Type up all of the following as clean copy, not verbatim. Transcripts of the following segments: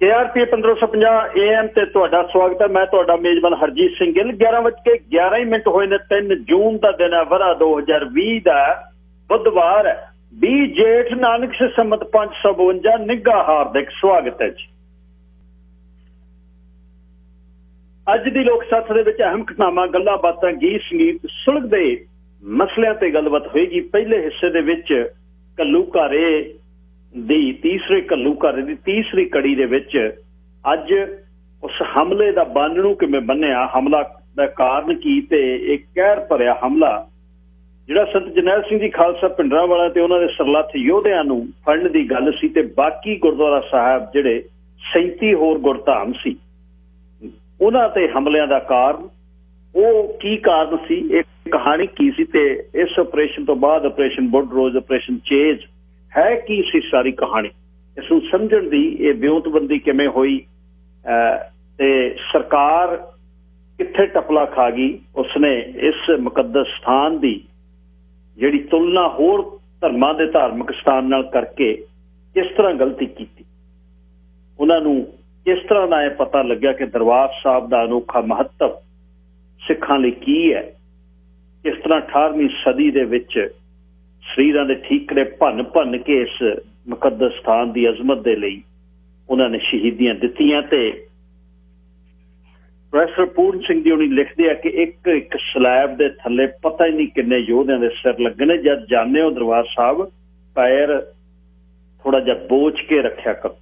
KRP 1550 AM ਤੇ ਤੁਹਾਡਾ ਸਵਾਗਤ ਹੈ। ਮੈਂ ਤੁਹਾਡਾ ਮੇਜ਼ਬਾਨ ਹਰਜੀਤ ਸਿੰਘ ਗਿੱਲ। 11:11 ਹੋਏ ਨੇ। 3 ਜੂਨ ਦਾ ਦਿਨ ਹੈ, ਵਰ੍ਹਾ 2020 ਦਾ, ਬੁੱਧਵਾਰ ਹੈ। 20 ਜੇਠ ਨਾਨਕ ਸੇ ਸੰਮਤ 552। ਨਿੱਘਾ ਹਾਰਦਿਕ ਸਵਾਗਤ ਹੈ ਜੀ। ਅੱਜ ਦੀ ਲੋਕ ਸੱਥ ਦੇ ਵਿੱਚ ਅਹਿਮ ਘਟਨਾਵਾਂ, ਗੱਲਾਂ ਬਾਤਾਂ, ਗੀਤ ਸੰਗੀਤ, ਸੁਲਝਦੇ ਮਸਲਿਆਂ ਤੇ ਗੱਲਬਾਤ ਹੋਏਗੀ। ਪਹਿਲੇ ਹਿੱਸੇ ਦੇ ਵਿੱਚ ਘੱਲੂਘਾਰੇ ਦੀ ਤੀਸਰੀ ਕੜੀ ਦੇ ਵਿੱਚ ਅੱਜ ਉਸ ਹਮਲੇ ਦਾ ਬੰਨ ਨੂੰ ਕਿਵੇਂ ਬੰਨਿਆ, ਹਮਲਾ ਦਾ ਕਾਰਨ ਕੀ, ਤੇ ਇੱਕ ਕਹਿਰ ਭਰਿਆ ਹਮਲਾ ਜਿਹੜਾ ਸੰਤ ਜਰਨੈਲ ਸਿੰਘ ਜੀ ਖਾਲਸਾ ਭਿੰਡਰਾਂਵਾਲਾ ਤੇ ਉਹਨਾਂ ਦੇ ਸਰਲੱਥ ਯੋਧਿਆਂ ਨੂੰ ਫੜਨ ਦੀ ਗੱਲ ਸੀ, ਤੇ ਬਾਕੀ ਗੁਰਦੁਆਰਾ ਸਾਹਿਬ ਜਿਹੜੇ 37 ਹੋਰ ਗੁਰਧਾਮ ਸੀ ਉਹਨਾਂ ਤੇ ਹਮਲਿਆਂ ਦਾ ਕਾਰਨ, ਉਹ ਕੀ ਕਾਰਨ ਸੀ, ਇਹ ਕਹਾਣੀ ਕੀ ਸੀ, ਤੇ ਇਸ ਆਪਰੇਸ਼ਨ ਤੋਂ ਬਾਅਦ ਆਪਰੇਸ਼ਨ ਬੁੱਢ-ਰੋਜ਼, ਆਪਰੇਸ਼ਨ ਚੇਜ ਹੈ ਕੀ ਸੀ ਸਾਰੀ ਕਹਾਣੀ। ਇਸ ਨੂੰ ਸਮਝਣ ਦੀ ਇਹ ਵਿਉਂਤਬੰਦੀ ਕਿਵੇਂ ਹੋਈ ਤੇ ਸਰਕਾਰ ਕਿੱਥੇ ਟਪਲਾ ਖਾ ਗਈ। ਉਸਨੇ ਇਸ ਮੁਕੱਦਸ ਸਥਾਨ ਦੀ ਜਿਹੜੀ ਤੁਲਨਾ ਹੋਰ ਧਰਮਾਂ ਦੇ ਧਾਰਮਿਕ ਸਥਾਨ ਨਾਲ ਕਰਕੇ ਕਿਸ ਤਰ੍ਹਾਂ ਗਲਤੀ ਕੀਤੀ। ਉਹਨਾਂ ਨੂੰ ਕਿਸ ਤਰ੍ਹਾਂ ਦਾ ਇਹ ਪਤਾ ਲੱਗਿਆ ਕਿ ਦਰਬਾਰ ਸਾਹਿਬ ਦਾ ਅਨੋਖਾ ਮਹੱਤਵ ਸਿੱਖਾਂ ਲਈ ਕੀ ਹੈ। ਕਿਸ ਤਰ੍ਹਾਂ 18ਵੀਂ ਸਦੀ ਦੇ ਵਿੱਚ ਸਰੀਰਾਂ ਦੇ ਠੀਕਰੇ ਭੰਨ ਕੇ ਇਸ ਮੁਕੱਦਸ ਸਥਾਨ ਦੀ ਅਜ਼ਮਤ ਦੇ ਲਈ ਉਹਨਾਂ ਨੇ ਸ਼ਹੀਦੀਆਂ ਦਿੱਤੀਆਂ। ਤੇ ਪ੍ਰੋਫੈਸਰ ਪੂਰਨ ਸਿੰਘ ਜੀ ਉਹਨੀ ਲਿਖਦੇ ਆ ਕਿ ਇੱਕ ਇੱਕ ਸਲੈਬ ਦੇ ਥੱਲੇ ਪਤਾ ਹੀ ਨਹੀਂ ਕਿੰਨੇ ਯੋਧਿਆਂ ਦੇ ਸਿਰ ਲੱਗਣੇ। ਜਦ ਜਾਂਦੇ ਹੋ ਦਰਬਾਰ ਸਾਹਿਬ, ਪੈਰ ਥੋੜਾ ਜਿਹਾ ਬੋਚ ਕੇ ਰੱਖਿਆ ਕਰੋ।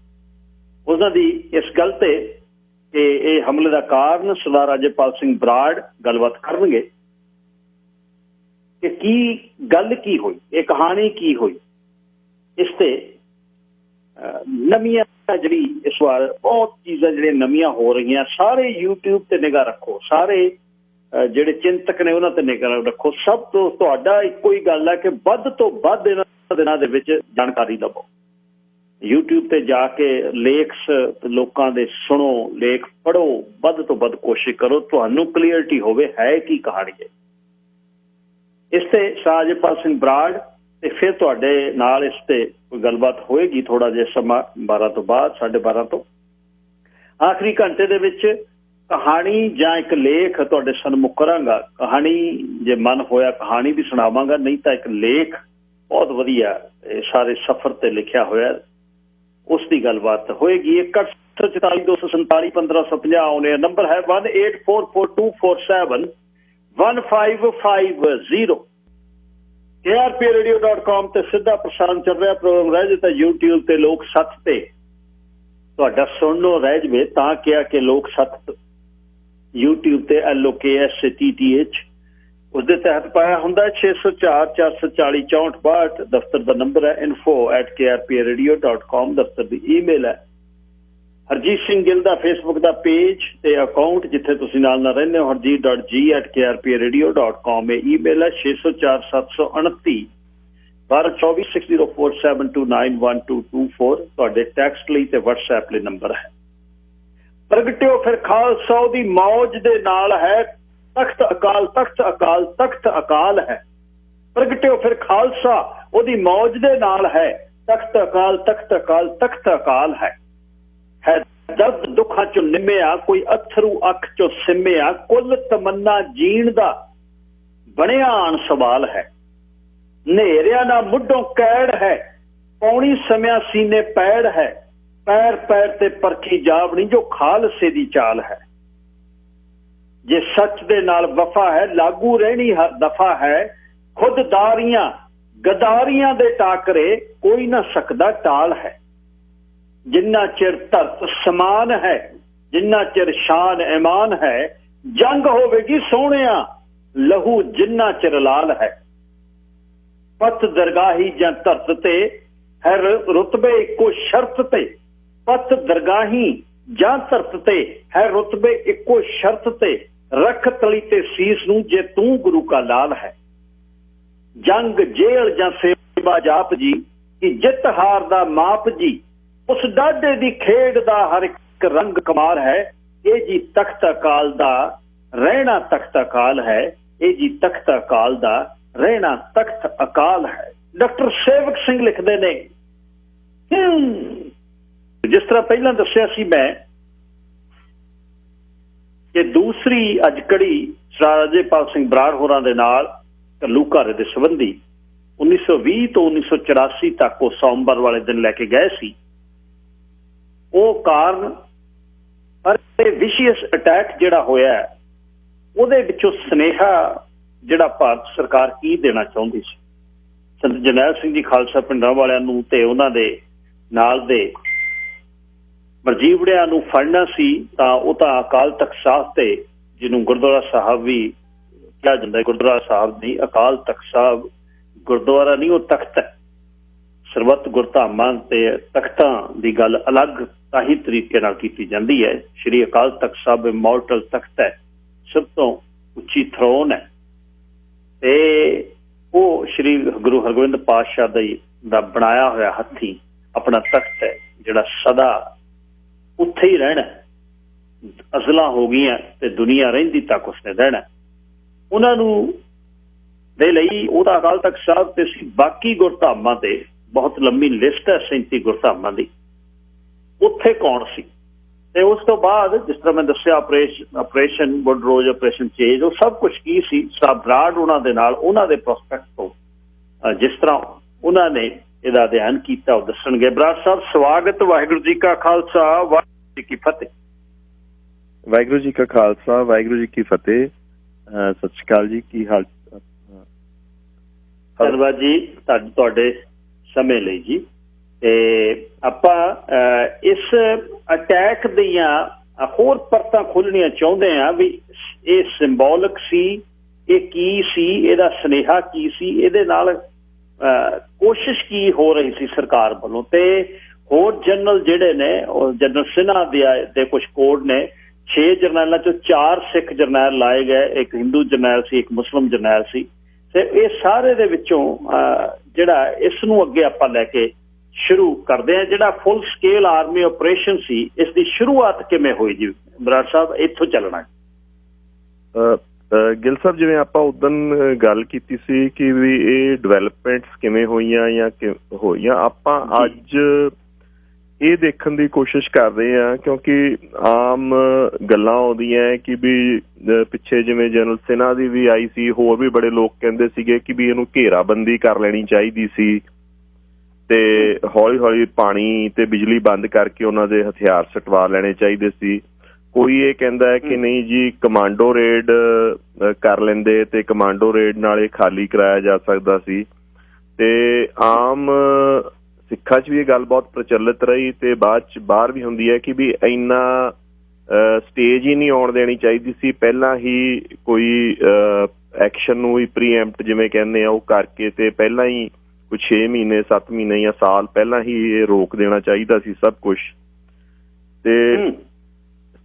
ਉਹਨਾਂ ਦੀ ਇਸ ਗੱਲ ਤੇ ਕਿ ਇਹ ਹਮਲੇ ਦਾ ਕਾਰਨ ਸਰਦਾਰ ਰਾਜੇਪਾਲ ਸਿੰਘ ਬਰਾੜ ਗੱਲਬਾਤ ਕਰਨਗੇ ਕਿ ਕੀ ਗੱਲ ਕੀ ਹੋਈ, ਇਹ ਕਹਾਣੀ ਕੀ ਹੋਈ। ਇਸ ਤੇ ਨਵੀਆਂ ਜਿਹੜੀ ਇਸ ਵਾਰ ਬਹੁਤ ਚੀਜ਼ਾਂ ਜਿਹੜੀਆਂ ਨਵੀਆਂ ਹੋ ਰਹੀਆਂ, ਸਾਰੇ YouTube ਤੇ ਨਿਗਾਹ ਰੱਖੋ, ਸਾਰੇ ਜਿਹੜੇ ਚਿੰਤਕ ਨੇ ਉਹਨਾਂ ਤੇ ਨਿਗਾਹ ਰੱਖੋ। ਸਭ ਤੋਂ ਤੁਹਾਡਾ ਇੱਕੋ ਹੀ ਗੱਲ ਹੈ ਕਿ ਵੱਧ ਤੋਂ ਵੱਧ ਇਹਨਾਂ ਦਿਨਾਂ ਦੇ ਵਿੱਚ ਜਾਣਕਾਰੀ ਲਵੋ। YouTube ਤੇ ਜਾ ਕੇ ਲੇਖ ਲੋਕਾਂ ਦੇ ਸੁਣੋ, ਲੇਖ ਪੜ੍ਹੋ, ਵੱਧ ਤੋਂ ਵੱਧ ਕੋਸ਼ਿਸ਼ ਕਰੋ ਤੁਹਾਨੂੰ ਕਲੀਅਰਟੀ ਹੋਵੇ ਹੈ ਕੀ ਕਹਾਣੀ ਹੈ। ਇਸ ਤੇ ਰਾਜੇਪਾਲ ਸਿੰਘ ਬਰਾੜ ਤੇ ਫਿਰ ਤੁਹਾਡੇ ਨਾਲ ਇਸ ਤੇ ਕੋਈ ਗੱਲਬਾਤ ਹੋਏਗੀ ਥੋੜਾ ਜਿਹਾ ਸਮਾਂ 12 ਤੋਂ ਬਾਅਦ, 12:30 ਤੋਂ। ਆਖਰੀ ਘੰਟੇ ਦੇ ਵਿੱਚ ਕਹਾਣੀ ਜਾਂ ਇੱਕ ਲੇਖ ਤੁਹਾਡੇ ਸਨਮੁਖ ਕਰਾਂਗਾ। ਕਹਾਣੀ ਜੇ ਮਨ ਹੋਇਆ ਕਹਾਣੀ ਵੀ ਸੁਣਾਵਾਂਗਾ, ਨਹੀਂ ਤਾਂ ਇੱਕ ਲੇਖ ਬਹੁਤ ਵਧੀਆ ਸਾਰੇ ਸਫ਼ਰ ਤੇ ਲਿਖਿਆ ਹੋਇਆ, ਉਸ ਦੀ ਗੱਲਬਾਤ ਹੋਏਗੀ। 6144247550 ਆਉਣੇ ਨੰਬਰ ਹੈ 18442471550। KRPradio.com ਤੇ ਸਿੱਧਾ ਪ੍ਰਸਾਰਣ ਚੱਲ ਰਿਹਾ। ਪ੍ਰੋਗਰਾਮ ਰਹਿ ਜੇ ਤਾਂ YouTube ਤੇ ਲੋਕ ਸੱਥ ਤੇ ਤੁਹਾਡਾ ਸੁਣਨੋਂ ਰਹਿ ਜਾਵੇ ਤਾਂ ਕਿਹਾ ਕਿ ਲੋਕ ਸੱਥ YouTube ਤੇ LOKSTTH ਉਸਦੇ ਤਹਿਤ ਪਾਇਆ ਹੁੰਦਾ। 6044406462 ਦਫ਼ਤਰ ਦਾ ਨੰਬਰ ਹੈ। info@KRPradio.com ਦਫ਼ਤਰ ਦੀ ਈਮੇਲ ਹੈ। ਹਰਜੀਤ ਸਿੰਘ ਗਿੱਲ ਦਾ ਫੇਸਬੁੱਕ ਦਾ ਪੇਜ ਤੇ ਅਕਾਊਂਟ ਜਿੱਥੇ ਤੁਸੀਂ ਨਾਲ ਰਹਿੰਦੇ ਹੋ, harjeet.g@KRPradio.com ਇਹ ਈਮੇਲ ਹੈ। 6047246047291224 ਤੁਹਾਡੇ ਟੈਕਸਟ ਲਈ ਤੇ WhatsApp ਲਈ ਨੰਬਰ ਹੈ। ਪ੍ਰਗਟਿਓ ਫਿਰ ਖਾਲਸਾ ਉਹਦੀ ਮੌਜ ਦੇ ਨਾਲ ਹੈ, ਤਖਤ ਅਕਾਲ ਹੈ। ਪ੍ਰਗਟਿਓ ਫਿਰ ਖਾਲਸਾ ਉਹਦੀ ਮੌਜ ਦੇ ਨਾਲ ਹੈ, ਤਖਤ ਅਕਾਲ ਹੈ। ਦਰਦ ਦੁੱਖਾਂ ਚੋਂ ਨਿੰਮਿਆ, ਕੋਈ ਅਥਰੂ ਅੱਖ ਚੋਂ ਸਿੰਮਿਆ, ਕੁੱਲ ਤਮੰਨਾ ਜੀਣ ਦਾ ਬਣਿਆ ਆਣ ਸਵਾਲ ਹੈ। ਨੇਰਿਆ ਨਾ ਮੁੱਢੋਂ ਕੈੜ ਹੈ, ਪੌਣੀ ਸਮਿਆ ਸੀਨੇ ਪੈੜ ਹੈ। ਪੈਰ ਤੇ ਪਰਖੀ ਜਾਵਣੀ ਜੋ ਖਾਲਸੇ ਦੀ ਚਾਲ ਹੈ। ਜੇ ਸੱਚ ਦੇ ਨਾਲ ਵਫਾ ਹੈ, ਲਾਗੂ ਰਹਿਣੀ ਹਰ ਦਫਾ ਹੈ। ਖੁਦਦਾਰੀਆਂ ਗਦਾਰੀਆਂ ਦੇ ਟਾਕਰੇ ਕੋਈ ਨਾ ਸਕਦਾ ਟਾਲ ਹੈ। ਜਿੰਨਾ ਚਿਰ ਧਰਤ ਸਮਾਨ ਹੈ, ਜਿੰਨਾ ਚਿਰ ਸ਼ਾਨ ਇਮਾਨ ਹੈ। ਜੰਗ ਹੋਵੇਗੀ ਸੋਹਣਿਆ, ਲਹੂ ਜਿੰਨਾ ਚਿਰ ਲਾਲ ਹੈ। ਪਤ ਦਰਗਾਹੀ ਜਾਂ ਧਰਤ ਤੇ ਹੈ ਰੁਤਬੇ ਇੱਕੋ ਸ਼ਰਤ ਤੇ। ਪਤ ਦਰਗਾਹੀ ਜਾਂ ਧਰਤ ਤੇ ਹੈ ਰੁਤਬੇ ਇੱਕੋ ਸ਼ਰਤ ਤੇ। ਰੱਖ ਤਲੀ ਤੇ ਸੀਸ ਨੂੰ ਜੇ ਤੂੰ ਗੁਰੂ ਕਾ ਲਾਲ ਹੈ। ਜੰਗ ਜੇਲ੍ਹ ਜਾਂ ਸੇਵਾ ਜਾਪ ਜੀ, ਕਿ ਜਿੱਤ ਹਾਰ ਦਾ ਮਾਪ ਜੀ। ਉਸ ਡਾਢੇ ਦੀ ਖੇਡ ਦਾ ਹਰ ਇੱਕ ਰੰਗ ਕਮਾਲ ਹੈ। ਇਹ ਜੀ ਤਖਤ ਅਕਾਲ ਦਾ ਰਹਿਣਾ ਤਖਤ ਅਕਾਲ ਹੈ। ਇਹ ਜੀ ਤਖਤ ਅਕਾਲ ਦਾ ਰਹਿਣਾ ਤਖਤ ਅਕਾਲ ਹੈ। ਡਾਕਟਰ ਸੇਵਕ ਸਿੰਘ ਲਿਖਦੇ ਨੇ, ਜਿਸ ਤਰ੍ਹਾਂ ਤਰ੍ਹਾਂ ਪਹਿਲਾਂ ਦੱਸਿਆ ਸੀ ਮੈਂ ਕਿ ਦੂਸਰੀ ਅੱਜ ਕੜੀ ਸਰਦਾਰ ਅਜੇਪਾਲ ਸਿੰਘ ਬਰਾੜ ਹੋਰਾਂ ਦੇ ਨਾਲ ਘੱਲੂਘਾਰੇ ਦੇ ਸੰਬੰਧੀ 1920 ਤੋਂ 1984 ਤੱਕ ਉਹ ਸੋਮਵਾਰ ਵਾਲੇ ਦਿਨ ਲੈ ਕੇ ਗਏ ਸੀ। ਉਹ ਕਾਰਨ ਪਰ ਵਿਸ਼ੀਅਸ ਅਟੈਕ ਜਿਹੜਾ ਹੋਇਆ ਉਹਦੇ ਵਿੱਚੋਂ ਸੁਨੇਹਾ ਜਿਹੜਾ ਭਾਰਤ ਸਰਕਾਰ ਕੀ ਦੇਣਾ ਚਾਹੁੰਦੀ ਸੀ। ਸੰਤ ਜਰਨੈਲ ਸਿੰਘ ਜੀ ਖਾਲਸਾ ਪਿੰਡਾਂ ਵਾਲਿਆਂ ਨੂੰ ਤੇ ਉਹਨਾਂ ਦੇ ਨਾਲ ਦੇ ਮਰਜੀਵੜਿਆਂ ਨੂੰ ਫੜਨਾ ਸੀ ਤਾਂ ਉਹ ਤਾਂ ਅਕਾਲ ਤਖਤ ਸਾਹਿਬ ਤੇ, ਜਿਹਨੂੰ ਗੁਰਦੁਆਰਾ ਸਾਹਿਬ ਵੀ ਕਿਹਾ ਜਾਂਦਾ, ਗੁਰਦੁਆਰਾ ਸਾਹਿਬ ਦੀ ਅਕਾਲ ਤਖਤ ਸਾਹਿਬ ਗੁਰਦੁਆਰਾ ਨਹੀਂ, ਉਹ ਤਖਤ ਹੈ। ਸਰਬੱਤ ਗੁਰਧਾਮਾਂ ਤੇ ਤਖਤਾਂ ਦੀ ਗੱਲ ਅਲੱਗ ਤਾਂ ਹੀ ਤਰੀਕੇ ਨਾਲ ਕੀਤੀ ਜਾਂਦੀ ਹੈ। ਸ਼੍ਰੀ ਅਕਾਲ ਤਖਤ ਸਾਹਿਬ ਇਮੋਰਟਲ ਤਖਤ ਹੈ, ਸਭ ਤੋਂ ਉੱਚੀ ਥਰੋਨ ਹੈ ਤੇ ਉਹ ਸ਼੍ਰੀ ਗੁਰੂ ਹਰਗੋਬਿੰਦ ਪਾਤਸ਼ਾਹ ਦਾ ਬਣਾਇਆ ਹੋਇਆ ਹੱਥੀ ਆਪਣਾ ਤਖਤ ਹੈ ਜਿਹੜਾ ਸਦਾ ਉੱਥੇ ਹੀ ਰਹਿਣਾ। ਅਜ਼ਲਾਂ ਹੋ ਗਈਆਂ ਤੇ ਦੁਨੀਆ ਰਹਿੰਦੀ ਤੱਕ ਉਸਨੇ ਰਹਿਣਾ। ਉਹਨਾਂ ਨੂੰ ਦੇ ਲਈ ਉਹਦਾ ਅਕਾਲ ਤਖਤ ਸਾਹਿਬ ਤੇ ਸੀ। ਬਾਕੀ ਗੁਰਧਾਮਾਂ ਤੇ ਬਹੁਤ ਲੰਮੀ ਲਿਸਟ ਹੈ 37 ਗੁਰਧਾਮਾਂ ਦੀ, ਉੱਥੇ ਕੌਣ ਸੀ। ਤੇ ਉਸ ਤੋਂ ਬਾਅਦ ਜਿਸ ਤਰ੍ਹਾਂ ਮੈਂ ਦੱਸਿਆ ਆਪਰੇਸ਼ਨ ਵੁੱਡਰੋਜ਼, ਆਪਰੇਸ਼ਨ ਚੇਂਜ, ਉਹ ਸਭ ਕੁਛ ਕੀ ਸੀ। ਸਾਹਿਬ ਬਰਾੜ ਉਹਨਾਂ ਦੇ ਨਾਲ ਉਹਨਾਂ ਦੇ ਪ੍ਰੋਸਪੈਕਟ ਤੋਂ ਜਿਸ ਤਰ੍ਹਾਂ ਉਹਨਾਂ ਨੇ ਇਹਦਾ ਅਧਿਐਨ ਕੀਤਾ ਉਹ ਦੱਸਣਗੇ। ਬਰਾੜ ਸਾਹਿਬ ਸਵਾਗਤ। ਵਾਹਿਗੁਰੂ ਜੀ ਕਾ ਖਾਲਸਾ, ਵਾਹਿਗੁਰੂ ਜੀ ਕੀ ਫਤਿਹ। ਵਾਹਿਗੁਰੂ ਜੀ ਕਾ ਖਾਲਸਾ, ਵਾਹਿਗੁਰੂ ਜੀ ਕੀ ਫਤਿਹ। ਸਤਿ ਸ਼੍ਰੀ ਅਕਾਲ ਜੀ, ਕੀ ਹਾਲ? ਧੰਨਵਾਦ ਜੀ ਤੁਹਾਡੇ ਸਮੇਂ ਲਈ ਜੀ। ਤੇ ਆਪਾਂ ਇਸ ਅਟੈਕ ਦੀਆਂ ਹੋਰ ਪਰਤਾਂ ਖੋਲ੍ਹਣੀਆਂ ਚਾਹੁੰਦੇ ਹਾਂ ਵੀ ਇਹ ਸਿੰਬੋਲਿਕ ਸੀ, ਇਹ ਕੀ ਸੀ, ਇਹਦਾ ਸੁਨੇਹਾ ਕੀ ਸੀ, ਇਹਦੇ ਨਾਲ ਕੋਸ਼ਿਸ਼ ਕੀ ਹੋ ਰਹੀ ਸੀ ਸਰਕਾਰ ਵੱਲੋਂ। ਤੇ ਹੋਰ ਜਨਰਲ ਜਿਹੜੇ ਨੇ, ਉਹ ਜਨਰਲ ਸਿਨਹਾ ਦੇ ਕੁਝ ਕੋਡ ਨੇ। 6 ਜਰਨੈਲਾਂ ਚੋਂ 4 ਸਿੱਖ ਜਰਨੈਲ ਲਾਏ ਗਏ, ਇੱਕ ਹਿੰਦੂ ਜਰਨੈਲ ਸੀ, ਇੱਕ ਮੁਸਲਿਮ ਜਰਨੈਲ ਸੀ। ਤੇ ਇਹ ਸਾਰੇ ਦੇ ਵਿੱਚੋਂ ਜਿਹੜਾ ਇਸ ਨੂੰ ਅੱਗੇ ਆਪਾਂ ਲੈ ਕੇ ਸ਼ੁਰੂ ਕਰਦੇ ਹਾਂ, ਜਿਹੜਾ ਫੁੱਲ ਸਕੇਲ ਆਰਮੀ ਆਪਰੇਸ਼ਨ ਸੀ, ਇਸ ਦੀ ਸ਼ੁਰੂਆਤ ਕਿਵੇਂ ਹੋਈ ਜੀ ਬਰਾੜ ਸਾਹਿਬ? ਇੱਥੋਂ ਚੱਲਣਾ। ਗਿੱਲ ਸਾਹਿਬ, ਜਿਵੇਂ ਆਪਾਂ ਉਦੋਂ ਗੱਲ ਕੀਤੀ ਸੀ ਕਿ ਵੀ ਇਹ ਡਿਵੈਲਪਮੈਂਟਸ ਕਿਵੇਂ ਹੋਈਆਂ ਜਾਂ ਹੋਈਆਂ, ਆਪਾਂ ਅੱਜ ਇਹ ਦੇਖਣ ਦੀ ਕੋਸ਼ਿਸ਼ ਕਰ ਰਹੇ ਹਾਂ ਕਿਉਂਕਿ ਆਮ ਗੱਲਾਂ ਆਉਂਦੀਆਂ ਕਿ ਵੀ ਪਿੱਛੇ ਜਿਵੇਂ ਜਨਰਲ ਸਿਨਹਾ ਦੀ ਵੀ ਆਈ ਸੀ, ਹੋਰ ਵੀ ਬੜੇ ਲੋਕ ਕਹਿੰਦੇ ਸੀਗੇ ਕਿ ਵੀ ਇਹਨੂੰ ਘੇਰਾਬੰਦੀ ਕਰ ਲੈਣੀ ਚਾਹੀਦੀ ਸੀ ਤੇ ਹੌਲੀ ਹੌਲੀ ਪਾਣੀ ਤੇ ਬਿਜਲੀ ਬੰਦ ਕਰਕੇ ਉਹਨਾਂ ਦੇ ਹਥਿਆਰ ਸਟਵਾ ਲੈਣੇ ਚਾਹੀਦੇ ਸੀ। ਕੋਈ ਇਹ ਕਹਿੰਦਾ ਹੈ ਕਿ ਨਹੀਂ ਜੀ, ਕਮਾਂਡੋ ਰੇਡ ਕਰ ਲੈਂਦੇ ਤੇ ਕਮਾਂਡੋ ਰੇਡ ਨਾਲ ਇਹ ਖਾਲੀ ਕਰਾਇਆ ਜਾ ਸਕਦਾ ਸੀ। ਤੇ ਆਮ ਸਿੱਖਾਂ 'ਚ ਵੀ ਇਹ ਗੱਲ ਬਹੁਤ ਪ੍ਰਚਲਿਤ ਰਹੀ ਤੇ ਬਾਅਦ 'ਚ ਬਾਹਰ ਵੀ ਹੁੰਦੀ ਹੈ ਕਿ ਵੀ ਇੰਨਾ ਸਟੇਜ ਹੀ ਨਹੀਂ ਆਉਣ ਦੇਣੀ ਚਾਹੀਦੀ ਸੀ, ਪਹਿਲਾਂ ਹੀ ਕੋਈ ਐਕਸ਼ਨ ਨੂੰ ਹੀ ਪ੍ਰੀਐਂਪਟ ਜਿਵੇਂ ਕਹਿੰਦੇ ਆ ਉਹ ਕਰਕੇ ਤੇ ਪਹਿਲਾਂ ਹੀ ਕੁਝ 6 ਮਹੀਨੇ 7 ਮਹੀਨੇ ਜਾਂ ਸਾਲ ਪਹਿਲਾਂ ਹੀ ਇਹ ਰੋਕ ਦੇਣਾ ਚਾਹੀਦਾ ਸੀ ਸਭ ਕੁਛ। ਤੇ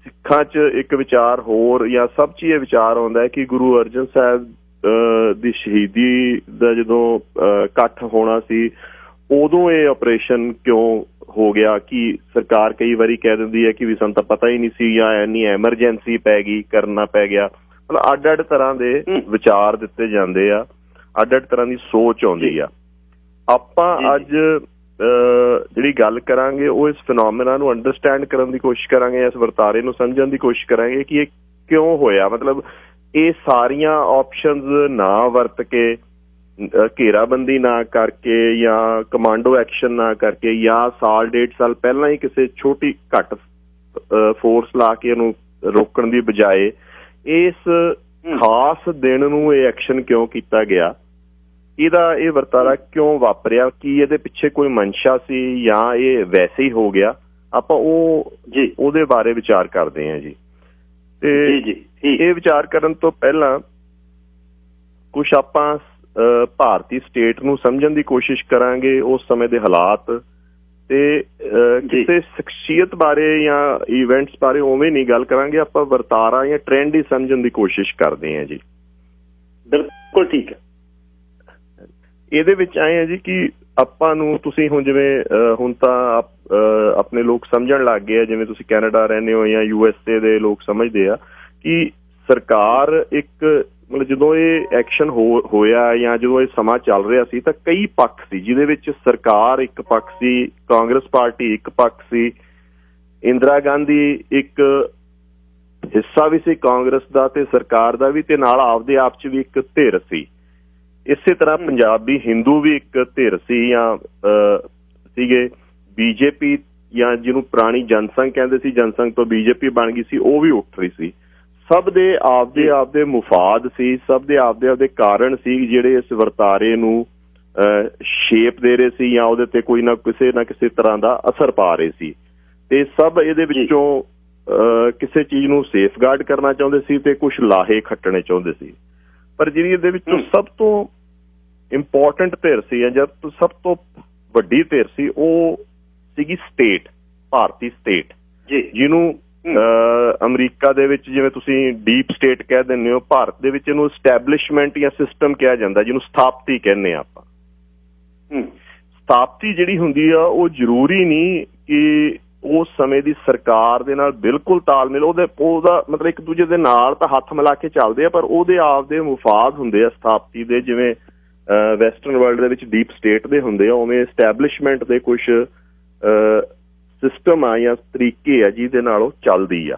ਸਿੱਖਾਂ 'ਚ ਇੱਕ ਵਿਚਾਰ ਹੋਰ ਜਾਂ ਸਭ 'ਚ ਇਹ ਵਿਚਾਰ ਆਉਂਦਾ ਹੈ ਕਿ ਗੁਰੂ ਅਰਜਨ ਸਾਹਿਬ ਦੀ ਸ਼ਹੀਦੀ ਦਾ ਜਦੋਂ ਇਕੱਠ ਹੋਣਾ ਸੀ ਉਦੋਂ ਇਹ ਆਪਰੇਸ਼ਨ ਕਿਉਂ ਹੋ ਗਿਆ। ਕਿ ਸਰਕਾਰ ਕਈ ਵਾਰੀ ਕਹਿ ਦਿੰਦੀ ਹੈ ਕਿ ਵੀ ਸਾਨੂੰ ਤਾਂ ਪਤਾ ਹੀ ਨਹੀਂ ਸੀ ਜਾਂ ਇੰਨੀ ਐਮਰਜੈਂਸੀ ਪੈ ਗਈ, ਕਰਨਾ ਪੈ ਗਿਆ। ਮਤਲਬ ਅੱਡ ਅੱਡ ਤਰ੍ਹਾਂ ਦੇ ਵਿਚਾਰ ਦਿੱਤੇ ਜਾਂਦੇ ਆ, ਅੱਡ ਅੱਡ ਤਰ੍ਹਾਂ ਦੀ ਸੋਚ ਆਉਂਦੀ ਆ। ਆਪਾਂ ਅੱਜ ਜਿਹੜੀ ਗੱਲ ਕਰਾਂਗੇ ਉਹ ਇਸ ਫਿਨੋਮੇਨਾ ਨੂੰ ਅੰਡਰਸਟੈਂਡ ਕਰਨ ਦੀ ਕੋਸ਼ਿਸ਼ ਕਰਾਂਗੇ, ਇਸ ਵਰਤਾਰੇ ਨੂੰ ਸਮਝਣ ਦੀ ਕੋਸ਼ਿਸ਼ ਕਰਾਂਗੇ ਕਿ ਇਹ ਕਿਉਂ ਹੋਇਆ। ਮਤਲਬ ਇਹ ਸਾਰੀਆਂ ਆਪਸ਼ਨਸ ਨਾ ਵਰਤ ਕੇ, ਘੇਰਾਬੰਦੀ ਨਾ ਕਰਕੇ ਜਾਂ ਕਮਾਂਡੋ ਐਕਸ਼ਨ ਨਾ ਕਰਕੇ ਜਾਂ ਸਾਲ 1.5 ਸਾਲ ਪਹਿਲਾਂ ਹੀ ਕਿਸੇ ਛੋਟੀ ਘੱਟ ਫੋਰਸ ਲਾ ਕੇ ਇਹਨੂੰ ਰੋਕਣ ਦੀ ਬਜਾਏ ਇਸ ਖਾਸ ਦਿਨ ਨੂੰ ਇਹ ਐਕਸ਼ਨ ਕਿਉਂ ਕੀਤਾ ਗਿਆ, ਇਹਦਾ ਇਹ ਵਰਤਾਰਾ ਕਿਉਂ ਵਾਪਰਿਆ, ਕੀ ਇਹਦੇ ਪਿੱਛੇ ਕੋਈ ਮਨਸ਼ਾ ਸੀ ਜਾਂ ਇਹ ਵੈਸੇ ਹੀ ਹੋ ਗਿਆ, ਆਪਾਂ ਉਹਦੇ ਬਾਰੇ ਵਿਚਾਰ ਕਰਦੇ ਹਾਂ ਜੀ। ਤੇ ਇਹ ਵਿਚਾਰ ਕਰਨ ਤੋਂ ਪਹਿਲਾਂ ਕੁਛ ਆਪਾਂ ਭਾਰਤੀ ਸਟੇਟ ਨੂੰ ਸਮਝਣ ਦੀ ਕੋਸ਼ਿਸ਼ ਕਰਾਂਗੇ, ਉਸ ਸਮੇਂ ਦੇ ਹਾਲਾਤ ਤੇ ਕਿਸੇ ਸ਼ਖਸੀਅਤ ਬਾਰੇ ਜਾਂ ਇਵੈਂਟਸ ਬਾਰੇ ਉਵੇਂ ਨਹੀਂ ਗੱਲ ਕਰਾਂਗੇ, ਆਪਾਂ ਵਰਤਾਰਾ ਜਾਂ ਟ੍ਰੈਂਡ ਹੀ ਸਮਝਣ ਦੀ ਕੋਸ਼ਿਸ਼ ਕਰਦੇ ਹਾਂ ਜੀ। ਬਿਲਕੁਲ ਠੀਕ ਹੈ। ਇਹਦੇ ਵਿੱਚ ਆਏ ਆ ਜੀ ਕਿ ਆਪਾਂ ਨੂੰ, ਤੁਸੀਂ ਹੁਣ ਜਿਵੇਂ ਹੁਣ ਤਾਂ ਆਪਣੇ ਲੋਕ ਸਮਝਣ ਲੱਗ ਗਏ ਆ, ਜਿਵੇਂ ਤੁਸੀਂ ਕੈਨੇਡਾ ਰਹਿੰਦੇ ਹੋ ਜਾਂ USA ਦੇ ਲੋਕ ਸਮਝਦੇ ਆ ਕਿ ਸਰਕਾਰ ਇੱਕ ਮਤਲਬ ਜਦੋਂ ਇਹ ਐਕਸ਼ਨ ਹੋਇਆ ਜਾਂ ਜਦੋਂ ਇਹ ਸਮਾਂ ਚੱਲ ਰਿਹਾ ਸੀ ਤਾਂ ਕਈ ਪੱਖ ਸੀ, ਜਿਹਦੇ ਵਿੱਚ ਸਰਕਾਰ ਇੱਕ ਪੱਖ ਸੀ, ਕਾਂਗਰਸ ਪਾਰਟੀ ਇੱਕ ਪੱਖ ਸੀ ਇੰਦਰਾ ਗਾਂਧੀ ਇੱਕ ਹਿੱਸਾ ਵੀ ਸੀ ਕਾਂਗਰਸ ਦਾ ਤੇ ਸਰਕਾਰ ਦਾ ਵੀ, ਤੇ ਨਾਲ ਆਪਦੇ ਆਪ 'ਚ ਵੀ ਇੱਕ ਧਿਰ ਸੀ। ਇਸੇ ਤਰ੍ਹਾਂ ਪੰਜਾਬੀ ਹਿੰਦੂ ਵੀ ਇੱਕ ਧਿਰ ਸੀ ਜਾਂ ਸੀਗੇ। ਬੀਜੇਪੀ ਜਾਂ ਜਿਹਨੂੰ ਪੁਰਾਣੀ ਜਨਸੰਘ ਕਹਿੰਦੇ ਸੀ, ਜਨਸੰਘ ਤੋਂ ਬੀਜੇਪੀ ਬਣ ਗਈ ਸੀ, ਉਹ ਵੀ ਉੱਠ ਰਹੀ ਸੀ। ਸਭ ਦੇ ਆਪਦੇ ਮੁਫਾਦ ਸੀ, ਸਭ ਦੇ ਆਪਦੇ ਕਾਰਨ ਸੀ ਜਿਹੜੇ ਇਸ ਵਰਤਾਰੇ ਨੂੰ ਸ਼ੇਪ ਦੇ ਰਹੇ ਸੀ ਜਾਂ ਉਹਦੇ ਤੇ ਕੋਈ ਨਾ ਕਿਸੇ ਤਰ੍ਹਾਂ ਦਾ ਅਸਰ ਪਾ ਰਹੇ ਸੀ। ਤੇ ਸਭ ਇਹਦੇ ਵਿੱਚੋਂ ਕਿਸੇ ਚੀਜ਼ ਨੂੰ ਸੇਫਗਾਰਡ ਕਰਨਾ ਚਾਹੁੰਦੇ ਸੀ ਤੇ ਕੁਛ ਲਾਹੇ ਖੱਟਣੇ ਚਾਹੁੰਦੇ ਸੀ। ਪਰ ਜਿਹੜੀ ਇਹਦੇ ਵਿੱਚੋਂ ਸਭ ਤੋਂ ਇੰਪੋਰਟੈਂਟ ਧਿਰ ਸੀ ਜਾਂ ਸਭ ਤੋਂ ਵੱਡੀ ਧਿਰ ਸੀ, ਉਹ ਸੀਗੀ ਸਟੇਟ, ਭਾਰਤੀ ਸਟੇਟ, ਜਿਹਨੂੰ ਅਮਰੀਕਾ ਦੇ ਵਿੱਚ ਜਿਵੇਂ ਤੁਸੀਂ ਡੀਪ ਸਟੇਟ ਕਹਿ ਦਿੰਦੇ ਹੋ, ਭਾਰਤ ਦੇ ਵਿੱਚ ਇਹਨੂੰ ਸਟੈਬਲਿਸ਼ਮੈਂਟ ਜਾਂ ਸਿਸਟਮ ਕਿਹਾ ਜਾਂਦਾ, ਜਿਹਨੂੰ ਸਥਾਪਤੀ ਕਹਿੰਦੇ ਆਪਾਂ। ਸਥਾਪਤੀ ਜਿਹੜੀ ਹੁੰਦੀ ਆ ਉਹ ਜ਼ਰੂਰੀ ਨਹੀਂ ਕਿ ਉਸ ਸਮੇਂ ਦੀ ਸਰਕਾਰ ਦੇ ਨਾਲ ਬਿਲਕੁਲ ਤਾਲਮੇਲ, ਉਹਦਾ ਮਤਲਬ ਇੱਕ ਦੂਜੇ ਦੇ ਨਾਲ ਤਾਂ ਹੱਥ ਮਿਲਾ ਕੇ ਚੱਲਦੇ ਆ, ਪਰ ਉਹਦੇ ਆਪਦੇ ਮੁਫਾਦ ਹੁੰਦੇ ਆ ਸਥਾਪਤੀ ਦੇ। ਜਿਵੇਂ ਵੈਸਟਰਨ ਵਰਲਡ ਦੇ ਵਿੱਚ ਡੀਪ ਸਟੇਟ ਦੇ ਹੁੰਦੇ ਆ, ਉਵੇਂ ਸਟੈਬਲਿਸ਼ਮੈਂਟ ਦੇ ਕੁਛ ਸਿਸਟਮ ਆ ਜਾਂ ਤਰੀਕੇ ਆ ਜਿਹਦੇ ਨਾਲ ਉਹ ਚੱਲਦੀ ਆ।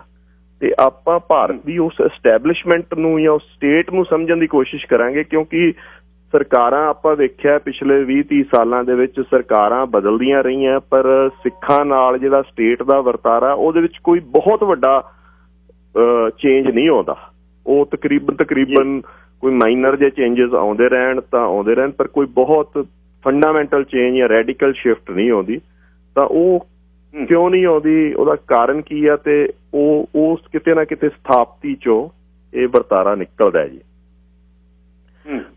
ਤੇ ਆਪਾਂ ਭਾਰਤ ਦੀ ਉਸ ਐਸਟੈਬਲਿਸ਼ਮੈਂਟ ਨੂੰ ਜਾਂ ਉਸ ਸਟੇਟ ਨੂੰ ਸਮਝਣ ਦੀ ਕੋਸ਼ਿਸ਼ ਕਰਾਂਗੇ, ਕਿਉਂਕਿ ਸਰਕਾਰਾਂ ਆਪਾਂ ਵੇਖਿਆ ਪਿਛਲੇ 20-30 ਸਾਲਾਂ ਦੇ ਵਿੱਚ ਸਰਕਾਰਾਂ ਬਦਲਦੀਆਂ ਰਹੀਆਂ, ਪਰ ਸਿੱਖਾਂ ਨਾਲ ਜਿਹੜਾ ਸਟੇਟ ਦਾ ਵਰਤਾਰਾ ਉਹਦੇ ਵਿੱਚ ਕੋਈ ਬਹੁਤ ਵੱਡਾ ਚੇਂਜ ਨਹੀਂ ਆਉਂਦਾ। ਉਹ ਤਕਰੀਬਨ ਕੋਈ ਮਾਈਨਰ ਜਿਹੇ ਚੇਂਜਸ ਆਉਂਦੇ ਰਹਿਣ, ਪਰ ਕੋਈ ਬਹੁਤ ਫੰਡਾਮੈਂਟਲ ਚੇਂਜ ਜਾਂ ਰੈਡੀਕਲ ਸ਼ਿਫਟ ਨਹੀਂ ਆਉਂਦੀ। ਤਾਂ ਉਹ ਕਿਉਂ ਨਹੀਂ ਆਉਂਦੀ, ਉਹਦਾ ਕਾਰਨ ਕੀ ਆ? ਤੇ ਉਹ ਕਿਤੇ ਨਾ ਕਿਤੇ ਸਥਾਪਤੀ ਚੋਂ ਇਹ ਵਰਤਾਰਾ ਨਿਕਲਦਾ ਜੀ।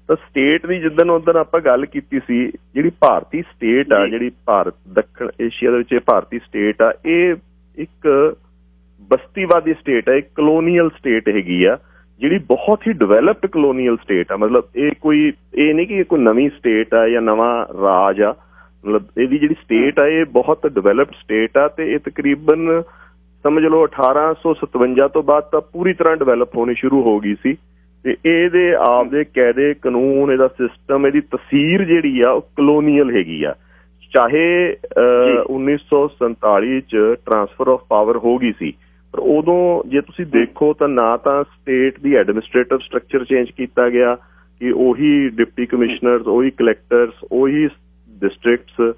ਤਾਂ ਸਟੇਟ ਦੀ ਜਿੱਦਣ ਉਦਣ ਆਪਾਂ ਗੱਲ ਕੀਤੀ ਸੀ, ਜਿਹੜੀ ਭਾਰਤੀ ਸਟੇਟ ਆ, ਜਿਹੜੀ ਭਾਰਤ ਦੱਖਣ ਏਸ਼ੀਆ ਦੇ ਵਿੱਚ ਇਹ ਭਾਰਤੀ ਸਟੇਟ ਆ, ਇਹ ਇੱਕ ਬਸਤੀਵਾਦੀ ਸਟੇਟ ਆ, ਇੱਕ ਕਲੋਨੀਅਲ ਸਟੇਟ ਹੈਗੀ ਆ, ਜਿਹੜੀ ਬਹੁਤ ਹੀ ਡਿਵੈਲਪਡ ਕਲੋਨੀਅਲ ਸਟੇਟ ਆ। ਮਤਲਬ ਇਹ ਨਹੀਂ ਕਿ ਕੋਈ ਨਵੀਂ ਸਟੇਟ ਆ ਜਾਂ ਨਵਾਂ ਰਾਜ ਆ, ਮਤਲਬ ਇਹਦੀ ਜਿਹੜੀ ਸਟੇਟ ਆ ਇਹ ਬਹੁਤ ਡਿਵੈਲਪਡ ਸਟੇਟ ਆ। ਤੇ ਇਹ ਤਕਰੀਬਨ ਸਮਝ ਲਓ 1857 ਤੋਂ ਬਾਅਦ ਤਾਂ ਪੂਰੀ ਤਰ੍ਹਾਂ ਡਿਵੈਲਪ ਹੋਣੀ ਸ਼ੁਰੂ ਹੋ ਗਈ ਸੀ। ਤੇ ਇਹਦੇ ਆਪਦੇ ਕਾਇਦੇ ਕਾਨੂੰਨ, ਇਹਦਾ ਸਿਸਟਮ, ਇਹਦੀ ਤਸੀਰ ਜਿਹੜੀ ਆ ਉਹ ਕਲੋਨੀਅਲ ਹੈਗੀ ਆ। ਚਾਹੇ 1947 ਚ ਟਰਾਂਸਫਰ ਆਫ ਪਾਵਰ ਹੋ ਗਈ ਸੀ, ਪਰ ਉਦੋਂ ਜੇ ਤੁਸੀਂ ਦੇਖੋ ਤਾਂ ਨਾ ਤਾਂ ਸਟੇਟ ਦੀ ਐਡਮਿਨਿਸਟ੍ਰੇਟਿਵ ਸਟਰਕਚਰ ਚੇਂਜ ਕੀਤਾ ਗਿਆ ਕਿ ਉਹੀ ਡਿਪਟੀ ਕਮਿਸ਼ਨਰਸ, ਉਹੀ ਕਲੈਕਟਰਸ, ਉਹੀ ਡਿਸਟ੍ਰਿਕਟਸ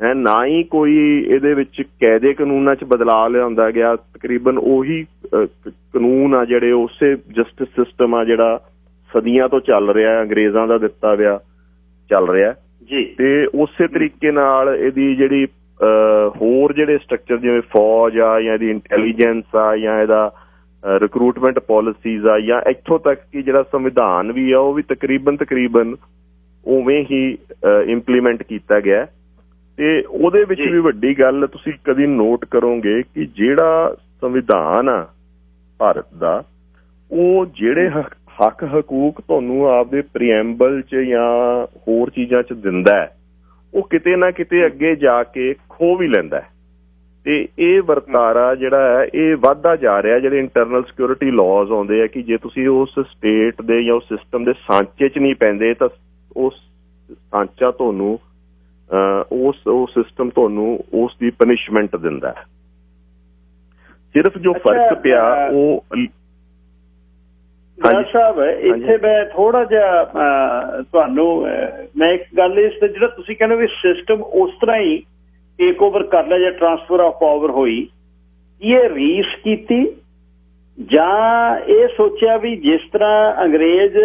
ਹੈ, ਨਾ ਹੀ ਕੋਈ ਇਹਦੇ ਵਿੱਚ ਕਾਇਦੇ ਕਾਨੂੰਨਾਂ 'ਚ ਬਦਲਾਅ ਲਿਆਉਂਦਾ ਗਿਆ। ਤਕਰੀਬਨ ਉਹੀ ਕਾਨੂੰਨ ਆ ਜਿਹੜੇ ਉਸੇ ਜਸਟਿਸ ਸਿਸਟਮ ਆ ਜਿਹੜਾ ਸਦੀਆਂ ਤੋਂ ਚੱਲ ਰਿਹਾ, ਅੰਗਰੇਜ਼ਾਂ ਦਾ ਦਿੱਤਾ ਹੋਇਆ ਚੱਲ ਰਿਹਾ ਜੀ। ਤੇ ਉਸੇ ਤਰੀਕੇ ਨਾਲ ਇਹਦੀ ਜਿਹੜੀ ਹੋਰ ਜਿਹੜੇ ਸਟਰਕਚਰ ਜਿਵੇਂ ਫੌਜ ਆ ਜਾਂ ਇਹਦੀ ਇੰਟੈਲੀਜੈਂਸ ਆ ਜਾਂ ਇਹਦਾ ਰਿਕਰੂਟਮੈਂਟ ਪੋਲਿਸੀਜ਼ ਆ ਜਾਂ ਇੱਥੋਂ ਤੱਕ ਕਿ ਜਿਹੜਾ ਸੰਵਿਧਾਨ ਵੀ ਆ ਉਹ ਵੀ ਤਕਰੀਬਨ ਉਵੇਂ ਹੀ ਇੰਪਲੀਮੈਂਟ ਕੀਤਾ ਗਿਆ। ਤੇ ਉਹਦੇ ਵਿੱਚ ਵੀ ਵੱਡੀ ਗੱਲ ਤੁਸੀਂ ਕਦੀ ਨੋਟ ਕਰੋਗੇ ਕਿ ਜਿਹੜਾ ਸੰਵਿਧਾਨ ਆ ਭਾਰਤ ਦਾ, ਉਹ ਜਿਹੜੇ ਹੱਕ ਹਕੂਕ ਤੁਹਾਨੂੰ ਆਪਦੇ ਪ੍ਰੀਐਂਬਲ 'ਚ ਜਾਂ ਹੋਰ ਚੀਜ਼ਾਂ 'ਚ ਦਿੰਦਾ ਹੈ, ਉਹ ਕਿਤੇ ਨਾ ਕਿਤੇ ਅੱਗੇ ਜਾ ਕੇ ਖੋਹ ਵੀ ਲੈਂਦਾ ਹੈ। ਤੇ ਇਹ ਵਰਤਾਰਾ ਜਿਹੜਾ ਹੈ ਇਹ ਵੱਧਦਾ ਜਾ ਰਿਹਾ। ਜਿਹੜੇ ਇੰਟਰਨਲ ਸਿਕਿਉਰਿਟੀ ਲਾਜ਼ ਆਉਂਦੇ ਆ ਕਿ ਜੇ ਤੁਸੀਂ ਉਸ ਸਟੇਟ ਦੇ ਜਾਂ ਉਸ ਸਿਸਟਮ ਦੇ ਸਾਂਚੇ 'ਚ ਨਹੀਂ ਪੈਂਦੇ ਤਾਂ ਉਸ ਸਾਂਚਾ ਤੁਹਾਨੂੰ ਉਹ ਸਿਸਟਮ ਤੁਹਾਨੂੰ ਉਸ ਦੀ ਪਨਿਸ਼ਮੈਂਟ ਦਿੰਦਾ ਹੈ। ਸਿਰਫ ਜੋ ਫਰਕ ਪਿਆ ਉਹ ਸਾਹਿਬ ਇੱਥੇ ਮੈਂ ਥੋੜਾ ਜਿਹਾ ਤੁਹਾਨੂੰ ਮੈਂ ਇੱਕ ਗੱਲ ਇਸ ਤੇ ਜਿਹੜਾ ਤੁਸੀਂ ਕਹਿੰਦੇ ਵੀ ਸਿਸਟਮ ਉਸ ਤਰ੍ਹਾਂ ਹੀ ਟੇਕ ਓਵਰ ਕਰ ਲਿਆ ਜਾਂ ਟਰਾਂਸਫਰ ਆਫ ਪਾਵਰ ਹੋਈ, ਇਹ ਰੀਸ ਕੀਤੀ ਜਾਂ ਇਹ ਸੋਚਿਆ ਵੀ ਜਿਸ ਤਰ੍ਹਾਂ ਅੰਗਰੇਜ਼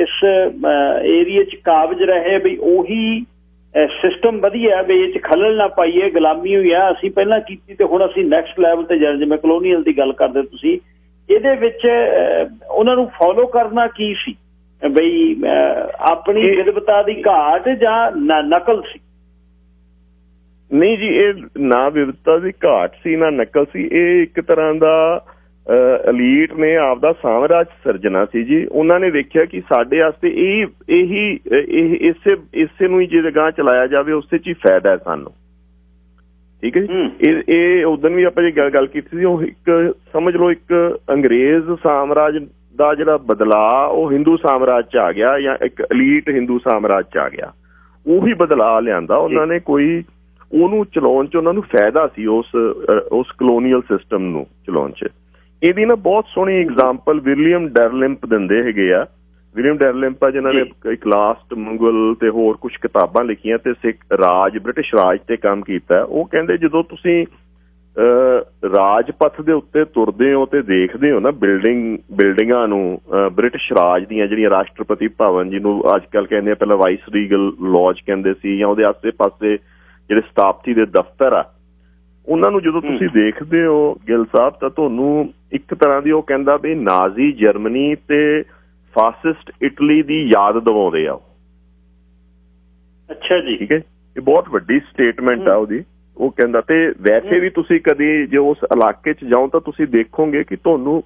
ਇਸ ਏਰੀਏ 'ਚ ਕਾਬਜ਼ ਰਹੇ ਵੀ ਉਹੀ ਸਿਸਟਮ ਵਧੀਆ ਵੀ ਇਹ 'ਚ ਖਲਲ ਨਾ ਪਾਈਏ, ਗੁਲਾਮੀ ਹੋਈ ਆ ਅਸੀਂ ਪਹਿਲਾਂ ਕੀਤੀ ਤੇ ਹੁਣ ਅਸੀਂ ਨੈਕਸਟ ਲੈਵਲ ਤੇ ਜਾਣਾ। ਜਿਵੇਂ ਕਲੋਨੀਅਲ ਦੀ ਗੱਲ ਕਰਦੇ ਤੁਸੀਂ, ਇਹਦੇ ਵਿੱਚ ਉਹਨਾਂ ਨੂੰ ਫੋਲੋ ਕਰਨਾ ਕੀ ਸੀ ਬਈ ਆਪਣੀ ਵਿਦਵਤਾ ਦੀ ਘਾਟ ਜਾਂ ਨਕਲ ਸੀ? ਨਹੀਂ ਜੀ, ਇਹ ਨਾ ਵਿਵਸਥਾ ਦੀ ਘਾਟ ਸੀ ਨਾ ਨਕਲ ਸੀ। ਇਹ ਇੱਕ ਤਰ੍ਹਾਂ ਦਾ ਐਲੀਟ ਨੇ ਆਪਦਾ ਸਾਮਰਾਜ ਸਿਰਜਣਾ ਸੀ ਜੀ। ਉਹਨਾਂ ਨੇ ਵੇਖਿਆ ਕਿ ਸਾਡੇ ਵਾਸਤੇ ਇਸੇ ਨੂੰ ਹੀ ਜੇ ਅਗਾਂਹ ਚਲਾਇਆ ਜਾਵੇ ਉਸੇ 'ਚ ਹੀ ਫਾਇਦਾ ਹੈ ਸਾਨੂੰ। ਠੀਕ ਹੈ ਜੀ। ਇਹ ਉਦੋਂ ਵੀ ਆਪਾਂ ਜੇ ਗੱਲ ਕੀਤੀ ਸੀ, ਉਹ ਇੱਕ ਸਮਝ ਲਓ ਇੱਕ ਅੰਗਰੇਜ਼ ਸਾਮਰਾਜ ਦਾ ਜਿਹੜਾ ਬਦਲਾਅ ਉਹ ਹਿੰਦੂ ਸਾਮਰਾਜ 'ਚ ਆ ਗਿਆ ਜਾਂ ਇੱਕ ਐਲੀਟ ਹਿੰਦੂ ਸਾਮਰਾਜ 'ਚ ਆ ਗਿਆ। ਉਹੀ ਬਦਲਾਅ ਲਿਆਂਦਾ ਉਹਨਾਂ ਨੇ। ਕੋਈ ਉਹਨੂੰ ਚਲਾਉਣ 'ਚ ਉਹਨਾਂ ਨੂੰ ਫਾਇਦਾ ਸੀ ਉਸ ਕਲੋਨੀਅਲ ਸਿਸਟਮ ਨੂੰ ਚਲਾਉਣ 'ਚ। ਇਹਦੀ ਨਾ ਬਹੁਤ ਸੋਹਣੀ ਐਗਜ਼ਾਮਪਲ ਵਿਲੀਅਮ ਡਰਲਿੰਪ ਦਿੰਦੇ ਹੈਗੇ ਆ। ਵਿਲੀਅਮ ਡਰਲਿੰਪ ਆ ਜਿਨ੍ਹਾਂ ਨੇ ਇੱਕ ਲਾਸਟ ਮੰਗਲ ਤੇ ਹੋਰ ਕੁਝ ਕਿਤਾਬਾਂ ਲਿਖੀਆਂ ਤੇ ਸਿੱਖ ਰਾਜ ਬ੍ਰਿਟਿਸ਼ ਰਾਜ ਤੇ ਕੰਮ ਕੀਤਾ। ਉਹ ਕਹਿੰਦੇ ਜਦੋਂ ਤੁਸੀਂ ਰਾਜਪਥ ਦੇ ਉੱਤੇ ਤੁਰਦੇ ਹੋ ਤੇ ਦੇਖਦੇ ਹੋ ਨਾ ਬਿਲਡਿੰਗਾਂ ਨੂੰ, ਬ੍ਰਿਟਿਸ਼ ਰਾਜ ਦੀਆਂ ਜਿਹੜੀਆਂ ਰਾਸ਼ਟਰਪਤੀ ਭਵਨ ਜਿਹਨੂੰ ਅੱਜ ਕੱਲ੍ਹ ਕਹਿੰਦੇ ਆ, ਪਹਿਲਾਂ ਵਾਈਸ ਰੀਗਲ ਲੌਜ ਕਹਿੰਦੇ ਸੀ, ਜਾਂ ਉਹਦੇ ਆਸੇ ਪਾਸੇ ਜਿਹੜੇ ਸਥਾਪਤੀ ਦੇ ਦਫ਼ਤਰ ਆ, ਉਹਨਾਂ ਨੂੰ ਜਦੋਂ ਤੁਸੀਂ ਦੇਖਦੇ ਹੋ ਗਿੱਲ ਸਾਹਿਬ, ਤਾਂ ਤੁਹਾਨੂੰ ਇੱਕ ਤਰ੍ਹਾਂ ਦੀ ਉਹ ਕਹਿੰਦਾ ਵੀ ਨਾਜ਼ੀ ਜਰਮਨੀ ਤੇ ਫਾਸਿਸਟ ਇਟਲੀ ਦੀ ਯਾਦ ਦਿਵਾਉਂਦੇ ਆ। ਅੱਛਾ ਜੀ, ਠੀਕ ਹੈ, ਇਹ ਬਹੁਤ ਵੱਡੀ ਸਟੇਟਮੈਂਟ ਆ ਉਹਦੀ। ਉਹ ਕਹਿੰਦਾ ਤੇ ਵੈਸੇ ਵੀ ਤੁਸੀਂ ਕਦੀ ਜੇ ਉਸ ਇਲਾਕੇ 'ਚ ਜਾਓ ਤਾਂ ਤੁਸੀਂ ਦੇਖੋਗੇ ਕਿ ਤੁਹਾਨੂੰ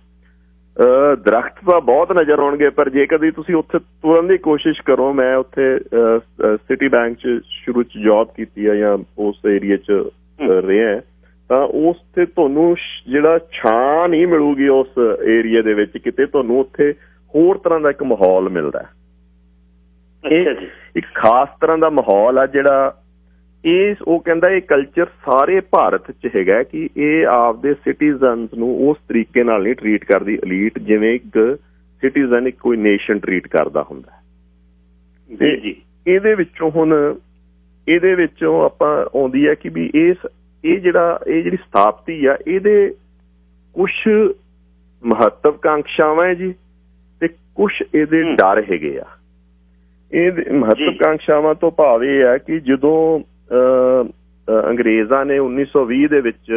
ਦਰਖਤ ਤਾਂ ਬਹੁਤ ਨਜ਼ਰ ਆਉਣਗੇ, ਪਰ ਜੇ ਕਦੀ ਤੁਸੀਂ ਉੱਥੇ ਤੁਰਨ ਦੀ ਕੋਸ਼ਿਸ਼ ਕਰੋ, ਮੈਂ ਉੱਥੇ ਸਿਟੀ ਬੈਂਕ 'ਚ ਸ਼ੁਰੂ 'ਚ ਜੌਬ ਕੀਤੀ ਆ ਜਾਂ ਉਸ ਏਰੀਏ 'ਚ ਰਿਹਾ, ਤਾਂ ਉਸ ਤੇ ਤੁਹਾਨੂੰ ਜਿਹੜਾ ਛਾਂ ਨਹੀਂ ਮਿਲੂਗੀ ਉਸ ਏਰੀਏ ਦੇ ਵਿੱਚ ਕਿਤੇ, ਤੁਹਾਨੂੰ ਉੱਥੇ ਹੋਰ ਤਰ੍ਹਾਂ ਦਾ ਇੱਕ ਮਾਹੌਲ ਮਿਲਦਾ। ਇਹ ਇੱਕ ਖਾਸ ਤਰ੍ਹਾਂ ਦਾ ਮਾਹੌਲ ਆ ਜਿਹੜਾ ਉਹ ਕਹਿੰਦਾ ਇਹ ਕਲਚਰ ਸਾਰੇ ਭਾਰਤ 'ਚ ਹੈਗਾ ਕਿ ਇਹ ਆਪਦੇ ਸਿਟੀਜ਼ਨਸ ਨੂੰ ਉਸ ਤਰੀਕੇ ਨਾਲ ਨਹੀਂ ਟਰੀਟ ਕਰਦੀ ਐਲੀਟ ਜਿਵੇਂ ਇੱਕ ਸਿਟੀਜ਼ਨ ਇੱਕ ਕੋਈ ਨੇਸ਼ਨ ਟਰੀਟ ਕਰਦਾ ਹੁੰਦਾ। ਤੇ ਇਹਦੇ ਵਿੱਚੋਂ ਆਪਾਂ ਆਉਂਦੀ ਹੈ ਕਿ ਵੀ ਇਹ ਜਿਹੜੀ ਸਥਾਪਤੀ ਆ ਇਹਦੇ ਕੁਛ ਮਹੱਤਵਕਾਂਖਸ਼ਾਵਾਂ ਹੈ ਜੀ ਤੇ ਕੁਛ ਇਹਦੇ ਡਰ ਹੈਗੇ ਆ। ਇਹ ਮਹੱਤਵਕਾਂਖਸ਼ਾਵਾਂ ਤੋਂ ਭਾਵ ਇਹ ਹੈ ਕਿ ਜਦੋਂ ਅੰਗਰੇਜ਼ਾਂ ਨੇ 1920 ਦੇ ਵਿੱਚ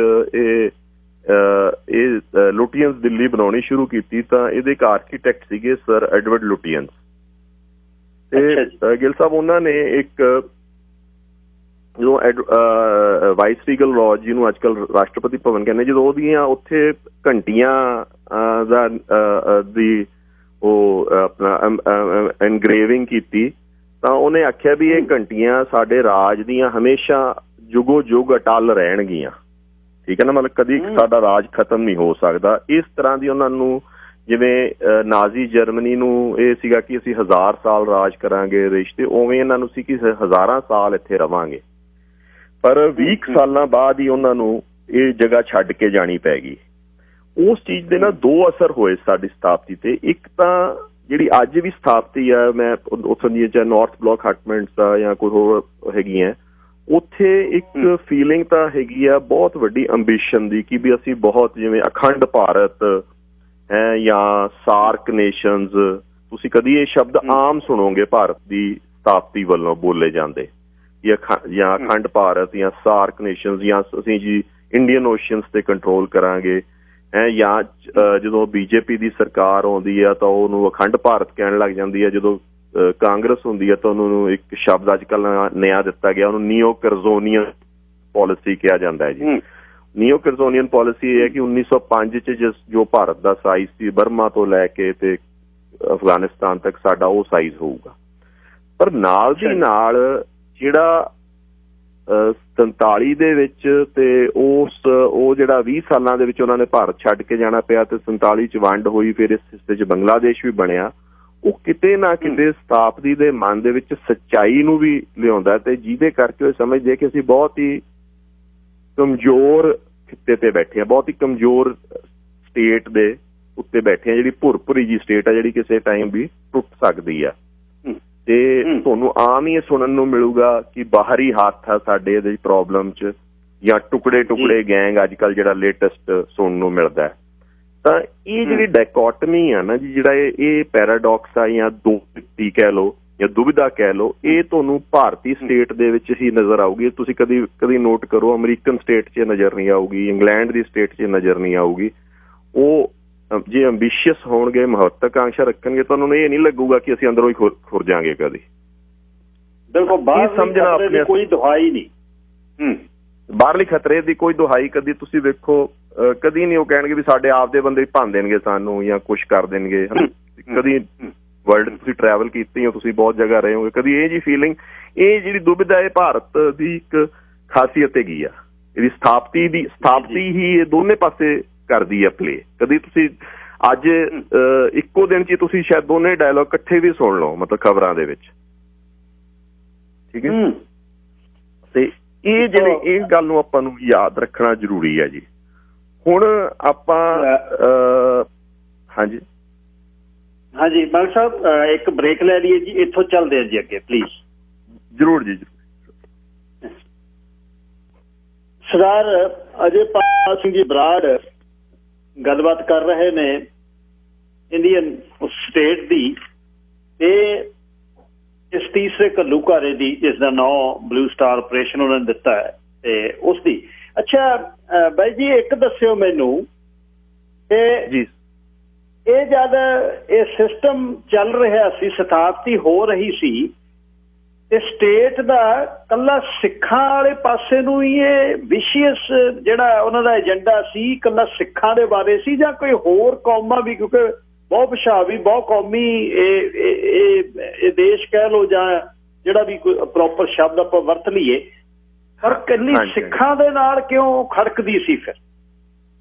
ਇਹ ਲੁਟੀਅਨਸ ਦਿੱਲੀ ਬਣਾਉਣੀ ਸ਼ੁਰੂ ਕੀਤੀ, ਤਾਂ ਇਹਦੇ ਇੱਕ ਆਰਕੀਟੈਕਟ ਸੀਗੇ ਸਰ ਐਡਵਰਡ ਲੁਟੀਅਨਸ। ਤੇ ਗਿੱਲ ਸਾਹਿਬ ਉਹਨਾਂ ਨੇ ਇੱਕ ਜਦੋਂ ਵਾਈਸ ਰੀਗਲ ਲੌਜ ਜਿਹਨੂੰ ਅੱਜ ਕੱਲ੍ਹ ਰਾਸ਼ਟਰਪਤੀ ਭਵਨ ਕਹਿੰਦੇ, ਜਦੋਂ ਉਹਦੀਆਂ ਉੱਥੇ ਘੰਟੀਆਂ ਦੀ ਉਹ ਆਪਣਾ ਐਨਗਰੇਵਿੰਗ ਕੀਤੀ, ਤਾਂ ਉਹਨੇ ਆਖਿਆ ਵੀ ਇਹ ਘੰਟੀਆਂ ਸਾਡੇ ਰਾਜ ਦੀਆਂ ਹਮੇਸ਼ਾ ਜੁਗੋ ਜੁਗ ਅਟੱਲ ਰਹਿਣਗੀਆਂ। ਠੀਕ ਹੈ ਨਾ, ਮਤਲਬ ਕਦੀ ਸਾਡਾ ਰਾਜ ਖਤਮ ਨਹੀਂ ਹੋ ਸਕਦਾ। ਇਸ ਤਰ੍ਹਾਂ ਦੀ ਉਹਨਾਂ ਨੂੰ, ਜਿਵੇਂ ਨਾਜ਼ੀ ਜਰਮਨੀ ਨੂੰ ਇਹ ਸੀਗਾ ਕਿ ਅਸੀਂ 1000 ਸਾਲ ਰਾਜ ਕਰਾਂਗੇ ਰਿਸ਼ਤੇ, ਉਵੇਂ ਇਹਨਾਂ ਨੂੰ ਸੀ ਕਿ ਹਜ਼ਾਰਾਂ ਸਾਲ ਇੱਥੇ ਰਵਾਂਗੇ। ਪਰ 20 ਸਾਲਾਂ ਬਾਅਦ ਹੀ ਉਹਨਾਂ ਨੂੰ ਇਹ ਜਗ੍ਹਾ ਛੱਡ ਕੇ ਜਾਣੀ ਪੈ ਗਈ। ਉਸ ਚੀਜ਼ ਦੇ ਨਾ ਦੋ ਅਸਰ ਹੋਏ ਸਾਡੀ ਸਥਾਪਤੀ ਤੇ। ਇੱਕ ਤਾਂ ਜਿਹੜੀ ਅੱਜ ਵੀ ਸਥਾਪਤੀ ਆ, ਮੈਂ ਉੱਥੋਂ ਦੀਆਂ ਚਾਹੇ ਨਾਰਥ ਬਲਾਕ ਹਟਮੈਂਟਸ ਆ ਜਾਂ ਕੋਈ ਹੋਰ ਹੈਗੀਆਂ, ਉੱਥੇ ਇੱਕ ਫੀਲਿੰਗ ਤਾਂ ਹੈਗੀ ਆ ਬਹੁਤ ਵੱਡੀ ਅੰਬੀਸ਼ਨ ਦੀ ਕਿ ਵੀ ਅਸੀਂ ਬਹੁਤ, ਜਿਵੇਂ ਅਖੰਡ ਭਾਰਤ ਹੈ ਜਾਂ ਸਾਰਕ ਨੇਸ਼ਨਜ਼, ਤੁਸੀਂ ਕਦੀ ਇਹ ਸ਼ਬਦ ਆਮ ਸੁਣੋਗੇ ਭਾਰਤ ਦੀ ਸਥਾਪਤੀ ਵੱਲੋਂ ਬੋਲੇ ਜਾਂਦੇ, ਜਾਂ ਅਖੰਡ ਭਾਰਤ ਜਾਂ ਸਾਰਕ ਨੇਸ਼ਨਜ਼, ਜਾਂ ਅਸੀਂ ਜੀ ਇੰਡੀਅਨ ਓਸ਼ੀਅਨਸ ਤੇ ਕੰਟਰੋਲ ਕਰਾਂਗੇ ਹੈ, ਜਾਂ ਜਦੋਂ ਬੀਜੇਪੀ ਦੀ ਸਰਕਾਰ ਆਉਂਦੀ ਆ ਤਾਂ ਉਹਨੂੰ ਅਖੰਡ ਭਾਰਤ ਕਹਿਣ ਲੱਗ ਜਾਂਦੀ ਹੈ। ਜਦੋਂ ਕਾਂਗਰਸ ਹੁੰਦੀ ਹੈ ਤਾਂ ਉਹਨੂੰ ਇੱਕ ਸ਼ਬਦ ਅੱਜ ਕੱਲ੍ਹ ਨਇਆ ਦਿੱਤਾ ਗਿਆ, ਉਹਨੂੰ ਨੀਓ ਕਰਜ਼ੋਨੀਅਨ ਪਾਲਿਸੀ ਕਿਹਾ ਜਾਂਦਾ ਹੈ ਜੀ। ਨੀਓ ਕਰਜ਼ੋਨੀਅਨ ਪਾਲਿਸੀ ਇਹ ਹੈ ਕਿ 1905 'ਚ ਜੋ ਭਾਰਤ ਦਾ ਸਾਈਜ਼ ਸੀ ਬਰਮਾ ਤੋਂ ਲੈ ਕੇ ਤੇ ਅਫਗਾਨਿਸਤਾਨ ਤੱਕ ਸਾਡਾ ਉਹ ਸਾਈਜ਼ ਹੋਊਗਾ। ਪਰ ਨਾਲ ਦੀ ਨਾਲ ਜਿਹੜਾ 47 ਦੇ ਵਿੱਚ ਤੇ ਉਹ ਜਿਹੜਾ 20 ਸਾਲਾਂ ਦੇ ਵਿੱਚ ਉਹਨਾਂ ਨੇ ਭਾਰਤ ਛੱਡ ਕੇ ਜਾਣਾ ਪਿਆ ਤੇ 47 'ਚ ਵੰਡ ਹੋਈ, ਫਿਰ ਇਸ ਹਿੱਸੇ 'ਚ ਬੰਗਲਾਦੇਸ਼ ਵੀ ਬਣਿਆ, ਉਹ ਕਿਤੇ ਨਾ ਕਿਤੇ ਸਥਾਪਤੀ ਦੇ ਮਨ ਦੇ ਵਿੱਚ ਸੱਚਾਈ ਨੂੰ ਵੀ ਲਿਆਉਂਦਾ ਤੇ ਜਿਹਦੇ ਕਰਕੇ ਉਹ ਸਮਝਦੇ ਕਿ ਅਸੀਂ ਬਹੁਤ ਹੀ ਕਮਜ਼ੋਰ ਖਿੱਤੇ ਤੇ ਬੈਠੇ ਹਾਂ, ਬਹੁਤ ਹੀ ਕਮਜ਼ੋਰ ਸਟੇਟ ਦੇ ਉੱਤੇ ਬੈਠੇ ਹਾਂ, ਜਿਹੜੀ ਭੁਰਭੁਰੀ ਜੀ ਸਟੇਟ ਆ ਜਿਹੜੀ ਕਿਸੇ ਟਾਈਮ ਵੀ ਟੁੱਟ ਸਕਦੀ ਆ। ਤੇ ਤੁਹਾਨੂੰ ਆਮ ਹੀ ਇਹ ਸੁਣਨ ਨੂੰ ਮਿਲੂਗਾ ਕਿ ਬਾਹਰੀ ਹੱਥ ਆ ਸਾਡੇ ਇਹਦੇ ਪ੍ਰੋਬਲਮ 'ਚ, ਜਾਂ ਟੁਕੜੇ ਗੈਂਗ ਅੱਜ ਕੱਲ੍ਹ ਜਿਹੜਾ ਲੇਟੈਸਟ ਸੁਣਨ ਨੂੰ ਮਿਲਦਾ। ਤਾਂ ਇਹ ਜਿਹੜੀ ਡਾਇਕੋਟਮੀ ਆ ਨਾ ਜੀ, ਜਿਹੜਾ ਇਹ ਪੈਰਾਡੌਕਸ ਆ ਜਾਂ ਦੁਵਿਧਾ ਕਹਿ ਲਓ ਜਾਂ ਦੁਵਿਧਾ ਕਹਿ ਲਓ, ਇਹ ਤੁਹਾਨੂੰ ਭਾਰਤੀ ਸਟੇਟ ਦੇ ਵਿੱਚ ਹੀ ਨਜ਼ਰ ਆਊਗੀ। ਤੁਸੀਂ ਕਦੀ ਨੋਟ ਕਰੋ, ਅਮਰੀਕਨ ਸਟੇਟ 'ਚ ਨਜ਼ਰ ਨਹੀਂ ਆਊਗੀ, ਇੰਗਲੈਂਡ ਦੀ ਸਟੇਟ 'ਚ ਨਜ਼ਰ ਨਹੀਂ ਆਊਗੀ। ਉਹ ਜੇ ਅੰਬੀਸ਼ੀਅਸ ਹੋਣਗੇ, ਮਹੱਤਵਕਾਂਖਸ਼ਾ ਰੱਖਣਗੇ, ਤੁਹਾਨੂੰ ਇਹ ਨਹੀਂ ਲੱਗੂਗਾ ਕਿ ਅਸੀਂ ਅੰਦਰੋਂ ਹੀ ਖੁਰ ਜਾਵਾਂਗੇ ਕਦੀ। ਦੇਖੋ ਬਾਹਰ ਕੋਈ ਦੁਹਾਈ ਨਹੀਂ, ਬਾਹਰਲੀ ਖਤਰੇ ਦੀ ਕੋਈ ਦੁਹਾਈ ਕਦੀ ਤੁਸੀਂ ਵੇਖੋ ਕਦੀ ਨਹੀਂ ਉਹ ਕਹਿਣਗੇ ਵੀ ਸਾਡੇ ਆਪਦੇ ਬੰਦੇ ਭੰਨ ਦੇਣਗੇ ਸਾਨੂੰ ਜਾਂ ਕੁਛ ਕਰ ਦੇਣਗੇ। ਕਦੀ ਵਰਲਡ ਤੁਸੀਂ ਟਰੈਵਲ ਕੀਤੀ ਹੋ, ਤੁਸੀਂ ਬਹੁਤ ਜਗ੍ਹਾ ਰਹੇ ਹੋਗੇ, ਕਦੀ ਇਹ ਜੀ ਫੀਲਿੰਗ, ਇਹ ਜਿਹੜੀ ਦੁਬਿਧਾ ਇਹ ਭਾਰਤ ਦੀ ਇੱਕ ਖਾਸੀਅਤ ਹੈਗੀ ਆ। ਇਹਦੀ ਸਥਾਪਤੀ ਹੀ ਇਹ ਦੋਨੇ ਪਾਸੇ ਕਰਦੀ ਆ ਪਲੇ। ਕਦੀ ਤੁਸੀਂ ਅੱਜ ਇੱਕੋ ਦਿਨ 'ਚ ਤੁਸੀਂ ਸ਼ਾਇਦ ਦੋਨੇ ਡਾਇਲੋਗ ਇਕੱਠੇ ਵੀ ਸੁਣ ਲਓ, ਮਤਲਬ ਖਬਰਾਂ ਦੇ ਵਿੱਚ, ਠੀਕ ਹੈ। ਤੇ ਇਹ ਜਿਹੜੇ ਇਹ ਗੱਲ ਨੂੰ ਆਪਾਂ ਨੂੰ ਯਾਦ ਰੱਖਣਾ ਜ਼ਰੂਰੀ ਹੈ ਜੀ। ਹੁਣ ਆਪਾਂ ਹਾਂਜੀ ਹਾਂਜੀ ਮਲਿਕ ਸਾਹਿਬ ਇੱਕ ਬ੍ਰੇਕ ਲੈ ਲਈਏ ਜੀ, ਇੱਥੋਂ ਚੱਲਦੇ ਹਾਂ ਜੀ ਅੱਗੇ ਪਲੀਜ਼। ਜ਼ਰੂਰ ਜੀ ਜ਼ਰੂਰ। ਸਰਦਾਰ ਅਜੇਪਾਲ ਸਿੰਘ ਜੀ ਬਰਾੜ ਗੱਲਬਾਤ ਕਰ ਰਹੇ ਨੇ ਇੰਡੀਅਨ ਸਟੇਟ ਦੀ, ਤੇ ਇਸ ਤੀਸਰੇ ਘੱਲੂਘਾਰੇ ਦੀ ਜਿਸ ਦਾ ਨਾਂ ਬਲੂ ਸਟਾਰ ਆਪਰੇਸ਼ਨ ਉਹਨਾਂ ਨੇ ਦਿੱਤਾ ਹੈ ਤੇ ਉਸ ਦੀ। ਅੱਛਾ ਬਾਈ ਜੀ ਇੱਕ ਦੱਸਿਓ ਮੈਨੂੰ ਕਿ ਜੀ ਇਹ ਜਦ ਇਹ ਸਿਸਟਮ ਚੱਲ ਰਿਹਾ ਸੀ, ਸਥਾਪਤੀ ਹੋ ਰਹੀ ਸੀ, ਤੇ ਸਟੇਟ ਦਾ ਕੱਲਾ ਸਿੱਖਾਂ ਵਾਲੇ ਪਾਸੇ ਨੂੰ ਹੀ ਇਹ ਵਿਸ਼ੇਸ਼ ਜਿਹੜਾ ਉਹਨਾਂ ਦਾ ਏਜੰਡਾ ਸੀ ਕੱਲਾ ਸਿੱਖਾਂ ਦੇ ਬਾਰੇ ਸੀ, ਜਾਂ ਕੋਈ ਹੋਰ ਕੌਮਾਂ ਵੀ, ਕਿਉਂਕਿ ਬਹੁਤ ਭਾਸ਼ਾਵੀ ਬਹੁਤ ਕੌਮੀ ਇਹ ਦੇਸ਼ ਕਹਿ ਲਓ ਜਾਂ ਜਿਹੜਾ ਵੀ ਕੋਈ ਪ੍ਰੋਪਰ ਸ਼ਬਦ ਆਪਾਂ ਵਰਤ ਲਈਏ, ਪਰ ਕੱਲੀ ਸਿੱਖਾਂ ਦੇ ਨਾਲ ਕਿਉਂ ਖੜਕਦੀ ਸੀ ਫਿਰ?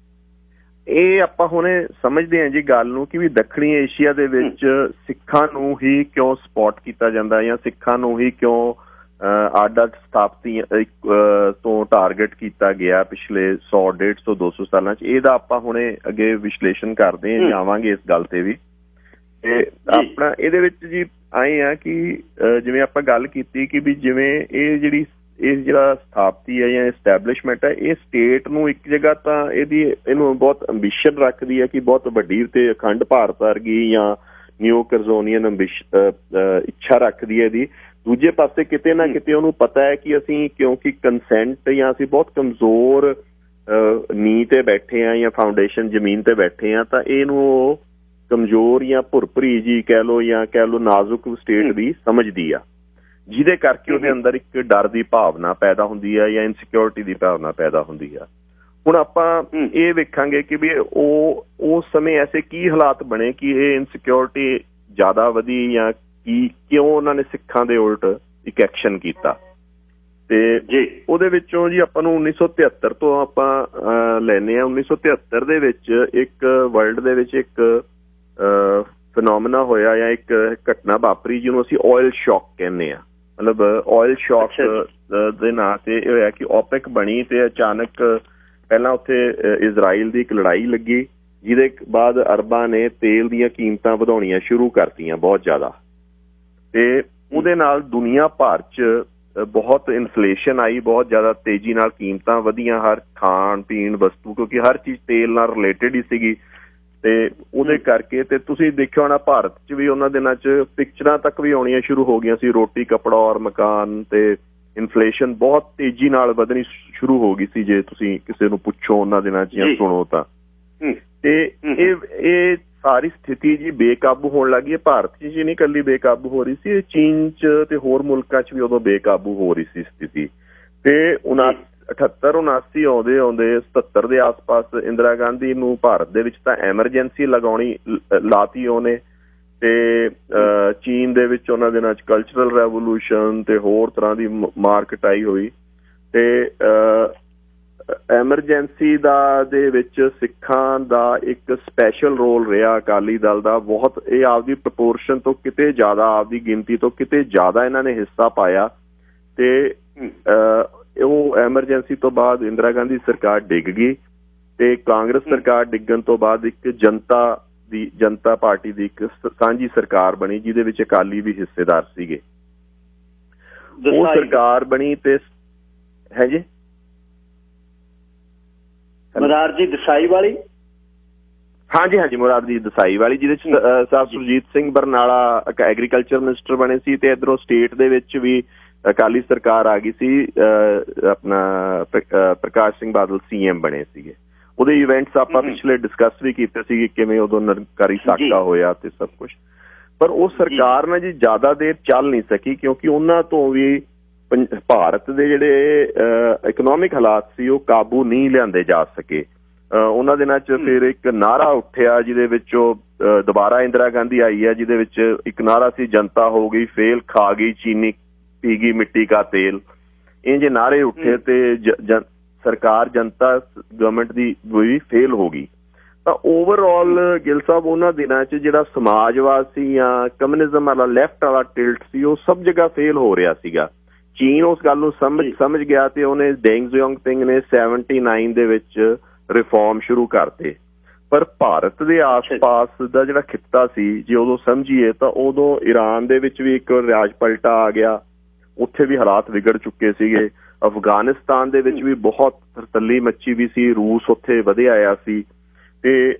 ਇਹ ਆਪਾਂ ਹੁਣੇ ਸਮਝਦੇ ਹਾਂ ਜੀ ਗੱਲ ਨੂੰ ਕਿ ਵੀ ਦੱਖਣੀ ਏਸ਼ੀਆ ਦੇ ਵਿੱਚ ਸਿੱਖਾਂ ਨੂੰ ਹੀ ਕਿਉਂ ਸਪੋਰਟ ਕੀਤਾ ਜਾਂਦਾ ਜਾਂ ਸਿੱਖਾਂ ਨੂੰ ਹੀ ਕਿਉਂ ਅੱਡ-ਅੱਡ ਸਥਾਪਤੀ ਤੋਂ ਟਾਰਗੇਟ ਕੀਤਾ ਗਿਆ ਪਿਛਲੇ 100, 150, 200 ਸਾਲਾਂ 'ਚ। ਇਹਦਾ ਆਪਾਂ ਹੁਣੇ ਅੱਗੇ ਵਿਸ਼ਲੇਸ਼ਣ ਕਰਦੇ ਹਾਂ, ਜਾਵਾਂਗੇ ਇਸ ਗੱਲ ਤੇ ਵੀ। ਤੇ ਆਪਣਾ ਇਹਦੇ ਵਿੱਚ ਜੀ ਆਏ ਆ ਕਿ ਜਿਵੇਂ ਆਪਾਂ ਗੱਲ ਕੀਤੀ ਕਿ ਵੀ ਜਿਵੇਂ ਇਹ ਜਿਹੜਾ ਸਥਾਪਤੀ ਹੈ ਜਾਂ ਐਸਟੈਬਲਿਸ਼ਮੈਂਟ ਹੈ, ਇਹ ਸਟੇਟ ਨੂੰ ਇੱਕ ਜਗ੍ਹਾ ਤਾਂ ਇਹਨੂੰ ਬਹੁਤ ਅੰਬੀਸ਼ਨ ਰੱਖਦੀ ਹੈ ਕਿ ਬਹੁਤ ਵੱਡੀ ਤੇ ਅਖੰਡ ਭਾਰਤ ਵਰਗੀ ਜਾਂ ਨਿਊ ਕਰਜ਼ੋਨੀਅਨ ਇੱਛਾ ਰੱਖਦੀ ਹੈ ਇਹਦੀ। ਦੂਜੇ ਪਾਸੇ ਕਿਤੇ ਨਾ ਕਿਤੇ ਉਹਨੂੰ ਪਤਾ ਹੈ ਕਿ ਅਸੀਂ ਕਿਉਂਕਿ ਕੰਸੈਂਟ ਜਾਂ ਅਸੀਂ ਬਹੁਤ ਕਮਜ਼ੋਰ ਨੀਂਹ ਤੇ ਬੈਠੇ ਹਾਂ ਜਾਂ ਫਾਊਂਡੇਸ਼ਨ ਜ਼ਮੀਨ ਤੇ ਬੈਠੇ ਹਾਂ, ਤਾਂ ਇਹਨੂੰ ਉਹ ਕਮਜ਼ੋਰ ਜਾਂ ਭੁਰਭਰੀ ਜੀ ਕਹਿ ਲਓ ਜਾਂ ਕਹਿ ਲਓ ਨਾਜ਼ੁਕ ਸਟੇਟ ਦੀ ਸਮਝਦੀ ਆ, ਜਿਹਦੇ ਕਰਕੇ ਉਹਦੇ ਅੰਦਰ ਇੱਕ ਡਰ ਦੀ ਭਾਵਨਾ ਪੈਦਾ ਹੁੰਦੀ ਹੈ ਜਾਂ ਇਨਸਿਕਿਉਰਿਟੀ ਦੀ ਭਾਵਨਾ ਪੈਦਾ ਹੁੰਦੀ ਆ। ਹੁਣ ਆਪਾਂ ਇਹ ਵੇਖਾਂਗੇ ਕਿ ਵੀ ਉਹ ਉਸ ਸਮੇਂ ਐਸੇ ਕੀ ਹਾਲਾਤ ਬਣੇ ਕਿ ਇਹ ਇਨਸਿਕਿਉਰਿਟੀ ਜ਼ਿਆਦਾ ਵਧੀ ਜਾਂ ਕਿਉਂ ਉਹਨਾਂ ਨੇ ਸਿੱਖਾਂ ਦੇ ਉਲਟ ਇੱਕ ਐਕਸ਼ਨ ਕੀਤਾ। ਤੇ ਉਹਦੇ ਵਿੱਚੋਂ ਜੀ ਆਪਾਂ ਨੂੰ 1973 ਤੋਂ ਆਪਾਂ ਲੈਂਦੇ ਹਾਂ। 1973 ਦੇ ਵਿੱਚ ਇੱਕ ਵਰਲਡ ਦੇ ਵਿੱਚ ਇੱਕ ਫਿਨੋਮੀਨਾ ਹੋਇਆ ਜਾਂ ਇੱਕ ਘਟਨਾ ਵਾਪਰੀ ਜਿਹਨੂੰ ਅਸੀਂ ਆਇਲ ਸ਼ੌਕ ਕਹਿੰਦੇ ਹਾਂ। ਮਤਲਬ ਆਇਲ ਸ਼ੌਕ ਦੇ ਨਾਂ ਤੇ ਇਹ ਹੋਇਆ ਕਿ ਓਪੈਕ ਬਣੀ ਤੇ ਅਚਾਨਕ ਪਹਿਲਾਂ ਉੱਥੇ ਇਜ਼ਰਾਈਲ ਦੀ ਇੱਕ ਲੜਾਈ ਲੱਗੀ, ਜਿਹਦੇ ਬਾਅਦ ਅਰਬਾਂ ਨੇ ਤੇਲ ਦੀਆਂ ਕੀਮਤਾਂ ਵਧਾਉਣੀਆਂ ਸ਼ੁਰੂ ਕਰਤੀਆਂ ਬਹੁਤ ਜ਼ਿਆਦਾ, ਤੇ ਉਹਦੇ ਨਾਲ ਦੁਨੀਆ ਭਰ 'ਚ ਬਹੁਤ ਇਨਫਲੇਸ਼ਨ ਆਈ, ਬਹੁਤ ਜ਼ਿਆਦਾ ਤੇਜ਼ੀ ਨਾਲ ਕੀਮਤਾਂ ਵਧੀਆਂ ਹਰ ਖਾਣ ਪੀਣ ਵਸਤੂ, ਕਿਉਂਕਿ ਹਰ ਚੀਜ਼ ਤੇਲ ਨਾਲ ਰਿਲੇਟਡ ਹੀ ਸੀਗੀ। ਤੇ ਉਹਦੇ ਕਰਕੇ ਤੇ ਤੁਸੀਂ ਦੇਖਿਆ ਹੋਣਾ ਭਾਰਤ 'ਚ ਵੀ ਉਹਨਾਂ ਦਿਨਾਂ 'ਚ ਪਿਕਚਰਾਂ ਤੱਕ ਵੀ ਆਉਣੀਆਂ ਸ਼ੁਰੂ ਹੋ ਗਈਆਂ ਸੀ, ਰੋਟੀ ਕੱਪੜਾ ਔਰ ਮਕਾਨ, ਤੇ ਇਨਫਲੇਸ਼ਨ ਬਹੁਤ ਤੇਜ਼ੀ ਨਾਲ ਵਧਣੀ ਸ਼ੁਰੂ ਹੋ ਗਈ ਸੀ ਜੇ ਤੁਸੀਂ ਕਿਸੇ ਨੂੰ ਪੁੱਛੋ ਉਹਨਾਂ ਦਿਨਾਂ 'ਚ ਜਾਂ ਸੁਣੋ ਤਾਂ। ਤੇ ਇਹ ਸਾਰੀ ਸਥਿਤੀ ਜੀ ਬੇਕਾਬੂ ਹੋਣ ਲੱਗੀ ਹੈ। ਭਾਰਤ 'ਚ ਜੀ ਨਹੀਂ ਇਕੱਲੀ ਬੇਕਾਬੂ ਹੋ ਰਹੀ ਸੀ, ਇਹ ਚੀਨ 'ਚ ਤੇ ਹੋਰ ਮੁਲਕਾਂ 'ਚ ਵੀ ਉਦੋਂ ਬੇਕਾਬੂ ਹੋ ਰਹੀ ਸੀ ਸਥਿਤੀ। ਤੇ 78, 79 ਆਉਂਦੇ 77 ਦੇ ਆਸ-ਪਾਸ ਇੰਦਰਾ ਗਾਂਧੀ ਨੂੰ ਭਾਰਤ ਦੇ ਵਿੱਚ ਤਾਂ ਐਮਰਜੈਂਸੀ ਲਾਤੀ ਉਹਨੇ, ਤੇ ਚੀਨ ਦੇ ਵਿੱਚ ਉਹਨਾਂ ਦਿਨਾਂ 'ਚ ਕਲਚਰਲ ਰੈਵੋਲੂਸ਼ਨ ਤੇ ਹੋਰ ਤਰ੍ਹਾਂ ਦੀ ਮਾਰ ਕਟਾਈ ਹੋਈ। ਤੇ ਐਮਰਜੈਂਸੀ ਦੇ ਵਿੱਚ ਸਿੱਖਾਂ ਦਾ ਇੱਕ ਸਪੈਸ਼ਲ ਰੋਲ ਰਿਹਾ ਅਕਾਲੀ ਦਲ ਦਾ ਬਹੁਤ। ਇਹ ਆਪਦੀ ਪ੍ਰਪੋਰਸ਼ਨ ਤੋਂ ਕਿਤੇ ਜ਼ਿਆਦਾ, ਆਪਦੀ ਗਿਣਤੀ ਤੋਂ ਕਿਤੇ ਜ਼ਿਆਦਾ ਇਹਨਾਂ ਨੇ ਹਿੱਸਾ ਪਾਇਆ। ਤੇ ਉਹ ਐਮਰਜੈਂਸੀ ਤੋਂ ਬਾਅਦ ਇੰਦਰਾ ਗਾਂਧੀ ਸਰਕਾਰ ਡਿੱਗ ਗਈ ਤੇ ਕਾਂਗਰਸ ਸਰਕਾਰ ਡਿੱਗਣ ਤੋਂ ਬਾਅਦ ਇੱਕ ਜਨਤਾ ਪਾਰਟੀ ਦੀ ਇੱਕ ਸਾਂਝੀ ਸਰਕਾਰ ਬਣੀ, ਜਿਹਦੇ ਵਿੱਚ ਅਕਾਲੀ ਵੀ ਹਿੱਸੇਦਾਰ ਸੀਗੇ। ਉਹ ਸਰਕਾਰ ਬਣੀ ਤੇ ਹੈ ਜੀ ਮੁਰਾਰਜੀ ਦੇਸਾਈ ਵਾਲੀ। ਹਾਂਜੀ ਮੁਰਾਰਜੀ ਦੇਸਾਈ ਵਾਲੀ, ਜਿਹਦੇ ਚ ਸਾਹਿਬ ਸੁਰਜੀਤ ਸਿੰਘ ਬਰਨਾਲਾ ਐਗਰੀਕਲਚਰ ਮਿਨਿਸਟਰ ਬਣੇ ਸੀ, ਤੇ ਇੱਧਰੋਂ ਸਟੇਟ ਦੇ ਵਿੱਚ ਵੀ ਅਕਾਲੀ ਸਰਕਾਰ ਆ ਗਈ ਸੀ। ਆਪਣਾ ਪ੍ਰਕਾਸ਼ ਸਿੰਘ ਬਾਦਲ CM ਬਣੇ ਸੀਗੇ। ਉਹਦੇ ਇਵੈਂਟਸ ਆਪਾਂ ਪਿਛਲੇ ਡਿਸਕਸ ਵੀ ਕੀਤੇ ਸੀ, ਕਿਵੇਂ ਉਦੋਂ ਨਿਰੰਕਾਰੀ ਸਾਕਾ ਹੋਇਆ ਤੇ ਸਭ ਕੁਛ। ਪਰ ਉਹ ਸਰਕਾਰ ਨਾ ਜੀ ਜ਼ਿਆਦਾ ਦੇਰ ਚੱਲ ਨਹੀਂ ਸਕੀ, ਕਿਉਂਕਿ ਉਹਨਾਂ ਤੋਂ ਵੀ ਭਾਰਤ ਦੇ ਜਿਹੜੇ ਇਕਨੋਮਿਕ ਹਾਲਾਤ ਸੀ ਉਹ ਕਾਬੂ ਨਹੀਂ ਲਿਆਂਦੇ ਜਾ ਸਕੇ। ਉਹਨਾਂ ਦਿਨਾਂ 'ਚ ਫਿਰ ਇੱਕ ਨਾਅਰਾ ਉੱਠਿਆ ਜਿਹਦੇ ਵਿੱਚ ਉਹ ਦੁਬਾਰਾ ਇੰਦਰਾ ਗਾਂਧੀ ਆਈ ਹੈ, ਜਿਹਦੇ ਵਿੱਚ ਇੱਕ ਨਾਅਰਾ ਸੀ ਜਨਤਾ ਹੋ ਗਈ ਫੇਲ, ਖਾ ਗਈ ਚੀਨੀ, ਪੀ ਗਈ ਮਿੱਟੀ ਕਾ ਤੇਲ। ਇਹ ਜੇ ਨਾਅਰੇ ਉੱਠੇ ਤੇ ਸਰਕਾਰ ਜਨਤਾ ਗਵਰਨਮੈਂਟ ਦੀ ਵੀ ਫੇਲ ਹੋ ਗਈ। ਤਾਂ ਓਵਰਆਲ ਗਿੱਲ ਸਾਹਿਬ ਉਹਨਾਂ ਦਿਨਾਂ 'ਚ ਜਿਹੜਾ ਸਮਾਜਵਾਦ ਸੀ ਜਾਂ ਕਮਿਊਨਿਜ਼ਮ ਵਾਲਾ ਲੈਫਟ ਵਾਲਾ ਟਿਲਟ ਸੀ, ਉਹ ਸਭ ਜਗ੍ਹਾ ਫੇਲ ਹੋ ਰਿਹਾ ਸੀਗਾ। ਚੀਨ ਉਸ ਗੱਲ ਨੂੰ ਸਮਝ ਗਿਆ ਤੇ ਉਹਨੇ ਡੈਂਗ ਜ਼ਿਆਓਪਿੰਗ ਨੇ 79 ਦੇ ਵਿੱਚ ਰਿਫਾਰਮ ਸ਼ੁਰੂ ਕਰਤੇ। ਪਰ ਭਾਰਤ ਦੇ ਆਸ-ਪਾਸ ਦਾ ਜਿਹੜਾ ਖਿੱਤਾ ਸੀ, ਜੇ ਉਦੋਂ ਸਮਝੀਏ ਤਾਂ ਉਦੋਂ ਈਰਾਨ ਦੇ ਵਿੱਚ ਵੀ ਇੱਕ ਰਾਜ ਪਲਟਾ ਆ ਗਿਆ, ਉੱਥੇ ਵੀ ਹਾਲਾਤ ਵਿਗੜ ਚੁੱਕੇ ਸੀਗੇ। ਅਫਗਾਨਿਸਤਾਨ ਦੇ ਵਿੱਚ ਵੀ ਬਹੁਤ ਤਰਤੱਲੀ ਮੱਚੀ ਵੀ ਸੀ, ਰੂਸ ਉੱਥੇ ਵਧਿਆ ਆਇਆ ਸੀ, ਤੇ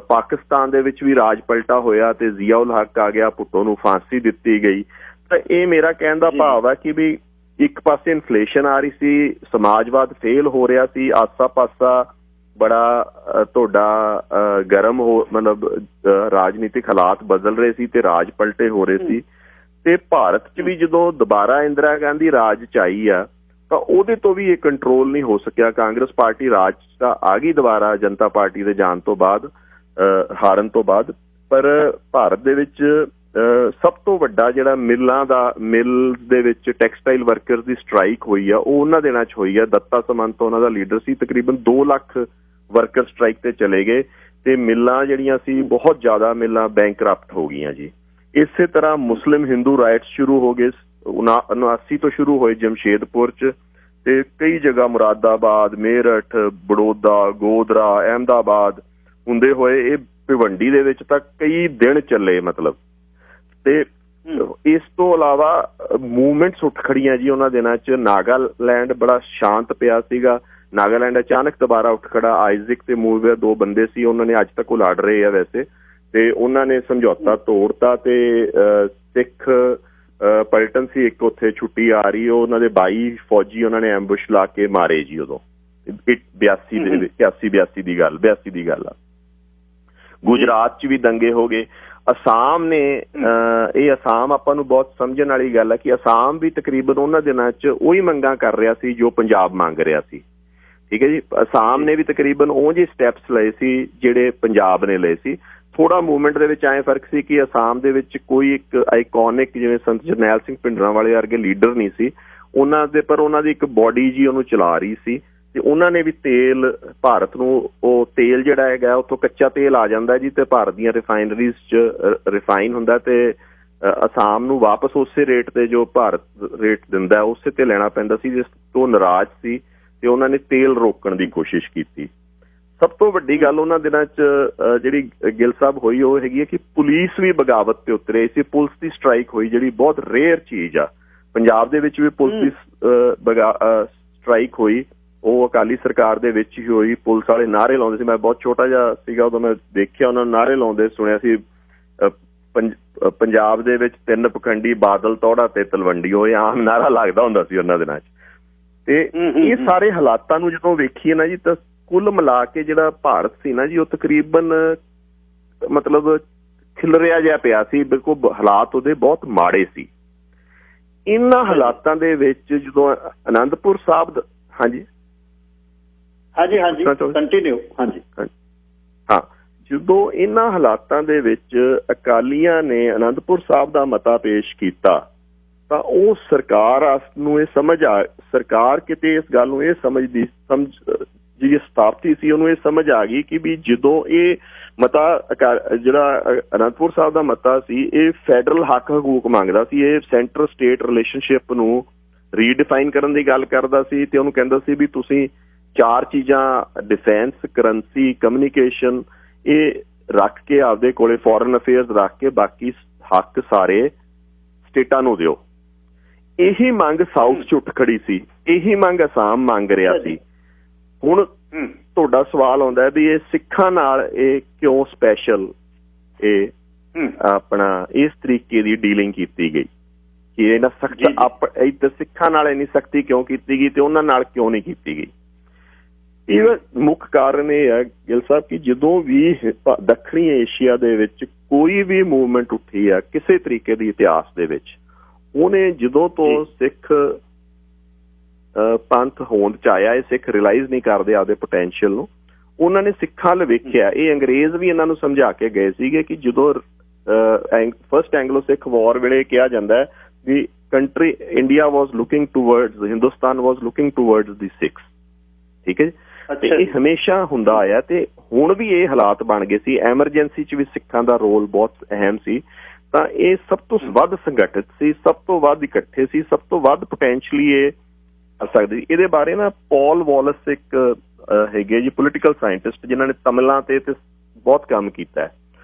ਪਾਕਿਸਤਾਨ ਦੇ ਵਿੱਚ ਵੀ ਰਾਜ ਪਲਟਾ ਹੋਇਆ ਤੇ ਜ਼ਿਆ ਉਲ ਹਕ ਆ ਗਿਆ, ਭੁੱਟੋ ਨੂੰ ਫਾਂਸੀ ਦਿੱਤੀ ਗਈ। ਤਾਂ ਇਹ ਮੇਰਾ ਕਹਿਣ ਦਾ ਭਾਵ ਹੈ ਕਿ ਵੀ ਇੱਕ ਪਾਸੇ ਇਨਫਲੇਸ਼ਨ ਆ ਰਹੀ ਸੀ, ਸਮਾਜਵਾਦ ਫੇਲ ਹੋ ਰਿਹਾ ਸੀ, ਆਸਾ ਪਾਸਾ ਬੜਾ ਤੁਹਾਡਾ ਗਰਮ ਮਤਲਬ ਰਾਜਨੀਤਿਕ ਹਾਲਾਤ ਬਦਲ ਰਹੇ ਸੀ ਤੇ ਰਾਜ ਪਲਟੇ ਹੋ ਰਹੇ ਸੀ। ਤੇ ਭਾਰਤ 'ਚ ਵੀ ਜਦੋਂ ਦੁਬਾਰਾ ਇੰਦਰਾ ਗਾਂਧੀ ਰਾਜ 'ਚ ਆਈ ਆ ਤਾਂ ਉਹਦੇ ਤੋਂ ਵੀ ਇਹ ਕੰਟਰੋਲ ਨਹੀਂ ਹੋ ਸਕਿਆ। ਕਾਂਗਰਸ ਪਾਰਟੀ ਰਾਜ 'ਚ ਤਾਂ ਆ ਗਈ ਦੁਬਾਰਾ ਜਨਤਾ ਪਾਰਟੀ ਦੇ ਜਾਣ ਤੋਂ ਬਾਅਦ, ਹਾਰਨ ਤੋਂ ਬਾਅਦ। ਪਰ ਭਾਰਤ ਦੇ ਵਿੱਚ ਸਭ ਤੋਂ ਵੱਡਾ ਜਿਹੜਾ ਮਿਲਸ ਦੇ ਵਿੱਚ ਟੈਕਸਟਾਈਲ ਵਰਕਰਸ ਦੀ ਸਟ੍ਰਾਈਕ ਹੋਈ ਆ, ਉਹ ਉਹਨਾਂ ਦਿਨਾਂ 'ਚ ਹੋਈ ਆ। ਦੱਤਾ ਸਮੰਤ ਉਹਨਾਂ ਦਾ ਲੀਡਰ ਸੀ। ਤਕਰੀਬਨ 2 ਲੱਖ ਵਰਕਰ ਸਟ੍ਰਾਈਕ ਤੇ ਚਲੇ ਗਏ ਤੇ ਮਿੱਲਾਂ ਜਿਹੜੀਆਂ ਸੀ, ਬਹੁਤ ਜ਼ਿਆਦਾ ਮਿੱਲਾਂ ਬੈਂਕਰਪਟ ਹੋ ਗਈਆਂ ਜੀ। ਇਸੇ ਤਰ੍ਹਾਂ ਮੁਸਲਿਮ ਹਿੰਦੂ ਰਾਈਟਸ ਸ਼ੁਰੂ ਹੋ ਗਏ, 79 ਤੋਂ ਸ਼ੁਰੂ ਹੋਏ ਜਮਸ਼ੇਦਪੁਰ 'ਚ, ਤੇ ਕਈ ਜਗ੍ਹਾ ਮੁਰਾਦਾਬਾਦ, ਮੇਰਠ, ਬੜੌਦਾ, ਗੋਧਰਾ, ਅਹਿਮਦਾਬਾਦ ਹੁੰਦੇ ਹੋਏ ਇਹ ਭਿਵੰਡੀ ਦੇ ਵਿੱਚ ਤਾਂ ਕਈ ਦਿਨ ਚੱਲੇ ਮਤਲਬ। ਤੇ ਇਸ ਤੋਂ ਇਲਾਵਾ ਮੂਵਮੈਂਟਸ ਉੱਠ ਖੜੀਆਂ ਜੀ ਉਹਨਾਂ ਦਿਨਾਂ 'ਚ। ਨਾਗਾਲੈਂਡ ਬੜਾ ਸ਼ਾਂਤ ਪਿਆ ਸੀਗਾ, ਨਾਗਾਲੈਂਡ ਅਚਾਨਕ ਦੁਬਾਰਾ ਉੱਠ ਖੜਾ। ਆਈਜ਼ਿਕ ਤੇ ਮੂਵਰ 2 ਬੰਦੇ ਸੀ, ਉਹਨਾਂ ਨੇ ਅੱਜ ਤੱਕ ਉਹ ਲੜ ਰਹੇ ਆ ਵੈਸੇ, ਤੇ ਉਹਨਾਂ ਨੇ ਸਮਝੌਤਾ ਤੋੜਤਾ ਤੇ ਸਿੱਖ ਪਲਟਨ ਸੀ ਇੱਕ ਉੱਥੇ ਛੁੱਟੀ ਆ ਰਹੀ, ਉਹਨਾਂ ਦੇ 22 ਫੌਜੀ ਉਹਨਾਂ ਨੇ ਐਂਬੁਸ਼ ਲਾ ਕੇ ਮਾਰੇ ਜੀ ਉਦੋਂ 82 ਦੀ ਗੱਲ ਆ। ਗੁਜਰਾਤ 'ਚ ਵੀ ਦੰਗੇ ਹੋ ਗਏ। ਅਸਾਮ ਨੇ ਇਹ ਅਸਾਮ ਆਪਾਂ ਨੂੰ ਬਹੁਤ ਸਮਝਣ ਵਾਲੀ ਗੱਲ ਹੈ ਕਿ ਅਸਾਮ ਵੀ ਤਕਰੀਬਨ ਉਹਨਾਂ ਦਿਨਾਂ 'ਚ ਉਹੀ ਮੰਗਾਂ ਕਰ ਰਿਹਾ ਸੀ ਜੋ ਪੰਜਾਬ ਮੰਗ ਰਿਹਾ ਸੀ। ਠੀਕ ਹੈ ਜੀ। ਅਸਾਮ ਨੇ ਵੀ ਤਕਰੀਬਨ ਉਹ ਜਿਹੇ ਸਟੈਪਸ ਲਏ ਸੀ ਜਿਹੜੇ ਪੰਜਾਬ ਨੇ ਲਏ ਸੀ। ਥੋੜਾ ਮੂਵਮੈਂਟ ਦੇ ਵਿੱਚ ਐਂ ਫਰਕ ਸੀ ਕਿ ਅਸਾਮ ਦੇ ਵਿੱਚ ਕੋਈ ਇੱਕ ਆਈਕੋਨਿਕ ਜਿਵੇਂ ਸੰਤ ਜਰਨੈਲ ਸਿੰਘ ਭਿੰਡਰਾਂਵਾਲੇ ਵਰਗੇ ਲੀਡਰ ਨਹੀਂ ਸੀ ਉਹਨਾਂ ਦੇ, ਪਰ ਉਹਨਾਂ ਦੀ ਇੱਕ ਬੋਡੀ ਜੀ ਉਹਨੂੰ ਚਲਾ ਰਹੀ ਸੀ। ਤੇ ਉਹਨਾਂ ਨੇ ਵੀ ਤੇਲ, ਭਾਰਤ ਨੂੰ ਉਹ ਤੇਲ ਜਿਹੜਾ ਹੈਗਾ ਉੱਥੋਂ ਕੱਚਾ ਤੇਲ ਆ ਜਾਂਦਾ ਜੀ, ਤੇ ਭਾਰਤ ਦੀਆਂ ਰਿਫਾਈਨਰੀਜ਼ 'ਚ ਰਿਫਾਈਨ ਹੁੰਦਾ, ਤੇ ਅਸਾਮ ਨੂੰ ਵਾਪਸ ਉਸੇ ਰੇਟ ਤੇ ਜੋ ਭਾਰਤ ਰੇਟ ਦਿੰਦਾ ਉਸੇ ਤੇ ਲੈਣਾ ਪੈਂਦਾ ਸੀ, ਜਿਸ ਤੋਂ ਨਾਰਾਜ਼ ਸੀ ਤੇ ਉਹਨਾਂ ਨੇ ਤੇਲ ਰੋਕਣ ਦੀ ਕੋਸ਼ਿਸ਼ ਕੀਤੀ। ਸਭ ਤੋਂ ਵੱਡੀ ਗੱਲ ਉਹਨਾਂ ਦਿਨਾਂ 'ਚ ਜਿਹੜੀ ਗਿੱਲ ਸਾਹਿਬ ਹੋਈ ਉਹ ਹੈਗੀ ਹੈ ਕਿ ਪੁਲਿਸ ਵੀ ਬਗਾਵਤ ਤੇ ਉਤਰੇ ਸੀ। ਪੁਲਿਸ ਦੀ ਸਟ੍ਰਾਈਕ ਹੋਈ ਜਿਹੜੀ ਬਹੁਤ ਰੇਅਰ ਚੀਜ਼ ਆ। ਪੰਜਾਬ ਦੇ ਵਿੱਚ ਵੀ ਪੁਲਿਸ ਦੀ ਸਟ੍ਰਾਈਕ ਹੋਈ, ਉਹ ਅਕਾਲੀ ਸਰਕਾਰ ਦੇ ਵਿੱਚ ਹੀ ਹੋਈ। ਪੁਲਿਸ ਵਾਲੇ ਨਾਅਰੇ ਲਾਉਂਦੇ ਸੀ, ਮੈਂ ਬਹੁਤ ਛੋਟਾ ਜਿਹਾ ਸੀਗਾ ਉਦੋਂ, ਮੈਂ ਦੇਖਿਆ ਉਹਨਾਂ ਨੂੰ ਨਾਅਰੇ ਲਾਉਂਦੇ ਸੁਣਿਆ ਸੀ, ਪੰਜਾਬ ਦੇ ਵਿੱਚ 3 ਪਖੰਡੀ, ਬਾਦਲ, ਤੌੜਾ ਤੇ ਤਲਵੰਡੀ, ਉਹ ਆਮ ਨਾਅਰਾ ਲੱਗਦਾ ਹੁੰਦਾ ਸੀ ਉਹਨਾਂ ਦਿਨਾਂ 'ਚ। ਤੇ ਇਹ ਸਾਰੇ ਹਾਲਾਤਾਂ ਨੂੰ ਜਦੋਂ ਵੇਖੀਏ ਨਾ ਜੀ, ਤਾਂ ਕੁੱਲ ਮਿਲਾ ਕੇ ਜਿਹੜਾ ਭਾਰਤ ਸੀ ਨਾ ਜੀ, ਉਹ ਤਕਰੀਬਨ ਮਤਲਬ ਖਿਲਰਿਆ ਜਿਹਾ ਪਿਆ ਸੀ, ਬਿਲਕੁਲ ਹਾਲਾਤ ਉਹਦੇ ਬਹੁਤ ਮਾੜੇ ਸੀ। ਇਹਨਾਂ ਹਾਲਾਤਾਂ ਦੇ ਵਿੱਚ ਜਦੋਂ ਅਨੰਦਪੁਰ ਸਾਹਿਬ ਹਾਂਜੀ ਕੰਟੀਨਿਊ ਹਾਂ, ਜਦੋਂ ਇਹਨਾਂ ਹਾਲਾਤਾਂ ਦੇ ਵਿੱਚ ਅਕਾਲੀਆਂ ਨੇ ਅਨੰਦਪੁਰ ਸਾਹਿਬ ਦਾ ਮਤਾ ਪੇਸ਼ ਕੀਤਾ ਤਾਂ ਉਹ ਸਰਕਾਰ ਨੂੰ ਇਹ ਸਰਕਾਰ ਕਿਤੇ ਇਸ ਗੱਲ ਨੂੰ ਇਹ ਜਿਹੜੀ ਸਥਾਪਤੀ ਸੀ ਉਹਨੂੰ ਇਹ ਸਮਝ ਆ ਗਈ ਕਿ ਵੀ ਜਦੋਂ ਇਹ ਮਤਾ ਜਿਹੜਾ ਅਨੰਦਪੁਰ ਸਾਹਿਬ ਦਾ ਮਤਾ ਸੀ, ਇਹ ਫੈਡਰਲ ਹੱਕ ਹਕੂਕ ਮੰਗਦਾ ਸੀ, ਇਹ ਸੈਂਟਰ ਸਟੇਟ ਰਿਲੇਸ਼ਨਸ਼ਿਪ ਨੂੰ ਰੀਡਿਫਾਈਨ ਕਰਨ ਦੀ ਗੱਲ ਕਰਦਾ ਸੀ। ਤੇ ਉਹਨੂੰ ਕਹਿੰਦਾ ਸੀ ਵੀ ਤੁਸੀਂ 4 ਚੀਜ਼ਾਂ, ਡਿਫੈਂਸ, ਕਰੰਸੀ, ਕਮਿਊਨੀਕੇਸ਼ਨ, ਇਹ ਰੱਖ ਕੇ ਆਪਦੇ ਕੋਲੇ, ਫੋਰਨ ਅਫੇਅਰਸ ਰੱਖ ਕੇ ਬਾਕੀ ਹੱਕ ਸਾਰੇ ਸਟੇਟਾਂ ਨੂੰ ਦਿਓ। ਇਹੀ ਮੰਗ ਸਾਊਥ 'ਚ ਉੱਠ ਖੜੀ ਸੀ, ਇਹੀ ਮੰਗ ਅਸਾਮ ਮੰਗ ਰਿਹਾ ਸੀ। ਹੁਣ ਤੁਹਾਡਾ ਸਵਾਲ ਆਉਂਦਾ ਵੀ ਇਹ ਸਿੱਖਾਂ ਨਾਲ ਇਹ ਕਿਉਂ ਸਪੈਸ਼ਲ ਇਹ ਆਪਣਾ ਇਸ ਤਰੀਕੇ ਦੀ ਡੀਲਿੰਗ ਕੀਤੀ ਗਈ ਕਿ ਇਹਨਾਂ ਸਖਤ ਸਿੱਖਾਂ ਨਾਲ ਇੰਨੀ ਸਖਤੀ ਕਿਉਂ ਕੀਤੀ ਗਈ ਤੇ ਉਹਨਾਂ ਨਾਲ ਕਿਉਂ ਨਹੀਂ ਕੀਤੀ ਗਈ। ਇਹਦਾ ਮੁੱਖ ਕਾਰਨ ਇਹ ਹੈ ਗਿੱਲ ਸਾਹਿਬ ਕਿ ਜਦੋਂ ਵੀ ਦੱਖਣੀ ਏਸ਼ੀਆ ਦੇ ਵਿੱਚ ਕੋਈ ਵੀ ਮੂਵਮੈਂਟ ਉੱਠੀ ਆ ਕਿਸੇ ਤਰੀਕੇ ਦੀ ਇਤਿਹਾਸ ਦੇ ਵਿੱਚ, ਉਹਨੇ ਜਦੋਂ ਤੋਂ ਸਿੱਖ ਪੰਥ ਹੋਂਦ 'ਚ ਆਇਆ, ਇਹ ਸਿੱਖ ਰਿਲਾਈਜ਼ ਨਹੀਂ ਕਰਦੇ ਆਪਦੇ ਪੋਟੈਂਸ਼ੀਅਲ ਨੂੰ, ਉਹਨਾਂ ਨੇ ਸਿੱਖਾਂ ਵੱਲ ਵੇਖਿਆ। ਇਹ ਅੰਗਰੇਜ਼ ਵੀ ਇਹਨਾਂ ਨੂੰ ਸਮਝਾ ਕੇ ਗਏ ਸੀਗੇ ਕਿ ਜਦੋਂ ਫਸਟ ਐਂਗਲੋ ਸਿੱਖ ਵਾਰ ਵੇਲੇ ਕਿਹਾ ਜਾਂਦਾ ਹੈ ਵੀ ਕੰਟਰੀ ਇੰਡੀਆ ਵਾਜ਼ ਲੁਕਿੰਗ ਟੂਵਰਡਸ, ਹਿੰਦੁਸਤਾਨ ਵਾਜ਼ ਲੁਕਿੰਗ ਟੂਵਰਡਸ ਦੀ ਸਿੱਖਸ। ਠੀਕ ਹੈ ਜੀ। ਤੇ ਇਹ ਹਮੇਸ਼ਾ ਹੁੰਦਾ ਆਇਆ ਤੇ ਹੁਣ ਵੀ ਇਹ ਹਾਲਾਤ ਬਣ ਗਏ ਸੀ। ਐਮਰਜੈਂਸੀ 'ਚ ਵੀ ਸਿੱਖਾਂ ਦਾ ਰੋਲ ਬਹੁਤ ਅਹਿਮ ਸੀ। ਤਾਂ ਇਹ ਸਭ ਤੋਂ ਵੱਧ ਸੰਗਠਿਤ ਸੀ, ਸਭ ਤੋਂ ਵੱਧ ਇਕੱਠੇ ਸੀ, ਸਭ ਤੋਂ ਵੱਧ ਪੋਟੈਂਸ਼ੀਅਲੀ ਇਹ ਕਰ ਸਕਦੇ ਸੀ। ਇਹਦੇ ਬਾਰੇ ਨਾ ਪੌਲ ਵਾਲਸ ਇੱਕ ਹੈਗੇ ਜੀ ਪੋਲੀਟੀਕਲ ਸਾਇੰਟਿਸਟ, ਜਿਨ੍ਹਾਂ ਨੇ ਤਮਿਲਾਂ ਤੇ ਬਹੁਤ ਕੰਮ ਕੀਤਾ ਹੈ।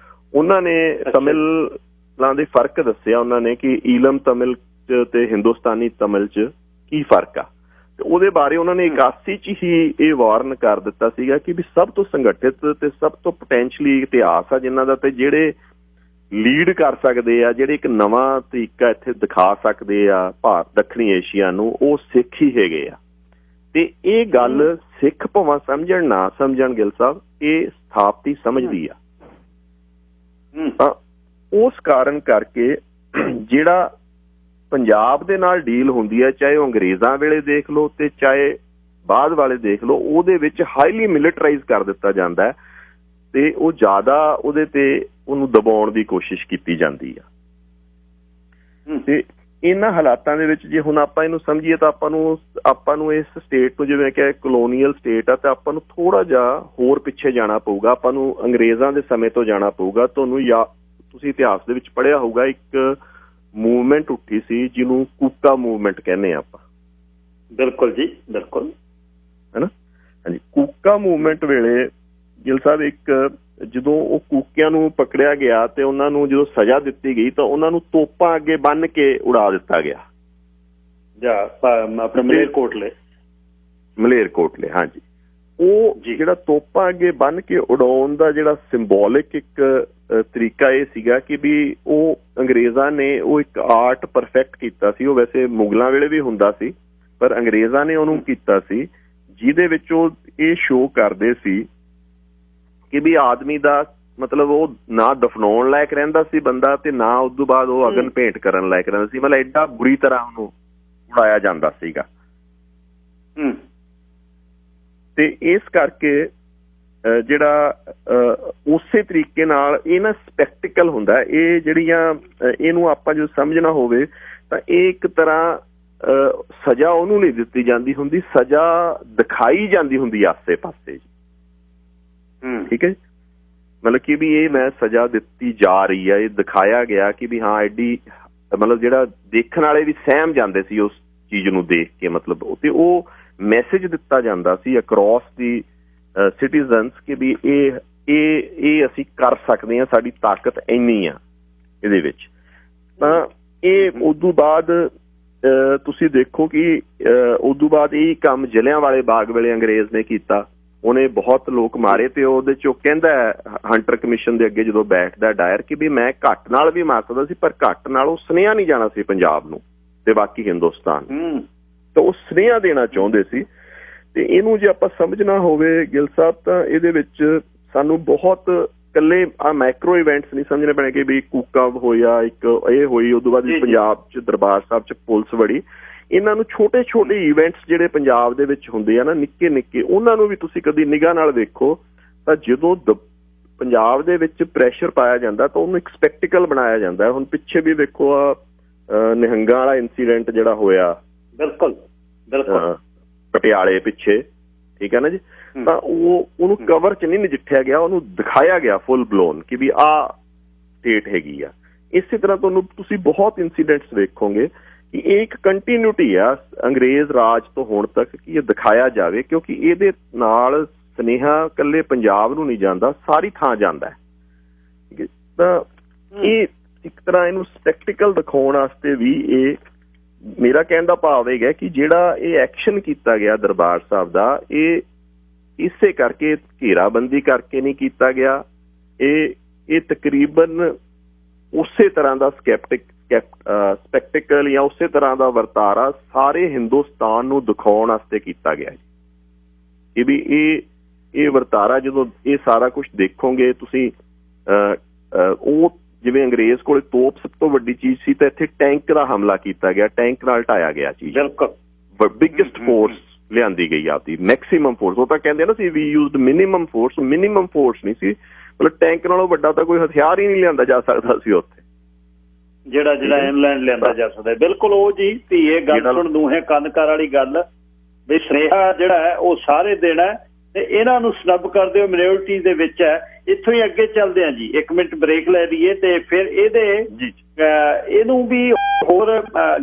ਉਹਨਾਂ ਨੇ ਤਮਿਲਾਂ ਦੇ ਫਰਕ ਦੱਸਿਆ। ਉਹਨਾਂ ਨੇ ਕਿ ਈਲਮ ਤਮਿਲ ਚ ਤੇ ਹਿੰਦੁਸਤਾਨੀ ਤਮਿਲ ਚ ਕੀ ਫਰਕ ਆ, ਤੇ ਉਹਦੇ ਬਾਰੇ ਉਹਨਾਂ ਨੇ 81 ਚ ਹੀ ਇਹ ਵਾਰਨ ਕਰ ਦਿੱਤਾ ਸੀਗਾ ਕਿ ਵੀ ਸਭ ਤੋਂ ਸੰਗਠਿਤ ਤੇ ਸਭ ਤੋਂ ਪੋਟੈਂਸ਼ੀਅਲੀ ਇਤਿਹਾਸ ਆ ਜਿਨ੍ਹਾਂ ਦਾ, ਤੇ ਜਿਹੜੇ ਲੀਡ ਕਰ ਸਕਦੇ ਆ, ਜਿਹੜੇ ਇੱਕ ਨਵਾਂ ਤਰੀਕਾ ਇੱਥੇ ਦਿਖਾ ਸਕਦੇ ਆ ਭਾਰਤ ਦੱਖਣੀ ਏਸ਼ੀਆ ਨੂੰ, ਉਹ ਸਿੱਖ ਹੀ ਹੈਗੇ ਆ। ਤੇ ਇਹ ਗੱਲ ਸਿੱਖ ਭਾਵੇਂ ਸਮਝਣ ਨਾ ਸਮਝਣ ਗਿੱਲ ਸਾਹਿਬ, ਇਹ ਸਥਾਪਤੀ ਸਮਝਦੀ ਆ। ਤਾਂ ਉਸ ਕਾਰਨ ਕਰਕੇ ਜਿਹੜਾ ਪੰਜਾਬ ਦੇ ਨਾਲ ਡੀਲ ਹੁੰਦੀ ਹੈ, ਚਾਹੇ ਉਹ ਅੰਗਰੇਜ਼ਾਂ ਵੇਲੇ ਦੇਖ ਲਓ ਤੇ ਚਾਹੇ ਬਾਅਦ ਵਾਲੇ ਦੇਖ ਲਓ, ਉਹਦੇ ਵਿੱਚ ਹਾਈਲੀ ਮਿਲੀਟਰਾਈਜ਼ ਕਰ ਦਿੱਤਾ ਜਾਂਦਾ ਹੈ ਤੇ ਉਹ ਜ਼ਿਆਦਾ ਉਹਦੇ ਤੇ ਉਹਨੂੰ ਦਬਾਉਣ ਦੀ ਕੋਸ਼ਿਸ਼ ਕੀਤੀ ਜਾਂਦੀ ਆ। ਤੇ ਇਹਨਾਂ ਹਾਲਾਤਾਂ ਦੇ ਵਿੱਚ ਜੇ ਹੁਣ ਆਪਾਂ ਇਹਨੂੰ ਸਮਝੀਏ ਤਾਂ ਆਪਾਂ ਨੂੰ ਇਸ ਸਟੇਟ ਨੂੰ, ਜਿਵੇਂ ਕਿ ਕਲੋਨੀਅਲ ਸਟੇਟ ਆ, ਤਾਂ ਆਪਾਂ ਨੂੰ ਥੋੜਾ ਜਿਹਾ ਹੋਰ ਪਿੱਛੇ ਜਾਣਾ ਪਊਗਾ। ਆਪਾਂ ਨੂੰ ਅੰਗਰੇਜ਼ਾਂ ਦੇ ਸਮੇਂ ਤੋਂ ਜਾਣਾ ਪਊਗਾ। ਤੁਸੀਂ ਇਤਿਹਾਸ ਦੇ ਵਿੱਚ ਪੜ੍ਹਿਆ ਹੋਊਗਾ, ਇੱਕ ਮੂਵਮੈਂਟ ਉੱਠੀ ਸੀ ਜਿਹਨੂੰ ਕੂਕਾ ਮੂਵਮੈਂਟ ਕਹਿੰਦੇ ਆ ਆਪਾਂ। ਬਿਲਕੁਲ ਜੀ, ਬਿਲਕੁਲ, ਹੈ ਨਾ। ਹਾਂਜੀ, ਕੂਕਾ ਮੂਵਮੈਂਟ ਵੇਲੇ ਗਿੱਲ ਸਾਹਿਬ ਇੱਕ ਜਦੋਂ ਉਹ ਕੂਕਿਆਂ ਨੂੰ ਪਕੜਿਆ ਗਿਆ ਤੇ ਉਹਨਾਂ ਨੂੰ ਜਦੋਂ ਸਜ਼ਾ ਦਿੱਤੀ ਗਈ ਤਾਂ ਉਹਨਾਂ ਨੂੰ ਤੋਪਾਂ ਅੱਗੇ ਬੰਨ੍ਹ ਕੇ ਉਡਾ ਦਿੱਤਾ ਗਿਆ। ਆਪਣੇ ਮਲੇਰਕੋਟਲੇ ਹਾਂਜੀ। ਉਹ ਜਿਹੜਾ ਤੋਪਾਂ ਅੱਗੇ ਬੰਨ੍ਹ ਕੇ ਉਡਾਉਣ ਦਾ ਜਿਹੜਾ ਸਿੰਬੋਲਿਕ ਇੱਕ ਤਰੀਕਾ ਇਹ ਸੀਗਾ ਕਿ ਵੀ ਉਹ ਅੰਗਰੇਜ਼ਾਂ ਨੇ ਉਹ ਇੱਕ ਆਰਟ ਪਰਫੈਕਟ ਕੀਤਾ ਸੀ। ਉਹ ਵੈਸੇ ਮੁਗਲਾਂ ਵੇਲੇ ਵੀ ਹੁੰਦਾ ਸੀ, ਪਰ ਅੰਗਰੇਜ਼ਾਂ ਨੇ ਉਹਨੂੰ ਕੀਤਾ ਸੀ, ਜਿਹਦੇ ਵਿੱਚ ਉਹ ਇਹ ਸ਼ੋਅ ਕਰਦੇ ਸੀ ਕਿ ਵੀ ਆਦਮੀ ਦਾ ਮਤਲਬ ਉਹ ਨਾ ਦਫਨਾਉਣ ਲਾਇਕ ਰਹਿੰਦਾ ਸੀ ਬੰਦਾ, ਤੇ ਨਾ ਉਸ ਤੋਂ ਬਾਅਦ ਉਹ ਅਗਨ ਭੇਂਟ ਕਰਨ ਲਾਇਕ ਰਹਿੰਦਾ ਸੀ। ਮਤਲਬ ਏਡਾ ਬੁਰੀ ਤਰ੍ਹਾਂ ਉਹਨੂੰ ਉਡਾਇਆ ਜਾਂਦਾ ਸੀਗਾ। ਤੇ ਇਸ ਕਰਕੇ ਜਿਹੜਾ ਉਸੇ ਤਰੀਕੇ ਨਾਲ ਇਹ ਨਾ ਸਪੈਕਟੀਕਲ ਹੁੰਦਾ। ਇਹ ਜਿਹੜੀਆਂ ਇਹਨੂੰ ਆਪਾਂ ਜੋ ਸਮਝਣਾ ਹੋਵੇ ਤਾਂ ਇਹ ਇੱਕ ਤਰ੍ਹਾਂ ਸਜ਼ਾ ਉਹਨੂੰ ਨਹੀਂ ਦਿੱਤੀ ਜਾਂਦੀ ਹੁੰਦੀ, ਸਜ਼ਾ ਦਿਖਾਈ ਜਾਂਦੀ ਹੁੰਦੀ ਆਸੇ ਪਾਸੇ ਜੀ। ਠੀਕ ਹੈ ਜੀ, ਮਤਲਬ ਕਿ ਵੀ ਇਹ ਮੈਂ ਸਜ਼ਾ ਦਿੱਤੀ ਜਾ ਰਹੀ ਹੈ, ਇਹ ਦਿਖਾਇਆ ਗਿਆ ਕਿ ਵੀ ਹਾਂ ਐਡੀ, ਮਤਲਬ ਜਿਹੜਾ ਦੇਖਣ ਵਾਲੇ ਵੀ ਸਹਿਮ ਜਾਂਦੇ ਸੀ ਉਸ ਚੀਜ਼ ਨੂੰ ਦੇਖ ਕੇ, ਮਤਲਬ ਤੇ ਉਹ ਮੈਸੇਜ ਦਿੱਤਾ ਜਾਂਦਾ ਸੀ ਅਕਰੋਸ ਦੀ ਸਿਟੀਜ਼ਨਸ ਕਿ ਵੀ ਇਹ ਅਸੀਂ ਕਰ ਸਕਦੇ ਹਾਂ, ਸਾਡੀ ਤਾਕਤ ਇੰਨੀ ਆ ਇਹਦੇ ਵਿੱਚ। ਤਾਂ ਇਹ ਉਦੋਂ ਬਾਅਦ ਤੁਸੀਂ ਦੇਖੋ ਕਿ ਉਦੋਂ ਬਾਅਦ ਇਹ ਕੰਮ ਜਲਿਆਂਵਾਲੇ ਬਾਗ ਵੇਲੇ ਅੰਗਰੇਜ਼ ਨੇ ਕੀਤਾ। ਉਹਨੇ ਬਹੁਤ ਲੋਕ ਮਾਰੇ ਤੇ ਉਹਦੇ ਚ ਉਹ ਕਹਿੰਦਾ ਹੰਟਰ ਕਮਿਸ਼ਨ ਦੇ ਅੱਗੇ ਜਦੋਂ ਬੈਠਦਾ ਡਾਇਰ ਕਿ ਵੀ ਮੈਂ ਘੱਟ ਨਾਲ ਵੀ ਮਾਰ ਸਕਦਾ ਸੀ, ਪਰ ਘੱਟ ਨਾਲ ਉਹ ਸੁਨੇਹਾ ਨਹੀਂ ਜਾਣਾ ਸੀ ਪੰਜਾਬ ਨੂੰ ਤੇ ਬਾਕੀ ਹਿੰਦੁਸਤਾਨ। ਤਾਂ ਉਹ ਸੁਨੇਹਾ ਦੇਣਾ ਚਾਹੁੰਦੇ ਸੀ। ਤੇ ਇਹਨੂੰ ਜੇ ਆਪਾਂ ਸਮਝਣਾ ਹੋਵੇ ਗਿੱਲ ਸਾਹਿਬ ਤਾਂ ਇਹਦੇ ਵਿੱਚ ਸਾਨੂੰ ਬਹੁਤ ਇਕੱਲੇ ਆਹ ਮੈਕਰੋ ਇਵੈਂਟਸ ਨਹੀਂ ਸਮਝਣੇ ਪੈਣੇ ਕਿ ਵੀ ਕੂਕਾ ਹੋਇਆ, ਇੱਕ ਇਹ ਹੋਈ, ਉਦੋਂ ਬਾਅਦ ਪੰਜਾਬ ਚ ਦਰਬਾਰ ਸਾਹਿਬ ਚ ਪੁਲਿਸ ਵੜੀ। ਇਹਨਾਂ ਨੂੰ ਛੋਟੇ ਛੋਟੇ ਇਵੈਂਟਸ ਜਿਹੜੇ ਪੰਜਾਬ ਦੇ ਵਿੱਚ ਹੁੰਦੇ ਆ ਨਾ, ਨਿੱਕੇ ਨਿੱਕੇ, ਉਹਨਾਂ ਨੂੰ ਵੀ ਤੁਸੀਂ ਕਦੀ ਨਿਗਾਹ ਨਾਲ ਵੇਖੋ ਤਾਂ ਜਦੋਂ ਪੰਜਾਬ ਦੇ ਵਿੱਚ ਪ੍ਰੈਸ਼ਰ ਪਾਇਆ ਜਾਂਦਾ ਤਾਂ ਉਹਨੂੰ ਇੱਕ ਸਪੈਕਟੀਕਲ ਬਣਾਇਆ ਜਾਂਦਾ। ਹੁਣ ਪਿੱਛੇ ਵੀ ਵੇਖੋ ਆ ਨਿਹੰਗਾਂ ਵਾਲਾ ਇੰਸੀਡੈਂਟ ਜਿਹੜਾ ਹੋਇਆ, ਬਿਲਕੁਲ ਪਟਿਆਲੇ ਪਿੱਛੇ, ਠੀਕ ਹੈ ਨਾ ਜੀ। ਤਾਂ ਉਹਨੂੰ ਕਵਰ ਚ ਨਹੀਂ ਨਜਿੱਠਿਆ ਗਿਆ, ਉਹਨੂੰ ਦਿਖਾਇਆ ਗਿਆ ਫੁੱਲ ਬਲੋਨ ਕਿ ਵੀ ਆਹ ਸਟੇਟ ਹੈਗੀ ਆ। ਇਸੇ ਤਰ੍ਹਾਂ ਤੁਹਾਨੂੰ ਤੁਸੀਂ ਬਹੁਤ ਇੰਸੀਡੈਂਟਸ ਵੇਖੋਗੇ ਕਿ ਇਹ ਇੱਕ ਕੰਟੀਨਿਊਟੀ ਆ ਅੰਗਰੇਜ਼ ਰਾਜ ਤੋਂ ਹੁਣ ਤੱਕ ਕਿ ਇਹ ਦਿਖਾਇਆ ਜਾਵੇ, ਕਿਉਂਕਿ ਇਹਦੇ ਨਾਲ ਸੁਨੇਹਾ ਇਕੱਲੇ ਪੰਜਾਬ ਨੂੰ ਨਹੀਂ ਜਾਂਦਾ, ਸਾਰੀ ਥਾਂ ਜਾਂਦਾ ਹੈ। ਤਾਂ ਇਹ ਇੱਕ ਤਰ੍ਹਾਂ ਇਹਨੂੰ ਸਪੈਕਟੀਕਲ ਦਿਖਾਉਣ ਵਾਸਤੇ ਵੀ ਇਹ ਮੇਰਾ ਕਹਿਣ ਦਾ ਭਾਵ ਇਹ ਹੈ ਕਿ ਜਿਹੜਾ ਇਹ ਐਕਸ਼ਨ ਕੀਤਾ ਗਿਆ ਦਰਬਾਰ ਸਾਹਿਬ ਦਾ, ਇਹ ਇਸੇ ਕਰਕੇ ਘੇਰਾਬੰਦੀ ਕਰਕੇ ਨਹੀਂ ਕੀਤਾ ਗਿਆ। ਇਹ ਤਕਰੀਬਨ ਉਸੇ ਤਰ੍ਹਾਂ ਦਾ ਸਪੈਕਟੀਕਲ ਜਾਂ ਉਸੇ ਤਰ੍ਹਾਂ ਦਾ ਵਰਤਾਰਾ ਸਾਰੇ ਹਿੰਦੁਸਤਾਨ ਨੂੰ ਦਿਖਾਉਣ ਵਾਸਤੇ ਕੀਤਾ ਗਿਆ ਕਿ ਵੀ ਇਹ ਵਰਤਾਰਾ ਜਦੋਂ ਇਹ ਸਾਰਾ ਕੁਛ ਦੇਖੋਗੇ ਤੁਸੀਂ, ਉਹ ਜਿਵੇਂ ਅੰਗਰੇਜ਼ ਕੋਲ ਤੋਪ ਸਭ ਤੋਂ ਵੱਡੀ ਚੀਜ਼ ਸੀ ਤਾਂ ਇੱਥੇ ਟੈਂਕ ਦਾ ਹਮਲਾ ਕੀਤਾ ਗਿਆ, ਟੈਂਕ ਨਾਲ ਢਾਇਆ ਗਿਆ ਚੀਜ਼। ਬਿਗੇਸਟ ਫੋਰਸ ਲਿਆਂਦੀ ਗਈ ਆਪਦੀ, ਮੈਕਸੀਮਮ ਫੋਰਸ। ਉਹ ਤਾਂ ਕਹਿੰਦੇ ਨਾ ਸੀ ਵੀ ਯੂਜ਼ਡ ਮਿਨੀਮਮ ਫੋਰਸ ਨਹੀਂ ਸੀ, ਮਤਲਬ ਟੈਂਕ ਨਾਲੋਂ ਵੱਡਾ ਤਾਂ ਕੋਈ ਹਥਿਆਰ ਹੀ ਨਹੀਂ ਲਿਆਂਦਾ ਜਾ ਸਕਦਾ ਸੀ ਉੱਥੇ, ਜਿਹੜਾ ਇਨਲੈਂਡ ਲਿਆਂਦਾ ਜਾ ਸਕਦਾ। ਬਿਲਕੁਲ ਉਹ ਜੀ ਧੀਏ ਗੱਲ ਸੁਣ ਦੂਹੇ ਕੰਨਕਾਰ ਵਾਲੀ ਗੱਲ ਵੀ ਸੁਨੇਹਾ ਜਿਹੜਾ ਹੈ ਉਹ ਸਾਰੇ ਦੇਣਾ ਤੇ ਇਹਨਾਂ ਨੂੰ ਸਨੱਬ ਕਰਦੇ ਹੋ ਮਿਨੋਰਟੀ ਦੇ ਵਿੱਚ ਹੈ। ਇੱਥੋਂ ਹੀ ਅੱਗੇ ਚੱਲਦੇ ਹਾਂ ਜੀ, 1 ਮਿੰਟ ਬ੍ਰੇਕ ਲੈ ਲਈਏ ਤੇ ਫਿਰ ਇਹਨੂੰ ਵੀ ਹੋਰ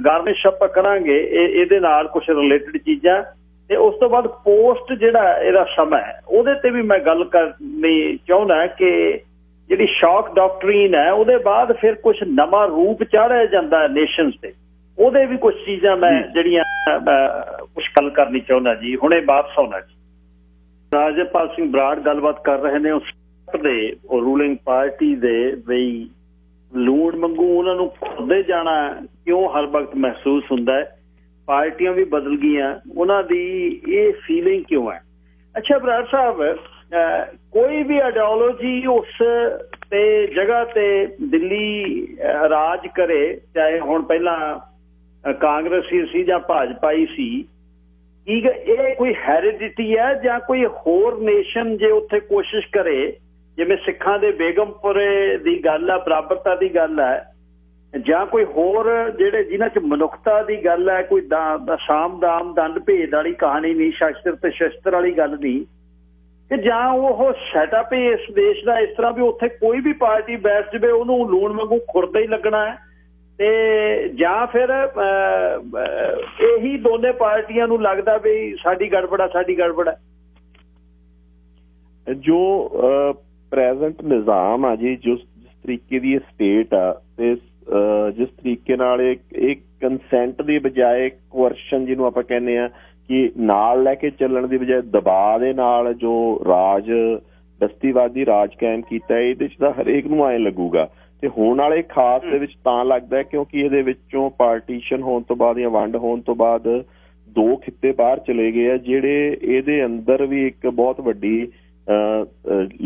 ਗਾਰਨਿਸ਼ ਆਪਾਂ ਕਰਾਂਗੇ ਇਹਦੇ ਨਾਲ ਕੁਝ ਰਿਲੇਟਡ ਚੀਜ਼ਾਂ, ਤੇ ਉਸ ਤੋਂ ਬਾਅਦ ਪੋਸਟ ਜਿਹੜਾ ਇਹਦਾ ਸਮਾਂ ਹੈ ਉਹਦੇ ਤੇ ਵੀ ਮੈਂ ਗੱਲ ਕਰਨੀ ਚਾਹੁੰਦਾ ਕਿ ਜਿਹੜੀ ਸ਼ੌਕ ਡਾਕਟਰੀਨ ਹੈ ਉਹਦੇ ਬਾਅਦ ਫਿਰ ਕੁਝ ਨਵਾਂ ਰੂਪ ਚਾੜਿਆ ਜਾਂਦਾ ਨੇਸ਼ਨਸ ਤੇ, ਉਹਦੇ ਵੀ ਕੁਝ ਚੀਜ਼ਾਂ ਮੈਂ ਜਿਹੜੀਆਂ ਕੁਝ ਗੱਲ ਕਰਨੀ ਚਾਹੁੰਦਾ ਜੀ। ਹੁਣੇ ਵਾਪਸ ਆਉਣਾ ਜੀ। ਰਾਜਪਾਲ ਸਿੰਘ ਬਰਾੜ ਗੱਲਬਾਤ ਕਰ ਰਹੇ ਨੇ ਉਸ ਦੇ ਰੂਲਿੰਗ ਪਾਰਟੀ ਦੇ ਬਈ ਲੂਣ ਮੰਗੂ ਉਹਨਾਂ ਨੂੰ ਖੁੱਦੇ ਜਾਣਾ ਕਿਉਂ ਹਰ ਵਕਤ ਮਹਿਸੂਸ ਹੁੰਦਾ ਹੈ, ਪਾਰਟੀਆਂ ਵੀ ਬਦਲ ਗਈਆਂ, ਉਹਨਾਂ ਦੀ ਇਹ ਫੀਲਿੰਗ ਕਿਉਂ ਹੈ? ਅੱਛਾ ਬਰਾੜ ਸਾਹਿਬ, ਕੋਈ ਵੀ ਆਈਡੀਓਲੋਜੀ ਉਸ ਤੇ ਜਗ੍ਹਾ ਤੇ ਦਿੱਲੀ ਰਾਜ ਕਰੇ, ਚਾਹੇ ਹੁਣ ਪਹਿਲਾਂ ਕਾਂਗਰਸੀ ਸੀ ਜਾਂ ਭਾਜਪਾਈ ਸੀ, ਕੀ ਇਹ ਕੋਈ ਹੈਰੀਡਿਟੀ ਹੈ ਜਾਂ ਕੋਈ ਹੋਰ ਨੇਸ਼ਨ ਜੇ ਉੱਥੇ ਕੋਸ਼ਿਸ਼ ਕਰੇ, ਜਿਵੇਂ ਸਿੱਖਾਂ ਦੇ ਬੇਗਮਪੁਰੇ ਦੀ ਗੱਲ ਹੈ, ਬਰਾਬਰਤਾ ਦੀ ਗੱਲ ਹੈ, ਜਾਂ ਕੋਈ ਹੋਰ ਜਿਹੜੇ ਜਿਨ੍ਹਾਂ 'ਚ ਮਨੁੱਖਤਾ ਦੀ ਗੱਲ ਹੈ, ਕੋਈ ਸਾਮ ਦਾਮ ਦੰਡ ਭੇਦ ਵਾਲੀ ਕਹਾਣੀ ਨਹੀਂ, ਸ਼ਸਤਰ ਤੇ ਸ਼ਸਤਰ ਵਾਲੀ ਗੱਲ ਨਹੀਂ, ਕਿ ਜਾਂ ਉਹ ਸੈਟਅਪ ਹੀ ਇਸ ਦੇਸ਼ ਦਾ ਇਸ ਤਰ੍ਹਾਂ ਵੀ ਉੱਥੇ ਕੋਈ ਵੀ ਪਾਰਟੀ ਬੈਠ ਜਾਵੇ ਉਹਨੂੰ ਲੂਣ ਵਾਂਗੂ ਖੁਰਦਾ ਹੀ ਲੱਗਣਾ ਹੈ, ਤੇ ਜਾਂ ਫਿਰ ਇਹੀ ਦੋਨੇ ਪਾਰਟੀਆਂ ਨੂੰ ਲੱਗਦਾ ਵੀ ਸਾਡੀ ਗੜਬੜ ਹੈ, ਸਾਡੀ ਗੜਬੜ ਹੈ? ਜੋ ਪ੍ਰੈਜ਼ੈਂਟ ਨਿਜ਼ਾਮ ਆ ਜੀ, ਜਿਸ ਤਰੀਕੇ ਦੀ ਸਟੇਟ ਆ ਤੇ ਜਿਸ ਤਰੀਕੇ ਨਾਲ ਇਹ ਕੰਸੈਂਟ ਦੀ ਬਜਾਏ ਕੋਅਰਸ਼ਨ ਜਿਹਨੂੰ ਆਪਾਂ ਕਹਿੰਦੇ ਆ ਕਿ ਨਾਲ ਲੈ ਕੇ ਚੱਲਣ ਦੀ ਬਜਾਏ ਦਬਾਅ ਦੇ ਨਾਲ ਜੋ ਰਾਜ ਬਸਤੀਵਾਦੀ ਰਾਜ ਕਾਇਮ ਕੀਤਾ, ਇਹਦੇ 'ਚ ਤਾਂ ਹਰੇਕ ਨੂੰ ਐਂ ਲੱਗੂਗਾ। ਤੇ ਹੋਣ ਵਾਲੇ ਖਾਸ ਦੇ ਵਿੱਚ ਤਾਂ ਲੱਗਦਾ ਕਿਉਂਕਿ ਇਹਦੇ ਵਿੱਚੋਂ ਪਾਰਟੀਸ਼ਨ ਹੋਣ ਤੋਂ ਬਾਅਦ ਜਾਂ ਵੰਡ ਹੋਣ ਤੋਂ ਬਾਅਦ 2 ਖਿੱਤੇ ਬਾਹਰ ਚਲੇ ਗਏ ਆ, ਜਿਹੜੇ ਇਹਦੇ ਅੰਦਰ ਵੀ ਇੱਕ ਬਹੁਤ ਵੱਡੀ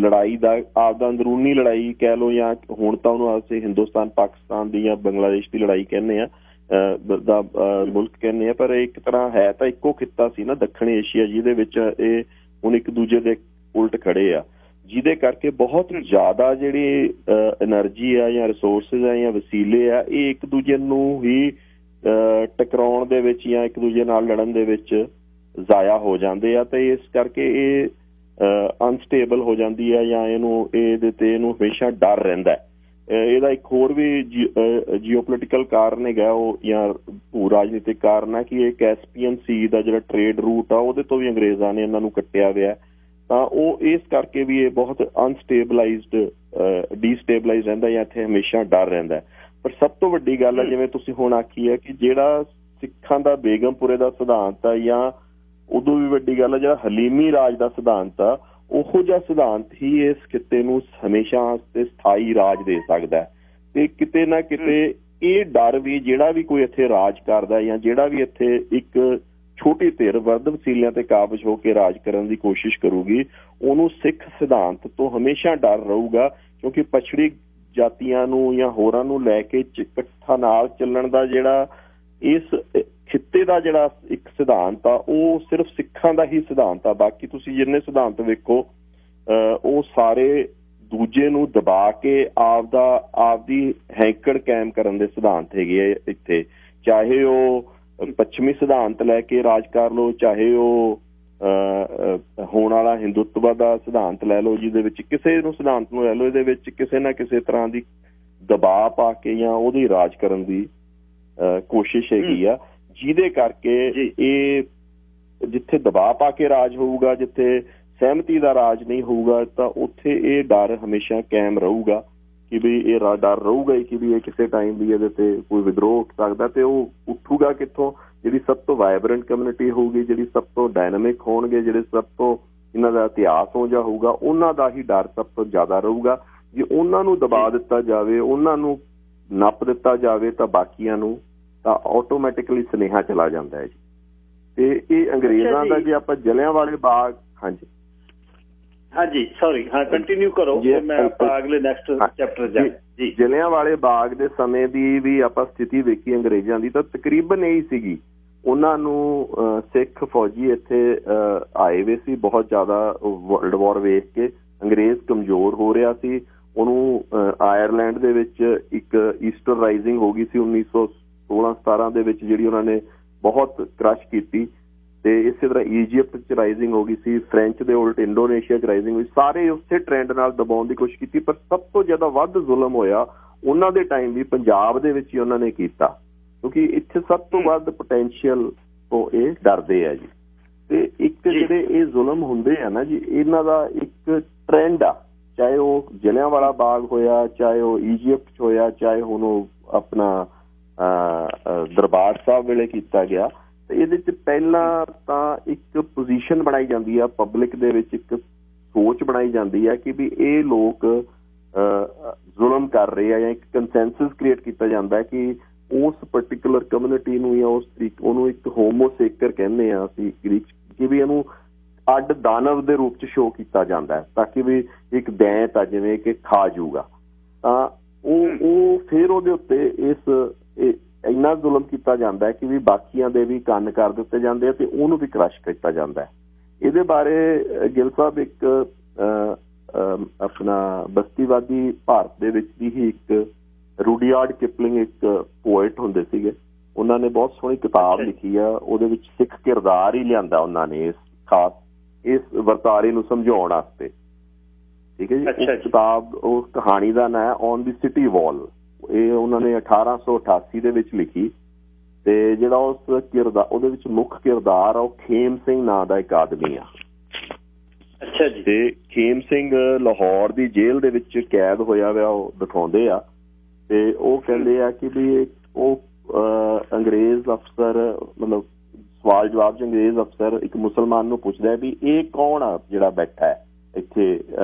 ਲੜਾਈ ਦਾ ਆਪਦਾ ਅੰਦਰੂਨੀ ਲੜਾਈ ਕਹਿ ਲਓ, ਜਾਂ ਹੁਣ ਤਾਂ ਉਹਨੂੰ ਅਸੀਂ ਹਿੰਦੁਸਤਾਨ ਪਾਕਿਸਤਾਨ ਦੀ ਜਾਂ ਬੰਗਲਾਦੇਸ਼ ਦੀ ਲੜਾਈ ਕਹਿੰਦੇ ਆ, ਦਾ ਮੁਲਕ ਕਹਿੰਦੇ ਆ, ਪਰ ਇੱਕ ਤਰ੍ਹਾਂ ਹੈ ਤਾਂ ਇੱਕੋ ਖਿੱਤਾ ਸੀ ਨਾ ਦੱਖਣ ਏਸ਼ੀਆ, ਜਿਹਦੇ ਵਿੱਚ ਇਹ ਹੁਣ ਇੱਕ ਦੂਜੇ ਦੇ ਉਲਟ ਖੜੇ ਆ, ਜਿਹਦੇ ਕਰਕੇ ਬਹੁਤ ਜ਼ਿਆਦਾ ਜਿਹੜੀ ਐਨਰਜੀ ਆ ਜਾਂ ਰਿਸੋਰਸਿਸ ਆ ਜਾਂ ਵਸੀਲੇ ਆ, ਇਹ ਇੱਕ ਦੂਜੇ ਨੂੰ ਹੀ ਟਕਰਾਉਣ ਦੇ ਵਿੱਚ ਜਾਂ ਇੱਕ ਦੂਜੇ ਨਾਲ ਲੜਨ ਦੇ ਵਿੱਚ ਜ਼ਾਇਆ ਹੋ ਜਾਂਦੇ ਆ, ਤੇ ਇਸ ਕਰਕੇ ਇਹ ਅਨਸਟੇਬਲ ਹੋ ਜਾਂਦੀ ਹੈ ਜਾਂ ਇਹਨੂੰ ਹਮੇਸ਼ਾ ਡਰ ਰਹਿੰਦਾ। ਇਹਦਾ ਇੱਕ ਹੋਰ ਵੀ ਜੀਓਪੋਲੀਟੀਕਲ ਕਾਰਨ ਹੈਗਾ ਉਹ, ਜਾਂ ਭੂ ਰਾਜਨੀਤਿਕ ਕਾਰਨ ਹੈ ਕਿ ਇਹ ਕੈਸਪੀਅਨ ਸੀ ਦਾ ਜਿਹੜਾ ਟ੍ਰੇਡ ਰੂਟ ਆ ਉਹਦੇ ਤੋਂ ਵੀ ਅੰਗਰੇਜ਼ਾਂ ਨੇ ਇਹਨਾਂ ਨੂੰ ਕੱਟਿਆ ਹੋਇਆ, ਤਾਂ ਉਹ ਇਸ ਕਰਕੇ ਵੀ ਇਹ ਬਹੁਤ ਅਨਸਟੇਬਲਾਈਜ਼ਡ ਡੀਸਟੇਬਲਾਈਜ਼ ਰਹਿੰਦਾ ਜਾਂ ਇੱਥੇ ਹਮੇਸ਼ਾ ਡਰ ਰਹਿੰਦਾ। ਪਰ ਸਭ ਤੋਂ ਵੱਡੀ ਗੱਲ ਹੈ, ਜਿਵੇਂ ਤੁਸੀਂ ਹੁਣ ਆਖੀ ਹੈ, ਕਿ ਜਿਹੜਾ ਸਿੱਖਾਂ ਦਾ ਬੇਗਮਪੁਰੇ ਦਾ ਸਿਧਾਂਤ ਆ, ਜਾਂ ਉਦੋਂ ਵੀ ਵੱਡੀ ਗੱਲ ਹੈ ਜਿਹੜਾ ਹਲੀਮੀ ਰਾਜ ਦਾ ਸਿਧਾਂਤ ਆ, ਉਹੋ ਜਿਹਾ ਸਿਧਾਂਤ ਹੀ ਇਸ ਖਿੱਤੇ ਨੂੰ ਹਮੇਸ਼ਾ ਵਾਸਤੇ ਸਥਾਈ ਰਾਜ ਦੇ ਸਕਦਾ। ਤੇ ਕਿਤੇ ਨਾ ਕਿਤੇ ਇਹ ਡਰ ਵੀ, ਜਿਹੜਾ ਵੀ ਕੋਈ ਇੱਥੇ ਰਾਜ ਕਰਦਾ ਜਾਂ ਜਿਹੜਾ ਵੀ ਇੱਥੇ ਇੱਕ ਛੋਟੀ ਧਿਰ ਵੱਧ ਵਸੀਲਿਆਂ ਤੇ ਕਾਬਜ਼ ਹੋ ਕੇ ਰਾਜ ਕਰਨ ਦੀ ਕੋਸ਼ਿਸ਼ ਕਰੂਗੀ, ਉਹਨੂੰ ਸਿੱਖ ਸਿਧਾਂਤ ਤੋਂ ਹਮੇਸ਼ਾ ਡਰ ਰਹੂਗਾ, ਕਿਉਂਕਿ ਪਛੜੀ ਜਾਤੀਆਂ ਨੂੰ ਜਾਂ ਹੋਰਾਂ ਨੂੰ ਲੈ ਕੇ ਇਕੱਠਾ ਨਾਲ ਚੱਲਣ ਦਾ ਜਿਹੜਾ ਇਸ ਖਿੱਤੇ ਦਾ ਜਿਹੜਾ ਇੱਕ ਸਿਧਾਂਤ ਆ, ਉਹ ਸਿਰਫ ਸਿੱਖਾਂ ਦਾ ਹੀ ਸਿਧਾਂਤ ਆ। ਬਾਕੀ ਤੁਸੀਂ ਜਿੰਨੇ ਸਿਧਾਂਤ ਵੇਖੋ ਉਹ ਸਾਰੇ ਦੂਜੇ ਨੂੰ ਦਬਾ ਕੇ ਆਪਦੀ ਹੈਂਕੜ ਕਾਇਮ ਕਰਨ ਦੇ ਸਿਧਾਂਤ ਹੈਗੇ ਆ ਇੱਥੇ, ਚਾਹੇ ਉਹ ਪੱਛਮੀ ਸਿਧਾਂਤ ਲੈ ਕੇ ਰਾਜ ਕਰ ਲਓ, ਚਾਹੇ ਉਹ ਹੋਣ ਵਾਲਾ ਹਿੰਦੂਤਵ ਦਾ ਸਿਧਾਂਤ ਲੈ ਲਓ, ਜਿਹਦੇ ਵਿੱਚ ਕਿਸੇ ਨੂੰ ਸਿਧਾਂਤ ਨੂੰ ਲੈ ਲਓ, ਇਹਦੇ ਵਿੱਚ ਕਿਸੇ ਨਾ ਕਿਸੇ ਤਰ੍ਹਾਂ ਦੀ ਦਬਾਅ ਪਾ ਕੇ ਜਾਂ ਉਹਦੀ ਰਾਜ ਕਰਨ ਦੀ ਕੋਸ਼ਿਸ਼ ਹੈਗੀ ਆ, ਜਿਹਦੇ ਕਰਕੇ ਇਹ ਜਿੱਥੇ ਦਬਾਅ ਪਾ ਕੇ ਰਾਜ ਹੋਊਗਾ, ਜਿੱਥੇ ਸਹਿਮਤੀ ਦਾ ਰਾਜ ਨਹੀਂ ਹੋਊਗਾ, ਤਾਂ ਉੱਥੇ ਇਹ ਡਰ ਹਮੇਸ਼ਾ ਕਾਇਮ ਰਹੂਗਾ ਕਿ ਵੀ ਇਹ ਡਰ ਰਹੂਗਾ ਕਿ ਵੀ ਇਹ ਕਿਸੇ ਟਾਈਮ ਵੀ ਇਹਦੇ ਤੇ ਕੋਈ ਵਿਦਰੋਹ ਉੱਠ ਸਕਦਾ। ਤੇ ਉਹ ਉੱਠੂਗਾ ਕਿੱਥੋਂ? ਜਿਹੜੀ ਸਭ ਤੋਂ ਵਾਈਬਰੈਂਟ ਕਮਿਊਨਿਟੀ ਹੋਊਗੀ, ਜਿਹੜੀ ਸਭ ਤੋਂ ਡਾਇਨਾਮਿਕ ਹੋਣਗੇ, ਜਿਹੜੇ ਸਭ ਤੋਂ ਇਹਨਾਂ ਦਾ ਇਤਿਹਾਸ ਹੋ ਜਾ ਹੋਊਗਾ, ਉਹਨਾਂ ਦਾ ਹੀ ਡਰ ਸਭ ਤੋਂ ਜ਼ਿਆਦਾ ਰਹੂਗਾ। ਜੇ ਉਹਨਾਂ ਨੂੰ ਦਬਾ ਦਿੱਤਾ ਜਾਵੇ, ਉਹਨਾਂ ਨੂੰ ਨੱਪ ਦਿੱਤਾ ਜਾਵੇ, ਤਾਂ ਬਾਕੀਆਂ ਨੂੰ ਤਾਂ ਆਟੋਮੈਟਿਕਲੀ ਸੁਨੇਹਾ ਚਲਾ ਜਾਂਦਾ ਹੈ ਜੀ। ਤੇ ਇਹ ਅੰਗਰੇਜ਼ਾਂ ਦਾ, ਜੇ ਆਪਾਂ ਜਲਿਆਂਵਾਲੇ ਬਾਗ, ਹਾਂਜੀ ਸੌਰੀ, ਹਾਂ ਕੰਟੀਨਿਊ ਕਰੋ, ਮੈਂ ਆਪਾਂ ਅਗਲੇ ਨੈਕਸਟ ਚੈਪਟਰ ਜਾ ਜੀ। ਜਲਿਆਂਵਾਲੇ ਬਾਗ ਦੇ ਸਮੇਂ ਦੀ ਵੀ ਆਪਾਂ ਸਥਿਤੀ ਵੇਖੀ ਅੰਗਰੇਜ਼ਾਂ ਦੀ, ਤਾਂ ਤਕਰੀਬਨ ਇਹੀ ਸੀਗੀ। ਉਹਨਾਂ ਨੂੰ ਸਿੱਖ ਫੌਜੀ ਇੱਥੇ ਆਏ ਹੋਏ ਸੀ, ਬਹੁਤ ਜ਼ਿਆਦਾ ਵਰਲਡ ਵਾਰ ਵੇਖ ਕੇ ਅੰਗਰੇਜ਼ ਕਮਜ਼ੋਰ ਹੋ ਰਿਹਾ ਸੀ। ਉਹਨੂੰ ਆਇਰਲੈਂਡ ਦੇ ਵਿੱਚ ਇੱਕ ਈਸਟਰ ਰਾਈਜ਼ਿੰਗ ਹੋ ਗਈ ਸੀ 1916-17 ਦੇ ਵਿੱਚ, ਜਿਹੜੀ ਉਹਨਾਂ ਨੇ ਬਹੁਤ ਕ੍ਰਸ਼ ਕੀਤੀ। ਤੇ ਇਸੇ ਤਰ੍ਹਾਂ ਈਜਿਪਟ 'ਚ ਰਾਈਜ਼ਿੰਗ ਹੋ ਗਈ ਸੀ, ਫ੍ਰੈਂਚ ਦੇ ਉਲਟ ਇੰਡੋਨੇਸ਼ੀਆ 'ਚ ਰਾਈਜ਼ਿੰਗ ਹੋਈ, ਸਾਰੇ ਉਸੇ ਟ੍ਰੈਂਡ ਨਾਲ ਦਬਾਉਣ ਦੀ ਕੋਸ਼ਿਸ਼ ਕੀਤੀ। ਪਰ ਸਭ ਤੋਂ ਜ਼ਿਆਦਾ ਵੱਧ ਜ਼ੁਲਮ ਹੋਇਆ ਉਹਨਾਂ ਦੇ ਟਾਈਮ ਵੀ ਪੰਜਾਬ ਦੇ ਵਿੱਚ ਹੀ ਉਹਨਾਂ ਨੇ ਕੀਤਾ, ਕਿਉਂਕਿ ਇੱਥੇ ਸਭ ਤੋਂ ਵੱਧ ਪੋਟੈਂਸ਼ੀਅਲ ਤੋਂ ਇਹ ਡਰਦੇ ਆ ਜੀ। ਤੇ ਇੱਕ ਜਿਹੜੇ ਇਹ ਜ਼ੁਲਮ ਹੁੰਦੇ ਆ ਨਾ ਜੀ, ਇਹਨਾਂ ਦਾ ਇੱਕ ਟ੍ਰੈਂਡ ਆ, ਚਾਹੇ ਉਹ ਜਲਿਆਂਵਾਲਾ ਬਾਗ ਹੋਇਆ, ਚਾਹੇ ਉਹ ਈਜਿਪਟ 'ਚ ਹੋਇਆ, ਚਾਹੇ ਹੁਣ ਉਹ ਆਪਣਾ ਦਰਬਾਰ ਸਾਹਿਬ ਵੇਲੇ ਕੀਤਾ ਗਿਆ। ਤੇ ਇਹਦੇ 'ਚ ਪਹਿਲਾਂ ਤਾਂ ਇੱਕ ਪੋਜੀਸ਼ਨ ਬਣਾਈ ਜਾਂਦੀ ਆ ਪਬਲਿਕ ਦੇ ਵਿੱਚ, ਇੱਕ ਸੋਚ ਬਣਾਈ ਜਾਂਦੀ ਆ ਕਿ ਵੀ ਇਹ ਲੋਕ ਜ਼ੁਲਮ ਕਰ ਰਹੇ ਆ, ਜਾਂ ਇੱਕ ਕੰਸੈਂਸਸ ਕ੍ਰੀਏਟ ਕੀਤਾ ਜਾਂਦਾ ਕਿ ਉਸ ਪਰਟੀਕੂਲਰ ਕਮਿਊਨਿਟੀ ਨੂੰ ਜਾਂ ਉਸ ਉਹਨੂੰ ਇੱਕ ਹੋਮੋਸੇਕਰ ਕਹਿੰਦੇ ਆ ਅਸੀਂ ਗ੍ਰੀਕ, ਕਿ ਵੀ ਇਹਨੂੰ ਅੱਡ ਦਾਨਵ ਦੇ ਰੂਪ 'ਚ ਸ਼ੋਅ ਕੀਤਾ ਜਾਂਦਾ ਹੈ, ਤਾਂ ਕਿ ਵੀ ਇੱਕ ਦੈਂਤ ਆ ਜਿਵੇਂ ਕਿ ਖਾ ਜੂਗਾ। ਤਾਂ ਉਹ ਫਿਰ ਉਹਦੇ ਉੱਤੇ ਇੰਨਾ ਜ਼ੁਲਮ ਕੀਤਾ ਜਾਂਦਾ ਹੈ ਕਿ ਵੀ ਬਾਕੀਆਂ ਦੇ ਵੀ ਕੰਨ ਕਰ ਦਿੱਤੇ ਜਾਂਦੇ ਆ ਤੇ ਉਹਨੂੰ ਵੀ ਕ੍ਰਸ਼ ਕੀਤਾ ਜਾਂਦਾ ਹੈ। ਇਹਦੇ ਬਾਰੇ ਗਿੱਲ ਸਾਹਿਬ ਇੱਕ ਆਪਣਾ ਬਸਤੀਵਾਦੀ ਭਾਰਤ ਦੇ ਵਿੱਚ ਦੀ ਹੀ ਇੱਕ ਰੂਡੀਆਰਡ ਕਿਪਲਿੰਗ ਇੱਕ ਪੋਇਟ ਹੁੰਦੇ ਸੀਗੇ, ਉਹਨਾਂ ਨੇ ਬਹੁਤ ਸੋਹਣੀ ਕਿਤਾਬ ਲਿਖੀ ਆ, ਉਹਦੇ ਵਿੱਚ ਸਿੱਖ ਕਿਰਦਾਰ ਹੀ ਲਿਆਂਦਾ ਉਹਨਾਂ ਨੇ ਇਸ ਖਾਸ ਇਸ ਵਰਤਾਰੇ ਨੂੰ ਸਮਝਾਉਣ ਵਾਸਤੇ। ਠੀਕ ਹੈ ਜੀ। ਉਹ ਕਿਤਾਬ, ਉਸ ਕਹਾਣੀ ਦਾ ਨਾਂ ਹੈ ਔਨ ਦੀ ਸਿਟੀ ਵਾਲ। ਇਹ ਉਹਨਾਂ ਨੇ 1888 ਦੇ ਵਿੱਚ ਲਿਖੀ, ਤੇ ਜਿਹੜਾ ਉਸ ਕਿਰਦਾਰ, ਉਹਦੇ ਵਿੱਚ ਮੁੱਖ ਕਿਰਦਾਰ ਆ ਉਹ ਖੇਮ ਸਿੰਘ ਨਾਂ ਦਾ ਇੱਕ ਆਦਮੀ ਆ। ਅੱਛਾ ਜੀ। ਤੇ ਖੇਮ ਸਿੰਘ ਲਾਹੌਰ ਦੀ ਜੇਲ੍ਹ ਦੇ ਵਿੱਚ ਕੈਦ ਹੋਇਆ ਹੋਇਆ ਉਹ ਦਿਖਾਉਂਦੇ ਆ, ਤੇ ਉਹ ਕਹਿੰਦੇ ਆ ਕਿ ਵੀ ਉਹ ਅੰਗਰੇਜ਼ ਅਫਸਰ, ਮਤਲਬ ਸਵਾਲ ਜਵਾਬ 'ਚ ਅੰਗਰੇਜ਼ ਅਫਸਰ ਇੱਕ ਮੁਸਲਮਾਨ ਨੂੰ ਪੁੱਛਦਾ ਵੀ ਇਹ ਕੌਣ ਆ ਜਿਹੜਾ ਬੈਠਾ ਹੈ ਇੱਥੇ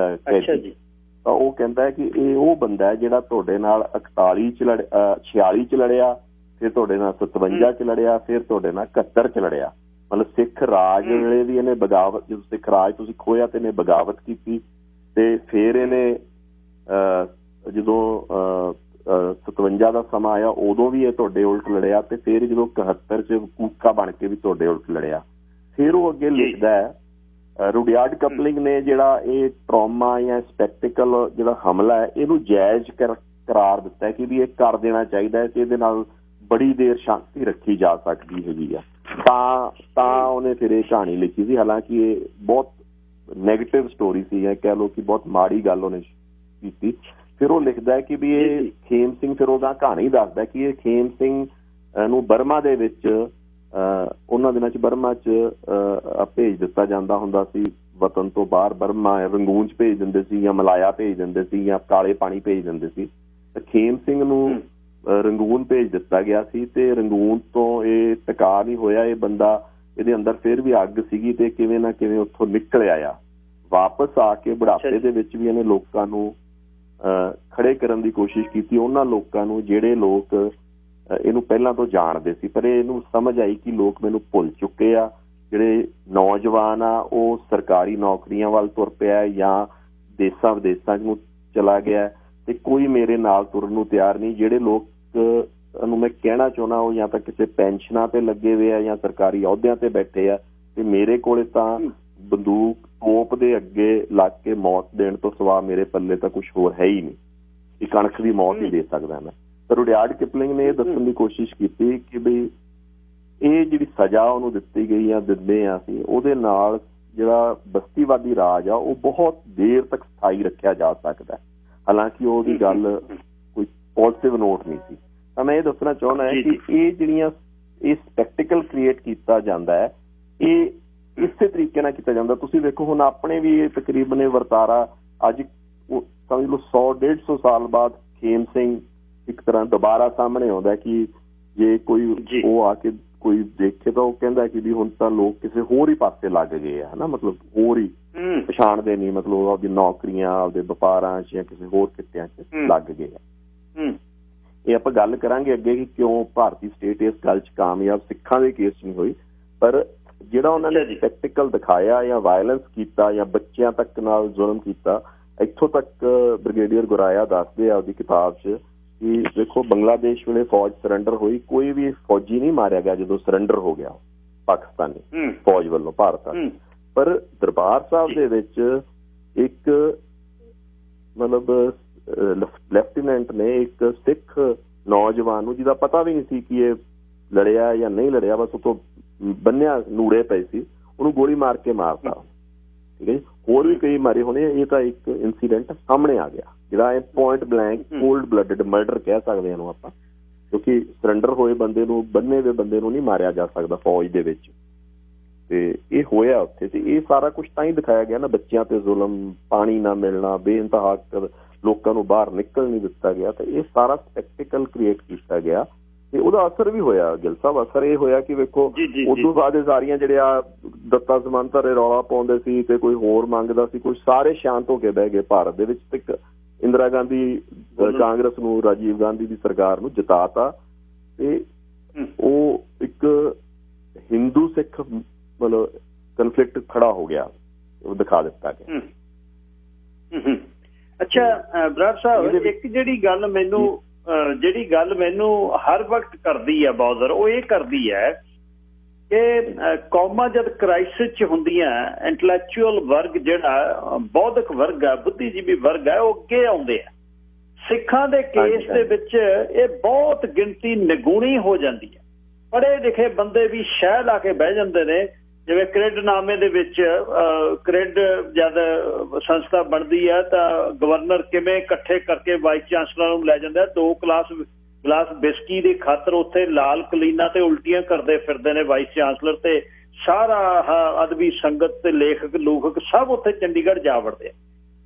ਕੈਦੀ। ਤਾਂ ਉਹ ਕਹਿੰਦਾ ਹੈ ਕਿ ਇਹ ਉਹ ਬੰਦਾ ਹੈ ਜਿਹੜਾ ਤੁਹਾਡੇ ਨਾਲ 46 'ਚ ਲੜਿਆ, ਫਿਰ ਤੁਹਾਡੇ ਨਾਲ 57 'ਚ ਲੜਿਆ, ਫਿਰ ਤੁਹਾਡੇ ਨਾਲ 71 'ਚ ਲੜਿਆ। ਮਤਲਬ ਸਿੱਖ ਰਾਜ ਵੇਲੇ ਵੀ ਇਹਨੇ ਬਗਾਵਤ, ਜਦੋਂ ਸਿੱਖ ਰਾਜ ਤੁਸੀਂ ਖੋਇਆ ਤੇ ਇਹਨੇ ਬਗਾਵਤ ਕੀਤੀ, ਤੇ ਫਿਰ ਇਹਨੇ ਜਦੋਂ 57 ਦਾ ਸਮਾਂ ਆਇਆ ਉਦੋਂ ਵੀ ਇਹ ਤੁਹਾਡੇ ਉਲਟ ਲੜਿਆ, ਤੇ ਫਿਰ ਜਦੋਂ 71 'ਚ ਕੂਕਾ ਬਣ ਕੇ ਵੀ ਤੁਹਾਡੇ ਉਲਟ ਲੜਿਆ। ਫਿਰ ਉਹ ਅੱਗੇ ਲਿਖਦਾ ਹੈ, ਰੂਡੀਆਰਡ ਕਿਪਲਿੰਗ ਨੇ ਜਿਹੜਾ ਇਹ ਟਰਾਮਾ ਜਾਂ ਸਪੈਕਟੀਕਲ ਜਿਹੜਾ ਹਮਲਾ ਹੈ ਇਹਨੂੰ ਜਾਇਜ਼ ਕਰਾਰ ਦਿੱਤਾ ਕਿ ਵੀ ਇਹ ਕਰ ਦੇਣਾ ਚਾਹੀਦਾ ਹੈ, ਤੇ ਇਹਦੇ ਨਾਲ ਬੜੀ ਦੇਰ ਸ਼ਾਂਤੀ ਰੱਖੀ ਜਾ ਸਕਦੀ ਹੈਗੀ ਆ। ਤਾਂ ਉਹਨੇ ਫਿਰ ਇਹ ਕਹਾਣੀ ਲਿਖੀ ਸੀ। ਹਾਲਾਂਕਿ ਇਹ ਬਹੁਤ ਨੈਗੇਟਿਵ ਸਟੋਰੀ ਸੀ, ਜਾਂ ਕਹਿ ਲਓ ਕਿ ਬਹੁਤ ਮਾੜੀ ਗੱਲ ਉਹਨੇ ਕੀਤੀ। ਫਿਰ ਉਹ ਲਿਖਦਾ ਹੈ ਕਿ ਵੀ ਇਹ ਖੇਮ ਸਿੰਘ, ਫਿਰ ਉਹਦਾ ਕਹਾਣੀ ਦੱਸਦਾ ਕਿ ਇਹ ਖੇਮ ਸਿੰਘ ਨੂੰ ਬਰਮਾ ਦੇ ਵਿੱਚ ਉਹਨਾਂ ਦਿਨਾਂ 'ਚ ਬਰਮਾ 'ਚ ਭੇਜ ਦਿੱਤਾ ਜਾਂਦਾ ਹੁੰਦਾ ਸੀ ਵਤਨ ਤੋਂ ਬਾਹਰ। ਬਰਮਾ ਰੰਗੂਨ 'ਚ ਭੇਜ ਦਿੰਦੇ ਸੀ, ਜਾਂ ਮਲਾਇਆ ਭੇਜ ਦਿੰਦੇ ਸੀ, ਜਾਂ ਕਾਲੇ ਪਾਣੀ ਭੇਜ ਦਿੰਦੇ ਸੀ। ਤੇ ਖੇਮ ਸਿੰਘ ਨੂੰ ਰੰਗੂਨ ਭੇਜ ਦਿੱਤਾ ਗਿਆ ਸੀ, ਤੇ ਰੰਗੂਨ ਤੋਂ ਇਹ ਟਿਕਾ ਨਹੀਂ ਹੋਇਆ। ਇਹ ਬੰਦਾ, ਇਹਦੇ ਅੰਦਰ ਫਿਰ ਵੀ ਅੱਗ ਸੀਗੀ, ਤੇ ਕਿਵੇਂ ਨਾ ਕਿਵੇਂ ਉੱਥੋਂ ਨਿਕਲ ਆਇਆ। ਵਾਪਸ ਆ ਕੇ ਬੁਢਾਪੇ ਦੇ ਵਿੱਚ ਵੀ ਇਹਨੇ ਲੋਕਾਂ ਨੂੰ ਖੜੇ ਕਰਨ ਦੀ ਕੋਸ਼ਿਸ਼ ਕੀਤੀ, ਉਹਨਾਂ ਲੋਕਾਂ ਨੂੰ ਜਿਹੜੇ ਲੋਕ ਇਹਨੂੰ ਪਹਿਲਾਂ ਤੋਂ ਜਾਣਦੇ ਸੀ। ਪਰ ਇਹਨੂੰ ਸਮਝ ਆਈ ਕਿ ਲੋਕ ਮੈਨੂੰ ਭੁੱਲ ਚੁੱਕੇ ਆ। ਜਿਹੜੇ ਨੌਜਵਾਨ ਆ ਉਹ ਸਰਕਾਰੀ ਨੌਕਰੀਆਂ ਵੱਲ ਤੁਰ ਪਿਆ, ਜਾਂ ਦੇਸਾਂ ਵਿਦੇਸਾਂ 'ਚ ਨੂੰ ਚਲਾ ਗਿਆ, ਤੇ ਕੋਈ ਮੇਰੇ ਨਾਲ ਤੁਰਨ ਨੂੰ ਤਿਆਰ ਨਹੀਂ। ਜਿਹੜੇ ਲੋਕ ਨੂੰ ਮੈਂ ਕਹਿਣਾ ਚਾਹੁੰਦਾ ਉਹ ਜਾਂ ਤਾਂ ਕਿਸੇ ਪੈਨਸ਼ਨਾਂ ਤੇ ਲੱਗੇ ਹੋਏ ਆ, ਜਾਂ ਸਰਕਾਰੀ ਅਹੁਦਿਆਂ ਤੇ ਬੈਠੇ ਆ, ਤੇ ਮੇਰੇ ਕੋਲੇ ਤਾਂ ਬੰਦੂਕ ਤੋਪ ਦੇ ਅੱਗੇ ਲੱਗ ਕੇ ਮੌਤ ਦੇਣ ਤੋਂ ਸਿਵਾ ਮੇਰੇ ਪੱਲੇ ਤਾਂ ਕੁਛ ਹੋਰ ਹੈ ਹੀ ਨਹੀਂ, ਕਿ ਕਣਕ ਦੀ ਮੌਤ ਹੀ ਦੇ ਸਕਦਾ ਮੈਂ। ਰੂਡੀਆਰਡ ਕਿਪਲਿੰਗ ਨੇ ਇਹ ਦੱਸਣ ਦੀ ਕੋਸ਼ਿਸ਼ ਕੀਤੀ ਕਿ ਬਈ ਇਹ ਜਿਹੜੀ ਸਜ਼ਾ ਉਹਨੂੰ ਦਿੱਤੀ ਗਈ ਆ, ਦਿੰਦੇ ਆ ਅਸੀਂ, ਉਹਦੇ ਨਾਲ ਜਿਹੜਾ ਬਸਤੀਵਾਦੀ ਰਾਜ ਆ ਉਹ ਬਹੁਤ ਦੇਰ ਤੱਕ ਸਥਾਈ ਰੱਖਿਆ ਜਾ ਸਕਦਾ। ਹਾਲਾਂਕਿ ਉਹਦੀ ਗੱਲ ਕੋਈ ਪੋਜ਼ਿਟਿਵ ਨੋਟ ਨਹੀਂ ਸੀ। ਤਾਂ ਮੈਂ ਇਹ ਦੱਸਣਾ ਚਾਹੁੰਦਾ ਹੈ ਕਿ ਇਹ ਜਿਹੜੀਆਂ ਇਹ ਸਪੈਕਟੀਕਲ ਕ੍ਰੀਏਟ ਕੀਤਾ ਜਾਂਦਾ ਹੈ, ਇਹ ਇਸੇ ਤਰੀਕੇ ਨਾਲ ਕੀਤਾ ਜਾਂਦਾ। ਤੁਸੀਂ ਵੇਖੋ ਹੁਣ ਆਪਣੇ ਵੀ ਇਹ ਤਕਰੀਬਨ ਵਰਤਾਰਾ ਅੱਜ ਸਮਝ ਲਓ 100-150 ਸਾਲ ਬਾਅਦ ਖੇਮ ਸਿੰਘ ਇੱਕ ਤਰ੍ਹਾਂ ਦੁਬਾਰਾ ਸਾਹਮਣੇ ਆਉਂਦਾ ਕਿ ਜੇ ਕੋਈ ਉਹ ਆ ਕੇ ਕੋਈ ਦੇਖੇ ਤਾਂ ਉਹ ਕਹਿੰਦਾ ਕਿ ਵੀ ਹੁਣ ਤਾਂ ਲੋਕ ਕਿਸੇ ਹੋਰ ਹੀ ਪਾਸੇ ਲੱਗ ਗਏ ਆ, ਹਨਾ, ਮਤਲਬ ਹੋਰ ਹੀ ਪਛਾਣਦੇ ਨਹੀਂ, ਮਤਲਬ ਆਪਦੀ ਨੌਕਰੀਆਂ, ਆਪਦੇ ਵਪਾਰਾਂ 'ਚ ਜਾਂ ਕਿਸੇ ਹੋਰ ਕਿੱਤਿਆਂ 'ਚ ਲੱਗ ਗਏ ਆ। ਇਹ ਆਪਾਂ ਗੱਲ ਕਰਾਂਗੇ ਅੱਗੇ ਕਿ ਕਿਉਂ ਭਾਰਤੀ ਸਟੇਟ ਇਸ ਗੱਲ 'ਚ ਕਾਮਯਾਬ ਸਿੱਖਾਂ ਦੇ ਕੇਸ 'ਚ ਨਹੀਂ ਹੋਈ। ਪਰ ਜਿਹੜਾ ਉਹਨਾਂ ਨੇ ਸਪੈਕਟੀਕਲ ਦਿਖਾਇਆ ਜਾਂ ਵਾਇਲੈਂਸ ਕੀਤਾ ਜਾਂ ਬੱਚਿਆਂ ਤੱਕ ਨਾਲ ਜ਼ੁਲਮ ਕੀਤਾ, ਇੱਥੋਂ ਤੱਕ ਬ੍ਰਿਗੇਡੀਅਰ ਗੁਰਾਇਆ ਦੱਸਦੇ ਆ ਉਹਦੀ ਕਿਤਾਬ 'ਚ ਕਿ ਦੇਖੋ ਬੰਗਲਾਦੇਸ਼ ਵੇਲੇ ਫੌਜ ਸਰੈਂਡਰ ਹੋਈ, ਕੋਈ ਵੀ ਫੌਜੀ ਨਹੀਂ ਮਾਰਿਆ ਗਿਆ ਜਦੋਂ ਸਰੈਂਡਰ ਹੋ ਗਿਆ ਪਾਕਿਸਤਾਨੀ ਫੌਜ ਵੱਲੋਂ ਭਾਰਤ ਵਾਲੀ। ਪਰ ਦਰਬਾਰ ਸਾਹਿਬ ਦੇ ਵਿੱਚ ਇੱਕ ਮਤਲਬ ਲੈਫਟੀਨੈਂਟ ਨੇ ਇੱਕ ਸਿੱਖ ਨੌਜਵਾਨ ਨੂੰ, ਜਿਹਦਾ ਪਤਾ ਵੀ ਨਹੀਂ ਸੀ ਕਿ ਇਹ ਲੜਿਆ ਜਾਂ ਨਹੀਂ ਲੜਿਆ, ਬਸ ਉੱਥੋਂ ਬੰਨਿਆ ਨੂੜੇ ਪਏ ਸੀ ਉਹਨੂੰ ਗੋਲੀ ਮਾਰ ਕੇ ਮਾਰਤਾ, ਠੀਕ ਹੈ ਜੀ। ਹੋਰ ਵੀ ਕਈ ਮਾਰੇ ਹੋਣੇ, ਇਹ ਤਾਂ ਇੱਕ ਇੰਸੀਡੈਂਟ ਸਾਹਮਣੇ ਆ ਗਿਆ ਜਿਹੜਾ ਇਹ point blank cold blooded murder ਕਹਿ ਸਕਦੇ ਇਹਨੂੰ ਆਪਾਂ, ਕਿਉਂਕਿ ਸਰੈਂਡਰ ਹੋਏ ਬੰਦੇ ਨੂੰ, ਬੰਨੇ ਹੋਏ ਬੰਦੇ ਨੂੰ ਨਹੀਂ ਮਾਰਿਆ ਜਾ ਸਕਦਾ ਫੌਜ ਦੇ ਵਿੱਚ, ਤੇ ਇਹ ਹੋਇਆ ਉੱਥੇ। ਤੇ ਇਹ ਸਾਰਾ ਕੁਛ ਤਾਂ ਹੀ ਦਿਖਾਇਆ ਗਿਆ ਨਾ, ਬੱਚਿਆਂ ਤੇ ਜ਼ੁਲਮ, ਪਾਣੀ ਨਾ ਮਿਲਣਾ, ਬੇਇੰਤਹਾ ਲੋਕਾਂ ਨੂੰ ਬਾਹਰ ਨਿਕਲ ਨਹੀਂ ਦਿੱਤਾ ਗਿਆ, ਤੇ ਇਹ ਸਾਰਾ ਸਪੈਕਟੀਕਲ ਕ੍ਰੀਏਟ ਕੀਤਾ ਗਿਆ ਤੇ ਉਹਦਾ ਅਸਰ ਵੀ ਹੋਇਆ ਗਿੱਲ ਸਾਹਿਬ। ਅਸਰ ਇਹ ਹੋਇਆ ਕਿ ਵੇਖੋ ਉਦੋਂ ਬਾਅਦ ਇਹ ਸਾਰੀਆਂ ਜਿਹੜੇ ਆ ਦੱਤਾ ਸਮਾਂਤਰ ਰੌਲਾ ਪਾਉਂਦੇ ਸੀ ਤੇ ਕੋਈ ਹੋਰ ਮੰਗਦਾ ਸੀ, ਕੋਈ ਸਾਰੇ ਸ਼ਾਂਤ ਹੋ ਕੇ ਬਹਿ ਗਏ ਭਾਰਤ ਦੇ ਵਿੱਚ। ਤੇ ਇੰਦਰਾ ਗਾਂਧੀ ਕਾਂਗਰਸ ਨੂੰ, ਰਾਜੀਵ ਗਾਂਧੀ ਦੀ ਸਰਕਾਰ ਨੂੰ ਜਿਤਾਤਾ ਤੇ ਉਹ ਇੱਕ ਹਿੰਦੂ ਸਿੱਖ ਮਤਲਬ ਕਨਫਲਿਕਟ ਖੜਾ ਹੋ ਗਿਆ, ਉਹ ਦਿਖਾ ਦਿੱਤਾ ਗਿਆ। ਅੱਛਾ ਬਰਾੜ ਸਾਹਿਬ, ਇੱਕ ਜਿਹੜੀ ਗੱਲ ਮੈਨੂੰ ਹਰ ਵਕਤ ਕਰਦੀ ਹੈ ਬੌਦਰ, ਉਹ ਇਹ ਕਰਦੀ ਹੈ ਕਿ ਕੌਮਾਂ ਜਦ ਕ੍ਰਾਈਸਿਸ 'ਚ ਹੁੰਦੀਆਂ, ਇੰਟਲੈਕਚੁਅਲ ਵਰਗ ਜਿਹੜਾ ਬੌਧਿਕ ਵਰਗ ਆ, ਬੁੱਧੀਜੀਵੀ ਵਰਗ ਹੈ, ਉਹ ਅੱਗੇ ਆਉਂਦੇ ਆ। ਸਿੱਖਾਂ ਦੇ ਕੇਸ ਦੇ ਵਿੱਚ ਇਹ ਬਹੁਤ ਗਿਣਤੀ ਨਿਗੁਣੀ ਹੋ ਜਾਂਦੀ ਹੈ। ਪੜ੍ਹੇ ਲਿਖੇ ਬੰਦੇ ਵੀ ਸ਼ਹਿ ਲਾ ਕੇ ਬਹਿ ਜਾਂਦੇ ਨੇ। ਜਿਵੇਂ ਕ੍ਰਿਡ ਨਾਮੇ ਦੇ ਵਿੱਚ ਕ੍ਰਿਡ ਜਦ ਸੰਸਥਾ ਬਣਦੀ ਹੈ ਤਾਂ ਗਵਰਨਰ ਕਿਵੇਂ ਇਕੱਠੇ ਕਰਕੇ ਵਾਈਸ ਚਾਂਸਲਰ ਨੂੰ ਲੈ ਜਾਂਦਾ, 2 ਗਲਾਸ ਬਿਸਕੀ ਦੀ ਖਾਤਰ ਉੱਥੇ ਲਾਲ ਕਲੀਨਾ ਤੇ ਉਲਟੀਆਂ ਕਰਦੇ ਫਿਰਦੇ ਨੇ ਵਾਈਸ ਚਾਂਸਲਰ, ਤੇ ਸਾਰਾ ਅਦਬੀ ਸੰਗਤ ਤੇ ਲੇਖਕ ਲੂਖਕ ਸਭ ਉੱਥੇ ਚੰਡੀਗੜ੍ਹ ਜਾ ਵੜਦੇ ਆ।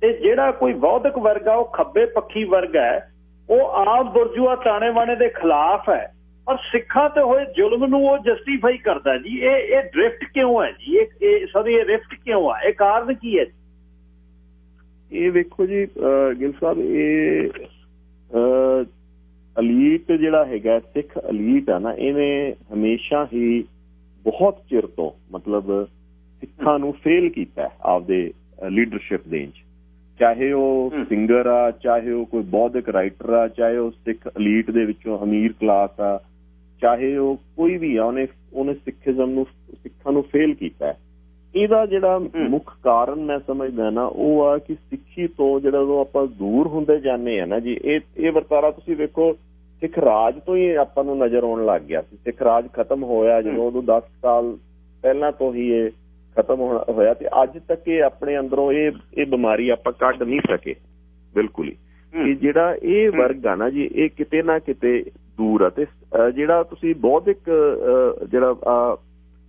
ਤੇ ਜਿਹੜਾ ਕੋਈ ਬੌਧਿਕ ਵਰਗ ਆ, ਉਹ ਖੱਬੇ ਪੱਖੀ ਵਰਗ ਹੈ, ਉਹ ਆਮ ਬੁਰਜੂਆ ਤਾਣੇ ਬਾਣੇ ਦੇ ਖਿਲਾਫ ਹੈ, ਪਰ ਸਿੱਖਾਂ ਤੇ ਹੋਏ ਜ਼ੁਲਮ ਨੂੰ ਉਹ ਜਸਟੀਫਾਈ ਕਰਦਾ ਜੀ। ਇਹ ਡ੍ਰਿਫਟ ਕਿਉਂ ਹੈ ਜੀ? ਇਹ ਰਿਫਟ ਕਿਉਂ ਆ? ਇਹ ਕਾਰਨ ਕੀ ਹੈ? ਇਹ ਵੇਖੋ ਜੀ ਗਿੱਲ ਸਾਹਿਬ, ਇਹ ਅਲੀਟ ਜਿਹੜਾ ਹੈਗਾ, ਸਿੱਖ ਅਲੀਟ ਆ ਨਾ, ਇਹਨੇ ਹਮੇਸ਼ਾ ਹੀ ਬਹੁਤ ਚਿਰ ਤੋਂ ਮਤਲਬ ਸਿੱਖਾਂ ਨੂੰ ਫੇਲ ਕੀਤਾ ਆਪਦੇ ਲੀਡਰਸ਼ਿਪ ਦੇਣ 'ਚ। ਚਾਹੇ ਉਹ ਸਿੰਗਰ ਆ, ਚਾਹੇ ਉਹ ਕੋਈ ਬੌਧਿਕ ਰਾਈਟਰ ਆ, ਚਾਹੇ ਉਹ ਸਿੱਖ ਅਲੀਟ ਦੇ ਵਿੱਚੋਂ ਅਮੀਰ ਕਲਾਸ ਆ, ਚਾਹੇ ਉਹ ਕੋਈ ਵੀ ਆ, ਉਹਨੇ ਸਿੱਖਿਜ਼ਮ ਨੂੰ, ਸਿੱਖਾਂ ਨੂੰ ਫੇਲ ਕੀਤਾ। ਇਹਦਾ ਜਿਹੜਾ ਮੁੱਖ ਕਾਰਨ ਮੈਂ ਸਮਝਦਾ ਨਾ, ਉਹ ਆ ਕਿ ਸਿੱਖੀ ਤੋਂ ਜਿਹੜਾ ਉਦੋਂ ਆਪਾਂ ਦੂਰ ਹੁੰਦੇ ਜਾਂਦੇ ਆ ਨਾ ਜੀ, ਇਹ ਵਰਤਾਰਾ ਤੁਸੀਂ ਵੇਖੋ ਸਿੱਖ ਰਾਜ ਤੋਂ ਹੀ ਆਪਾਂ ਨੂੰ ਨਜ਼ਰ ਆਉਣ ਲੱਗ ਗਿਆ ਸੀ। ਸਿੱਖ ਰਾਜ ਖਤਮ ਹੋਇਆ ਜਦੋਂ, ਉਦੋਂ 10 ਸਾਲ ਪਹਿਲਾਂ ਤੋਂ ਹੀ ਇਹ ਖਤਮ ਹੋਇਆ, ਤੇ ਅੱਜ ਤੱਕ ਇਹ ਆਪਣੇ ਅੰਦਰੋਂ ਇਹ ਬਿਮਾਰੀ ਆਪਾਂ ਕੱਢ ਨਹੀਂ ਸਕੇ ਬਿਲਕੁਲ ਹੀ। ਕਿ ਜਿਹੜਾ ਇਹ ਵਰਗ ਆ ਨਾ ਜੀ, ਇਹ ਕਿਤੇ ਨਾ ਕਿਤੇ ਦੂਰ ਆ। ਤੇ ਜਿਹੜਾ ਤੁਸੀਂ ਬੌਧਿਕ ਜਿਹੜਾ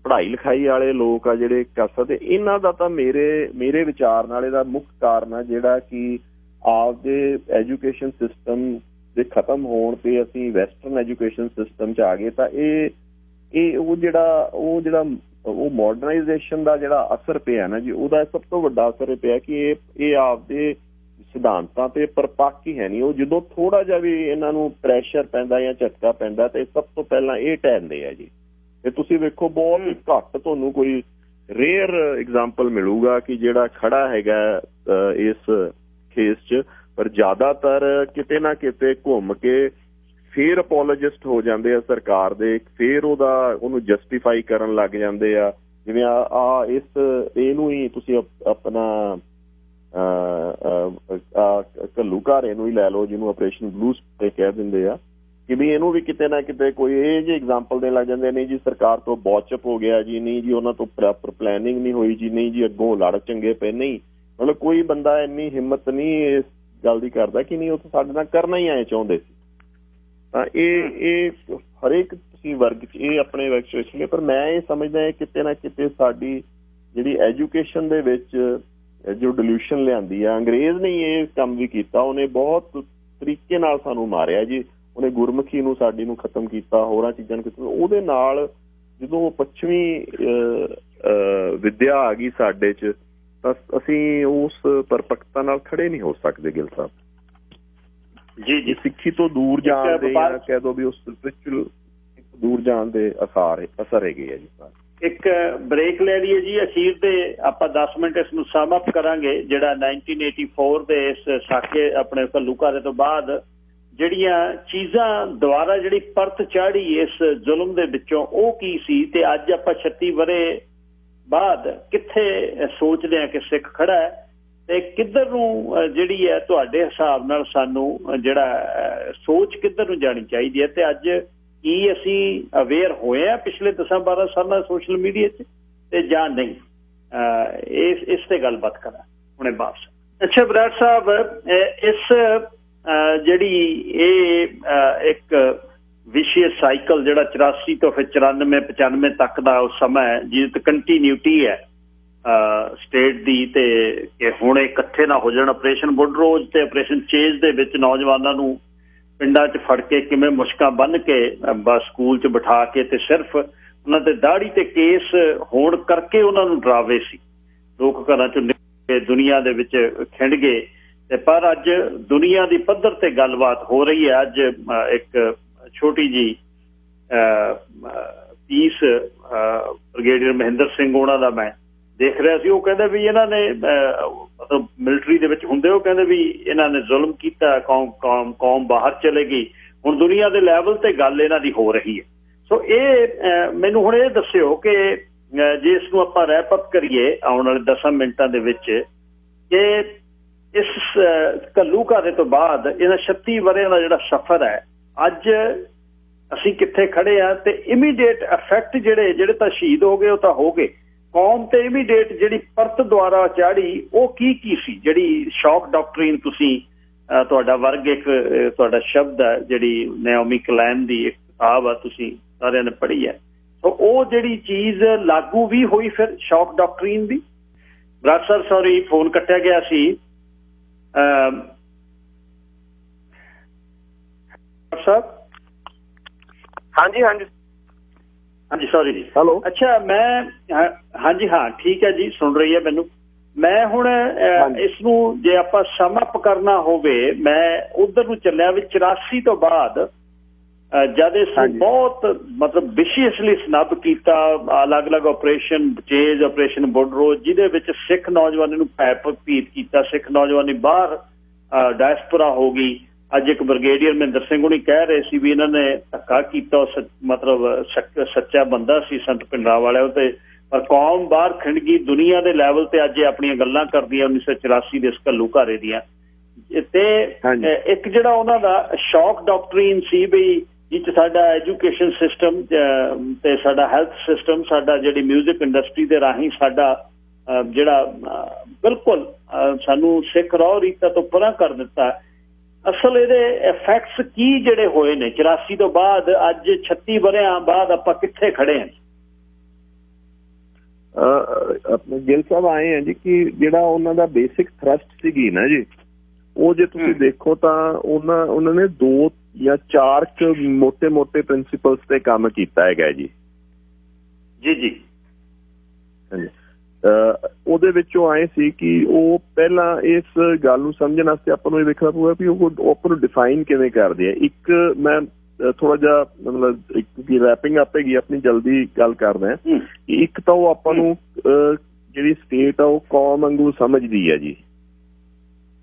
ਪੜ੍ਹਾਈ ਲਿਖਾਈ ਵਾਲੇ ਲੋਕ ਆ ਜਿਹੜੇ ਕਰ ਸਕਦੇ, ਇਹਨਾਂ ਦਾ ਤਾਂ ਮੇਰੇ ਵਿਚਾਰ ਨਾਲ ਇਹਦਾ ਮੁੱਖ ਕਾਰਨ ਆ ਜਿਹੜਾ ਕਿ ਆਪਦੇ ਐਜੂਕੇਸ਼ਨ ਸਿਸਟਮ ਦੇ ਖਤਮ ਹੋਣ ਤੇ ਅਸੀਂ ਵੈਸਟਰਨ ਐਜੂਕੇਸ਼ਨ ਸਿਸਟਮ 'ਚ ਆ ਗਏ। ਤਾਂ ਇਹ ਉਹ ਮਾਡਰਨਾਈਜੇਸ਼ਨ ਦਾ ਜਿਹੜਾ ਅਸਰ ਪਿਆ ਨਾ ਜੀ, ਉਹਦਾ ਸਭ ਤੋਂ ਵੱਡਾ ਅਸਰ ਪਿਆ ਕਿ ਇਹ ਆਪਦੇ ਸਿਧਾਂਤਾਂ ਤੇ ਪਰਪੱਕ ਹੀ ਹੈ ਨਹੀਂ। ਉਹ ਜਦੋਂ ਥੋੜਾ ਜਿਹਾ ਵੀ ਇਹਨਾਂ ਨੂੰ ਪ੍ਰੈਸ਼ਰ ਪੈਂਦਾ ਜਾਂ ਝਟਕਾ ਪੈਂਦਾ ਤੇ ਸਭ ਤੋਂ ਪਹਿਲਾਂ ਇਹ ਢਹਿੰਦੇ ਆ ਜੀ। ਤੇ ਤੁਸੀਂ ਵੇਖੋ ਬਹੁਤ ਘੱਟ ਤੁਹਾਨੂੰ ਕੋਈ ਰੇਅਰ ਐਗਜ਼ਾਮਪਲ ਮਿਲੂਗਾ ਕਿ ਜਿਹੜਾ ਖੜਾ ਹੈਗਾ ਇਸ ਕੇਸ 'ਚ, ਪਰ ਜ਼ਿਆਦਾਤਰ ਕਿਤੇ ਨਾ ਕਿਤੇ ਘੁੰਮ ਕੇ ਫੇਰ ਅਪੋਲੋਜਿਸਟ ਹੋ ਜਾਂਦੇ ਆ ਸਰਕਾਰ ਦੇ, ਫੇਰ ਉਹਨੂੰ ਜਸਟੀਫਾਈ ਕਰਨ ਲੱਗ ਜਾਂਦੇ ਆ। ਜਿਵੇਂ ਇਹਨੂੰ ਹੀ ਤੁਸੀਂ ਆਪਣਾ ਘੱਲੂਘਾਰੇ ਨੂੰ ਹੀ ਲੈ ਲਓ, ਜਿਹਨੂੰ ਆਪਰੇਸ਼ਨ ਬਲੂ ਤੇ ਕਹਿ ਦਿੰਦੇ ਆ, ਕਿ ਵੀ ਇਹਨੂੰ ਵੀ ਕਿਤੇ ਨਾ ਕਿਤੇ ਕੋਈ ਇਹ ਜਿਹੇ ਐਗਜ਼ਾਮਪਲ ਦੇਣ ਲੱਗ ਜਾਂਦੇ, ਨਹੀਂ ਜੀ ਸਰਕਾਰ ਤੋਂ ਬੌਚਅਪ ਹੋ ਗਿਆ ਜੀ, ਨਹੀਂ ਜੀ ਉਹਨਾਂ ਤੋਂ ਪ੍ਰੋਪਰ ਪਲੈਨਿੰਗ ਨਹੀਂ ਹੋਈ ਜੀ, ਨਹੀਂ ਜੀ ਅੱਗੋਂ ਲੜ ਚੰਗੇ ਪਏ। ਨਹੀਂ, ਮਤਲਬ ਕੋਈ ਬੰਦਾ ਇੰਨੀ ਹਿੰਮਤ ਨਹੀਂ ਇਸ ਗੱਲ ਦੀ ਕਰਦਾ ਕਿ ਨਹੀਂ ਉਹ ਤਾਂ ਸਾਡੇ ਨਾਲ ਕਰਨਾ ਹੀ ਆਏ ਚਾਹੁੰਦੇ ਸੀ। ਤਾਂ ਇਹ ਹਰੇਕ ਤੁਸੀਂ ਵਰਗ 'ਚ ਇਹ ਆਪਣੇ ਵਰਗ 'ਚ ਵੇਖੀਏ, ਪਰ ਮੈਂ ਇਹ ਸਮਝਦਾ ਕਿਤੇ ਨਾ ਕਿਤੇ ਸਾਡੀ ਜਿਹੜੀ ਐਜੂਕੇਸ਼ਨ ਦੇ ਵਿੱਚ ਜੋ ਡਿਲੂਸ਼ਨ ਲਿਆਂਦੀ ਆ, ਅੰਗਰੇਜ਼ ਨੇ ਇਹ ਕੰਮ ਵੀ ਕੀਤਾ, ਉਹਨੇ ਬਹੁਤ ਤਰੀਕੇ ਨਾਲ ਸਾਨੂੰ ਮਾਰਿਆ ਜੀ। ਉਹਨੇ ਗੁਰਮੁਖੀ ਨੂੰ ਸਾਡੀ ਨੂੰ ਖਤਮ ਕੀਤਾ, ਹੋਰਾਂ ਚੀਜ਼ਾਂ ਨੂੰ ਕੀਤਾ। ਉਹਦੇ ਨਾਲ ਜਦੋਂ ਪੱਛਮੀ ਵਿੱਦਿਆ ਆ ਗਈ ਸਾਡੇ 'ਚ, ਤਾਂ ਅਸੀਂ ਉਸ ਪਰਪੱਕਤਾ ਨਾਲ ਖੜੇ ਨਹੀਂ ਹੋ ਸਕਦੇ ਗਿੱਲ ਸਾਹਿਬ ਜੀ। ਸਿੱਖੀ ਤੋਂ ਦੂਰ ਜਾਣ ਦੇ ਜਾਂ ਕਹਿ ਦੋ ਵੀ ਉਸ ਸਪਿਰਿਚੁਅਲ ਦੂਰ ਜਾਣ ਦੇ ਅਸਰ ਹੈਗੇ ਆ ਜੀ। ਇੱਕ ਬ੍ਰੇਕ ਲੈ ਲਈਏ ਜੀ, ਅਖੀਰ ਤੇ ਆਪਾਂ 10 ਮਿੰਟ ਇਸ ਨੂੰ ਸਮ ਅਪ ਕਰਾਂਗੇ। ਜਿਹੜਾ 1984 ਦੇ ਇਸ ਸਾਕੇ ਆਪਣੇ ਘੱਲੂਘਾਰੇ ਤੋਂ ਬਾਅਦ ਜਿਹੜੀਆਂ ਚੀਜ਼ਾਂ ਦੁਬਾਰਾ ਜਿਹੜੀ ਪਰਤ ਚਾੜੀ ਇਸ ਜ਼ੁਲਮ ਦੇ ਵਿੱਚੋਂ, ਉਹ ਕੀ ਸੀ, ਤੇ ਅੱਜ ਆਪਾਂ 36 ਵਰ੍ਹੇ ਬਾਅਦ ਕਿੱਥੇ ਸੋਚਦੇ ਹਾਂ ਕਿ ਸਿੱਖ ਖੜਾ ਹੈ, ਤੇ ਕਿੱਧਰ ਨੂੰ ਜਿਹੜੀ ਹੈ ਤੁਹਾਡੇ ਹਿਸਾਬ ਨਾਲ ਸਾਨੂੰ ਜਿਹੜਾ ਸੋਚ ਕਿੱਧਰ ਨੂੰ ਜਾਣੀ ਚਾਹੀਦੀ ਹੈ, ਤੇ ਅੱਜ ਕੀ ਅਸੀਂ ਅਵੇਅਰ ਹੋਏ ਆ ਪਿਛਲੇ 10-12 ਸਾਲਾਂ ਸੋਸ਼ਲ ਮੀਡੀਆ 'ਚ ਤੇ ਜਾਂ ਨਹੀਂ? ਇਸ ਤੇ ਗੱਲਬਾਤ ਕਰਾਂ ਹੁਣੇ ਵਾਪਸ। ਅੱਛਾ ਬਰਾੜ ਸਾਹਿਬ, ਇਸ ਜਿਹੜੀ ਇਹ ਇੱਕ ਵਿਸ਼ੇ ਸਾਈਕਲ ਜਿਹੜਾ 84 ਤੋਂ ਫਿਰ 94-95 ਤੱਕ ਦਾ ਉਹ ਸਮਾਂ ਹੈ ਜਿਹਦੇ ਤੇ ਕੰਟੀਨਿਊਟੀ ਹੈ ਸਟੇਟ ਦੀ, ਤੇ ਕਿ ਹੁਣ ਇਕੱਠੇ ਨਾ ਹੋ ਜਾਣ ਆਪਰੇਸ਼ਨ ਬੁੱਢਰੋਜ਼ ਤੇ ਆਪਰੇਸ਼ਨ ਚੇਜ਼ ਦੇ ਵਿੱਚ ਨੌਜਵਾਨਾਂ ਨੂੰ ਪਿੰਡਾਂ 'ਚ ਫੜ ਕੇ ਕਿਵੇਂ ਮੁਸ਼ਕਾਂ ਬੰਨ੍ਹ ਕੇ ਬਸ ਸਕੂਲ 'ਚ ਬਿਠਾ ਕੇ ਤੇ ਸਿਰਫ ਉਹਨਾਂ ਦੇ ਦਾੜੀ ਤੇ ਕੇਸ ਹੋਣ ਕਰਕੇ ਉਹਨਾਂ ਨੂੰ ਡਰਾਵੇ ਸੀ, ਲੋਕ ਘਰਾਂ 'ਚੋਂ ਦੁਨੀਆ ਦੇ ਵਿੱਚ ਖਿੰਡ ਗਏ। ਤੇ ਪਰ ਅੱਜ ਦੁਨੀਆ ਦੀ ਪੱਧਰ ਤੇ ਗੱਲਬਾਤ ਹੋ ਰਹੀ ਹੈ। ਅੱਜ ਇੱਕ ਛੋਟੀ ਜੀ ਪੀਸ ਬ੍ਰਿਗੇਡੀਅਰ ਮਹਿੰਦਰ ਸਿੰਘ ਉਹਨਾਂ ਦਾ ਮੈਂ ਦੇਖ ਰਿਹਾ ਸੀ, ਉਹ ਕਹਿੰਦੇ ਵੀ ਇਹਨਾਂ ਨੇ ਮਤਲਬ ਮਿਲਟਰੀ ਦੇ ਵਿੱਚ ਹੁੰਦੇ, ਉਹ ਕਹਿੰਦੇ ਵੀ ਇਹਨਾਂ ਨੇ ਜ਼ੁਲਮ ਕੀਤਾ, ਕੌਮ ਬਾਹਰ ਚਲੇ ਗਈ। ਹੁਣ ਦੁਨੀਆ ਦੇ ਲੈਵਲ ਤੇ ਗੱਲ ਇਹਨਾਂ ਦੀ ਹੋ ਰਹੀ ਹੈ। ਸੋ ਇਹ ਮੈਨੂੰ ਹੁਣ ਇਹ ਦੱਸਿਓ ਕਿ ਜੇ ਇਸ ਨੂੰ ਆਪਾਂ ਰੈਪ ਅਪ ਕਰੀਏ ਆਉਣ ਵਾਲੇ 10 ਮਿੰਟਾਂ ਦੇ ਵਿੱਚ, ਕਿ ਇਸ ਘੱਲੂਘਾਰੇ ਤੋਂ ਬਾਅਦ ਇਹਨਾਂ 36 ਵਰ੍ਹਿਆਂ ਦਾ ਜਿਹੜਾ ਸਫ਼ਰ ਹੈ, ਅੱਜ ਅਸੀਂ ਕਿੱਥੇ ਖੜੇ ਆ ਤੇ ਇਮੀਡੀਏਟ ਇਫੈਕਟ ਜਿਹੜੇ ਤਾਂ ਸ਼ਹੀਦ ਹੋ ਗਏ ਉਹ ਤਾਂ ਹੋ ਗਏ, ਕੌਮ ਤੇ ਇਮੀਡੀਏਟ ਜਿਹੜੀ ਪਰਤ ਦੁਆਰਾ ਚਾੜੀ ਉਹ ਕੀ ਸੀ? ਜਿਹੜੀ ਸ਼ੌਕ ਡਾਕਟਰੀਨ ਤੁਸੀਂ ਤੁਹਾਡਾ ਵਰਗ ਇੱਕ ਤੁਹਾਡਾ ਸ਼ਬਦ ਹੈ, ਜਿਹੜੀ ਨੈਓਮੀ ਕਲੈਨ ਦੀ ਇੱਕ ਕਿਤਾਬ ਆ, ਤੁਸੀਂ ਸਾਰਿਆਂ ਨੇ ਪੜ੍ਹੀ ਹੈ। ਸੋ ਉਹ ਜਿਹੜੀ ਚੀਜ਼ ਲਾਗੂ ਵੀ ਹੋਈ ਫਿਰ ਸ਼ੌਕ ਡਾਕਟਰੀਨ ਦੀ। ਬਰਾੜ ਸਰ ਸੌਰੀ ਫੋਨ ਕੱਟਿਆ ਗਿਆ ਸੀ। ਸਾਹਿਬ ਹਾਂਜੀ ਸੌਰੀ ਜੀ। ਹੈਲੋ। ਅੱਛਾ ਮੈਂ ਹਾਂਜੀ ਹਾਂ ਠੀਕ ਹੈ ਜੀ, ਸੁਣ ਰਹੀ ਹੈ ਮੈਨੂੰ। ਮੈਂ ਹੁਣ ਇਸ ਨੂੰ ਜੇ ਆਪਾਂ ਸਮ ਅਪ ਕਰਨਾ ਹੋਵੇ, ਮੈਂ ਉਧਰ ਨੂੰ ਚੱਲਿਆ ਵੀ 84 ਤੋਂ ਬਾਅਦ ਜਦ ਇਸ ਨੂੰ ਬਹੁਤ ਮਤਲਬ ਵਿਸ਼ੇਸ਼ਲੀ ਸਨੱਬ ਕੀਤਾ, ਅਲੱਗ-ਅਲੱਗ ਆਪਰੇਸ਼ਨ ਚੇਜ਼, ਆਪਰੇਸ਼ਨ ਬੁੱਢਰੋਜ਼, ਜਿਹਦੇ ਵਿੱਚ ਸਿੱਖ ਨੌਜਵਾਨਾਂ ਨੂੰ ਭੀਤ ਕੀਤਾ, ਸਿੱਖ ਨੌਜਵਾਨੀ ਬਾਹਰ ਡਾਇਸਪੋਰਾ ਹੋ ਗਈ। ਅੱਜ ਇੱਕ ਬ੍ਰਿਗੇਡੀਅਰ ਮਹਿੰਦਰ ਸਿੰਘ ਹੁਣੀ ਕਹਿ ਰਹੇ ਸੀ ਵੀ ਇਹਨਾਂ ਨੇ ਧੱਕਾ ਕੀਤਾ, ਮਤਲਬ ਸੱਚਾ ਬੰਦਾ ਸੀ ਸੰਤ ਪਿੰਡਰਾਂ ਵਾਲਿਆਂ ਤੇ, ਪਰ ਕੌਮ ਬਾਹਰ ਖਿੰਡ ਗਈ। ਦੁਨੀਆ ਦੇ ਲੈਵਲ ਤੇ ਅੱਜ ਆਪਣੀਆਂ ਗੱਲਾਂ ਕਰਦੀ ਹੈ 1984 ਦੇ ਇਸ ਘੱਲੂਘਾਰੇ ਦੀਆਂ। ਤੇ ਇੱਕ ਜਿਹੜਾ ਉਹਨਾਂ ਦਾ ਸ਼ੌਕ ਡਾਕਟਰੀਨ ਸੀ ਵੀ ਜਿਹ ਸਾਡਾ ਐਜੂਕੇਸ਼ਨ ਸਿਸਟਮ ਤੇ ਸਾਡਾ ਹੈਲਥ ਸਿਸਟਮ, ਸਾਡਾ ਜਿਹੜੀ ਮਿਊਜ਼ਿਕ ਇੰਡਸਟਰੀ ਦੇ ਰਾਹੀਂ ਸਾਡਾ ਜਿਹੜਾ ਬਿਲਕੁਲ ਸਾਨੂੰ ਸਿੱਖ ਰੋਹ ਰੀਤਾਂ ਤੋਂ ਪਰਾਂ ਕਰ ਦਿੱਤਾ। ਅਸਲ ਇਹਦੇ ਇਫੈਕਟਸ ਕੀ ਜਿਹੜੇ ਹੋਏ ਨੇ 84 ਤੋਂ ਬਾਅਦ, ਅੱਜ 36 ਵਰ੍ਹਿਆਂ ਬਾਅਦ ਆਪਾਂ ਕਿੱਥੇ ਖੜੇ ਹਾਂ? ਆਪਣੇ ਗਿੱਲ ਸਾਹਿਬ ਆਏ ਆ ਜੀ ਕਿ ਜਿਹੜਾ ਉਹਨਾਂ ਦਾ ਬੇਸਿਕ ਥਰਸਟ ਸੀਗੀ ਨਾ ਜੀ, ਉਹ ਜੇ ਤੁਸੀਂ ਦੇਖੋ ਤਾਂ ਉਹਨਾਂ ਨੇ 2 ਜਾਂ 4 ਮੋਟੇ ਪ੍ਰਿੰਸੀਪਲਸ ਤੇ ਕੰਮ ਕੀਤਾ ਹੈਗਾ ਜੀ। ਜੀ ਹਾਂਜੀ। ਉਹਦੇ ਵਿੱਚੋਂ ਆਏ ਸੀ ਕਿ ਉਹ ਪਹਿਲਾਂ ਇਸ ਗੱਲ ਨੂੰ ਸਮਝਣ ਵਾਸਤੇ ਆਪਾਂ ਨੂੰ ਇਹ ਵੇਖਣਾ ਪਊਗਾ ਵੀ ਉਹ ਆਪਾਂ ਨੂੰ ਡਿਫਾਈਨ ਕਿਵੇਂ ਕਰਦੇ ਆ। ਇੱਕ ਮੈਂ ਥੋੜਾ ਜਿਹਾ ਮਤਲਬ ਇੱਕ ਰੈਪਿੰਗ ਅਪ ਹੈਗੀ ਆਪਣੀ, ਜਲਦੀ ਗੱਲ ਕਰਦਾ। ਇੱਕ ਤਾਂ ਉਹ ਆਪਾਂ ਨੂੰ ਜਿਹੜੀ ਸਟੇਟ ਆ ਉਹ ਕੌਮ ਵਾਂਗੂ ਸਮਝਦੀ ਹੈ ਜੀ,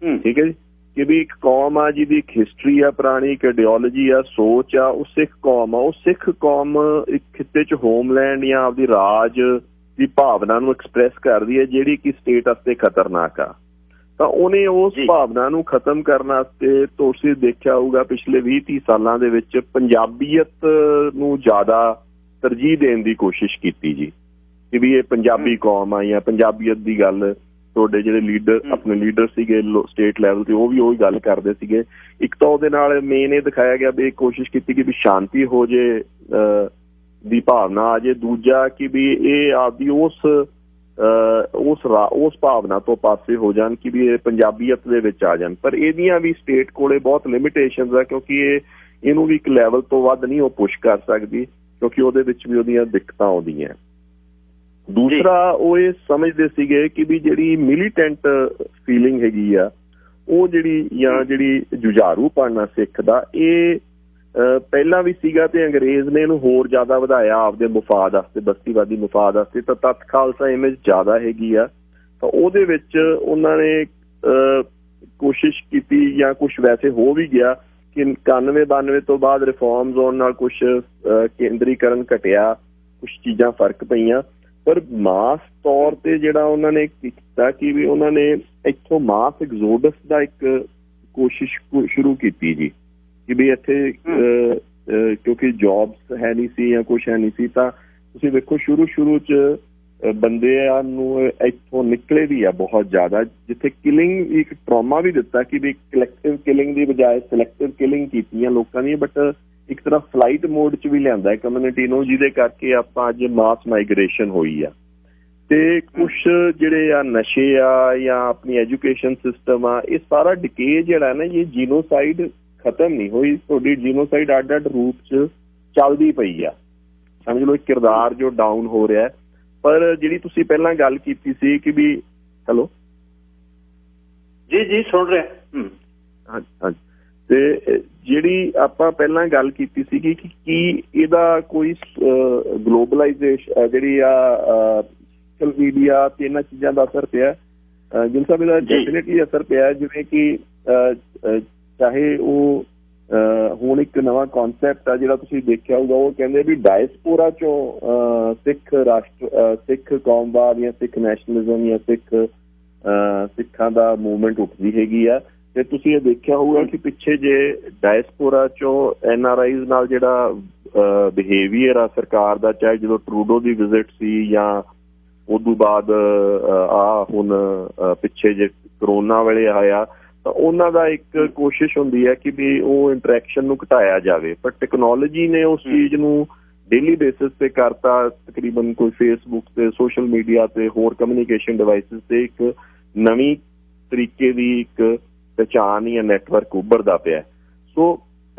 ਠੀਕ ਹੈ ਜੀ, ਕਿ ਵੀ ਇੱਕ ਕੌਮ ਆ ਜਿਹਦੀ ਇੱਕ ਹਿਸਟਰੀ ਆ ਪੁਰਾਣੀ, ਇੱਕ ਆਈਡੀਓਲੋਜੀ ਆ, ਸੋਚ ਆ, ਉਹ ਸਿੱਖ ਕੌਮ ਆ। ਉਹ ਸਿੱਖ ਕੌਮ ਇੱਕ ਖਿੱਤੇ 'ਚ ਹੋਮਲੈਂਡ ਜਾਂ ਆਪਦੀ ਰਾਜ ਦੀ ਭਾਵਨਾ ਨੂੰ ਐਕਸਪ੍ਰੈਸ ਕਰਦੀ ਹੈ ਜਿਹੜੀ ਕਿ ਸਟੇਟ ਵਾਸਤੇ ਖਤਰਨਾਕ ਆ। ਤਾਂ ਉਹਨੇ ਉਸ ਭਾਵਨਾ ਨੂੰ ਖਤਮ ਕਰਨ ਵਾਸਤੇ ਤੁਸੀਂ ਦੇਖਿਆ ਹੋਊਗਾ ਪਿਛਲੇ 20-30 ਸਾਲਾਂ ਦੇ ਵਿੱਚ ਪੰਜਾਬੀਅਤ ਨੂੰ ਜ਼ਿਆਦਾ ਤਰਜੀਹ ਦੇਣ ਦੀ ਕੋਸ਼ਿਸ਼ ਕੀਤੀ ਜੀ, ਕਿ ਵੀ ਇਹ ਪੰਜਾਬੀ ਕੌਮ ਆ ਜਾਂ ਪੰਜਾਬੀਅਤ ਦੀ ਗੱਲ। ਤੁਹਾਡੇ ਜਿਹੜੇ ਲੀਡਰ ਆਪਣੇ ਲੀਡਰ ਸੀਗੇ ਸਟੇਟ ਲੈਵਲ ਤੇ, ਉਹ ਵੀ ਉਹੀ ਗੱਲ ਕਰਦੇ ਸੀਗੇ। ਇੱਕ ਤਾਂ ਉਹਦੇ ਨਾਲ ਮੇਨ ਇਹ ਦਿਖਾਇਆ ਗਿਆ ਵੀ ਕੋਸ਼ਿਸ਼ ਕੀਤੀ ਕਿ ਵੀ ਸ਼ਾਂਤੀ ਹੋ ਜੇ ਦੀ ਭਾਵਨਾ ਆ ਜੇ। ਦੂਜਾ ਕਿ ਵੀ ਇਹ ਆਪਦੀ ਉਸ ਭਾਵਨਾ ਤੋਂ ਪਾਸੇ ਹੋ ਜਾਣ ਕਿ ਵੀ ਇਹ ਪੰਜਾਬੀਅਤ ਦੇ ਵਿੱਚ ਆ ਜਾਣ। ਪਰ ਇਹਦੀਆਂ ਵੀ ਸਟੇਟ ਕੋਲੇ ਬਹੁਤ ਲਿਮਿਟੇਸ਼ਨਸ ਆ, ਕਿਉਂਕਿ ਇਹਨੂੰ ਵੀ ਇੱਕ ਲੈਵਲ ਤੋਂ ਵੱਧ ਨਹੀਂ ਉਹ ਪੁਸ਼ ਕਰ ਸਕਦੀ, ਕਿਉਂਕਿ ਉਹਦੇ ਵਿੱਚ ਵੀ ਉਹਦੀਆਂ ਦਿੱਕਤਾਂ ਆਉਂਦੀਆਂ। ਦੂਸਰਾ ਉਹ ਇਹ ਸਮਝਦੇ ਸੀਗੇ ਕਿ ਵੀ ਜਿਹੜੀ ਮਿਲੀਟੈਂਟ ਫੀਲਿੰਗ ਹੈਗੀ ਆ ਉਹ ਜਿਹੜੀ ਜੁਝਾਰੂਪਣ ਆ ਸਿੱਖ ਦਾ, ਇਹ ਪਹਿਲਾਂ ਵੀ ਸੀਗਾ ਤੇ ਅੰਗਰੇਜ਼ ਨੇ ਇਹਨੂੰ ਹੋਰ ਜ਼ਿਆਦਾ ਵਧਾਇਆ ਆਪਦੇ ਮੁਫਾਦ ਵਾਸਤੇ, ਬਸਤੀਵਾਦੀ ਮੁਫਾਦ ਵਾਸਤੇ। ਤਾਂ ਤੱਤ ਖਾਲਸਾ ਇਮੇਜ ਜ਼ਿਆਦਾ ਹੈਗੀ ਆ, ਤਾਂ ਉਹਦੇ ਵਿੱਚ ਉਹਨਾਂ ਨੇ ਕੋਸ਼ਿਸ਼ ਕੀਤੀ ਜਾਂ ਕੁਛ ਵੈਸੇ ਹੋ ਵੀ ਗਿਆ ਕਿ 91-92 ਤੋਂ ਬਾਅਦ ਰਿਫੋਰਮਸ ਆਉਣ ਨਾਲ ਕੁਛ ਕੇਂਦਰੀਕਰਨ ਘਟਿਆ, ਕੁਛ ਚੀਜ਼ਾਂ ਫਰਕ ਪਈਆਂ। ਪਰ ਮਾਸ ਤੌਰ ਤੇ ਜਿਹੜਾ ਉਹਨਾਂ ਨੇ ਕੀਤਾ ਕਿ ਵੀ ਉਹਨਾਂ ਨੇ ਇੱਥੋਂ ਮਾਸ ਐਗਜ਼ੋਡਸ ਦਾ ਇੱਕ ਕੋਸ਼ਿਸ਼ ਸ਼ੁਰੂ ਕੀਤੀ ਜੀ, ਕਿ ਵੀ ਇੱਥੇ ਕਿਉਂਕਿ ਜੌਬਸ ਹੈ ਨਹੀਂ ਸੀ ਜਾਂ ਕੁਛ ਹੈ ਨਹੀਂ ਸੀ, ਤਾਂ ਤੁਸੀਂ ਵੇਖੋ ਸ਼ੁਰੂ 'ਚ ਬੰਦਿਆਂ ਨੂੰ ਇੱਥੋਂ ਨਿਕਲੇ ਵੀ ਆ ਬਹੁਤ ਜ਼ਿਆਦਾ, ਜਿੱਥੇ ਕਿਲਿੰਗ ਇੱਕ ਟਰਾਮਾ ਵੀ ਦਿੱਤਾ ਕਿ ਵੀ ਕਲੈਕਟਿਵ ਕਿਲਿੰਗ ਦੀ ਬਜਾਏ ਸਿਲੈਕਟਿਵ ਕਿਲਿੰਗ ਕੀਤੀਆਂ ਲੋਕਾਂ ਦੀਆਂ, ਬਟ ਇੱਕ ਤਰ੍ਹਾਂ ਫਲਾਈਟ ਮੋਡ 'ਚ ਵੀ ਲਿਆਂਦਾ ਕਮਿਊਨਿਟੀ ਨੂੰ, ਜਿਹਦੇ ਕਰਕੇ ਆਪਾਂ ਅੱਜ ਮਾਸ ਮਾਈਗ੍ਰੇਸ਼ਨ ਹੋਈ ਆ। ਤੇ ਕੁਛ ਜਿਹੜੇ ਆ ਨਸ਼ੇ ਆ ਜਾਂ ਆਪਣੀ ਐਜੂਕੇਸ਼ਨ ਸਿਸਟਮ ਆ, ਇਹ ਸਾਰਾ ਡਿਕੇ ਜਿਹੜਾ ਨਾ, ਇਹ ਜੀਨੋਸਾਈਡ ਖਤਮ ਨਹੀਂ ਹੋਈ, ਤੁਹਾਡੀ ਜੀਨੋਸਾਈਡ ਅੱਡ ਰੂਪ 'ਚ ਚੱਲਦੀ ਪਈ ਆ। ਸਮਝ ਲਓ ਕਿਰਦਾਰ ਜੋ ਡਾਊਨ ਹੋ ਰਿਹਾ। ਪਰ ਜਿਹੜੀ ਤੁਸੀਂ ਪਹਿਲਾਂ ਗੱਲ ਕੀਤੀ ਸੀ ਕਿ ਵੀ ਹੈਲੋ ਜੀ ਸੁਣ ਰਿਹਾ ਹਾਂਜੀ, ਤੇ ਜਿਹੜੀ ਆਪਾਂ ਪਹਿਲਾਂ ਗੱਲ ਕੀਤੀ ਸੀਗੀ ਕਿ ਕੀ ਇਹਦਾ ਕੋਈ ਗਲੋਬਲਾਈਜੇਸ਼ਨ ਜਿਹੜੀ ਆ ਸੋਸ਼ਲ ਮੀਡੀਆ ਤੇ ਇਹਨਾਂ ਚੀਜ਼ਾਂ ਦਾ ਅਸਰ ਪਿਆ? ਜਿਨ ਸਾਹਿਬ ਇਹਦਾ ਡੈਫੀਨੇਟਲੀ ਅਸਰ ਪਿਆ, ਜਿਵੇਂ ਕਿ ਚਾਹੇ ਉਹ ਹੁਣ ਇੱਕ ਨਵਾਂ ਕਨਸੈਪਟ ਆ ਜਿਹੜਾ ਤੁਸੀਂ ਦੇਖਿਆ ਹੋਊਗਾ, ਉਹ ਕਹਿੰਦੇ ਵੀ ਡਾਇਸਪੋਰਾ ਚੋਂ ਸਿੱਖ ਕੌਮਵਾਦ ਜਾਂ ਸਿੱਖ ਨੈਸ਼ਨਲਿਜ਼ਮ ਜਾਂ ਸਿੱਖਾਂ ਦਾ ਮੂਵਮੈਂਟ ਉੱਠਦੀ ਹੈਗੀ ਆ। ਤੇ ਤੁਸੀਂ ਇਹ ਦੇਖਿਆ ਹੋਊਗਾ ਕਿ ਪਿੱਛੇ ਜੇ ਡਾਇਸਪੋਰਾ ਚੋਂ NRIs ਨਾਲ ਜਿਹੜਾ ਬਿਹੇਵੀਅਰ ਆ ਸਰਕਾਰ ਦਾ, ਚਾਹੇ ਜਦੋਂ ਟਰੂਡੋ ਦੀ ਵਿਜ਼ਿਟ ਸੀ ਜਾਂ ਉਦੋਂ ਬਾਅਦ ਹੁਣ ਪਿੱਛੇ ਜੇ ਕਰੋਨਾ ਵੇਲੇ ਆਇਆ, ਤਾਂ ਉਹਨਾਂ ਦਾ ਇੱਕ ਕੋਸ਼ਿਸ਼ ਹੁੰਦੀ ਹੈ ਕਿ ਵੀ ਉਹ ਇੰਟਰੈਕਸ਼ਨ ਨੂੰ ਘਟਾਇਆ ਜਾਵੇ। ਪਰ ਟੈਕਨੋਲੋਜੀ ਨੇ ਉਸ ਚੀਜ਼ ਨੂੰ ਡੇਲੀ ਬੇਸਿਸ ਤੇ ਕਰਤਾ। ਤਕਰੀਬਨ ਕੋਈ ਫੇਸਬੁੱਕ ਤੇ ਸੋਸ਼ਲ ਮੀਡੀਆ ਤੇ ਹੋਰ ਕਮਿਊਨੀਕੇਸ਼ਨ ਡਿਵਾਈਸਿਸ ਤੇ ਇੱਕ ਨਵੀਂ ਤਰੀਕੇ ਦੀ ਇੱਕ ਪਹਿਚਾਣ ਜਾਂ ਨੈਟਵਰਕ ਉੱਭਰਦਾ ਪਿਆ। ਸੋ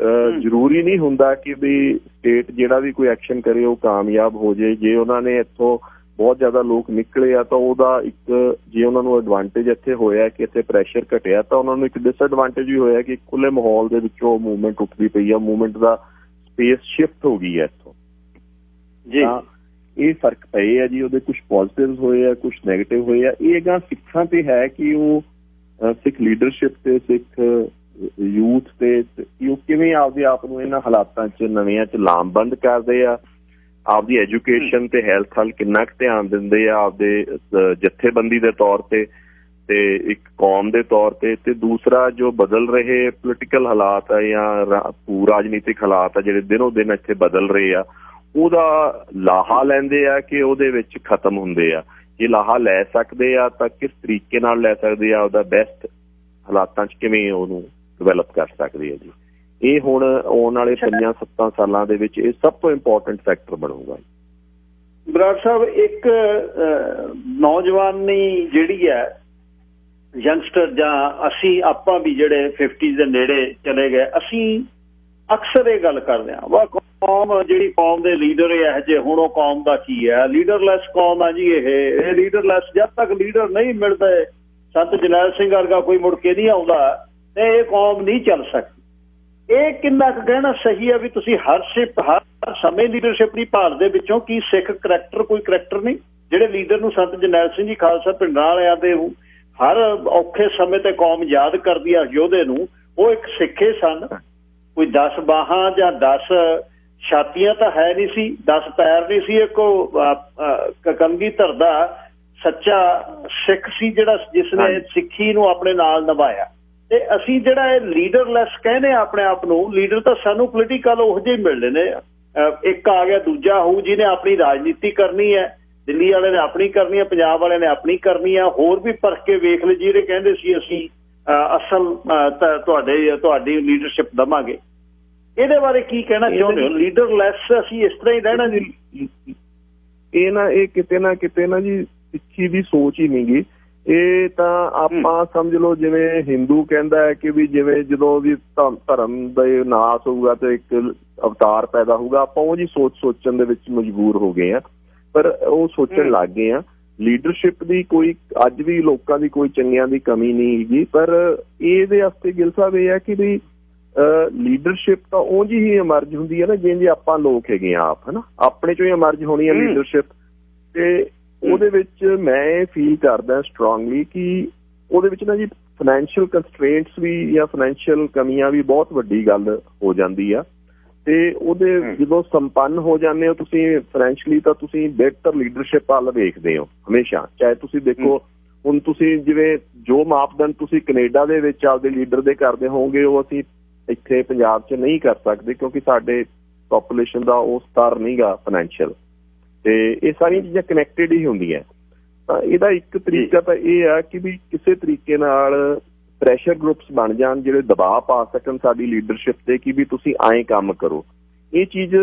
ਜ਼ਰੂਰੀ ਨਹੀਂ ਹੁੰਦਾ ਕਿ ਵੀ ਸਟੇਟ ਜਿਹੜਾ ਵੀ ਕੋਈ ਐਕਸ਼ਨ ਕਰੇ ਉਹ ਕਾਮਯਾਬ ਹੋ ਜਾਏ। ਜੇ ਉਹਨਾਂ ਨੇ ਇੱਥੋਂ ਬਹੁਤ ਜ਼ਿਆਦਾ ਲੋਕ ਨਿਕਲੇ ਆ ਤਾਂ ਉਹਦਾ ਇੱਕ, ਜੇ ਉਹਨਾਂ ਨੂੰ ਐਡਵਾਂਟੇਜ ਇੱਥੇ ਹੋਇਆ ਕਿ ਇੱਥੇ ਪ੍ਰੈਸ਼ਰ ਘਟਿਆ, ਤਾਂ ਉਹਨਾਂ ਨੂੰ ਇੱਕ ਡਿਸਐਡਵਾਂਟੇਜ ਵੀ ਹੋਇਆ ਕਿ ਖੁੱਲੇ ਮਾਹੌਲ ਦੇ ਵਿੱਚੋਂ ਮੂਵਮੈਂਟ ਉੱਠਦੀ ਪਈ ਆ, ਮੂਵਮੈਂਟ ਦਾ ਸਪੇਸ ਸ਼ਿਫਟ ਹੋ ਗਈ ਹੈ ਇੱਥੋਂ ਜੀ। ਇਹ ਫਰਕ ਪਏ ਆ ਜੀ, ਉਹਦੇ ਕੁਛ ਪੋਜ਼ੀਟਿਵ ਹੋਏ ਆ, ਕੁਛ ਨੈਗੇਟਿਵ ਹੋਏ ਆ। ਇਹ ਗਾ ਸਿੱਖਾਂ ਤੇ ਹੈ ਕਿ ਉਹ ਸਿੱਖ ਲੀਡਰਸ਼ਿਪ ਤੇ ਸਿੱਖ ਯੂਥ ਤੇ ਉਹ ਕਿਵੇਂ ਆਪਦੇ ਆਪ ਨੂੰ ਇਹਨਾਂ ਹਾਲਾਤਾਂ 'ਚ ਨਵਿਆਂ 'ਚ ਲਾਮਬੰਦ ਕਰਦੇ ਆ, ਆਪਦੀ ਐਜੂਕੇਸ਼ਨ ਤੇ ਹੈਲਥ ਵੱਲ ਕਿੰਨਾ ਕੁ ਧਿਆਨ ਦਿੰਦੇ ਆ ਆਪਦੇ ਜਥੇਬੰਦੀ ਦੇ ਤੌਰ ਤੇ ਇੱਕ ਕੌਮ ਦੇ ਤੌਰ ਤੇ ਦੂਸਰਾ ਜੋ ਬਦਲ ਰਹੇ ਪੋਲੀਟੀਕਲ ਹਾਲਾਤ ਆ ਜਾਂ ਰਾਜਨੀਤਿਕ ਹਾਲਾਤ ਆ ਜਿਹੜੇ ਦਿਨੋਂ ਦਿਨ ਇੱਥੇ ਬਦਲ ਰਹੇ ਆ, ਉਹਦਾ ਲਾਹਾ ਲੈਂਦੇ ਆ ਕਿ ਉਹਦੇ ਵਿੱਚ ਖਤਮ ਹੁੰਦੇ ਆ। ਜੇ ਲਾਹਾ ਲੈ ਸਕਦੇ ਆ ਤਾਂ ਕਿਸ ਤਰੀਕੇ ਨਾਲ ਲੈ ਸਕਦੇ ਆ, ਉਹਦਾ ਬੈਸਟ ਹਾਲਾਤਾਂ 'ਚ ਕਿਵੇਂ ਉਹਨੂੰ ਡਿਵੈਲਪ ਕਰ ਸਕਦੇ ਆ ਜੀ। ਇਹ ਹੁਣ ਆਉਣ ਵਾਲੇ 5-7 ਸਾਲਾਂ ਦੇ ਵਿੱਚ ਇਹ ਸਭ ਤੋਂ ਇੰਪੋਰਟੈਂਟ ਫੈਕਟਰ ਬਣੂਗਾ। ਬਰਾੜ ਸਾਹਿਬ, ਇੱਕ ਨੌਜਵਾਨੀ ਜਿਹੜੀ ਹੈ ਯੰਗਸਟਰ ਜਾਂ ਅਸੀਂ ਆਪਾਂ ਵੀ ਜਿਹੜੇ 50s ਦੇ ਨੇੜੇ ਚਲੇ ਗਏ, ਅਸੀਂ ਅਕਸਰ ਇਹ ਗੱਲ ਕਰਦੇ ਹਾਂ ਵਾ ਕੌਮ ਜਿਹੜੀ ਕੌਮ ਦੇ ਲੀਡਰ ਇਹੋ ਜਿਹੇ, ਹੁਣ ਉਹ ਕੌਮ ਦਾ ਕੀ ਹੈ, ਲੀਡਰਲੈਸ ਕੌਮ ਆ ਜੀ। ਇਹ ਲੀਡਰਲੈਸ, ਜਦ ਤੱਕ ਲੀਡਰ ਨਹੀਂ ਮਿਲਦੇ, ਸੰਤ ਜਰਨੈਲ ਸਿੰਘ ਵਰਗਾ ਕੋਈ ਮੁੜ ਕੇ ਨਹੀਂ ਆਉਂਦਾ, ਤੇ ਇਹ ਕੌਮ ਨਹੀਂ ਚੱਲ ਸਕਦੀ। ਇਹ ਕਿੰਨਾ ਕੁ ਕਹਿਣਾ ਸਹੀ ਹੈ ਵੀ ਤੁਸੀਂ ਹਰ ਸਮੇਂ ਲੀਡਰਸ਼ਿਪ ਦੀ ਭਾਲ ਦੇ ਵਿੱਚੋਂ ਕੀ ਸਿੱਖ ਕਰੈਕਟਰ ਕੋਈ ਕਰੈਕਟਰ ਨਹੀਂ? ਜਿਹੜੇ ਲੀਡਰ ਨੂੰ ਸੰਤ ਜਰਨੈਲ ਸਿੰਘ ਜੀ ਖਾਲਸਾ ਪਿੰਡਾਂ ਵਾਲਿਆਂ ਦੇ ਹਰ ਔਖੇ ਸਮੇਂ ਤੇ ਕੌਮ ਯਾਦ ਕਰਦੀ ਆ ਯੋਧੇ ਨੂੰ, ਉਹ ਇੱਕ ਸਿੱਖੇ ਸਨ। ਕੋਈ 10 ਬਾਹਾਂ ਜਾਂ 10 ਛਾਤੀਆਂ ਤਾਂ ਹੈ ਨਹੀਂ ਸੀ, 10 ਪੈਰ ਨਹੀਂ ਸੀ। ਇੱਕ ਕਕੰਗੀ ਧਰਦਾ ਸੱਚਾ ਸਿੱਖ ਸੀ ਜਿਹੜਾ ਜਿਸਨੇ ਸਿੱਖੀ ਨੂੰ ਆਪਣੇ ਨਾਲ ਨਿਭਾਇਆ। ਤੇ ਅਸੀਂ ਜਿਹੜਾ ਇਹ ਲੀਡਰਲੈਸ ਕਹਿੰਦੇ ਆਪਣੇ ਆਪ ਨੂੰ, ਲੀਡਰ ਤਾਂ ਸਾਨੂੰ ਪੋਲੀਟੀਕਲ ਉਹੋ ਜਿਹੇ ਮਿਲਦੇ ਨੇ। ਇੱਕ ਆ ਗਿਆ, ਦੂਜਾ ਹੋਊ ਜਿਹਨੇ ਆਪਣੀ ਰਾਜਨੀਤੀ ਕਰਨੀ ਹੈ, ਦਿੱਲੀ ਵਾਲੇ ਨੇ ਆਪਣੀ ਕਰਨੀ ਹੈ, ਪੰਜਾਬ ਵਾਲੇ ਨੇ ਆਪਣੀ ਕਰਨੀ ਹੈ। ਹੋਰ ਵੀ ਪਰਖ ਕੇ ਵੇਖ ਲਏ ਜਿਹੜੇ ਕਹਿੰਦੇ ਸੀ ਅਸੀਂ ਅਸਲ ਤੁਹਾਡੀ ਲੀਡਰਸ਼ਿਪ ਦੇਵਾਂਗੇ। ਇਹਦੇ ਬਾਰੇ ਕੀ ਕਹਿਣਾ ਚਾਹੁੰਦੇ ਹੋ? ਲੀਡਰਲੈਸ ਅਸੀਂ ਇਸ ਤਰ੍ਹਾਂ ਹੀ ਰਹਿਣਾ ਜੀ? ਇਹ ਕਿਤੇ ਨਾ ਜੀ ਸਿੱਖੀ ਦੀ ਸੋਚ ਹੀ ਨਹੀਂ ਗੀ। ਇਹ ਤਾਂ ਆਪਾਂ ਸਮਝ ਲਓ ਜਿਵੇਂ ਹਿੰਦੂ ਕਹਿੰਦਾ ਹੈ ਕਿ ਵੀ ਜਿਵੇਂ ਜਦੋਂ ਵੀ ਧਰਮ ਦਾ ਨਾਸ ਹੋਊਗਾ ਤੇ ਇੱਕ ਅਵਤਾਰ ਪੈਦਾ ਹੋਊਗਾ, ਆਪਾਂ ਉਹ ਜੀ ਸੋਚਣ ਦੇ ਵਿੱਚ ਮਜਬੂਰ ਹੋ ਗਏ ਆ। ਪਰ ਉਹ ਸੋਚਣ ਲੱਗ ਗਏ ਆ ਲੀਡਰਸ਼ਿਪ ਦੀ ਕੋਈ ਅੱਜ ਵੀ ਲੋਕਾਂ ਦੀ ਕੋਈ ਚੰਗਿਆਂ ਦੀ ਕਮੀ ਨਹੀਂ ਹੈਗੀ। ਪਰ ਇਹਦੇ ਵਾਸਤੇ ਗਿੱਲ ਸਾਹਿਬ ਇਹ ਹੈ ਕਿ ਵੀ ਲੀਡਰਸ਼ਿਪ ਤਾਂ ਉਂਝ ਹੀ ਇਮਰਜ ਹੁੰਦੀ ਹੈ ਨਾ, ਜਿਵੇਂ ਆਪਾਂ ਲੋਕ ਹੈਗੇ ਆ ਆਪ, ਹਨਾ, ਆਪਣੇ ਚੋਂ ਹੀ ਇਮਰਜ ਹੋਣੀ ਹੈ ਲੀਡਰਸ਼ਿਪ। ਤੇ ਉਹਦੇ ਵਿੱਚ ਮੈਂ ਇਹ ਫੀਲ ਕਰਦਾ ਸਟਰੋਂਗਲੀ ਕਿ ਉਹਦੇ ਵਿੱਚ ਨਾ ਜੀ ਫਾਈਨੈਂਸ਼ੀਅਲ ਕੰਸਟ੍ਰੇਂਟਸ ਵੀ ਜਾਂ ਫਾਈਨੈਂਸ਼ੀਅਲ ਕਮੀਆਂ ਵੀ ਬਹੁਤ ਵੱਡੀ ਗੱਲ ਹੋ ਜਾਂਦੀ ਆ। ਤੇ ਉਹਦੇ ਜਦੋਂ ਸੰਪੰਨ ਹੋ ਜਾਂਦੇ ਹੋ ਤੁਸੀਂ ਫਾਈਨੈਂਸ਼ੀਅਲੀ, ਤਾਂ ਤੁਸੀਂ ਬਿਹਤਰ ਲੀਡਰਸ਼ਿਪ ਵੱਲ ਵੇਖਦੇ ਹੋ ਹਮੇਸ਼ਾ। ਚਾਹੇ ਤੁਸੀਂ ਦੇਖੋ ਹੁਣ ਤੁਸੀਂ ਜਿਵੇਂ ਜੋ ਮਾਪਦੰਡ ਤੁਸੀਂ ਕੈਨੇਡਾ ਦੇ ਵਿੱਚ ਆਪਦੇ ਲੀਡਰ ਦੇ ਕਰਦੇ ਹੋਵੋਗੇ, ਉਹ ਅਸੀਂ ਇੱਥੇ ਪੰਜਾਬ 'ਚ ਨਹੀਂ ਕਰ ਸਕਦੇ, ਕਿਉਂਕਿ ਸਾਡੇ ਪੋਪੂਲੇਸ਼ਨ ਦਾ ਉਹ ਸਤਰ ਨਹੀਂਗਾ ਫਾਈਨੈਂਸ਼ੀਅਲ, ਤੇ ਇਹ ਸਾਰੀਆਂ ਚੀਜ਼ਾਂ ਕਨੈਕਟਡ ਹੀ ਹੁੰਦੀਆਂ। ਤਾਂ ਇਹਦਾ ਇੱਕ ਤਰੀਕਾ ਤਾਂ ਇਹ ਆ ਕਿ ਵੀ ਕਿਸੇ ਤਰੀਕੇ ਨਾਲ ਪ੍ਰੈਸ਼ਰ ਗਰੁੱਪਸ ਬਣ ਜਾਣ ਜਿਹੜੇ ਦਬਾਅ ਪਾ ਸਕਣ ਸਾਡੀ ਲੀਡਰਸ਼ਿਪ ਤੇ ਕਿ ਵੀ ਤੁਸੀਂ ਐਂ ਕੰਮ ਕਰੋ। ਇਹ ਚੀਜ਼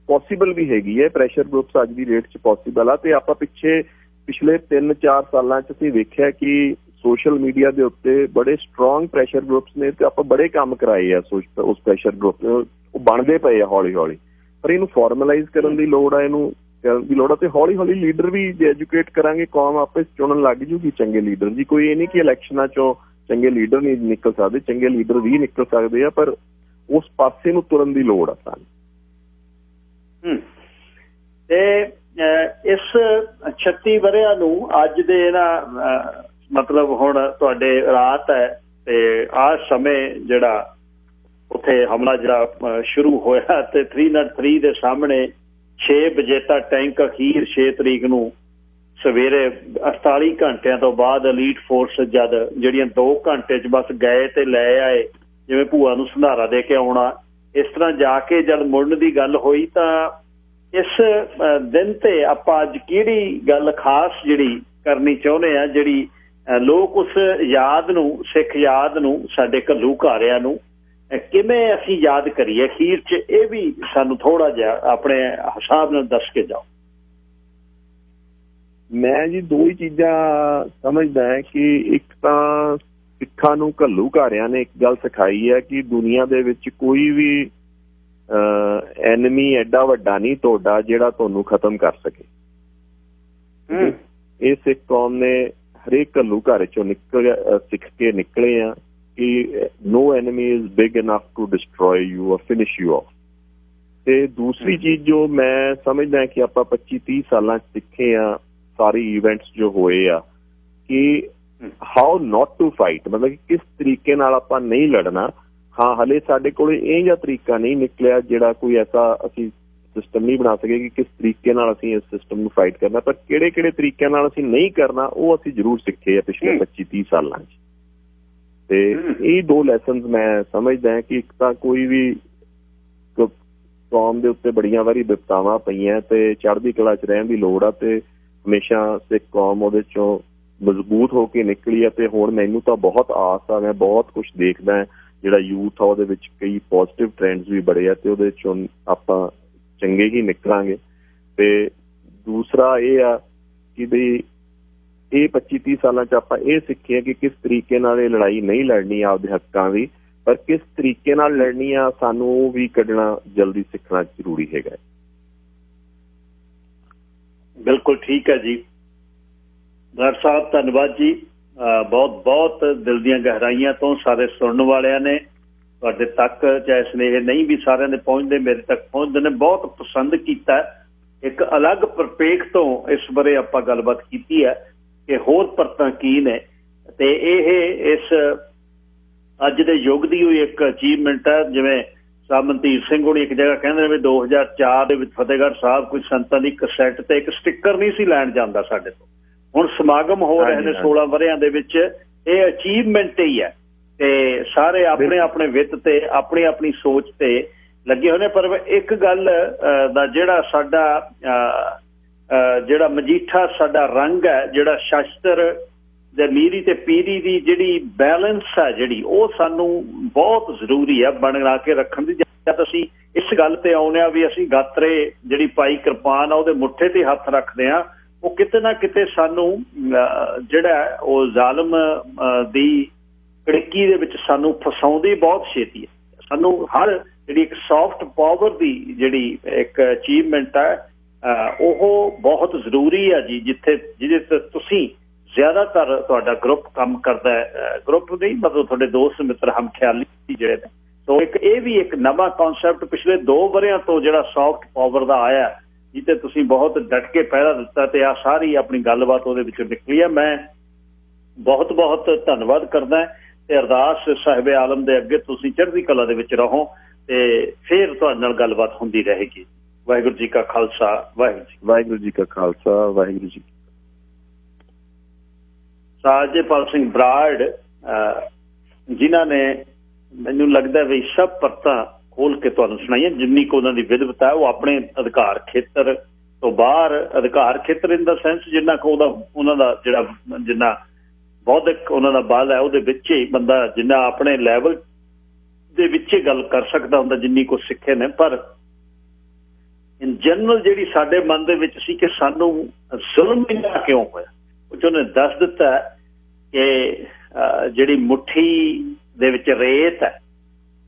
ਪੋਸੀਬਲ ਵੀ ਹੈਗੀ ਹੈ, ਪ੍ਰੈਸ਼ਰ ਗਰੁੱਪਸ ਅੱਜ ਦੀ ਡੇਟ 'ਚ ਪੋਸੀਬਲ ਆ। ਤੇ ਆਪਾਂ ਪਿਛਲੇ 3-4 ਸਾਲਾਂ 'ਚ ਅਸੀਂ ਵੇਖਿਆ ਕਿ ਸੋਸ਼ਲ ਮੀਡੀਆ ਦੇ ਉੱਤੇ ਬੜੇ ਸਟਰੋਂਗ ਪ੍ਰੈਸ਼ਰ ਗਰੁੱਪਸ ਨੇ ਤੇ ਆਪਾਂ ਬੜੇ ਕੰਮ ਕਰਾਏ ਆ ਉਸ ਪ੍ਰੈਸ਼ਰ ਗਰੁੱਪ, ਉਹ ਬਣਦੇ ਪਏ ਆ ਹੌਲੀ ਹੌਲੀ। ਪਰ ਇਹਨੂੰ ਫਾਰਮਲਾਈਜ਼ ਕਰਨ ਦੀ ਲੋੜ ਆ, ਇਹਨੂੰ ਕਰਨ ਦੀ ਲੋੜ ਆ। ਤੇ ਹੌਲੀ ਹੌਲੀ ਲੀਡਰ ਵੀ ਜੇ ਐਜੂਕੇਟ ਕਰਾਂਗੇ ਕੌਮ ਆਪੇ ਚੁਣਨ ਲੱਗ ਜੂਗੀ ਚੰਗੇ ਲੀਡਰ ਜੀ। ਕੋਈ ਇਹ ਨਹੀਂ ਕਿ ਇਲੈਕਸ਼ਨਾਂ 'ਚੋਂ ਚੰਗੇ ਲੀਡਰ ਨਹੀਂ ਨਿਕਲ ਸਕਦੇ, ਚੰਗੇ ਲੀਡਰ ਵੀ ਨਿਕਲ ਸਕਦੇ ਆ, ਪਰ ਉਸ ਪਾਸੇ ਨੂੰ ਤੁਰਨ ਦੀ ਲੋੜ ਆ ਸਾਨੂੰ। ਤੇ ਇਸ 36 ਵਰ੍ਹਿਆਂ ਨੂੰ ਅੱਜ ਦੇ ਮਤਲਬ ਹੁਣ ਤੁਹਾਡੇ ਰਾਤ ਹੈ ਤੇ ਆਹ ਸਮੇਂ ਜਿਹੜਾ ਉੱਥੇ ਹਮਲਾ ਜਿਹੜਾ ਸ਼ੁਰੂ ਹੋਇਆ ਤੇ 303 ਦੇ ਸਾਹਮਣੇ 6 ਵਜੇ ਟੈਂਕ ਅਖੀਰ 6 ਤਰੀਕ ਨੂੰ ਸਵੇਰੇ 48 ਘੰਟਿਆਂ ਤੋਂ ਬਾਅਦ ਐਲੀਟ ਫੋਰਸ ਜਦ ਜਿਹੜੀਆਂ 2 ਘੰਟੇ 'ਚ ਬਸ ਗਏ ਤੇ ਲੈ ਆਏ, ਜਿਵੇਂ ਭੂਆ ਨੂੰ ਸੰਧਾਰਾ ਦੇ ਕੇ ਆਉਣਾ, ਇਸ ਤਰ੍ਹਾਂ ਜਾ ਕੇ ਜਦ ਮੁੜਨ ਦੀ ਗੱਲ ਹੋਈ ਤਾਂ ਇਸ ਦਿਨ ਤੇ ਆਪਾਂ ਅੱਜ ਕਿਹੜੀ ਗੱਲ ਖਾਸ ਜਿਹੜੀ ਕਰਨੀ ਚਾਹੁੰਦੇ ਆ, ਜਿਹੜੀ ਲੋਕ ਉਸ ਯਾਦ ਨੂੰ, ਸਿੱਖ ਯਾਦ ਨੂੰ, ਸਾਡੇ ਘੱਲੂਘਾਰਿਆਂ ਨੂੰ ਕਿਵੇਂ ਅਸੀਂ ਯਾਦ ਕਰੀਏ ਅਖੀਰ 'ਚ, ਇਹ ਵੀ ਸਾਨੂੰ ਥੋੜਾ ਜਿਹਾ ਆਪਣੇ ਹਿਸਾਬ ਨਾਲ ਦੱਸ ਕੇ ਜਾਓ। ਮੈਂ ਜੀ 2 ਹੀ ਚੀਜ਼ਾਂ ਸਮਝਦਾ ਹੈ ਕਿ ਇੱਕ ਤਾਂ ਸਿੱਖਾਂ ਨੂੰ ਘੱਲੂਘਾਰਿਆਂ ਨੇ ਇੱਕ ਗੱਲ ਸਿਖਾਈ ਹੈ ਕਿ ਦੁਨੀਆ ਦੇ ਵਿੱਚ ਕੋਈ ਵੀ ਐਨਮੀ ਐਡਾ ਵੱਡਾ ਨਹੀਂ ਤੁਹਾਡਾ ਜਿਹੜਾ ਤੁਹਾਨੂੰ ਖਤਮ ਕਰ ਸਕੇ। ਇਹ ਸਿੱਖ ਕੌਮ ਨੇ ਹਰੇਕ ਘੱਲੂਘਾਰੇ ਚੋਂ ਸਿੱਖ ਕੇ ਨਿਕਲੇ ਆ ਕਿ no enemy is big enough to destroy you or finish you off। ਤੇ ਦੂਸਰੀ ਚੀਜ਼ ਜੋ ਮੈਂ ਸਮਝਦਾ ਕਿ ਆਪਾਂ 25-30 ਸਾਲਾਂ 'ਚ ਸਿੱਖੇ ਆ ਸਾਰੇ ਇਵੈਂਟਸ ਜੋ ਹੋਏ ਆ ਕਿ ਹਾਊ ਨੋਟ ਟੂ ਫਾਈਟ, ਮਤਲਬ ਕਿ ਕਿਸ ਤਰੀਕੇ ਨਾਲ ਆਪਾਂ ਨਹੀਂ ਲੜਨਾ। ਹਾਂ, ਹਲੇ ਸਾਡੇ ਕੋਲ ਇਹ ਜਿਹਾ ਤਰੀਕਾ ਨਹੀਂ ਨਿਕਲਿਆ ਜਿਹੜਾ ਕੋਈ ਐਸਾ ਅਸੀਂ ਸਿਸਟਮ ਨਹੀਂ ਬਣਾ ਸਕੇ ਕਿ ਕਿਸ ਤਰੀਕੇ ਨਾਲ ਅਸੀਂ ਇਸ ਸਿਸਟਮ ਨੂੰ ਫਾਈਟ ਕਰਨਾ, ਪਰ ਕਿਹੜੇ ਤਰੀਕਿਆਂ ਨਾਲ ਅਸੀਂ ਨਹੀਂ ਕਰਨਾ ਉਹ ਅਸੀਂ ਜ਼ਰੂਰ ਸਿੱਖੇ ਆ ਪਿਛਲੇ 25-30 ਸਾਲਾਂ 'ਚ। ਤੇ ਇਹ 2 ਲੈਸਨਸ ਮੈਂ ਸਮਝਦਾ ਕਿ ਇੱਕ ਤਾਂ ਕੋਈ ਵੀ ਕੌਮ ਦੇ ਉੱਤੇ ਬੜੀਆਂ ਵਾਰੀ ਵਿਪਤਾਵਾਂ ਪਈਆਂ ਤੇ ਚੜ੍ਹਦੀ ਕਲਾ 'ਚ ਰਹਿਣ ਦੀ ਲੋੜ ਆ, ਤੇ ਹਮੇਸ਼ਾ ਸਿੱਖ ਕੌਮ ਉਹਦੇ 'ਚੋਂ ਮਜ਼ਬੂਤ ਹੋ ਕੇ ਨਿਕਲੀ ਆ। ਤੇ ਹੁਣ ਮੈਨੂੰ ਤਾਂ ਬਹੁਤ ਆਸ ਆ, ਮੈਂ ਬਹੁਤ ਕੁਛ ਦੇਖਦਾ ਜਿਹੜਾ ਯੂਥ ਆ ਉਹਦੇ ਵਿੱਚ ਕਈ ਪੋਜ਼ਿਟਿਵ ਟ੍ਰੈਂਡਸ ਵੀ ਬੜੇ ਆ ਤੇ ਉਹਦੇ 'ਚੋਂ ਆਪਾਂ ਚੰਗੇ ਹੀ ਨਿਕਲਾਂਗੇ। ਤੇ ਦੂਸਰਾ ਇਹ ਆ ਕਿ ਵੀ ਇਹ 25-30 ਸਾਲਾਂ 'ਚ ਆਪਾਂ ਇਹ ਸਿੱਖਿਆ ਕਿ ਕਿਸ ਤਰੀਕੇ ਨਾਲ ਇਹ ਲੜਾਈ ਨਹੀਂ ਲੜਨੀ ਆਪਦੇ ਹੱਕਾਂ ਦੀ, ਪਰ ਕਿਸ ਤਰੀਕੇ ਨਾਲ ਲੜਨੀ ਆ ਸਾਨੂੰ ਉਹ ਵੀ ਕੱਢਣਾ ਜਲਦੀ ਸਿੱਖਣਾ ਜ਼ਰੂਰੀ ਹੈਗਾ। ਬਿਲਕੁਲ ਠੀਕ ਹੈ ਜੀ ਡਾਕਟਰ ਸਾਹਿਬ, ਧੰਨਵਾਦ ਜੀ। ਬਹੁਤ ਬਹੁਤ ਦਿਲ ਦੀਆਂ ਗਹਿਰਾਈਆਂ ਤੋਂ ਸਾਰੇ ਸੁਣਨ ਵਾਲਿਆਂ ਨੇ ਤੁਹਾਡੇ ਤੱਕ ਚਾਹੇ ਸੁਨੇਹੇ ਨਹੀਂ ਵੀ ਸਾਰਿਆਂ ਦੇ ਪਹੁੰਚਦੇ, ਮੇਰੇ ਤੱਕ ਪਹੁੰਚਦੇ ਨੇ, ਬਹੁਤ ਪਸੰਦ ਕੀਤਾ। ਇੱਕ ਅਲੱਗ ਪ੍ਰਪੇਖ ਤੋਂ ਇਸ ਬਾਰੇ ਆਪਾਂ ਗੱਲਬਾਤ ਕੀਤੀ ਹੈ ਕਿ ਹੋਰ ਪਰਤਾਂ ਕੀ ਨੇ, ਤੇ ਇਹ ਇਸ ਅੱਜ ਦੇ ਯੁੱਗ ਦੀ ਹੋਈ ਇੱਕ ਅਚੀਵਮੈਂਟ ਹੈ। ਜਿਵੇਂ ਸਾਹਿਬ ਮਨਤੀਰ ਸਿੰਘ ਹੋਣੀ ਇੱਕ ਜਗ੍ਹਾ ਕਹਿੰਦੇ ਨੇ ਵੀ 2004 ਦੇ ਵਿੱਚ ਫਤਿਹਗੜ੍ਹ ਸਾਹਿਬ ਕੋਈ ਸੰਤਾਂ ਦੀ ਕਸੈਟ ਤੇ ਇੱਕ ਸਟਿੱਕਰ ਨਹੀਂ ਸੀ ਲੈਣ ਜਾਂਦਾ ਸਾਡੇ ਤੋਂ। ਹੁਣ ਸਮਾਗਮ ਹੋ ਰਹੇ ਨੇ 16 ਵਰ੍ਹਿਆਂ ਦੇ ਵਿੱਚ, ਇਹ ਅਚੀਵਮੈਂਟ ਹੀ ਹੈ ਤੇ ਸਾਰੇ ਆਪਣੇ ਆਪਣੇ ਵਿੱਤ ਤੇ ਆਪਣੀ ਆਪਣੀ ਸੋਚ ਤੇ ਲੱਗੇ ਹੋਏ ਨੇ। ਪਰ ਇੱਕ ਗੱਲ ਦਾ ਜਿਹੜਾ ਸਾਡਾ ਜਿਹੜਾ ਮਜੀਠਾ ਸਾਡਾ ਰੰਗ ਹੈ, ਜਿਹੜਾ ਸ਼ਸਤਰ ਦੇ ਮੀਰੀ ਤੇ ਪੀਰੀ ਦੀ ਜਿਹੜੀ ਬੈਲੈਂਸ ਹੈ ਜਿਹੜੀ, ਉਹ ਸਾਨੂੰ ਬਹੁਤ ਜ਼ਰੂਰੀ ਹੈ ਬਣਾ ਕੇ ਰੱਖਣ ਦੀ। ਜਦ ਅਸੀਂ ਇਸ ਗੱਲ ਤੇ ਆਉਂਦੇ ਹਾਂ ਵੀ ਅਸੀਂ ਗਾਤਰੇ ਜਿਹੜੀ ਪਾਈ ਕਿਰਪਾਨ ਆ ਉਹਦੇ ਮੁੱਠੇ ਤੇ ਹੱਥ ਰੱਖਦੇ ਹਾਂ, ਉਹ ਕਿਤੇ ਨਾ ਕਿਤੇ ਸਾਨੂੰ ਜਿਹੜਾ ਉਹ ਜ਼ਾਲਮ ਦੀ ਕੜਕੀ ਦੇ ਵਿੱਚ ਸਾਨੂੰ ਫਸਾਉਂਦੀ ਬਹੁਤ ਛੇਤੀ ਹੈ। ਸਾਨੂੰ ਹਰ ਜਿਹੜੀ ਇੱਕ ਸੌਫਟ ਪਾਵਰ ਦੀ ਜਿਹੜੀ ਇੱਕ ਅਚੀਵਮੈਂਟ ਹੈ ਉਹ ਬਹੁਤ ਜ਼ਰੂਰੀ ਹੈ ਜੀ। ਜਿਹਦੇ ਤੇ ਤੁਸੀਂ ਜ਼ਿਆਦਾਤਰ ਤੁਹਾਡਾ ਗਰੁੱਪ ਕੰਮ ਕਰਦਾ ਹੈ, ਗਰੁੱਪ ਨਹੀਂ ਮਤਲਬ ਤੁਹਾਡੇ ਦੋਸਤ ਮਿੱਤਰ ਹਮਖਿਆਲੀ ਜਿਹੜੇ ਨੇ। ਸੋ ਇਹ ਵੀ ਇੱਕ ਨਵਾਂ ਕਨਸੈਪਟ ਪਿਛਲੇ 2 ਵਰ੍ਹਿਆਂ ਤੋਂ ਜਿਹੜਾ ਸੌਫਟ ਪਾਵਰ ਦਾ ਆਇਆ, ਜਿੱਤੇ ਤੁਸੀਂ ਬਹੁਤ ਡਟ ਕੇ ਪਹਿਰਾ ਦਿੱਤਾ ਤੇ ਆ ਸਾਰੀ ਆਪਣੀ ਗੱਲਬਾਤ ਉਹਦੇ ਵਿੱਚੋਂ ਨਿਕਲੀ ਹੈ। ਮੈਂ ਬਹੁਤ ਬਹੁਤ ਧੰਨਵਾਦ ਕਰਦਾ ਤੇ ਅਰਦਾਸ ਸਾਹਿਬ ਆਲਮ ਦੇ ਅੱਗੇ ਤੁਸੀਂ ਚੜ੍ਹਦੀ ਕਲਾ ਦੇ ਵਿੱਚ ਰਹੋ ਤੇ ਫਿਰ ਤੁਹਾਡੇ ਨਾਲ ਗੱਲਬਾਤ ਹੁੰਦੀ ਰਹੇਗੀ। ਵਾਹਿਗੁਰੂ ਜੀ ਕਾ ਖਾਲਸਾ, ਵਾਹਿਗੁਰੂ ਜੀ ਕਾ ਖਾਲਸਾ, ਵਾਹਿਗੁਰੂ ਜੀ। ਸਾਜੇਪਾਲ ਸਿੰਘ ਬਰਾੜ ਜਿਨ੍ਹਾਂ ਨੇ ਮੈਨੂੰ ਲੱਗਦਾ ਵੀ ਸਭ ਪਰਤਾਂ ਖੋਲ ਕੇ ਤੁਹਾਨੂੰ ਸੁਣਾਈਆਂ। ਜਿੰਨੀ ਕੁ ਉਹਨਾਂ ਦੀ ਵਿਦਵਤਾ ਹੈ ਉਹ ਆਪਣੇ ਅਧਿਕਾਰ ਖੇਤਰ ਤੋਂ ਬਾਹਰ, ਅਧਿਕਾਰ ਖੇਤਰ ਇਨ ਦਾ ਸੈਂਸ ਜਿੰਨਾ ਕੁ ਉਹਨਾਂ ਦਾ ਜਿਹੜਾ ਜਿੰਨਾ ਬੌਧਿਕ ਉਹਨਾਂ ਦਾ ਬਲ ਹੈ ਉਹਦੇ ਵਿੱਚ ਹੀ ਬੰਦਾ ਜਿੰਨਾ ਆਪਣੇ ਲੈਵਲ ਦੇ ਵਿੱਚ ਹੀ ਗੱਲ ਕਰ ਸਕਦਾ ਹੁੰਦਾ, ਜਿੰਨੀ ਕੁ ਸਿੱਖੇ ਨੇ। ਪਰ ਇਨ ਜਨਰਲ ਜਿਹੜੀ ਸਾਡੇ ਮਨ ਦੇ ਵਿੱਚ ਸੀ ਕਿ ਸਾਨੂੰ ਜ਼ੁਲਮ ਇੰਨਾ ਕਿਉਂ ਹੋਇਆ, ਉਹ 'ਚ ਉਹਨੇ ਦੱਸ ਦਿੱਤਾ ਕਿ ਜਿਹੜੀ ਮੁੱਠੀ ਦੇ ਵਿੱਚ ਰੇਤ ਹੈ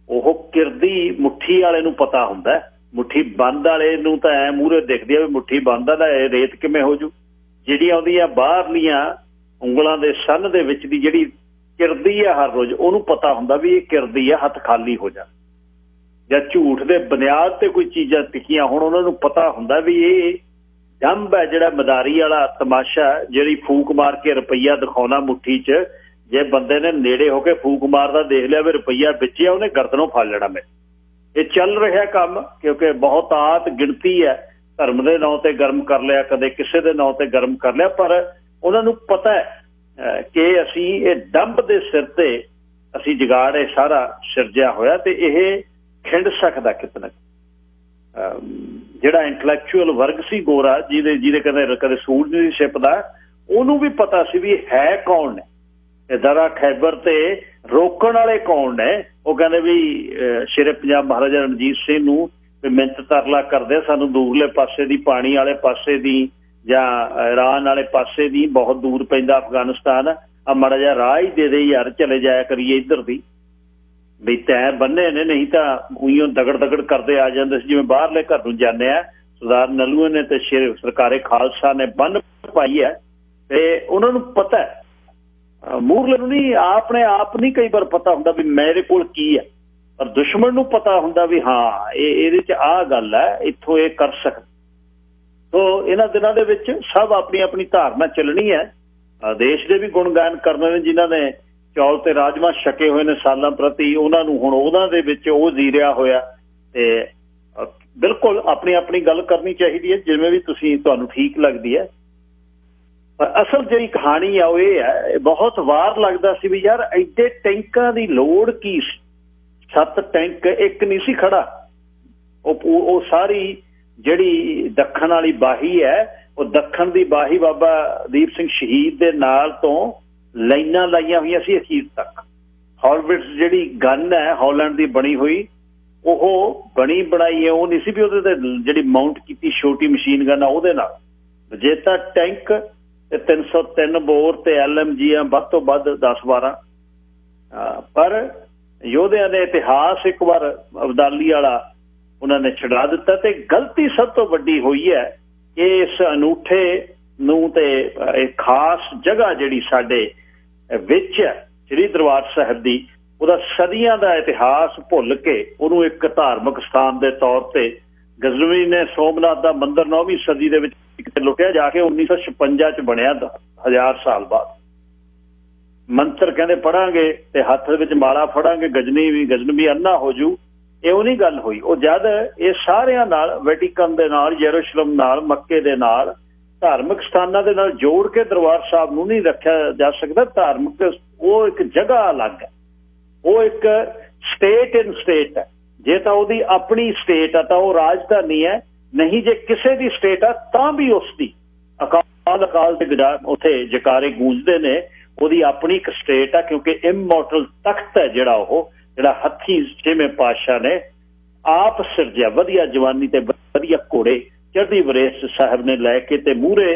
ਉਹ ਕਿਰਦੀ ਮੁੱਠੀ ਵਾਲੇ ਨੂੰ ਪਤਾ ਹੁੰਦਾ, ਮੁੱਠੀ ਬੰਦ ਵਾਲੇ ਨੂੰ ਤਾਂ ਐ ਮੂਹਰੇ ਦਿਖਦੀ ਆ ਵੀ ਮੁੱਠੀ ਬੰਦ ਆ ਇਹ ਰੇਤ ਕਿਵੇਂ ਹੋ ਜੂ। ਜਿਹੜੀਆਂ ਉਹਦੀਆਂ ਬਾਹਰਲੀਆਂ ਉਂਗਲਾਂ ਦੇ ਸੰਨ ਦੇ ਵਿੱਚ ਦੀ ਜਿਹੜੀ ਕਿਰਦੀ ਆ ਹਰ ਰੋਜ਼, ਉਹਨੂੰ ਪਤਾ ਹੁੰਦਾ ਵੀ ਇਹ ਕਿਰਦੀ ਆ, ਹੱਥ ਖਾਲੀ ਹੋ ਜਾ। ਜਾਂ ਝੂਠ ਦੇ ਬੁਨਿਆਦ ਤੇ ਕੋਈ ਚੀਜ਼ਾਂ ਟਿਕੀਆਂ ਹੁਣ, ਉਹਨਾਂ ਨੂੰ ਪਤਾ ਹੁੰਦਾ ਵੀ ਇਹ ਜੰਬ ਹੈ ਜਿਹੜਾ ਮਦਾਰੀ ਵਾਲਾ ਤਮਾਸ਼ਾ, ਜਿਹੜੀ ਫੂਕ ਮਾਰ ਕੇ ਰੁਪਈਆ ਦਿਖਾਉਣਾ ਮੁੱਠੀ 'ਚ। ਜੇ ਬੰਦੇ ਨੇ ਨੇੜੇ ਹੋ ਕੇ ਫੂਕ ਮਾਰਦਾ ਦੇਖ ਲਿਆ ਵੀ ਰੁਪਈਆ ਵਿੱਚ ਆ, ਉਹਨੇ ਗਰਦਨੋਂ ਫੜ ਲੈਣਾ। ਮੈਂ ਇਹ ਚੱਲ ਰਿਹਾ ਕੰਮ, ਕਿਉਂਕਿ ਬਹੁਤਾਤ ਗਿਣਤੀ ਹੈ। ਧਰਮ ਦੇ ਨਾਂ ਤੇ ਗਰਮ ਕਰ ਲਿਆ, ਕਦੇ ਕਿਸੇ ਦੇ ਨਾਂ ਤੇ ਗਰਮ ਕਰ ਲਿਆ, ਪਰ ਉਹਨਾਂ ਨੂੰ ਪਤਾ ਹੈ ਕਿ ਅਸੀਂ ਇਹ ਡੰਬ ਦੇ ਸਿਰ ਤੇ ਅਸੀਂ ਜੁਗਾੜ ਇਹ ਸਾਰਾ ਸਿਰਜਿਆ ਹੋਇਆ ਤੇ ਇਹ ਖਿੰਡ ਸਕਦਾ ਕਿਤਨਾ। ਜਿਹੜਾ ਇੰਟਲੈਕਚੁਅਲ ਵਰਗ ਸੀ ਗੋਰਾ, ਜਿਹਦੇ ਕਦੇ ਸੂਰਜ ਨਹੀਂ ਛਿਪਦਾ, ਉਹਨੂੰ ਵੀ ਪਤਾ ਸੀ ਵੀ ਹੈ ਕੌਣ ਨੇ ਇਹ ਦਰਾ ਖੈਬਰ ਤੇ ਰੋਕਣ ਵਾਲੇ ਕੌਣ ਨੇ। ਉਹ ਕਹਿੰਦੇ ਵੀ ਸ਼ੇਰੇ ਪੰਜਾਬ ਮਹਾਰਾਜਾ ਰਣਜੀਤ ਸਿੰਘ ਨੂੰ ਵੀ ਮਿੰਟ ਤਰਲਾ ਕਰਦੇ, ਸਾਨੂੰ ਦੂਰਲੇ ਪਾਸੇ ਦੀ, ਪਾਣੀ ਵਾਲੇ ਪਾਸੇ ਦੀ ਜਾਂ ਇਰਾਨ ਵਾਲੇ ਪਾਸੇ ਦੀ, ਬਹੁਤ ਦੂਰ ਪੈਂਦਾ ਅਫਗਾਨਿਸਤਾਨ, ਆ ਮਾੜਾ ਜਿਹਾ ਰਾਹ ਹੀ ਦੇ ਯਾਰ, ਚਲੇ ਜਾਇਆ ਕਰੀਏ ਇੱਧਰ ਦੀ, ਵੀ ਤੈਂ ਬੰਨੇ ਨੇ, ਨਹੀਂ ਤਾਂ ਉਹੀ ਦਗੜ ਕਰਦੇ ਆ ਜਾਂਦੇ ਸੀ। ਜਿਵੇਂ ਬਾਹਰਲੇ ਘਰ ਨੂੰ ਜਾਂਦੇ ਆ, ਸਰਦਾਰ ਨਲੂਏ ਨੇ ਤੇ ਸਰਕਾਰੇ ਖਾਲਸਾ ਨੇ ਬੰਨ ਪਾਈ ਹੈ ਤੇ ਉਹਨਾਂ ਨੂੰ ਪਤਾ ਹੈ। ਮੂਹਰਲੇ ਨੂੰ ਨਹੀਂ, ਆਪਣੇ ਆਪ ਨਹੀਂ ਕਈ ਵਾਰ ਪਤਾ ਹੁੰਦਾ ਵੀ ਮੇਰੇ ਕੋਲ ਕੀ ਹੈ, ਪਰ ਦੁਸ਼ਮਣ ਨੂੰ ਪਤਾ ਹੁੰਦਾ ਵੀ ਹਾਂ ਇਹਦੇ 'ਚ ਆਹ ਗੱਲ ਹੈ, ਇੱਥੋਂ ਇਹ ਕਰ ਸਕਦਾ। ਸੋ ਇਹਨਾਂ ਦਿਨਾਂ ਦੇ ਵਿੱਚ ਸਭ ਆਪਣੀ ਆਪਣੀ ਧਾਰਨਾ ਚੱਲਣੀ ਹੈ। ਦੇਸ਼ ਦੇ ਵੀ ਗੁਣਗਾਨ ਕਰਨੇ ਨੇ, ਜਿਨ੍ਹਾਂ ਨੇ ਚੌਲ ਤੇ ਰਾਜਮਾ ਛਕੇ ਹੋਏ ਨੇ ਸਾਲਾਂ ਪ੍ਰਤੀ, ਉਹਨਾਂ ਨੂੰ ਹੁਣ ਉਹਨਾਂ ਦੇ ਵਿੱਚ ਉਹ ਜੀਰਿਆ ਹੋਇਆ। ਤੇ ਬਿਲਕੁਲ ਆਪਣੀ ਆਪਣੀ ਗੱਲ ਕਰਨੀ ਚਾਹੀਦੀ ਹੈ, ਜਿਵੇਂ ਵੀ ਤੁਹਾਨੂੰ ਠੀਕ ਲੱਗਦੀ ਹੈ। ਪਰ ਅਸਲ ਜਿਹੜੀ ਕਹਾਣੀ ਆ ਉਹ ਇਹ ਹੈ, ਬਹੁਤ ਵਾਰ ਲੱਗਦਾ ਸੀ ਵੀ ਯਾਰ ਐਡੇ ਟੈਂਕਾਂ ਦੀ ਲੋੜ ਕੀ ਸੀ। 7 ਟੈਂਕ ਇੱਕ ਨਹੀਂ ਸੀ ਖੜਾ, ਉਹ ਸਾਰੀ ਜਿਹੜੀ ਦੱਖਣ ਵਾਲੀ ਬਾਹੀ ਹੈ, ਉਹ ਦੱਖਣ ਦੀ ਬਾਹੀ ਬਾਬਾ ਦੀਪ ਸਿੰਘ ਸ਼ਹੀਦ ਦੇ ਨਾਲ ਤੋਂ ਲਾਈਨਾਂ ਲਾਈਆਂ ਹੋਈਆਂ ਸੀ ਅਖੀਰ ਤੱਕ। ਹੌਲਵਿਟਸ ਜਿਹੜੀ ਗਨ ਹੈ ਹਾਲੈਂਡ ਦੀ ਬਣੀ ਹੋਈ, ਉਹ ਬਣੀ ਬਣਾਈ ਹੈ, ਉਹ ਨਹੀਂ ਸੀ ਵੀ ਉਹਦੇ ਤੇ ਜਿਹੜੀ ਮਾਊਂਟ ਕੀਤੀ ਛੋਟੀ ਮਸ਼ੀਨ ਗਨ ਆ ਉਹਦੇ ਨਾਲ। ਵਿਜੇਤਾ ਟੈਂਕ ਤੇ 303 ਬੋਰ ਤੇ LMG ਵੱਧ ਤੋਂ ਵੱਧ 10-12। ਪਰ ਯੋਧਿਆਂ ਦੇ ਇਤਿਹਾਸ ਇੱਕ ਵਾਰ ਅਬਦਾਲੀ ਵਾਲਾ ਉਹਨਾਂ ਨੇ ਛਡਾ ਦਿੱਤਾ। ਤੇ ਗਲਤੀ ਸਭ ਤੋਂ ਵੱਡੀ ਹੋਈ ਹੈ ਕਿ ਇਸ ਅਨੂਠੇ ਨੂੰ ਤੇ ਇਹ ਖਾਸ ਜਗ੍ਹਾ ਜਿਹੜੀ ਸਾਡੇ ਵਿੱਚ ਹੈ ਸ੍ਰੀ ਦਰਬਾਰ ਸਾਹਿਬ ਦੀ, ਉਹਦਾ ਸਦੀਆਂ ਦਾ ਇਤਿਹਾਸ ਭੁੱਲ ਕੇ ਉਹਨੂੰ ਇੱਕ ਧਾਰਮਿਕ ਸਥਾਨ ਦੇ ਤੌਰ ਤੇ ਗਜ਼ਨਵੀ ਨੇ ਸੋਮਨਾਥ ਦਾ ਮੰਦਿਰ 9ਵੀਂ ਸਦੀ ਦੇ ਵਿੱਚ ਲੁੱਟਿਆ ਜਾ ਕੇ 1956 ਚ ਬਣਿਆ 1000 ਸਾਲ ਬਾਅਦ। ਮੰਤਰ ਕਹਿੰਦੇ ਪੜਾਂਗੇ ਤੇ ਹੱਥ ਵਿੱਚ ਮਾਲਾ ਫੜਾਂਗੇ, ਗਜ਼ਨਵੀ ਅੰਨਾ ਹੋ ਜੂ। ਇਹੋ ਨਹੀਂ ਗੱਲ ਹੋਈ। ਉਹ ਜਦ ਇਹ ਸਾਰਿਆਂ ਨਾਲ, ਵੈਟੀਕਨ ਦੇ ਨਾਲ, ਯਰੂਸ਼ਲਮ ਨਾਲ, ਮੱਕੇ ਦੇ ਨਾਲ, ਧਾਰਮਿਕ ਸਥਾਨਾਂ ਦੇ ਨਾਲ ਜੋੜ ਕੇ ਦਰਬਾਰ ਸਾਹਿਬ ਨੂੰ ਨਹੀਂ ਰੱਖਿਆ ਜਾ ਸਕਦਾ। ਧਾਰਮਿਕ ਉਹ ਇੱਕ ਜਗ੍ਹਾ ਅਲੱਗ ਹੈ, ਉਹ ਇੱਕ ਸਟੇਟ ਇਨ ਸਟੇਟ ਹੈ। ਜੇ ਤਾਂ ਉਹਦੀ ਆਪਣੀ ਸਟੇਟ ਆ ਤਾਂ ਉਹ ਰਾਜਧਾਨੀ ਹੈ, ਨਹੀਂ ਜੇ ਕਿਸੇ ਦੀ ਸਟੇਟ ਆ ਤਾਂ ਵੀ ਉਸ ਦੀ ਅਕਾਲ ਤੇ ਉੱਥੇ ਜਕਾਰੇ ਗੂੰਜਦੇ ਨੇ। ਉਹਦੀ ਆਪਣੀ ਇੱਕ ਸਟੇਟ ਆ, ਕਿਉਂਕਿ ਇਮੋਰਟਲ ਤਖਤ ਹੈ ਜਿਹੜਾ ਹੱਥੀਂ 6ਵੇਂ ਪਾਤਸ਼ਾਹ ਨੇ ਆਪ ਸਿਰਜਿਆ। ਵਧੀਆ ਜਵਾਨੀ ਤੇ ਵਧੀਆ ਘੋੜੇ ਚੜ੍ਹਦੀ ਵਰੇਸ ਸਾਹਿਬ ਨੇ ਲੈ ਕੇ ਤੇ ਮੂਹਰੇ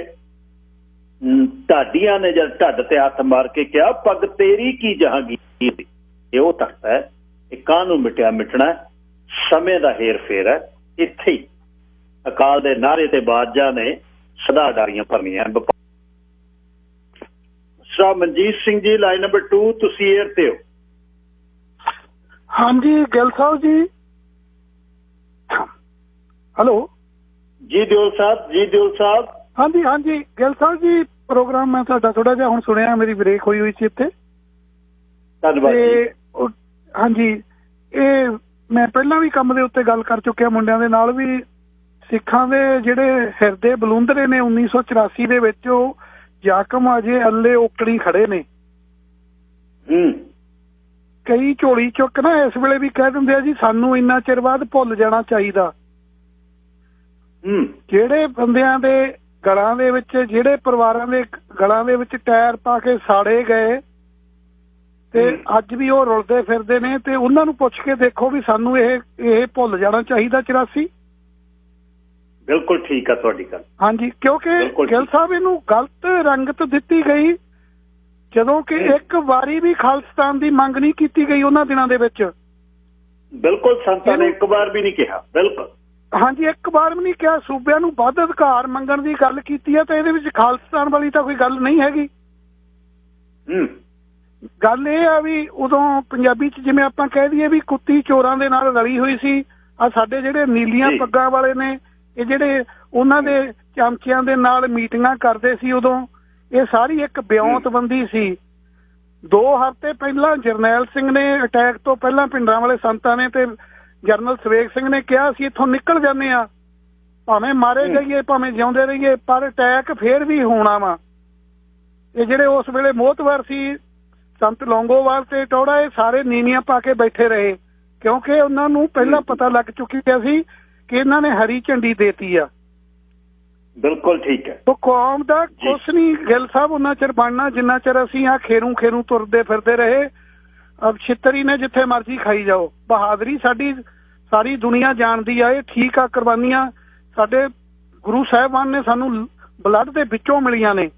ਢਾਡੀਆਂ ਨੇ ਜਦ ਢੱਡ ਤੇ ਹੱਥ ਮਾਰ ਕੇ ਕਿਹਾ ਪੱਗ ਤੇਰੀ ਕੀ ਜਹਾਂਗੀਰ। ਇਹ ਉਹ ਤਖਤ ਹੈ, ਇਹ ਕਾਹਨੂੰ ਮਿਟਿਆ ਮਿਟਣਾ, ਸਮੇਂ ਦਾ ਹੇਰ ਫੇਰ ਹੈ। ਇੱਥੇ ਹੀ ਅਕਾਲ ਦੇ ਨਾਅਰੇ ਤੇ ਬਾਦਸ਼ਾਹ ਨੇ ਸਦਾ ਡਾਰੀਆਂ ਭਰਨੀਆਂ। ਸ਼੍ਰੀ ਮਨਜੀਤ ਸਿੰਘ ਜੀ, ਲਾਈਨ ਨੰਬਰ 2, ਤੁਸੀਂ ਏਅਰ ਤੇ ਹੋ। ਹਾਂਜੀ ਗਿੱਲ ਸਾਹਿਬ ਜੀ, ਹੈਲੋ ਜੀ ਦਿਓਲ ਸਾਹਿਬ। ਹਾਂਜੀ ਗਿੱਲ ਸਾਹਿਬ ਜੀ, ਪ੍ਰੋਗਰਾਮ ਮੈਂ ਤੁਹਾਡਾ ਥੋੜਾ ਜਿਹਾ ਹੁਣ ਸੁਣਿਆ, ਮੇਰੀ ਬ੍ਰੇਕ ਹੋਈ ਸੀ ਇੱਥੇ। ਧੰਨਵਾਦ ਜੀ। ਹਾਂਜੀ, ਇਹ ਮੈਂ ਪਹਿਲਾਂ ਵੀ ਕੰਮ ਦੇ ਉੱਤੇ ਗੱਲ ਕਰ ਚੁੱਕਿਆ ਮੁੰਡਿਆਂ ਦੇ ਨਾਲ ਵੀ। ਸਿੱਖਾਂ ਦੇ ਜਿਹੜੇ ਹਿਰਦੇ ਬਲੂੰਦਰੇ ਨੇ 1984 ਦੇ ਵਿੱਚ, ਉਹ ਜਾਕਮ ਅਜੇ ਅੱਲੇ ਓਕੜੀ ਖੜੇ ਨੇ। ਕਈ ਝੋਲੀ ਚੁੱਕ ਨਾ ਇਸ ਵੇਲੇ ਵੀ ਕਹਿ ਦਿੰਦੇ ਆ ਜੀ ਸਾਨੂੰ ਇੰਨਾ ਚਿਰ ਬਾਅਦ ਭੁੱਲ ਜਾਣਾ ਚਾਹੀਦਾ। ਜਿਹੜੇ ਬੰਦਿਆਂ ਦੇ ਗਲਾਂ ਦੇ ਵਿੱਚ, ਜਿਹੜੇ ਪਰਿਵਾਰਾਂ ਦੇ ਗਲਾਂ ਦੇ ਵਿੱਚ ਟਾਇਰ ਪਾ ਕੇ ਸਾੜੇ ਗਏ ਤੇ ਅੱਜ ਵੀ ਉਹ ਰੁਲਦੇ ਫਿਰਦੇ ਨੇ, ਤੇ ਉਹਨਾਂ ਨੂੰ ਪੁੱਛ ਕੇ ਦੇਖੋ ਵੀ ਸਾਨੂੰ ਇਹ ਭੁੱਲ ਜਾਣਾ ਚਾਹੀਦਾ 84। ਬਿਲਕੁਲ ਠੀਕ ਆ ਤੁਹਾਡੀ ਗੱਲ। ਹਾਂਜੀ, ਕਿਉਂਕਿ ਗਿੱਲ ਸਾਹਿਬ ਇਹਨੂੰ ਗਲਤ ਰੰਗਤ ਦਿੱਤੀ ਗਈ ਜਦੋਂ ਕਿ ਇੱਕ ਵਾਰੀ ਵੀ ਖਾਲਿਸਤਾਨ ਦੀ ਮੰਗ ਨਹੀਂ ਕੀਤੀ ਗਈ ਉਹਨਾਂ ਦਿਨਾਂ ਦੇ ਵਿੱਚ। ਬਿਲਕੁਲ, ਸੰਤਾਂ ਨੇ ਇੱਕ ਵਾਰ ਵੀ ਨਹੀਂ ਕਿਹਾ। ਬਿਲਕੁਲ, ਹਾਂਜੀ, ਇੱਕ ਵਾਰ ਵੀ ਨਹੀਂ ਕਿਹਾ। ਸੂਬਿਆਂ ਨੂੰ ਵੱਧ ਅਧਿਕਾਰ ਮੰਗਣ ਦੀ ਗੱਲ ਕੀਤੀ ਹੈ, ਤਾਂ ਇਹਦੇ ਵਿੱਚ ਖਾਲਿਸਤਾਨ ਵਾਲੀ ਤਾਂ ਕੋਈ ਗੱਲ ਨਹੀਂ ਹੈਗੀ। ਗੱਲ ਇਹ ਆ ਵੀ ਉਦੋਂ ਪੰਜਾਬੀ 'ਚ ਜਿਵੇਂ ਆਪਾਂ ਕਹਿ ਦਈਏ ਵੀ ਕੁੱਤੀ ਚੋਰਾਂ ਦੇ ਨਾਲ ਰਲੀ ਹੋਈ ਸੀ। ਆ ਸਾਡੇ ਜਿਹੜੇ ਨੀਲੀਆਂ ਪੱਗਾਂ ਵਾਲੇ ਨੇ, ਇਹ ਜਿਹੜੇ ਉਹਨਾਂ ਦੇ ਚਮਚਿਆਂ ਦੇ ਨਾਲ ਮੀਟਿੰਗਾਂ ਕਰਦੇ ਸੀ ਉਦੋਂ, ਇਹ ਸਾਰੀ ਇੱਕ ਬਿਉਂਤਬੰਦੀ ਸੀ। 2 ਹਫ਼ਤੇ ਪਹਿਲਾਂ ਜਰਨੈਲ ਸਿੰਘ ਨੇ ਅਟੈਕ ਤੋਂ ਪਹਿਲਾਂ ਪਿੰਡਾਂ ਵਾਲੇ ਸੰਤਾਂ ਨੇ ਤੇ ਜਰਨਲ ਸਵੇਗ ਸਿੰਘ ਨੇ ਕਿਹਾ ਅਸੀਂ ਇੱਥੋਂ ਨਿਕਲ ਜਾਂਦੇ ਆ, ਭਾਵੇਂ ਮਾਰੇ ਜਾਈਏ ਭਾਵੇਂ ਜਿਉਂਦੇ ਰਹੀਏ, ਪਰ ਅਟੈਕ ਫੇਰ ਵੀ ਹੋਣਾ ਵਾ। ਇਹ ਜਿਹੜੇ ਉਸ ਵੇਲੇ ਮੋਹਤਵਰ ਸੀ ਸੰਤ ਲੌਂਗੋਵਾਲ ਤੇ ਟੌੜਾ, ਇਹ ਸਾਰੇ ਨੀਵੀਆਂ ਪਾ ਕੇ ਬੈਠੇ ਰਹੇ ਕਿਉਂਕਿ ਉਹਨਾਂ ਨੂੰ ਪਹਿਲਾਂ ਪਤਾ ਲੱਗ ਚੁੱਕਿਆ ਸੀ ਕਿ ਇਹਨਾਂ ਨੇ ਹਰੀ ਝੰਡੀ ਦੇਤੀ ਆ। ਬਿਲਕੁਲ ਠੀਕ ਹੈ। ਉਹ ਕੌਮ ਦਾ ਕੁਛ ਨਹੀਂ ਗਿੱਲ ਸਾਹਿਬ ਉਹਨਾਂ ਚਿਰ ਬਣਨਾ ਜਿੰਨਾ ਚਿਰ ਅਸੀਂ ਆ ਖੇਰੂ ਤੁਰਦੇ ਫਿਰਦੇ ਰਹੇ। ਛਿੱਤਰੀ ਨੇ ਜਿੱਥੇ ਮਰਜ਼ੀ ਖਾਈ ਜਾਓ। ਬਹਾਦਰੀ ਸਾਡੀ ਸਾਰੀ ਦੁਨੀਆ ਜਾਣਦੀ ਆ। ਇਹ ਠੀਕ ਆ, ਕੁਰਬਾਨੀਆਂ ਸਾਡੇ ਗੁਰੂ ਸਾਹਿਬਾਨ ਨੇ ਸਾਨੂੰ ਬਲੱਡ ਦੇ ਵਿੱਚੋਂ ਮਿਲੀਆਂ ਨੇ,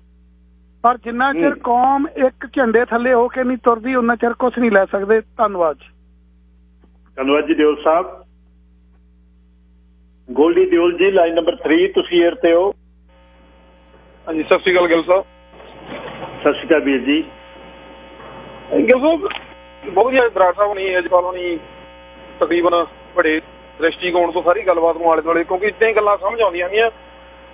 ਪਰ ਜਿੰਨਾ ਚਿਰ ਕੌਮ ਇੱਕ ਝੰਡੇ ਥੱਲੇ ਹੋ ਕੇ ਨਹੀਂ ਤੁਰਦੀ ਉਹਨਾਂ ਚਿਰ ਕੁਛ ਨਹੀਂ ਲੈ ਸਕਦੇ। ਧੰਨਵਾਦ ਜੀ ਦਿਓਲ ਸਾਹਿਬ। ਗੋਲਡੀ ਦਿਓਲ ਜੀ, ਲਾਈਨ ਨੰਬਰ 3, ਤੁਸੀਂ ਏਅਰ ਤੇ ਹੋ। ਹਾਂਜੀ, ਸਤਿ ਸ਼੍ਰੀ ਅਕਾਲ ਗਿੱਲ ਸਾਹਿਬ। ਸਤਿ ਸ਼੍ਰੀ ਅਕਾਲ ਵੀਰ ਜੀ। ਗਿੱਲ ਸਾਹਿਬ ਬਹੁਤ ਵਧੀਆ ਬਰਾੜ ਸਾਹਿਬ ਨਹੀਂ ਅਜਪਾਲ ਹੋਣੀ ਤਕਰੀਬਨ ਬੜੇ ਦ੍ਰਿਸ਼ਟੀਕੋਣ ਤੋਂ ਸਾਰੀ ਗੱਲਬਾਤ ਨੂੰ ਆਲੇ ਦੁਆਲੇ, ਕਿਉਂਕਿ ਇੱਦਾਂ ਹੀ ਗੱਲਾਂ ਸਮਝ ਆਉਂਦੀਆਂ ਨੇ।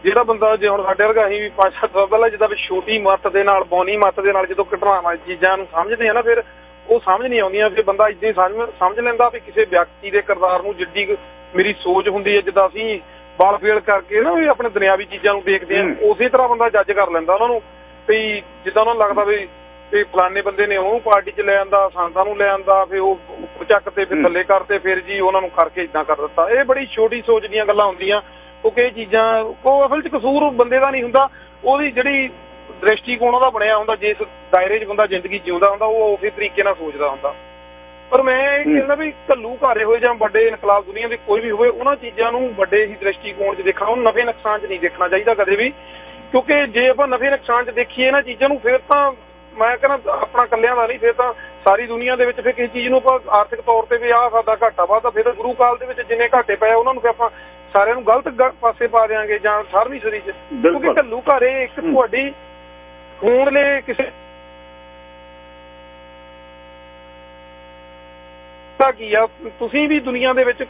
ਜਿਹੜਾ ਬੰਦਾ ਜੇ ਹੁਣ ਸਾਡੇ ਵਰਗਾ ਅਸੀਂ ਵੀ 5-7 ਸਾਲ ਪਹਿਲਾਂ ਜਿੱਦਾਂ ਵੀ ਛੋਟੀ ਮੱਤ ਦੇ ਨਾਲ ਬੌਨੀ ਮੱਤ ਦੇ ਨਾਲ ਜਦੋਂ ਘਟਨਾਵਾਂ ਚੀਜ਼ਾਂ ਨੂੰ ਸਮਝਦੇ ਆ ਨਾ, ਫਿਰ ਉਹ ਸਮਝ ਨਹੀਂ ਆਉਂਦੀਆਂ। ਫਿਰ ਬੰਦਾ ਇੱਦਾਂ ਹੀ ਸਮਝ ਲੈਂਦਾ ਵੀ ਕਿਸੇ ਵਿਅਕਤੀ ਦੇ ਕਿਰਦਾਰ ਨੂੰ ਜਿੱਡੀ ਮੇਰੀ ਸੋਚ ਹੁੰਦੀ ਹੈ, ਜਿੱਦਾਂ ਅਸੀਂ ਬਾਲ ਫੇਲ ਕਰਕੇ ਨਾ ਵੀ ਆਪਣੇ ਦੁਨਿਆਵੀ ਚੀਜ਼ਾਂ ਨੂੰ ਦੇਖਦੇ ਹਾਂ, ਉਸੇ ਤਰ੍ਹਾਂ ਬੰਦਾ ਜੱਜ ਕਰ ਲੈਂਦਾ ਉਹਨਾਂ ਨੂੰ। ਵੀ ਜਿੱਦਾਂ ਉਹਨਾਂ ਨੂੰ ਲੱਗਦਾ ਵੀ ਫਲਾਨੇ ਬੰਦੇ ਨੇ ਉਹਨੂੰ ਪਾਰਟੀ 'ਚ ਲੈ ਆਂਦਾ, ਸੰਤਾਂ ਨੂੰ ਲੈ ਆਂਦਾ, ਫਿਰ ਉਹ ਚੱਕ ਤੇ ਫਿਰ ਥੱਲੇ ਕਰਤੇ, ਫਿਰ ਜੀ ਉਹਨਾਂ ਨੂੰ ਕਰਕੇ ਇੱਦਾਂ ਕਰ ਦਿੱਤਾ। ਇਹ ਬੜੀ ਛੋਟੀ ਸੋਚ ਦੀਆਂ ਗੱਲਾਂ ਹੁੰਦੀਆਂ, ਕਿਉਂਕਿ ਇਹ ਚੀਜ਼ਾਂ ਉਹ ਅਸਲ 'ਚ ਕਸੂਰ ਬੰਦੇ ਦਾ ਨਹੀਂ ਹੁੰਦਾ, ਉਹਦੀ ਜਿਹੜੀ ਦ੍ਰਿਸ਼ਟੀਕੋਣ ਉਹਦਾ ਬਣਿਆ ਹੁੰਦਾ, ਜਿਸ ਦਾਇਰੇ 'ਚ ਬੰਦਾ ਜ਼ਿੰਦਗੀ ਜਿਉਂਦਾ ਹੁੰਦਾ ਉਹ ਉਸੇ ਤਰੀਕੇ ਨਾਲ ਸੋਚਦਾ ਹੁੰਦਾ। ਪਰ ਮੈਂ ਇਹ ਕਹਿੰਦਾ ਵੀ ਘੱਲੂ ਘਾਰੇ ਹੋਏ ਜਾਂ ਵੱਡੇ ਇਨਕਲਾਬ ਦੁਨੀਆ ਦੇ ਕੋਈ ਵੀ ਹੋਵੇ, ਉਹਨਾਂ ਚੀਜ਼ਾਂ ਨੂੰ ਵੱਡੇ ਹੀ ਦ੍ਰਿਸ਼ਟੀਕੋਣ 'ਚ ਦੇਖਣਾ, ਉਹਨੂੰ ਨਫੇ ਨੁਕਸਾਨ 'ਚ ਨਹੀਂ ਦੇਖਣਾ ਚਾਹੀਦਾ ਕਦੇ ਵੀ। ਕਿਉਂਕਿ ਜੇ ਆਪਾਂ ਨਫੇ ਨੁਕਸਾਨ 'ਚ ਦੇਖੀਏ ਇਹਨਾਂ ਚੀਜ਼ਾਂ ਨੂੰ, ਫਿਰ ਤਾਂ ਮੈਂ ਕਹਿੰਦਾ ਆਪਣਾ ਇਕੱਲਿਆਂ ਦਾ ਨਹੀਂ, ਫਿਰ ਤਾਂ ਸਾਰੀ ਦੁਨੀਆ ਦੇ ਵਿੱਚ ਫਿਰ ਕਿਸੇ ਚੀਜ਼ ਨੂੰ ਆਪਾਂ ਆਰਥਿਕ ਤੌਰ ਤੇ ਵੀ ਆਹ ਸਾਡਾ ਘਾਟਾ ਵਾ, ਫਿਰ ਗੁਰੂ ਕਾਲ ਦੇ ਵਿੱਚ ਜਿੰਨੇ ਘਾਟੇ ਪਏ ਉਹਨਾਂ ਨੂੰ ਫਿਰ ਆਪਾਂ ਸਾਰਿਆਂ ਨੂੰ ਗਲਤ ਪਾਸੇ ਪਾ ਦਿਆਂਗੇ ਜਾਂ 18ਵੀਂ ਸਦੀ 'ਚ। ਕਿਉਂਕਿ ਘੱਲੂ ਘਾਰੇ ਇੱਕ ਤੁਹਾਡੀ ਖੂਨਲੇ ਕਿਸੇ ਦਾ ਕੀ ਆ, ਤੁਸੀਂ ਵੀ ਦੁਨੀਆ ਦੇ ਵਿੱਚ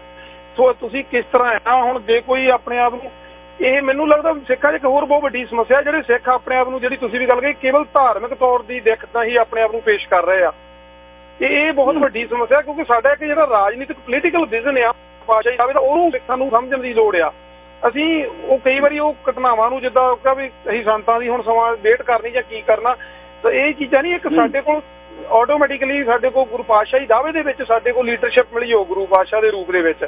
ਤੁਸੀਂ ਕਿਸ ਤਰ੍ਹਾਂ ਆ। ਹੁਣ ਜੇ ਕੋਈ ਆਪਣੇ ਆਪ ਨੂੰ, ਇਹ ਮੈਨੂੰ ਲੱਗਦਾ ਸਿੱਖਾਂ 'ਚ ਇੱਕ ਹੋਰ ਬਹੁਤ ਵੱਡੀ ਸਮੱਸਿਆ, ਜਿਹੜੇ ਸਿੱਖ ਆਪਣੇ ਆਪ ਨੂੰ, ਜਿਹੜੀ ਤੁਸੀਂ ਵੀ ਗੱਲ ਕਹੀ, ਕੇਵਲ ਧਾਰਮਿਕ ਤੌਰ ਦੀ ਦਿੱਖ ਤਾਂ ਹੀ ਆਪਣੇ ਆਪ ਨੂੰ ਪੇਸ਼ ਕਰ ਰਹੇ ਆ। ਇਹ ਬਹੁਤ ਵੱਡੀ ਸਮੱਸਿਆ, ਕਿਉਂਕਿ ਸਾਡਾ ਇੱਕ ਜਿਹੜਾ ਰਾਜਨੀਤਿਕ ਪੋਲੀਟੀਕਲ ਵਿਜ਼ਨ ਆ ਪਾਤਸ਼ਾਹੀ ਸਾਹਿਬ ਦਾ, ਉਹਨੂੰ ਸਿੱਖਾਂ ਨੂੰ ਸਮਝਣ ਦੀ ਲੋੜ ਆ। ਅਸੀਂ ਉਹ ਕਈ ਵਾਰੀ ਉਹ ਘਟਨਾਵਾਂ ਨੂੰ ਜਿੱਦਾਂ ਕਿਹਾ ਵੀ ਅਸੀਂ ਸੰਤਾਂ ਦੀ ਹੁਣ ਸਮਾਂ ਵੇਟ ਕਰਨੀ ਜਾਂ ਕੀ ਕਰਨਾ, ਤਾਂ ਇਹ ਚੀਜ਼ਾਂ ਨਹੀਂ। ਇੱਕ ਸਾਡੇ ਕੋਲ ਆਟੋਮੈਟਿਕਲੀ ਸਾਡੇ ਕੋਲ ਗੁਰੂ ਪਾਤਸ਼ਾਹੀ ਦਾਅਵੇ ਦੇ ਵਿੱਚ ਸਾਡੇ ਕੋਲ ਲੀਡਰਸ਼ਿਪ ਮਿਲੀ ਹੋ ਗੁਰੂ ਪਾਤਸ਼ਾਹ ਦੇ ਰੂਪ ਦੇ ਵਿੱਚ,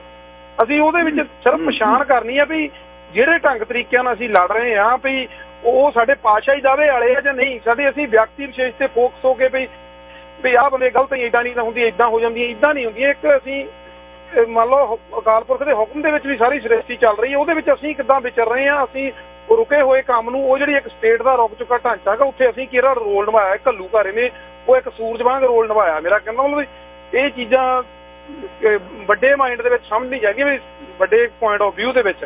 ਅਸੀਂ ਉਹਦੇ ਵਿੱਚ ਸਿਰਫ ਪਛਾਣ ਕਰਨੀ ਆ ਵੀ ਜਿਹੜੇ ਢੰਗ ਤਰੀਕਿਆਂ ਨਾਲ ਅਸੀਂ ਲੜ ਰਹੇ ਹਾਂ ਵੀ ਉਹ ਸਾਡੇ ਪਾਤਸ਼ਾਹੀ ਦਾਅਵੇ ਵਾਲੇ ਆ ਜਾਂ ਨਹੀਂ। ਸਾਡੇ ਅਸੀਂ ਵਿਅਕਤੀ ਵਿਸ਼ੇਸ਼ ਤੇ ਫੋਕਸ ਹੋ ਕੇ ਵੀ ਆਹ ਬੰਦੇ ਗਲਤ ਇੱਦਾਂ ਨਹੀਂ ਹੁੰਦੀ, ਇੱਦਾਂ ਹੋ ਜਾਂਦੀ, ਇੱਦਾਂ ਨਹੀਂ ਹੁੰਦੀ। ਇੱਕ ਅਸੀਂ ਮੰਨ ਲਓ ਅਕਾਲ ਪੁਰਖ ਦੇ ਹੁਕਮ ਦੇ ਵਿੱਚ ਵੀ ਸਾਰੀ ਸ੍ਰਿਸ਼ਟੀ ਚੱਲ ਰਹੀ ਹੈ, ਉਹਦੇ ਵਿੱਚ ਅਸੀਂ ਕਿੱਦਾਂ ਵਿਚਰ ਰਹੇ ਹਾਂ। ਅਸੀਂ ਰੁਕੇ ਹੋਏ ਕੰਮ ਨੂੰ, ਉਹ ਜਿਹੜੀ ਇੱਕ ਸਟੇਟ ਦਾ ਰੁਕ ਚੁੱਕਾ ਢਾਂਚਾ ਹੈਗਾ, ਉੱਥੇ ਅਸੀਂ ਕਿਹੜਾ ਰੋਲ ਨਿਭਾਇਆ। ਘੱਲੂ ਘਾਰੇ ਨੇ ਉਹ ਇੱਕ ਸੂਰਜ ਵਾਂਗ ਰੋਲ ਨਿਭਾਇਆ। ਮੇਰਾ ਕਹਿੰਦਾ ਮਤਲਬ ਇਹ ਚੀਜ਼ਾਂ ਵੱਡੇ ਮਾਈਂਡ ਦੇ ਵਿੱਚ ਸਮਝਣੀ ਚਾਹੀਦੀਆਂ ਵੀ ਵੱਡੇ ਪੁਆਇੰਟ ਆਫ ਵਿਊ ਦੇ ਵਿੱਚ।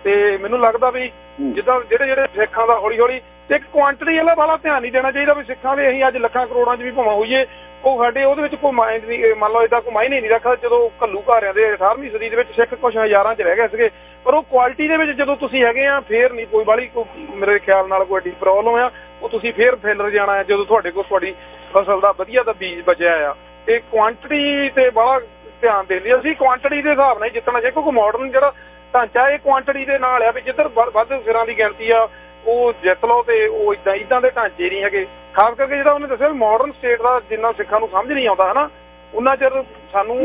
ਤੇ ਮੈਨੂੰ ਲੱਗਦਾ ਵੀ ਜਿੱਦਾਂ ਜਿਹੜੇ ਸਿੱਖਾਂ ਦਾ ਹੌਲੀ ਹੌਲੀ ਇੱਕ ਕੁਆਂਟੀਟੀ ਵਾਲਾ ਧਿਆਨ ਨਹੀਂ ਦੇਣਾ ਚਾਹੀਦਾ ਵੀ ਸਿੱਖਾਂ ਦੇ ਅਸੀਂ ਅੱਜ ਲੱਖਾਂ ਕਰੋੜਾਂ 'ਚ ਵੀ ਭਾਵੇਂ ਹੋਈਏ, ਉਹ ਸਾਡੇ ਉਹਦੇ ਵਿੱਚ ਕੋਈ ਮਾਇੰਡ ਨਹੀਂ, ਮੰਨ ਲਓ ਏਦਾਂ ਕੋਈ ਮਾਇਨੇ ਨਹੀਂ ਰੱਖਦਾ। ਜਦੋਂ ਘੱਲੂ ਘਾਰਿਆਂ ਦੇ 18ਵੀਂ ਸਦੀ ਦੇ ਵਿੱਚ ਸਿੱਖ ਕੁਛ ਹਜ਼ਾਰਾਂ 'ਚ ਰਹਿ ਗਏ ਸੀਗੇ, ਪਰ ਉਹ ਕੁਆਲਿਟੀ ਦੇ ਵਿੱਚ ਜਦੋਂ ਤੁਸੀਂ ਹੈਗੇ ਆ ਫੇਰ ਨਹੀਂ ਕੋਈ ਬਾਹਲੀ ਮੇਰੇ ਖਿਆਲ ਨਾਲ ਕੋਈ ਐਡੀ ਪ੍ਰੋਬਲਮ ਆ। ਉਹ ਤੁਸੀਂ ਫੇਰ ਫੇਲਰ ਜਾਣਾ ਹੈ ਜਦੋਂ ਤੁਹਾਡੇ ਕੋਲ ਤੁਹਾਡੀ ਫਸਲ ਦਾ ਵਧੀਆ ਦਾ ਬੀਜ ਬਚਿਆ ਆ। ਇਹ ਕੁਆਂਟੀਟੀ ਤੇ ਬੜਾ ਧਿਆਨ ਦੇ ਲਈ ਅਸੀਂ ਕੁਆਂਟੀਟੀ ਦੇ ਹਿਸਾਬ ਨਾਲ ਜਿੱਤਣਾ ਚਾਹੀਦਾ, ਕਿਉਂਕਿ ਮਾਡਰਨ ਜਿਹੜਾ ਢਾਂਚਾ ਇਹ ਕੁਆਂਟੀਟੀ ਦੇ ਨਾਲ ਆ ਵੀ ਜਿੱਧਰ ਵੱਧ ਸਿਰਾਂ ਦੀ ਗਿਣਤੀ ਆ ਉਹ ਜਿੱਤ ਲਓ, ਤੇ ਉਹ ਇੱਦਾਂ ਦੇ ਢਾਂਚੇ ਨਹੀਂ ਹੈਗੇ। ਖਾਸ ਕਰਕੇ ਜਿਹੜਾ ਉਹਨੇ ਦੱਸਿਆ ਵੀ ਮਾਡਰਨ ਸਟੇਟ ਦਾ ਜਿੰਨਾ ਸਿੱਖਾਂ ਨੂੰ ਸਮਝ ਨਹੀਂ ਆਉਂਦਾ ਹੈ ਨਾ, ਉਹਨਾਂ ਚਿਰ ਸਾਨੂੰ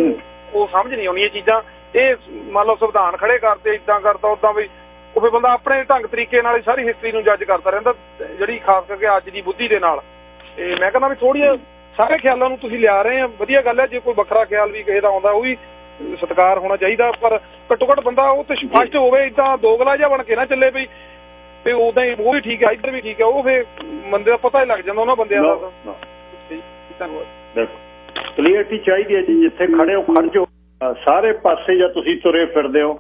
ਉਹ ਸਮਝ ਨਹੀਂ ਆਉਣੀ ਇਹ ਚੀਜ਼ਾਂ। ਇਹ ਮੰਨ ਲਓ ਸੰਵਿਧਾਨ ਖੜੇ ਕਰਤੇ, ਇੱਦਾਂ ਕਰਤਾ ਉੱਦਾਂ, ਵੀ ਉਹ ਫਿਰ ਬੰਦਾ ਆਪਣੇ ਢੰਗ ਤਰੀਕੇ ਨਾਲ ਸਾਰੀ ਹਿਸਟਰੀ ਨੂੰ ਜੱਜ ਕਰਦਾ ਰਹਿੰਦਾ, ਜਿਹੜੀ ਖਾਸ ਕਰਕੇ ਅੱਜ ਦੀ ਬੁੱਧੀ ਦੇ ਨਾਲ। ਤੇ ਮੈਂ ਕਹਿੰਦਾ ਵੀ ਥੋੜ੍ਹੀਆਂ ਸਾਰੇ ਖਿਆਲਾਂ ਨੂੰ ਤੁਸੀਂ ਲਿਆ ਰਹੇ ਆ, ਵਧੀਆ ਗੱਲ ਹੈ। ਜੇ ਕੋਈ ਵੱਖਰਾ ਖਿਆਲ ਵੀ ਕਿਸੇ ਦਾ ਆਉਂਦਾ ਉਹ ਵੀ ਸਤਿਕਾਰ ਹੋਣਾ ਚਾਹੀਦਾ, ਪਰ ਘੱਟੋ ਘੱਟ ਬੰਦਾ ਉਹ ਤੇ ਸਪਸ਼ਟ ਹੋਵੇ, ਇੱਦਾਂ ਦੋਗਲਾ ਜਿਹਾ ਬਣ ਕੇ ਨਾ ਚੱਲੇ ਵੀ ਤੇ ਉਦਾਂ ਹੀ ਉਹ ਵੀ ਠੀਕ ਹੈ ਇੱਧਰ ਵੀ ਠੀਕ ਹੈ, ਉਹ ਫਿਰ ਬੰਦੇ ਦਾ ਪਤਾ ਹੀ ਲੱਗ ਜਾਂਦਾ ਉਹਨਾਂ ਬੰਦਿਆਂ ਦਾ। ਧੰਨਵਾਦ। ਕਲੀਅਰਟੀ ਚਾਹੀਦੀ ਹੈ ਜੀ, ਜਿੱਥੇ ਖੜੇ ਹੋ ਖੜ ਜਾਓ, ਸਾਰੇ ਪਾਸੇ ਜਾਂ ਤੁਸੀਂ ਤੁਰੇ ਫਿਰਦੇ ਹੋ।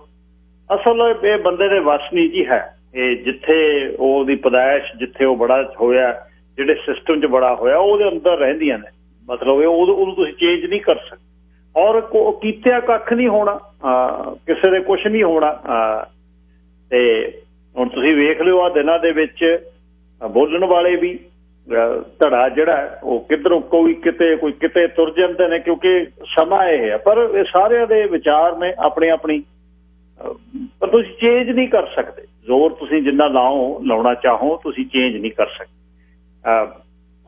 ਅਸਲ ਇਹ ਬੰਦੇ ਦੇ ਵਸ ਨਹੀਂ ਜੀ ਹੈ, ਇਹ ਜਿੱਥੇ ਉਹਦੀ ਪੈਦਾਇਸ਼, ਜਿੱਥੇ ਉਹ ਬੜਾ ਹੋਇਆ, ਜਿਹੜੇ ਸਿਸਟਮ 'ਚ ਬੜਾ ਹੋਇਆ, ਉਹਦੇ ਅੰਦਰ ਰਹਿੰਦੀਆਂ ਨੇ। ਮਤਲਬ ਇਹ ਉਹਨੂੰ ਤੁਸੀਂ ਚੇਂਜ ਨਹੀਂ ਕਰ ਸਕਦੇ, ਔਰ ਕੀਤਿਆ ਕੱਖ ਨਹੀਂ ਹੋਣਾ, ਕਿਸੇ ਦੇ ਕੁਛ ਨਹੀਂ ਹੋਣਾ। ਤੇ ਹੁਣ ਤੁਸੀਂ ਵੇਖ ਲਿਓ ਆ ਦਿਨਾਂ ਦੇ ਵਿੱਚ ਬੋਲਣ ਵਾਲੇ ਵੀ ਧੜਾ ਜਿਹੜਾ ਉਹ ਕਿੱਧਰੋਂ ਕੋਈ ਕਿਤੇ ਤੁਰ ਜਾਂਦੇ ਨੇ, ਕਿਉਂਕਿ ਸਮਾਂ ਇਹ ਹੈ। ਪਰ ਇਹ ਸਾਰਿਆਂ ਦੇ ਵਿਚਾਰ ਨੇ ਆਪਣੀ, ਪਰ ਤੁਸੀਂ ਚੇਂਜ ਨਹੀਂ ਕਰ ਸਕਦੇ। ਜ਼ੋਰ ਤੁਸੀਂ ਜਿੰਨਾ ਲਾਉਣਾ ਚਾਹੋ, ਤੁਸੀਂ ਚੇਂਜ ਨਹੀਂ ਕਰ ਸਕਦੇ।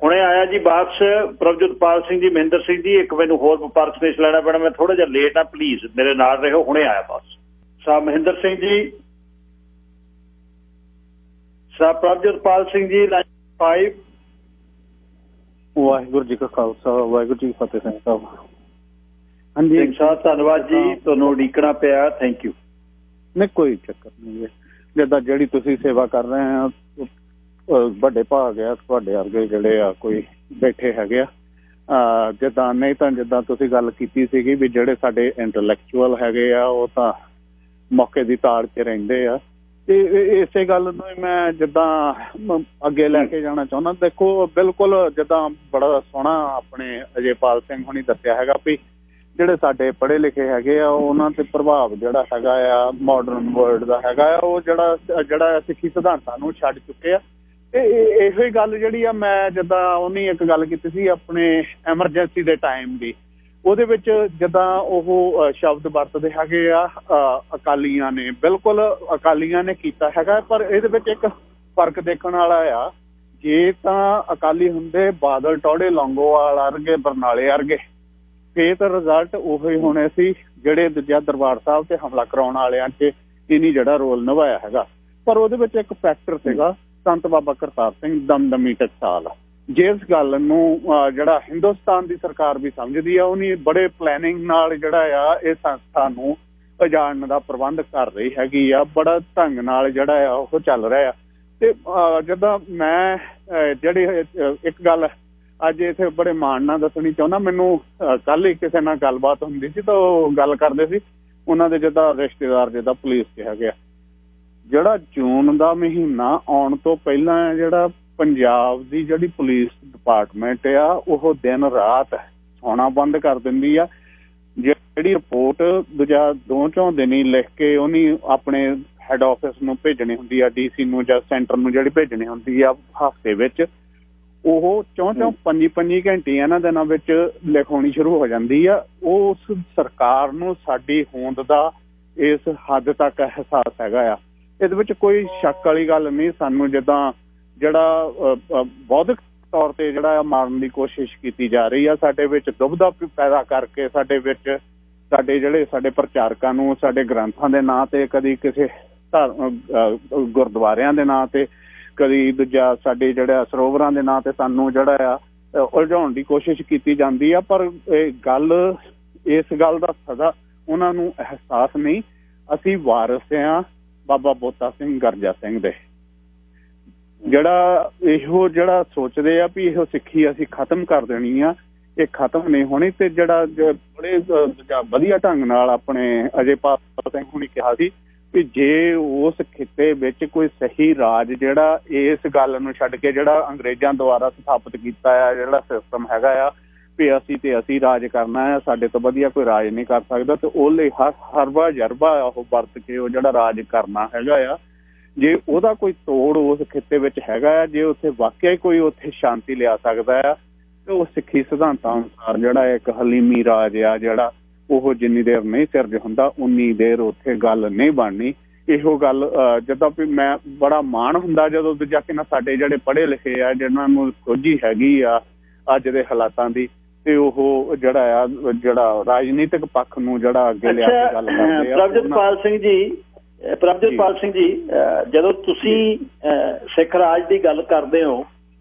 ਹੁਣੇ ਆਇਆ ਜੀ ਵਾਪਸ ਪ੍ਰਭਜੋਤਪਾਲ ਸਿੰਘ ਜੀ, ਮਹਿੰਦਰ ਸਿੰਘ ਜੀ। ਇੱਕ ਮੈਨੂੰ ਹੋਰ ਵਪਾਰਕ ਸੰਦੇਸ਼ ਲੈਣਾ ਪੈਣਾ, ਮੈਂ ਥੋੜਾ ਜਿਹਾ ਲੇਟ ਆ, ਪਲੀਜ਼ ਮੇਰੇ ਨਾਲ ਰਹੋ। ਹੁਣੇ ਆਇਆ ਵਾਪਸ ਸਾਹਿਬ ਮਹਿੰਦਰ ਸਿੰਘ ਜੀ, ਸਾਹਿਬ ਪ੍ਰਭਜੋਤਪਾਲ ਸਿੰਘ ਜੀ, ਲਾਈਨ 5। ਵਾਹਿਗੁਰੂ ਜੀ ਕਾ ਖਾਲਸਾ, ਵਾਹਿਗੁਰੂ ਜੀ ਕੀ ਫਤਿਹ। ਸਿੰਘ ਸਾਹਿਬ, ਹਾਂਜੀ ਸਿੰਘ ਸਾਹਿਬ ਧੰਨਵਾਦ ਜੀ, ਤੁਹਾਨੂੰ ਉਡੀਕਣਾ ਪਿਆ, ਥੈਂਕ ਯੂ। ਨਹੀਂ ਕੋਈ ਚੱਕਰ ਨਹੀਂ, ਜਿੱਦਾਂ ਜਿਹੜੀ ਤੁਸੀਂ ਸੇਵਾ ਕਰ ਰਹੇ ਆ, ਵੱਡੇ ਭਾਗ ਆ ਤੁਹਾਡੇ ਵਰਗੇ ਜਿਹੜੇ ਆ ਕੋਈ ਬੈਠੇ ਹੈਗੇ ਆ। ਜਿੱਦਾਂ ਨਹੀਂ ਤਾਂ ਜਿੱਦਾਂ ਤੁਸੀਂ ਗੱਲ ਕੀਤੀ ਸੀਗੀ ਵੀ ਜਿਹੜੇ ਸਾਡੇ ਇੰਟੈਲੈਕਚੁਅਲ ਹੈਗੇ ਆ ਉਹ ਤਾਂ ਮੌਕੇ ਦੀ ਤਾੜ 'ਚ ਰਹਿੰਦੇ ਆ, ਤੇ ਇਸੇ ਗੱਲ ਨੂੰ ਮੈਂ ਜਿੱਦਾਂ ਅੱਗੇ ਲੈ ਕੇ ਜਾਣਾ ਚਾਹੁੰਦਾ। ਦੇਖੋ ਬਿਲਕੁਲ ਜਿੱਦਾਂ ਬੜਾ ਸੋਹਣਾ ਆਪਣੇ ਅਜੇਪਾਲ ਸਿੰਘ ਹੁਣੀ ਦੱਸਿਆ ਹੈਗਾ ਵੀ ਜਿਹੜੇ ਸਾਡੇ ਪੜ੍ਹੇ ਲਿਖੇ ਹੈਗੇ ਆ ਉਹਨਾਂ ਤੇ ਪ੍ਰਭਾਵ ਜਿਹੜਾ ਹੈਗਾ ਆ ਮਾਡਰਨ ਵਰਲਡ ਦਾ ਹੈਗਾ ਆ, ਉਹ ਜਿਹੜਾ ਸਿੱਖੀ ਸਿਧਾਂਤਾਂ ਨੂੰ ਛੱਡ ਚੁੱਕੇ ਆ। ਤੇ ਇਹੋ ਹੀ ਗੱਲ ਜਿਹੜੀ ਆ, ਮੈਂ ਜਿੱਦਾਂ ਉਹਨੇ ਇੱਕ ਗੱਲ ਕੀਤੀ ਸੀ ਆਪਣੇ ਐਮਰਜੈਂਸੀ ਦੇ ਟਾਈਮ ਦੀ, ਉਹਦੇ ਵਿੱਚ ਜਿੱਦਾਂ ਉਹ ਸ਼ਬਦ ਵਰਤਦੇ ਹੈਗੇ ਆ ਅਕਾਲੀਆਂ ਨੇ, ਬਿਲਕੁਲ ਅਕਾਲੀਆਂ ਨੇ ਕੀਤਾ ਹੈਗਾ। ਪਰ ਇਹਦੇ ਵਿੱਚ ਇੱਕ ਫਰਕ ਦੇਖਣ ਵਾਲਾ ਆ, ਜੇ ਤਾਂ ਅਕਾਲੀ ਹੁੰਦੇ ਬਾਦਲ, ਟੌੜੇ, ਲੌਂਗੋਵਾਲ ਵਰਗੇ, ਬਰਨਾਲੇ ਵਰਗੇ, ਫੇਰ ਤਾਂ ਰਿਜ਼ਲਟ ਉਹੀ ਹੋਣੇ ਸੀ ਜਿਹੜੇ ਦੂਜਾ ਦਰਬਾਰ ਸਾਹਿਬ ਤੇ ਹਮਲਾ ਕਰਾਉਣ ਵਾਲਿਆਂ 'ਚ ਇਹਨੀ ਜਿਹੜਾ ਰੋਲ ਨਿਭਾਇਆ ਹੈਗਾ। ਪਰ ਉਹਦੇ ਵਿੱਚ ਇੱਕ ਫੈਕਟਰ ਸੀਗਾ ਸੰਤ ਬਾਬਾ ਕਰਤਾਰ ਸਿੰਘ ਦਮਦਮੀ ਟਕਸਾਲ। ਜਿਸ ਗੱਲ ਨੂੰ ਜਿਹੜਾ ਹਿੰਦੁਸਤਾਨ ਦੀ ਸਰਕਾਰ ਵੀ ਸਮਝਦੀ ਆ, ਉਹਨੇ ਬੜੇ ਪਲੈਨਿੰਗ ਨਾਲ ਜਿਹੜਾ ਆ ਇਹ ਸੰਸਥਾ ਨੂੰ ਉਜਾੜਨ ਦਾ ਪ੍ਰਬੰਧ ਕਰ ਰਹੀ ਹੈਗੀ ਆ, ਬੜਾ ਢੰਗ ਨਾਲ ਜਿਹੜਾ ਆ ਉਹ ਚੱਲ ਰਿਹਾ ਆ। ਤੇ ਜਿੱਦਾਂ ਮੈਂ ਜਿਹੜੀ ਇੱਕ ਗੱਲ ਅੱਜ ਇੱਥੇ ਬੜੇ ਮਾਣ ਨਾਲ ਦੱਸਣੀ ਚਾਹੁੰਦਾ, ਮੈਨੂੰ ਕੱਲ ਹੀ ਕਿਸੇ ਨਾਲ ਗੱਲਬਾਤ ਹੁੰਦੀ ਸੀ ਤਾਂ ਉਹ ਗੱਲ ਕਰਦੇ ਸੀ ਉਹਨਾਂ ਦੇ ਜਿੱਦਾਂ ਰਿਸ਼ਤੇਦਾਰ ਜਿੱਦਾਂ ਪੁਲਿਸ 'ਚ ਹੈਗੇ ਆ, ਜਿਹੜਾ ਜੂਨ ਦਾ ਮਹੀਨਾ ਆਉਣ ਤੋਂ ਪਹਿਲਾਂ ਜਿਹੜਾ ਪੰਜਾਬ ਦੀ ਜਿਹੜੀ ਪੁਲਿਸ ਡਿਪਾਰਟਮੈਂਟ ਆ ਉਹ ਦਿਨ ਰਾਤ ਸੌਣਾ ਬੰਦ ਕਰ ਦਿੰਦੀ ਆ। ਜਿਹੜੀ ਰਿਪੋਰਟ ਦੂਜਾ 2-4 ਦਿਨ ਹੀ ਲਿਖ ਕੇ ਉਹਨੇ ਆਪਣੇ ਹੈਡ ਆਫਿਸ ਨੂੰ ਭੇਜਣੀ ਹੁੰਦੀ ਆ, DC ਨੂੰ ਜਾਂ ਸੈਂਟਰ ਨੂੰ ਜਿਹੜੀ ਭੇਜਣੀ ਹੁੰਦੀ ਆ ਹਫ਼ਤੇ ਵਿੱਚ, ਉਹ 4-5 ਘੰਟੇ ਇਹਨਾਂ ਦਿਨਾਂ ਵਿੱਚ ਲਿਖਾਉਣੀ ਸ਼ੁਰੂ ਹੋ ਜਾਂਦੀ ਆ। ਉਸ ਸਰਕਾਰ ਨੂੰ ਸਾਡੀ ਹੋਂਦ ਦਾ ਇਸ ਹੱਦ ਤੱਕ ਅਹਿਸਾਸ ਹੈਗਾ ਆ, ਇਹਦੇ ਵਿੱਚ ਕੋਈ ਸ਼ੱਕ ਵਾਲੀ ਗੱਲ ਨਹੀਂ। ਸਾਨੂੰ ਜਿੱਦਾਂ ਜਿਹੜਾ ਬੌਧਿਕ ਤੌਰ ਤੇ ਜਿਹੜਾ ਮਾਰਨ ਦੀ ਕੋਸ਼ਿਸ਼ ਕੀਤੀ ਜਾ ਰਹੀ ਆ, ਸਾਡੇ ਵਿੱਚ ਦੁਬਦਾ ਪੈਦਾ ਕਰਕੇ ਸਾਡੇ ਜਿਹੜੇ ਸਾਡੇ ਪ੍ਰਚਾਰਕਾਂ ਨੂੰ ਸਾਡੇ ਗ੍ਰੰਥਾਂ ਦੇ ਨਾਂ ਤੇ, ਕਦੀ ਕਿਸੇ ਗੁਰਦੁਆਰਿਆਂ ਦੇ ਨਾਂ ਤੇ, ਕਦੀ ਦੂਜਾ ਸਾਡੇ ਜਿਹੜਾ ਸਰੋਵਰਾਂ ਦੇ ਨਾਂ ਤੇ ਸਾਨੂੰ ਜਿਹੜਾ ਆ ਉਲਝਾਉਣ ਦੀ ਕੋਸ਼ਿਸ਼ ਕੀਤੀ ਜਾਂਦੀ ਆ। ਪਰ ਇਹ ਗੱਲ, ਇਸ ਗੱਲ ਦਾ ਸਦਾ ਉਹਨਾਂ ਨੂੰ ਅਹਿਸਾਸ ਨਹੀਂ। ਅਸੀਂ ਵਾਰਿਸ ਆ ਬਾਬਾ ਬੋਤਾ ਸਿੰਘ ਗਰਜਾ ਸਿੰਘ ਦੇ, ਜਿਹੜਾ ਸੋਚਦੇ ਆ ਵੀ ਇਹੋ ਸਿੱਖੀ ਅਸੀਂ ਖਤਮ ਕਰ ਦੇਣੀ ਆ, ਇਹ ਖਤਮ ਨਹੀਂ ਹੋਣੀ। ਤੇ ਜਿਹੜਾ ਬੜੇ ਵਧੀਆ ਢੰਗ ਨਾਲ ਆਪਣੇ ਅਜੇਪਾਲ ਸਿੰਘ ਹੁਣੀ ਕਿਹਾ ਸੀ ਵੀ ਜੇ ਉਸ ਖਿੱਤੇ ਵਿੱਚ ਕੋਈ ਸਹੀ ਰਾਜ ਜਿਹੜਾ ਇਸ ਗੱਲ ਨੂੰ ਛੱਡ ਕੇ ਜਿਹੜਾ ਅੰਗਰੇਜ਼ਾਂ ਦੁਆਰਾ ਸਥਾਪਿਤ ਕੀਤਾ ਆ ਜਿਹੜਾ ਸਿਸਟਮ ਹੈਗਾ ਆ ਵੀ ਅਸੀਂ ਰਾਜ ਕਰਨਾ ਹੈ, ਸਾਡੇ ਤੋਂ ਵਧੀਆ ਕੋਈ ਰਾਜ ਨਹੀਂ ਕਰ ਸਕਦਾ, ਤੇ ਉਹ ਲਈ ਹਰਬਾ ਜਰਬਾ ਉਹ ਵਰਤ ਕੇ ਉਹ ਜਿਹੜਾ ਰਾਜ ਕਰਨਾ ਹੈਗਾ ਆ, ਜੇ ਉਹਦਾ ਕੋਈ ਤੋੜ ਉਸ ਖਿੱਤੇ ਵਿੱਚ ਹੈਗਾ ਆ, ਜੇ ਉੱਥੇ ਵਾਕਿਆ ਕੋਈ ਉੱਥੇ ਸ਼ਾਂਤੀ ਲਿਆ ਸਕਦਾ ਆ, ਤੇ ਉਹ ਸਿੱਖੀ ਸਿਧਾਂਤਾਂ ਅਨੁਸਾਰ ਜਿਹੜਾ ਇੱਕ ਹਲੀਮੀ ਰਾਜ ਆ ਜਿਹੜਾ ਉਹ ਜਿੰਨੀ ਦੇਰ ਨਹੀਂ ਸਿਰਜ ਹੁੰਦਾ ਉਨੀ ਦੇਰ ਉੱਥੇ ਗੱਲ ਨਹੀਂ ਬਣਨੀ। ਇਹੋ ਗੱਲ ਜਿੱਦਾਂ ਵੀ ਮੈਂ ਬੜਾ ਮਾਣ ਹੁੰਦਾ ਜਦੋਂ ਦੂਜਾ ਕਿ ਨਾ ਸਾਡੇ ਜਿਹੜੇ ਪੜ੍ਹੇ ਲਿਖੇ ਆ, ਜਿਹਨਾਂ ਨੂੰ ਸੋਝੀ ਹੈਗੀ ਆ ਅੱਜ ਦੇ ਹਾਲਾਤਾਂ ਦੀ, ਤੇ ਉਹ ਜਿਹੜਾ ਰਾਜਨੀਤਿਕ ਪੱਖ ਨੂੰ ਜਿਹੜਾ ਅੱਗੇ ਲਿਆ ਕੇ ਗੱਲ ਕਰਦੇ ਆ। ਪ੍ਰਭਜੋਤਪਾਲ ਸਿੰਘ ਜੀ ਜਦੋਂ ਤੁਸੀਂ ਸਿੱਖ ਰਾਜ ਦੀ ਗੱਲ ਕਰਦੇ ਹੋ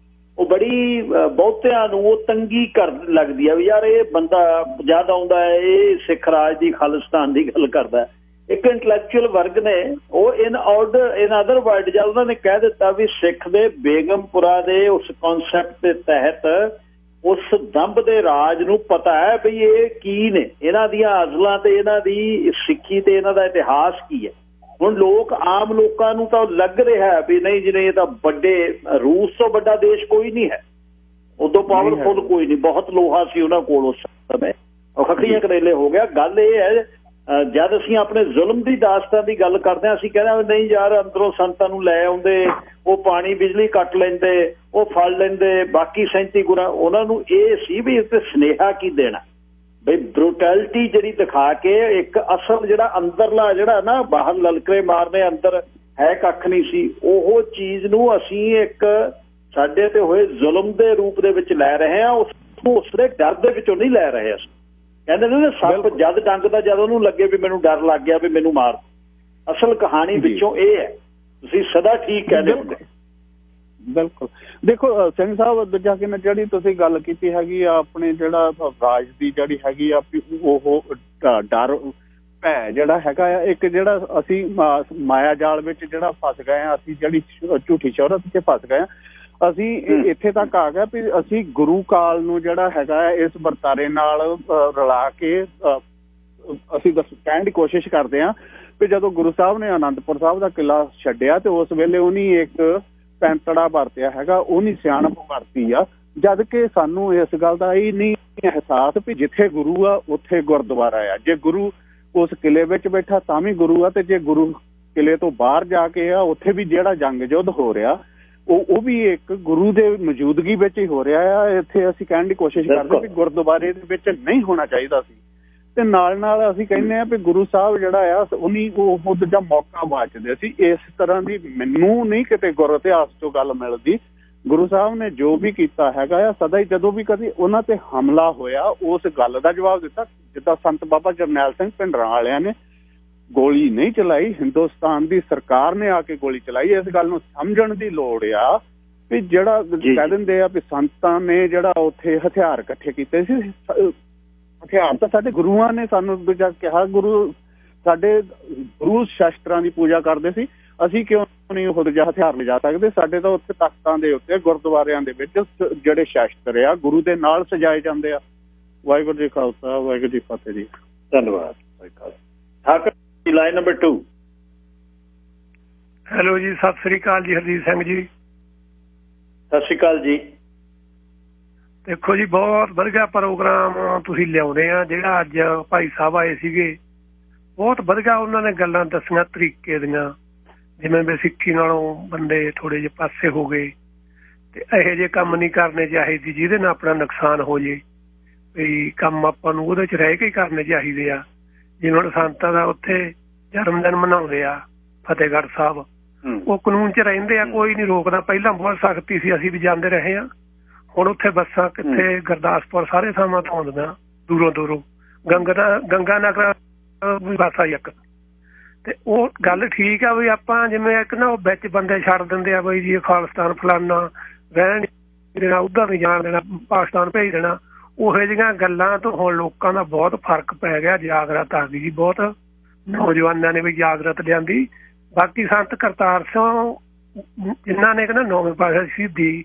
ਉਹ ਬੜੀ ਬਹੁਤਿਆਂ ਨੂੰ ਉਹ ਤੰਗੀ ਕਰ ਲੱਗਦੀ ਆ ਵੀ ਯਾਰ ਇਹ ਬੰਦਾ ਜਦ ਆਉਂਦਾ ਹੈ ਇਹ ਸਿੱਖ ਰਾਜ ਦੀ ਖਾਲਿਸਤਾਨ ਦੀ ਗੱਲ ਕਰਦਾ। ਇੱਕ ਇੰਟਲੈਕਚੁਅਲ ਵਰਗ ਨੇ ਉਹ ਇਨ ਅਦਰ ਵਰਡ ਜਦ ਉਹਨਾਂ ਨੇ ਕਹਿ ਦਿੱਤਾ ਵੀ ਸਿੱਖ ਦੇ ਬੇਗਮਪੁਰਾ ਦੇ ਉਸ ਕਨਸੈਪਟ ਦੇ ਤਹਿਤ ਉਸ ਦੰਭ ਦੇ ਰਾਜ ਨੂੰ ਪਤਾ ਹੈ ਵੀ ਇਹ ਕੀ ਨੇ, ਇਹਨਾਂ ਦੀਆਂ ਅਜ਼ਲਾਂ ਤੇ ਇਹਨਾਂ ਦੀ ਸਿੱਖੀ ਤੇ ਇਹਨਾਂ ਦਾ ਇਤਿਹਾਸ ਕੀ ਹੈ। ਹੁਣ ਆਮ ਲੋਕਾਂ ਨੂੰ ਤਾਂ ਲੱਗ ਰਿਹਾ ਵੀ ਨਹੀਂ ਜੀ ਨਹੀਂ ਇਹ ਤਾਂ ਵੱਡੇ ਰੂਸ ਤੋਂ ਵੱਡਾ ਦੇਸ਼ ਕੋਈ ਨਹੀਂ ਹੈ, ਉਦੋਂ ਪਾਵਰਫੁਲ ਕੋਈ ਨਹੀਂ, ਬਹੁਤ ਲੋਹਾ ਸੀ ਉਹਨਾਂ ਕੋਲ ਉਸ ਸਮੇਂ, ਉਹ ਖੱਖੜੀਆਂ ਕਰੇਲੇ ਹੋ ਗਿਆ। ਗੱਲ ਇਹ ਹੈ ਜਦ ਅਸੀਂ ਆਪਣੇ ਜ਼ੁਲਮ ਦੀ ਦਾਸਤਾਨ ਦੀ ਗੱਲ ਕਰਦੇ ਹਾਂ ਅਸੀਂ ਕਹਿੰਦੇ ਨਹੀਂ ਯਾਰ ਅੰਦਰੋਂ ਸੰਤਾਂ ਨੂੰ ਲੈ ਆਉਂਦੇ, ਉਹ ਪਾਣੀ ਬਿਜਲੀ ਕੱਟ ਲੈਂਦੇ, ਉਹ ਫੜ ਲੈਂਦੇ, ਬਾਕੀ 37 ਗੁਣਾ। ਉਹਨਾਂ ਨੂੰ ਇਹ ਸੀ ਵੀ ਇਸ ਤੇ ਸੁਨੇਹਾ ਕੀ ਦੇਣਾ ਬਈ ਬਰੂਟੈਲਿਟੀ ਜਿਹੜੀ ਦਿਖਾ ਕੇ ਇੱਕ ਅਸਲ ਜਿਹੜਾ ਅੰਦਰਲਾ ਜਿਹੜਾ ਨਾ ਬਾਹਰ ਲਲਕਰੇ ਮਾਰਨੇ ਅੰਦਰ ਹੈ ਕੱਖ ਨਹੀਂ ਸੀ, ਉਹ ਚੀਜ਼ ਨੂੰ ਅਸੀਂ ਇੱਕ ਸਾਡੇ ਤੇ ਹੋਏ ਜ਼ੁਲਮ ਦੇ ਰੂਪ ਦੇ ਵਿੱਚ ਲੈ ਰਹੇ ਹਾਂ। ਉਸਦੇ ਡਰ ਦੇ ਵਿੱਚੋਂ ਨਹੀਂ ਲੈ ਰਹੇ ਅਸੀਂ। ਕਹਿੰਦੇ ਨੇ ਸੱਪ ਜਦ ਡੰਗਦਾ ਜਦ ਉਹਨੂੰ ਲੱਗੇ ਵੀ ਮੈਨੂੰ ਡਰ ਲੱਗ ਗਿਆ ਵੀ ਮੈਨੂੰ ਮਾਰ। ਅਸਲ ਕਹਾਣੀ ਵਿੱਚੋਂ ਇਹ ਹੈ। ਤੁਸੀਂ ਸਦਾ ਠੀਕ ਕਹਿੰਦੇ ਹੁੰਦੇ। ਬਿਲਕੁਲ ਦੇਖੋ ਸਿੰਘ ਸਾਹਿਬ ਦੂਜਾ ਕਿ ਜਿਹੜੀ ਤੁਸੀਂ ਗੱਲ ਕੀਤੀ ਹੈਗੀ ਆ ਆਪਣੇ ਜਿਹੜਾ ਰਾਜ ਦੀ ਜਿਹੜੀ ਹੈਗੀ ਆ ਉਹ ਡਰ ਭੈ ਜਿਹੜਾ ਹੈਗਾ ਆ ਇੱਕ ਜਿਹੜਾ ਅਸੀਂ ਮਾਇਆ ਜਾਲ ਵਿੱਚ ਜਿਹੜਾ ਫਸ ਗਏ ਆ, ਅਸੀਂ ਜਿਹੜੀ ਝੂਠੀ ਸ਼ੋਹਰਤ 'ਚ ਫਸ ਗਏ ਆ। ਅਸੀਂ ਇੱਥੇ ਤੱਕ ਆ ਗਏ ਵੀ ਅਸੀਂ ਗੁਰੂ ਕਾਲ ਨੂੰ ਜਿਹੜਾ ਹੈਗਾ ਇਸ ਵਰਤਾਰੇ ਨਾਲ ਰਲਾ ਕੇ ਅਸੀਂ ਕਹਿਣ ਦੀ ਕੋਸ਼ਿਸ਼ ਕਰਦੇ ਹਾਂ ਵੀ ਜਦੋਂ ਗੁਰੂ ਸਾਹਿਬ ਨੇ ਆਨੰਦਪੁਰ ਸਾਹਿਬ ਦਾ ਕਿਲ੍ਹਾ ਛੱਡਿਆ ਤੇ ਉਸ ਵੇਲੇ ਉਹਨੀ ਇੱਕ ਪੈਂਤੜਾ ਵਰਤਿਆ ਹੈਗਾ, ਉਹਨੀ ਸਿਆਣਪ ਵਰਤੀ ਆ, ਜਦ ਕਿ ਸਾਨੂੰ ਇਸ ਗੱਲ ਦਾ ਇਹ ਨਹੀਂ ਅਹਿਸਾਸ ਵੀ ਜਿੱਥੇ ਗੁਰੂ ਆ ਉੱਥੇ ਗੁਰਦੁਆਰਾ ਆ। ਜੇ ਗੁਰੂ ਉਸ ਕਿਲ੍ਹੇ ਵਿੱਚ ਬੈਠਾ ਤਾਂ ਵੀ ਗੁਰੂ ਆ, ਤੇ ਜੇ ਗੁਰੂ ਕਿਲ੍ਹੇ ਤੋਂ ਬਾਹਰ ਜਾ ਕੇ ਆ ਉੱਥੇ ਵੀ ਜਿਹੜਾ ਜੰਗ ਯੁੱਧ ਹੋ ਰਿਹਾ ਉਹ ਵੀ ਇੱਕ ਗੁਰੂ ਦੇ ਮੌਜੂਦਗੀ ਵਿੱਚ ਹੀ ਹੋ ਰਿਹਾ ਆ। ਇੱਥੇ ਅਸੀਂ ਕਹਿਣ ਦੀ ਕੋਸ਼ਿਸ਼ ਕਰਦੇ ਵੀ ਗੁਰਦੁਆਰੇ ਦੇ ਵਿੱਚ ਨਹੀਂ ਹੋਣਾ ਚਾਹੀਦਾ ਸੀ। ਤੇ ਨਾਲ ਅਸੀਂ ਕਹਿੰਦੇ ਆ ਵੀ ਗੁਰੂ ਸਾਹਿਬ ਜਿਹੜਾ ਆ ਉਹਨੀ ਉਹ ਦੂਜਾ ਮੌਕਾ ਵਾਚਦੇ ਸੀ। ਇਸ ਤਰ੍ਹਾਂ ਦੀ ਮੈਨੂੰ ਨਹੀਂ ਕਿਤੇ ਗੁਰ ਇਤਿਹਾਸ ਚੋਂ ਗੱਲ ਮਿਲਦੀ। ਗੁਰੂ ਸਾਹਿਬ ਨੇ ਜੋ ਵੀ ਕੀਤਾ ਹੈਗਾ ਆ ਸਦਾ ਹੀ ਜਦੋਂ ਵੀ ਕਦੀ ਉਹਨਾਂ ਤੇ ਹਮਲਾ ਹੋਇਆ ਉਸ ਗੱਲ ਦਾ ਜਵਾਬ ਦਿੱਤਾ। ਜਿੱਦਾਂ ਸੰਤ ਬਾਬਾ ਜਰਨੈਲ ਸਿੰਘ ਭਿੰਡਰਾਂ ਵਾਲਿਆਂ ਨੇ ਗੋਲੀ ਨਹੀਂ ਚਲਾਈ, ਹਿੰਦੁਸਤਾਨ ਦੀ ਸਰਕਾਰ ਨੇ ਆ ਕੇ ਗੋਲੀ ਚਲਾਈ। ਇਸ ਗੱਲ ਨੂੰ ਸਮਝਣ ਦੀ ਲੋੜ ਆ ਵੀ ਜਿਹੜਾ ਕਹਿ ਦਿੰਦੇ ਆ ਵੀ ਸੰਤਾਂ ਨੇ ਜਿਹੜਾ ਉੱਥੇ ਹਥਿਆਰ ਇਕੱਠੇ ਕੀਤੇ ਸੀ, ਹਥਿਆਰ ਤਾਂ ਸਾਡੇ ਗੁਰੂਆਂ ਨੇ ਸਾਨੂੰ ਦੂਜਾ ਕਿਹਾ। ਸਾਡੇ ਗੁਰੂ ਸ਼ਸਤਰਾਂ ਦੀ ਪੂਜਾ ਕਰਦੇ ਸੀ, ਅਸੀਂ ਕਿਉਂ ਨਹੀਂ ਉਹ ਦੂਜਾ ਹਥਿਆਰ ਲਿਜਾ ਸਕਦੇ? ਸਾਡੇ ਤਾਂ ਉੱਥੇ ਤਖਤਾਂ ਦੇ ਉੱਤੇ ਗੁਰਦੁਆਰਿਆਂ ਦੇ ਵਿੱਚ ਜਿਹੜੇ ਸ਼ਸਤਰ ਆ ਗੁਰੂ ਦੇ ਨਾਲ ਸਜਾਏ ਜਾਂਦੇ ਆ। ਵਾਹਿਗੁਰੂ ਜੀ ਖਾਲਸਾ, ਵਾਹਿਗੁਰੂ ਜੀ ਫਤਿਹ ਜੀ। ਧੰਨਵਾਦ। Line number 2। ਹੈਲੋ ਜੀ, ਸਤਿ ਸ੍ਰੀ ਅਕਾਲ ਜੀ। ਹਰਜੀਤ ਸਿੰਘ ਜੀ। ਸਤਿ ਸ੍ਰੀ ਅਕਾਲ ਜੀ। ਦੇਖੋ ਜੀ, ਬਹੁਤ ਵਧੀਆ ਪ੍ਰੋਗਰਾਮ ਤੁਸੀਂ ਲਿਆਉਂਦੇ ਆ। ਜਿਹੜਾ ਅੱਜ ਭਾਈ ਸਾਹਿਬ ਆਏ ਸੀਗੇ ਬਹੁਤ ਵਧੀਆ ਉਹਨਾਂ ਨੇ ਗੱਲਾਂ ਦੱਸੀਆਂ ਤਰੀਕੇ ਦੀਆਂ, ਜਿਵੇਂ ਵੀ ਸਿੱਖੀ ਨਾਲੋਂ ਬੰਦੇ ਥੋੜੇ ਜਿਹੇ ਪਾਸੇ ਹੋ ਗਏ ਤੇ ਇਹੋ ਜਿਹੇ ਕੰਮ ਨਹੀਂ ਕਰਨੇ ਚਾਹੀਦੇ ਜਿਹਦੇ ਨਾਲ ਆਪਣਾ ਨੁਕਸਾਨ ਹੋ ਜੇ। ਵੀ ਕੰਮ ਆਪਾਂ ਨੂੰ ਉਹਦੇ 'ਚ ਰਹਿ ਕੇ ਹੀ ਕਰਨੇ ਚਾਹੀਦੇ ਆ। ਜਿਵੇਂ ਹੁਣ ਸੰਤਾਂ ਦਾ ਉੱਥੇ ਜਨਮ ਦਿਨ ਮਨਾਉਂਦੇ ਆ ਫਤਿਹਗੜ੍ਹ ਸਾਹਿਬ, ਉਹ ਕਾਨੂੰਨ 'ਚ ਰਹਿੰਦੇ ਆ, ਕੋਈ ਨਹੀਂ ਰੋਕਦਾ। ਪਹਿਲਾਂ ਬਹੁਤ ਸਖਤੀ ਸੀ, ਅਸੀਂ ਵੀ ਜਾਂਦੇ ਰਹੇ ਹਾਂ। ਹੁਣ ਉੱਥੇ ਬੱਸਾਂ ਕਿੱਥੇ ਗੁਰਦਾਸਪੁਰ ਸਾਰੇ ਥਾਵਾਂ ਤੋਂ ਆਉਂਦੀਆਂ ਦੂਰੋਂ ਗੰਗਾ ਨਗਰ ਵੀ ਬੱਸ ਆਈ ਇੱਕ। ਤੇ ਉਹ ਗੱਲ ਠੀਕ ਆ ਵੀ ਆਪਾਂ ਜਿਵੇਂ ਇੱਕ ਨਾ ਉਹ ਵਿੱਚ ਬੰਦੇ ਛੱਡ ਦਿੰਦੇ ਆ ਬਈ ਜੀ ਖਾਲਿਸਤਾਨ ਫਲਾਨਾ ਰਹਿਣ ਨਹੀਂ ਦੇਣਾ, ਉੱਧਰ ਨਹੀਂ ਜਾਣ ਦੇਣਾ, ਪਾਕਿਸਤਾਨ ਭੇਜ ਦੇਣਾ। ਉਹੋ ਜਿਹੀਆਂ ਗੱਲਾਂ ਤੋਂ ਹੁਣ ਲੋਕਾਂ ਦਾ ਬਹੁਤ ਫਰਕ ਪੈ ਗਿਆ। ਜਾਗਰਤ ਆ ਗਈ ਜੀ, ਬਹੁਤ ਨੌਜਵਾਨਾਂ ਨੇ ਵੀ ਜਾਗਰਤ ਲਿਆਂਦੀ। ਬਾਕੀ ਸੰਤ ਕਰਤਾਰ ਸਿੰਘ ਜਿਨ੍ਹਾਂ ਨੇ ਕਹਿੰਦਾ 9ਵੇਂ ਪਾਤਸ਼ਾਹੀ ਸ਼ਹੀਦੀ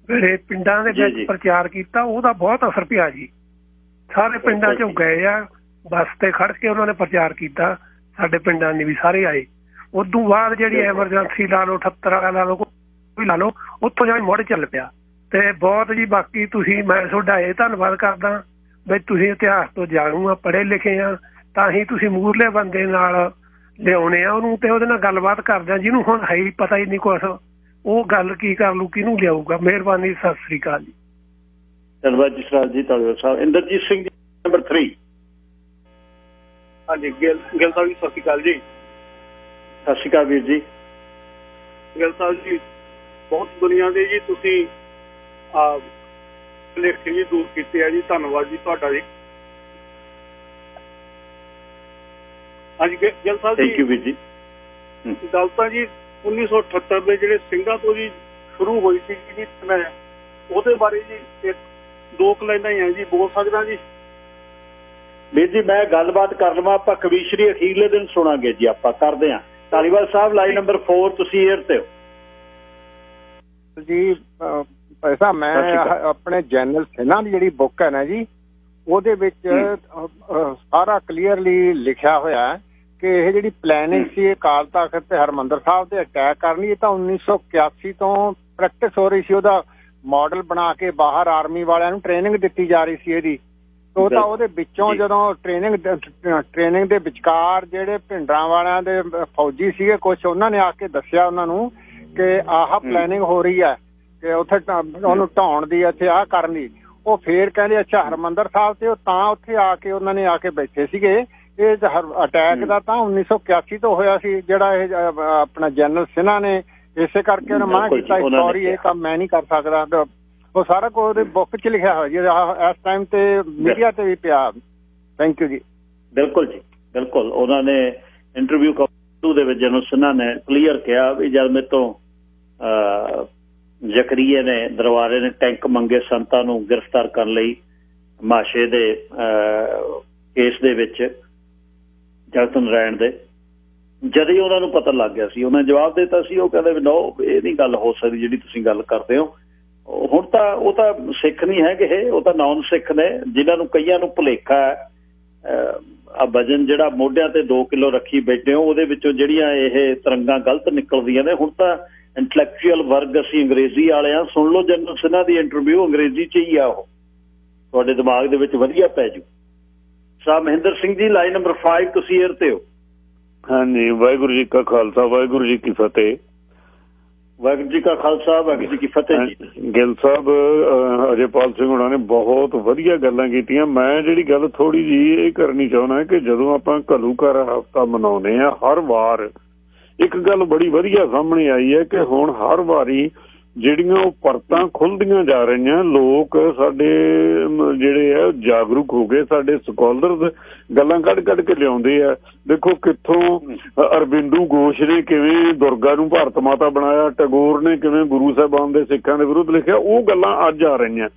ਵੇਲੇ ਪਿੰਡਾਂ ਦੇ ਵਿੱਚ ਪ੍ਰਚਾਰ ਕੀਤਾ, ਉਹਦਾ ਬਹੁਤ ਅਸਰ ਪਿਆ ਜੀ। ਸਾਰੇ ਪਿੰਡਾਂ 'ਚੋਂ ਗਏ ਆ, ਬੱਸ ਤੇ ਖੜ ਕੇ ਉਹਨਾਂ ਨੇ ਪ੍ਰਚਾਰ ਕੀਤਾ। ਸਾਡੇ ਪਿੰਡਾਂ ਦੇ ਵੀ ਸਾਰੇ ਆਏ। ਉਦੋਂ ਬਾਅਦ ਜਿਹੜੀ ਐਮਰਜੈਂਸੀ ਲਾ ਲਓ, 78 ਵਾਲਾ ਲਾ ਲਓ, ਕੋਈ ਲਾ ਲਓ, ਉੱਥੋਂ ਜਾ ਕੇ ਮੁੜ ਚੱਲ ਪਿਆ। ਤੇ ਬਹੁਤ ਜੀ ਬਾਕੀ ਤੁਸੀਂ, ਮੈਂ ਤੁਹਾਡਾ ਇਹ ਧੰਨਵਾਦ ਕਰਦਾ ਬਈ ਤੁਸੀਂ ਇਤਿਹਾਸ ਤੋਂ ਜਾਣੂ ਆ, ਪੜ੍ਹੇ ਲਿਖੇ ਆ, ਤਾਂ ਹੀ ਤੁਸੀਂ ਮੂਹਰਲੇ ਬੰਦੇ ਨਾਲ ਲਿਆਉਣੇ ਆ ਉਹਨੂੰ ਤੇ ਉਹਦੇ ਨਾਲ ਗੱਲਬਾਤ ਕਰਦੇ ਆ। ਜਿਹਨੂੰ ਹੁਣ ਹੈ ਹੀ ਪਤਾ ਹੀ ਨਹੀਂ ਕੁਛ, ਉਹ ਗੱਲ ਕੀ ਕਰ ਲੂ, ਕਿਹਨੂੰ ਲਿਆਊਗਾ। ਮਿਹਰਬਾਨੀ, ਸਤਿ ਸ੍ਰੀ ਅਕਾਲ ਜੀ। ਧੰਨਵਾਦ ਜੀ ਸਰਾਜ ਜੀ, ਧੰਨਵਾਦ ਸਾਹਿਬ। ਇੰਦਰਜੀਤ ਸਿੰਘ ਜੀ, ਨੰਬਰ 3। ਹਾਂਜੀ, ਗਿੱਲ ਸਾਹਿਬ ਜੀ, ਸਤਿ ਸ਼੍ਰੀ ਅਕਾਲ ਜੀ। ਸਤਿ ਸ਼੍ਰੀ ਅਕਾਲ ਵੀਰ ਜੀ। ਗਿੱਲ ਸਾਹਿਬ ਜੀ, ਬਹੁਤ ਦੁਨੀਆ ਦੇ ਜੀ ਤੁਸੀਂ ਭੁਲੇਖੇ ਜੀ ਦੂਰ ਕੀਤੇ ਆ ਜੀ। ਧੰਨਵਾਦ ਜੀ ਤੁਹਾਡਾ ਜੀ। ਹਾਂਜੀ ਗਿੱਲ ਸਾਹਿਬ ਥੈਂਕ ਯੂ ਵੀਰ ਜੀ। ਗੱਲ ਤਾਂ ਜੀ 1978 ਦੇ ਜਿਹੜੇ ਸਿੰਘਾਂ ਤੋਂ ਜੀ ਸ਼ੁਰੂ ਹੋਈ ਸੀ ਜੀ, ਮੈਂ ਉਹਦੇ ਬਾਰੇ ਜੀ ਇੱਕ ਦੋ ਕੁ ਲਾਈਨਾਂ ਹੀ ਆ ਜੀ, ਬੋਲ ਸਕਦਾ ਜੀ? ਵੀਰ ਜੀ ਮੈਂ ਗੱਲਬਾਤ ਕਰ ਲਵਾਂ, ਆਪਾਂ ਕਵੀਸ਼ਰੀ ਅਖੀਰਲੇ ਦਿਨ ਸੁਣਾਂਗੇ ਜੀ, ਆਪਾਂ ਕਰਦੇ ਹਾਂ। ਧਾਲੀਵਾਲ ਸਾਹਿਬ ਲਾਈਨ ਨੰਬਰ 4 ਤੁਸੀਂ 에ਅਰ ਤੇ ਹੋ ਜੀ। ਭਾਈ ਸਾਹਿਬ ਮੈਂ ਆਪਣੇ ਜਨਰਲ ਸਿਨ੍ਹਾ ਦੀ ਜਿਹੜੀ ਬੁੱਕ ਹੈ ਨਾ ਜੀ, ਉਹਦੇ ਵਿੱਚ ਸਾਰਾ ਕਲੀਅਰਲੀ ਲਿਖਿਆ ਹੋਇਆ ਹੈ ਕਿ ਇਹ ਜਿਹੜੀ ਪਲੈਨਿੰਗ ਸੀ ਅਕਾਲ ਤਖ਼ਤ ਤੇ ਹਰਿਮੰਦਰ ਸਾਹਿਬ ਤੇ ਅਟੈਕ ਕਰਨੀ, ਇਹ ਤਾਂ 1981 ਤੋਂ ਪ੍ਰੈਕਟਿਸ ਹੋ ਰਹੀ ਸੀ। ਉਹਦਾ ਮਾਡਲ ਬਣਾ ਕੇ ਬਾਹਰ ਆਰਮੀ ਵਾਲਿਆਂ ਨੂੰ ਟ੍ਰੇਨਿੰਗ ਦਿੱਤੀ ਜਾ ਰਹੀ ਸੀ ਇਹਦੀ। ਉਹ ਤਾਂ ਉਹਦੇ ਵਿੱਚੋਂ ਜਦੋਂ ਟ੍ਰੇਨਿੰਗ ਦੇ ਵਿਚਕਾਰ ਜਿਹੜੇ ਭਿੰਡਰਾਂ ਵਾਲਿਆਂ ਦੇ ਫੌਜੀ ਸੀਗੇ ਕੁਝ, ਉਹਨਾਂ ਨੇ ਆ ਕੇ ਦੱਸਿਆ ਉਹਨਾਂ ਨੂੰ ਕਿ ਆਹ ਪਲੈਨਿੰਗ ਹੋ ਰਹੀ ਹੈ ਕਿ ਉੱਥੇ ਉਹਨੂੰ ਢਾਉਣ ਦੀ, ਇੱਥੇ ਆਹ ਕਰਨ ਦੀ। ਉਹ ਫੇਰ ਕਹਿੰਦੇ ਅੱਛਾ ਹਰਿਮੰਦਰ ਸਾਹਿਬ ਤੇ ਉਹ ਤਾਂ ਉੱਥੇ ਆ ਕੇ ਉਹਨਾਂ ਨੇ ਆ ਕੇ ਬੈਠੇ ਸੀਗੇ। ਇਹ ਅਟੈਕ ਦਾ ਤਾਂ 1981 ਤੋਂ ਹੋਇਆ ਸੀ ਜਿਹੜਾ ਇਹ ਆਪਣਾ ਜਨਰਲ ਸਿਨ੍ਹਾ ਨੇ ਇਸੇ ਕਰਕੇ ਉਹਨੇ ਮਨਾ ਕੀਤਾ ਸੌਰੀ ਇਹ ਕੰਮ ਮੈਂ ਨਹੀਂ ਕਰ ਸਕਦਾ। ਉਹ ਸਾਰਾ ਕੁਝ ਉਹਦੀ ਬੁੱਕ 'ਚ ਲਿਖਿਆ ਹੋਇਆ ਜੀ, ਇਸ ਟਾਈਮ ਤੇ ਮੀਡੀਆ ਤੇ ਵੀ ਪਿਆ। ਥੈਂਕ ਯੂ ਜੀ। ਬਿਲਕੁਲ ਜੀ ਬਿਲਕੁਲ। ਉਹਨਾਂ ਨੇ ਇੰਟਰਵਿਊ ਦੇ ਵਿੱਚ ਜਨਰਲ ਸਿਨ੍ਹਾ ਨੇ ਕਲੀਅਰ ਕਿਹਾ ਵੀ ਜਦ ਮੇਰੇ ਤੋਂ ਜ਼ਕਰੀਏ ਨੇ ਦਰਬਾਰੇ ਨੇ ਟੈਂਕ ਮੰਗੇ ਸੰਤਾਂ ਨੂੰ ਗ੍ਰਿਫਤਾਰ ਕਰਨ ਲਈ ਮਾਸ਼ੇ ਦੇ ਕੇਸ ਦੇ ਵਿੱਚ ਜਗਤ ਨਾਰਾਇਣ ਦੇ, ਜਦ ਹੀ ਉਹਨਾਂ ਨੂੰ ਪਤਾ ਲੱਗ ਗਿਆ ਸੀ ਉਹਨਾਂ ਜਵਾਬ ਦਿੱਤਾ ਸੀ। ਉਹ ਕਹਿੰਦੇ ਵੀ ਨੋ ਇਹ ਨਹੀਂ ਗੱਲ ਹੋ ਸਕਦੀ ਜਿਹੜੀ ਤੁਸੀਂ ਗੱਲ ਕਰਦੇ ਹੋ। ਹੁਣ ਤਾਂ ਉਹ ਤਾਂ ਸਿੱਖ ਨਹੀਂ ਹੈਗੇ, ਉਹ ਤਾਂ ਨੌਨ ਸਿੱਖ ਨੇ ਜਿਨ੍ਹਾਂ ਨੂੰ ਕਈਆਂ ਨੂੰ ਭੁਲੇਖਾ ਆ ਵਜਨ ਜਿਹੜਾ ਮੋਢਿਆਂ ਤੇ 2 ਕਿਲੋ ਰੱਖੀ ਬੈਠੇ ਹੋ ਉਹਦੇ ਵਿੱਚੋਂ ਜਿਹੜੀਆਂ ਇਹ ਤਰੰਗਾਂ ਗਲਤ ਨਿਕਲਦੀਆਂ ਨੇ। ਹੁਣ ਤਾਂ ਇੰਟੈਲੈਕਚੁਅਲ ਵਰਗ ਅਸੀਂ ਅੰਗਰੇਜ਼ੀ ਵਾਲੇ ਆ। ਸੁਣ ਲਓ ਜਨਰਲ ਸਿਨ੍ਹਾ ਦੀ ਇੰਟਰਵਿਊ ਅੰਗਰੇਜ਼ੀ 'ਚ ਹੀ ਆ, ਉਹ ਤੁਹਾਡੇ ਦਿਮਾਗ ਦੇ ਵਿੱਚ ਵਧੀਆ ਪੈ ਜੂ। ਸਾਹਿਬ ਮਹਿੰਦਰ ਸਿੰਘ ਜੀ ਲਾਈਨ ਨੰਬਰ 5 ਤੁਸੀਂ 에ਅਰ ਤੇ ਹੋ। ਹਾਂਜੀ ਵਾਹਿਗੁਰੂ ਜੀ ਕਾ ਖਾਲਸਾ ਵਾਹਿਗੁਰੂ ਜੀ ਕੀ ਫਤਿਹ। ਵਾਹਿਗੁਰੂ ਜੀ ਕਾ ਖਾਲਸਾ ਵਾਹਿਗੁਰੂ ਜੀ ਕੀ ਫਤਿਹ ਜੀ। ਗਿੱਲ ਸਾਹਿਬ ਅਜੇਪਾਲ ਸਿੰਘ ਹੋਣਾ ਨੇ ਬਹੁਤ ਵਧੀਆ ਗੱਲਾਂ ਕੀਤੀਆਂ। ਮੈਂ ਜਿਹੜੀ ਗੱਲ ਥੋੜੀ ਜਿਹੀ ਇਹ ਕਰਨੀ ਚਾਹੁੰਦਾ ਕਿ ਜਦੋਂ ਆਪਾਂ ਘੱਲੂਘਾਰਾ ਹਫ਼ਤਾ ਮਨਾਉਂਦੇ ਆ ਹਰ ਵਾਰ ਇੱਕ ਗੱਲ ਬੜੀ ਵਧੀਆ ਸਾਹਮਣੇ ਆਈ ਹੈ ਕਿ ਹੁਣ ਹਰ ਵਾਰੀ ਜਿਹੜੀਆਂ ਉਹ ਪਰਤਾਂ ਖੁੱਲਦੀਆਂ ਜਾ ਰਹੀਆਂ, ਲੋਕ ਸਾਡੇ ਜਿਹੜੇ ਆ ਜਾਗਰੂਕ ਹੋ ਗਏ, ਸਾਡੇ ਸਕਾਲਰਸ ਗੱਲਾਂ ਕੱਢ ਕੇ ਲਿਆਉਂਦੇ ਆ। ਦੇਖੋ ਕਿੱਥੋਂ ਅਰਬਿੰਦੂ ਘੋਸ਼ ਨੇ ਕਿਵੇਂ ਦੁਰਗਾ ਨੂੰ ਭਾਰਤ ਮਾਤਾ ਬਣਾਇਆ, ਟੈਗੋਰ ਨੇ ਕਿਵੇਂ ਗੁਰੂ ਸਾਹਿਬਾਨ ਦੇ ਸਿੱਖਾਂ ਦੇ ਵਿਰੁੱਧ ਲਿਖਿਆ, ਉਹ ਗੱਲਾਂ ਅੱਜ ਆ ਰਹੀਆਂ।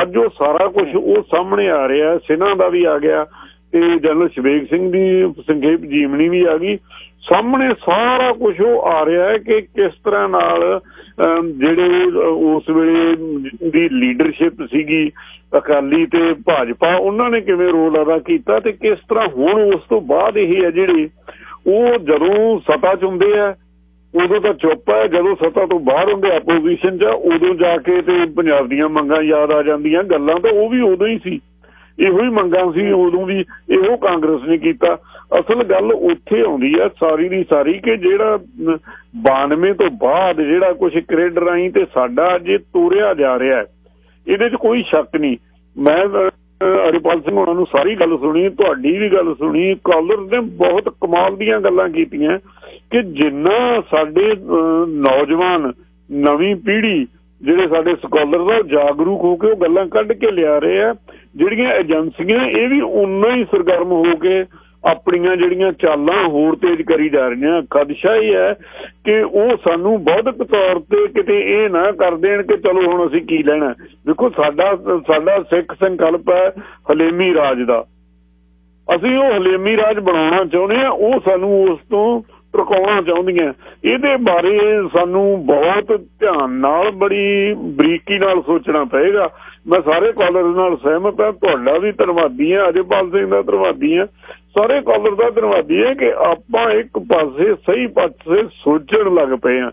ਅੱਜ ਉਹ ਸਾਰਾ ਕੁਝ ਉਹ ਸਾਹਮਣੇ ਆ ਰਿਹਾ। ਸਿਨ੍ਹਾ ਦਾ ਵੀ ਆ ਗਿਆ ਤੇ ਜਨਰਲ ਸ਼ਵੇਕ ਸਿੰਘ ਦੀ ਸੰਖੇਪ ਜੀਵਨੀ ਵੀ ਆ ਗਈ ਸਾਹਮਣੇ। ਸਾਰਾ ਕੁਝ ਉਹ ਆ ਰਿਹਾ ਹੈ ਕਿ ਕਿਸ ਤਰ੍ਹਾਂ ਨਾਲ ਜਿਹੜੇ ਉਸ ਵੇਲੇ ਦੀ ਲੀਡਰਸ਼ਿਪ ਸੀਗੀ ਅਕਾਲੀ ਤੇ ਭਾਜਪਾ, ਉਹਨਾਂ ਨੇ ਕਿਵੇਂ ਰੋਲ ਅਦਾ ਕੀਤਾ ਤੇ ਕਿਸ ਤਰ੍ਹਾਂ ਹੁਣ ਉਸ ਤੋਂ ਬਾਅਦ ਇਹ ਹੈ ਜਿਹੜੇ ਉਹ ਜਦੋਂ ਸੱਤਾ 'ਚ ਹੁੰਦੇ ਆ ਉਦੋਂ ਤਾਂ ਚੁੱਪ ਹੈ, ਜਦੋਂ ਸੱਤਾ ਤੋਂ ਬਾਹਰ ਹੁੰਦੇ ਆਪੋਜੀਸ਼ਨ 'ਚ ਉਦੋਂ ਜਾ ਕੇ ਤੇ ਪੰਜਾਬ ਦੀਆਂ ਮੰਗਾਂ ਯਾਦ ਆ ਜਾਂਦੀਆਂ। ਗੱਲਾਂ ਤਾਂ ਉਹ ਵੀ ਉਦੋਂ ਹੀ ਸੀ, ਇਹੋ ਹੀ ਮੰਗਾਂ ਸੀ ਉਦੋਂ ਵੀ, ਇਹੋ ਕਾਂਗਰਸ ਨੇ ਕੀਤਾ। ਅਸਲ ਗੱਲ ਉੱਥੇ ਆਉਂਦੀ ਆ ਸਾਰੀ ਦੀ ਸਾਰੀ ਕਿ ਜਿਹੜਾ 92 ਤੋਂ ਬਾਅਦ ਜਿਹੜਾ ਕੁਛ ਕ੍ਰਿਡ ਰਾਹੀਂ ਤੇ ਸਾਡਾ ਅੱਜ ਤੋਰਿਆ ਜਾ ਰਿਹਾ ਇਹਦੇ 'ਚ ਕੋਈ ਸ਼ੱਕ ਨਹੀਂ। ਮੈਂ ਅਜੇਪਾਲ ਸਿੰਘ ਹੋਣਾ ਨੂੰ ਸਾਰੀ ਗੱਲ ਸੁਣੀ, ਤੁਹਾਡੀ ਵੀ ਗੱਲ ਸੁਣੀ, ਕਾਲਰ ਨੇ ਬਹੁਤ ਕਮਾਲ ਦੀਆਂ ਗੱਲਾਂ ਕੀਤੀਆਂ ਕਿ ਜਿੰਨਾ ਸਾਡੇ ਨੌਜਵਾਨ ਨਵੀਂ ਪੀੜ੍ਹੀ ਜਿਹੜੇ ਸਾਡੇ ਸਕਾਲਰ ਆ ਜਾਗਰੂਕ ਹੋ ਕੇ ਉਹ ਗੱਲਾਂ ਕੱਢ ਕੇ ਲਿਆ ਰਹੇ ਆ। ਜਿਹੜੀਆਂ ਏਜੰਸੀਆਂ ਇਹ ਵੀ ਉਨਾ ਹੀ ਸਰਗਰਮ ਹੋ ਕੇ ਆਪਣੀਆਂ ਜਿਹੜੀਆਂ ਚਾਲਾਂ ਹੋਰ ਤੇਜ਼ ਕਰੀ ਜਾ ਰਹੀਆਂ। ਖਦਸ਼ਾ ਇਹ ਹੈ ਕਿ ਉਹ ਸਾਨੂੰ ਬੌਧਿਕ ਤੌਰ ਤੇ ਕਿਤੇ ਇਹ ਨਾ ਕਰ ਦੇਣ ਕਿ ਚਲੋ ਹੁਣ ਅਸੀਂ ਕੀ ਲੈਣਾ। ਦੇਖੋ ਸਾਡਾ ਸਿੱਖ ਸੰਕਲਪ ਹੈ ਹਲੇਮੀ ਰਾਜ ਦਾ, ਅਸੀਂ ਉਹ ਹਲੇਮੀ ਰਾਜ ਬਣਾਉਣਾ ਚਾਹੁੰਦੇ ਹਾਂ, ਉਹ ਸਾਨੂੰ ਉਸ ਤੋਂ ਟਰਕਾਉਣਾ ਚਾਹੁੰਦੀਆਂ। ਇਹਦੇ ਬਾਰੇ ਸਾਨੂੰ ਬਹੁਤ ਧਿਆਨ ਨਾਲ ਬੜੀ ਬਰੀਕੀ ਨਾਲ ਸੋਚਣਾ ਪਏਗਾ। ਮੈਂ ਸਾਰੇ ਕਾਲਰ ਨਾਲ ਸਹਿਮਤ ਹਾਂ, ਤੁਹਾਡਾ ਵੀ ਧੰਨਵਾਦੀ ਹਾਂ, ਅਜੇਪਾਲ ਸਿੰਘ ਦਾ ਧੰਨਵਾਦੀ ਹਾਂ, ਸਾਰੇ ਕਾਲਰ ਦਾ ਧੰਨਵਾਦੀ ਹੈ ਕਿ ਆਪਾਂ ਇੱਕ ਪਾਸੇ ਸਹੀ ਪਾਸੇ ਸੋਚਣ ਲੱਗ ਪਏ ਹਾਂ।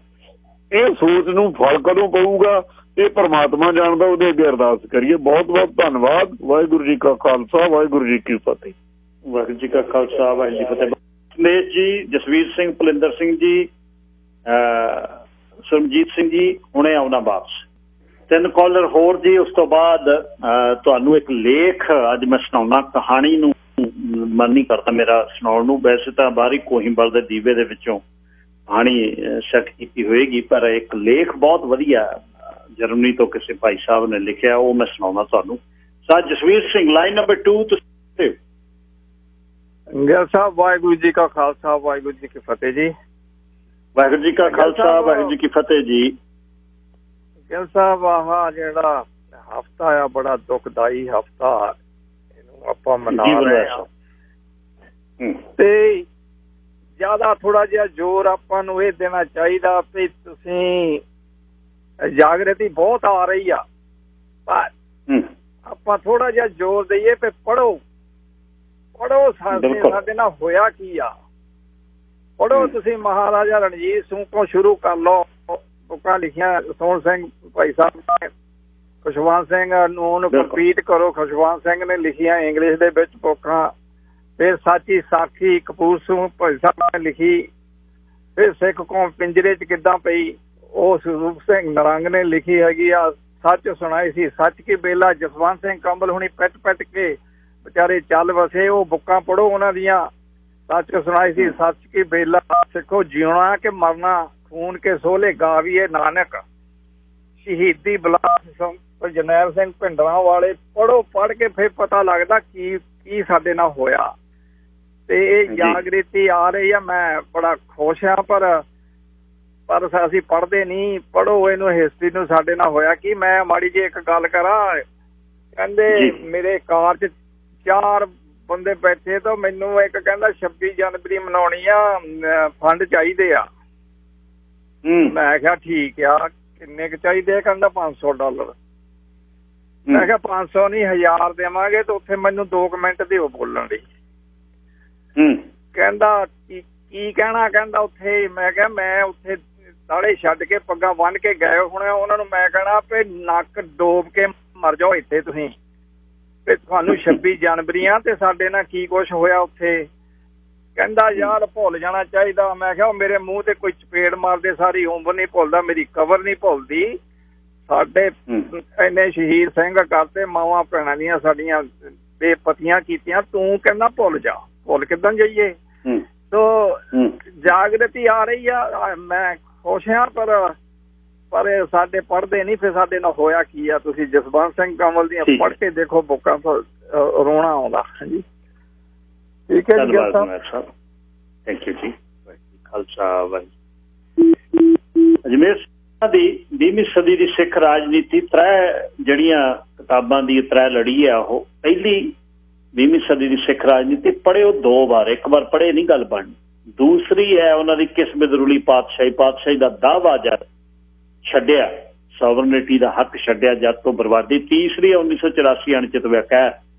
ਇਹ ਸੋਚ ਨੂੰ ਫਲ ਕਦੋਂ ਪਊਗਾ ਇਹ ਪਰਮਾਤਮਾ ਜਾਣਦਾ, ਉਹਦੇ ਅੱਗੇ ਅਰਦਾਸ ਕਰੀਏ। ਬਹੁਤ ਬਹੁਤ ਧੰਨਵਾਦ। ਵਾਹਿਗੁਰੂ ਜੀ ਕਾ ਖਾਲਸਾ ਵਾਹਿਗੁਰੂ ਜੀ ਕੀ ਫਤਿਹ। ਵਾਹਿਗੁਰੂ ਜੀ ਕਾ ਖਾਲਸਾ ਵਾਹਿਗੁਰੂ ਜੀ ਕੀ ਫਤਿਹ। ਸੁਮੇਸ਼ ਜੀ, ਜਸਵੀਰ ਸਿੰਘ, ਭੁਲਿੰਦਰ ਸਿੰਘ ਜੀ, ਸਰਮਜੀਤ ਸਿੰਘ ਜੀ, ਹੁਣੇ ਆਉਣਾ ਵਾਪਸ। 3 ਕਾਲਰ ਹੋਰ ਜੀ, ਉਸ ਤੋਂ ਬਾਅਦ ਤੁਹਾਨੂੰ ਇੱਕ ਲੇਖ ਅੱਜ ਮੈਂ ਸੁਣਾਉਣਾ। ਕਹਾਣੀ ਨੂੰ ਮਨ ਨਹੀਂ ਕਰਦਾ ਮੇਰਾ ਸੁਣਾਉਣ ਨੂੰ, ਵੈਸੇ ਤਾਂ ਬਾਹਰੀ ਕੋਹਿੰਬਲ ਦੇ ਦੀਵੇ ਦੇ ਵਿੱਚੋਂ ਕਹਾਣੀ ਸੈੱਟ ਕੀਤੀ ਹੋਏਗੀ, ਪਰ ਇੱਕ ਲੇਖ ਬਹੁਤ ਵਧੀਆ ਜਰਮਨੀ ਤੋਂ ਕਿਸੇ ਭਾਈ ਸਾਹਿਬ ਨੇ ਲਿਖਿਆ, ਉਹ ਮੈਂ ਸੁਣਾਉਣਾ ਤੁਹਾਨੂੰ। Sir Jasvir Singh, line number 2 ਤੁਸੀਂ। ਗਿੱਲ ਸਾਹਿਬ, ਵਾਹਿਗੁਰੂ ਜੀ ਕਾ ਖਾਲਸਾ, ਵਾਹਿਗੁਰੂ ਜੀ ਕੀ ਫਤਿਹ ਜੀ। ਵਾਹਿਗੁਰੂ ਜੀ ਕਾ ਖਾਲਸਾ, ਵਾਹਿਗੁਰੂ ਜੀ ਕੀ ਫਤਿਹ ਜੀ। ਗਿੱਲ ਸਾਹਿਬ, ਆਹ ਜਿਹੜਾ ਹਫਤਾ ਆ ਬੜਾ ਦੁਖਦਾਈ ਹਫਤਾ, ਇਹਨੂੰ ਆਪਾਂ ਮਨਾ ਰਹੇ ਹਾਂ ਤੇ ਜ਼ਿਆਦਾ ਥੋੜਾ ਜਿਹਾ ਜ਼ੋਰ ਆਪਾਂ ਨੂੰ ਇਹ ਦੇਣਾ ਚਾਹੀਦਾ ਵੀ ਤੁਸੀਂ ਜਾਗਰਤੀ ਬਹੁਤ ਆ ਰਹੀ ਆ, ਪਰ ਆਪਾਂ ਥੋੜਾ ਜਿਹਾ ਜ਼ੋਰ ਦਈਏ ਵੀ ਪੜ੍ਹੋ ਸਾਡੇ ਨਾਲ ਹੋਇਆ ਕੀ ਆ। ਪੜ੍ਹੋ ਤੁਸੀਂ ਮਹਾਰਾਜਾ ਰਣਜੀਤ ਸਿੰਘ ਤੋਂ ਸ਼ੁਰੂ ਕਰ ਲਓ, ਬੁੱਕਾਂ ਲਿਖੀਆਂ ਸੋਹਣ ਸਿੰਘ ਭਾਈ ਸਾਹਿਬ ਨੇ, ਖੁਸ਼ਵੰਤ ਸਿੰਘ ਨੂੰ ਉਹਨੂੰ ਕੰਪੀਟ ਕਰੋ, ਖੁਸ਼ਵੰਤ ਸਿੰਘ ਨੇ ਲਿਖੀਆਂ ਇੰਗਲਿਸ਼ ਦੇ ਵਿੱਚ ਬੁੱਕਾਂ। ਫਿਰ ਸਾਚੀ ਸਾਖੀ ਕਪੂਰ ਸਿੰਘ ਭਾਈ ਸਾਹਿਬ ਨੇ ਲਿਖੀ। ਫਿਰ ਸਿੱਖ ਕੌਮ ਪਿੰਜਰੇ 'ਚ ਕਿੱਦਾਂ ਪਈ, ਉਹ ਸਰੂਪ ਸਿੰਘ ਨਰੰਗ ਨੇ ਲਿਖੀ ਹੈਗੀ ਆ। ਸੱਚ ਸੁਣਾਈ ਸੀ ਸੱਚ ਕੀ ਬੇਲਾ, ਜਸਵੰਤ ਸਿੰਘ ਕੰਬਲ ਹੁਣੀ ਪਿੱਟ ਕੇ ਵਿਚਾਰੇ ਚੱਲ ਵਸੇ। ਉਹ ਬੁੱਕਾਂ ਪੜ੍ਹੋ ਉਹਨਾਂ ਦੀਆਂ। ਸੱਚ ਸੁਣਾਈ ਸੀ ਸੱਚ ਕੀ ਬੇਲਾ, ਸਿੱਖੋ ਜਿਉਣਾ ਕਿ ਮਰਨਾ, ਖੂਨ ਕੇ ਸੋਲੇ ਗਾਵੀਏ ਨਾਨਕ, ਸ਼ਹੀਦੀ ਬਲਾਸ ਜਰਨੈਲ ਸਿੰਘ ਭਿੰਡਰਾਂ ਵਾਲੇ। ਪੜ੍ਹੋ, ਪੜ੍ਹ ਕੇ ਫਿਰ ਪਤਾ ਲੱਗਦਾ ਕੀ ਸਾਡੇ ਨਾਲ ਹੋਇਆ। ਤੇ ਇਹ ਜਾਗ੍ਰਿਤੀ ਆ ਰਹੀ ਆ, ਮੈਂ ਬੜਾ ਖੁਸ਼ ਹਾਂ, ਪਰ ਅਸੀਂ ਪੜ੍ਹਦੇ ਨਹੀਂ। ਪੜ੍ਹੋ ਇਹਨੂੰ, ਹਿਸਟਰੀ ਨੂੰ, ਸਾਡੇ ਨਾਲ ਹੋਇਆ ਕੀ। ਮੈਂ ਮਾੜੀ ਜਿਹੀ ਇੱਕ ਗੱਲ ਕਰਾਂ, ਕਹਿੰਦੇ ਮੇਰੇ ਕਾਰ 'ਚ 4 ਬੰਦੇ ਬੈਠੇ ਤਾਂ ਮੈਨੂੰ ਇੱਕ ਕਹਿੰਦਾ 26 ਜਨਵਰੀ ਮਨਾਉਣੀ ਆ, ਫੰਡ ਚਾਹੀਦੇ ਆ। ਮੈਂ ਕਿਹਾ ਠੀਕ ਆ, ਕਿੰਨੇ ਕੁ ਚਾਹੀਦੇ? ਕਹਿੰਦਾ $500। ਮੈਂ ਕਿਹਾ 500 ਨਹੀਂ 1000 ਦੇਵਾਂਗੇ। ਤੇ ਉੱਥੇ ਮੈਨੂੰ 2 ਮਿੰਟ ਦਿਓ ਬੋਲਣ ਲਈ। ਕਹਿੰਦਾ ਕੀ ਕਹਿਣਾ? ਕਹਿੰਦਾ ਉੱਥੇ। ਮੈਂ ਕਿਹਾ ਮੈਂ ਉੱਥੇ ਦਾੜੇ ਛੱਡ ਕੇ ਪੱਗਾਂ ਬੰਨ ਕੇ ਗਏ ਹੁਣ, ਉਹਨਾਂ ਨੂੰ ਮੈਂ ਕਹਿਣਾ ਵੀ ਨੱਕ ਡੋਬ ਕੇ ਮਰ ਜਾਓ ਇੱਥੇ ਤੁਸੀਂ, ਤੇ ਤੁਹਾਨੂੰ 26 ਜਨਵਰੀ ਆ ਤੇ ਸਾਡੇ ਨਾਲ ਕੀ ਕੁਛ ਹੋਇਆ ਉੱਥੇ। ਕਹਿੰਦਾ ਯਾਰ ਭੁੱਲ ਜਾਣਾ ਚਾਹੀਦਾ। ਮੈਂ ਕਿਹਾ ਮੇਰੇ ਮੂੰਹ ਤੇ ਕੋਈ ਚਪੇੜ ਮਾਰਦੇ ਸਾਰੀ ਉਮਰ ਨਹੀਂ ਭੁੱਲਦਾ, ਮੇਰੀ ਕਬਰ ਨਹੀਂ ਭੁੱਲਦੀ। ਸਾਡੇ ਇੰਨੇ ਸ਼ਹੀਦ ਸਿੰਘ ਕਰਤੇ, ਮਾਵਾਂ ਭੈਣਾਂ ਦੀਆਂ ਸਾਡੀਆਂ ਬੇਪਤੀਆਂ ਕੀਤੀਆਂ, ਤੂੰ ਕਹਿੰਦਾ ਭੁੱਲ ਜਾ। ਭੁੱਲ ਕਿੱਦਾਂ ਜਾਈਏ? ਤੋ ਜਾਗਰਤੀ ਆ ਰਹੀ ਆ, ਮੈਂ ਖੁਸ਼ ਹਾਂ, ਪਰ ਸਾਡੇ ਪੜ੍ਹਦੇ ਨਹੀਂ। ਫਿਰ ਸਾਡੇ ਨਾਲ ਹੋਇਆ ਕੀ ਆ, ਤੁਸੀਂ ਜਸਵੰਤ ਸਿੰਘ ਕੰਵਲ ਦੀਆਂ ਪੜ੍ਹ ਕੇ ਦੇਖੋ ਬੁੱਕਾਂ, ਤੋਂ ਰੋਣਾ ਆਉਂਦਾ। ਹਾਂਜੀ ਠੀਕ ਹੈ ਜੀ ਸਾਹਿਬ, ਥੈਂਕ ਯੂ ਜੀ। ਖਾਲਸਾ ਅਜਮੇਰ ਸਿੰਘ ਦੀ 20ਵੀਂ ਸਦੀ ਦੀ ਸਿੱਖ ਰਾਜਨੀਤੀ 3 ਜਿਹੜੀਆਂ ਕਿਤਾਬਾਂ ਦੀ 3 ਲੜੀ ਆ, ਉਹ ਪਹਿਲੀ 20ਵੀਂ ਸਦੀ ਦੀ ਸਿੱਖ ਰਾਜਨੀਤੀ ਪੜ੍ਹਿਓ 2 ਵਾਰ, ਇੱਕ ਵਾਰ ਪੜ੍ਹੇ ਨਹੀਂ ਗੱਲ ਬਣਨੀ। ਦੂਸਰੀ ਹੈ ਉਹਨਾਂ ਦੀ ਕਿਸਮ ਦਰੂਲੀ ਪਾਤਸ਼ਾਹੀ ਦਾ ਦਾਅਵਾ ਜਦ ਛੱਡਿਆ, ਸੋਵਰਨਿਟੀ ਦਾ ਹੱਕ ਛੱਡਿਆ ਜਦ ਤੋਂ ਬਰਬਾਦੀ। ਤੀਸਰੀ 1984 ਅਣਚਿਤਵਿਆ ਕਹਿ,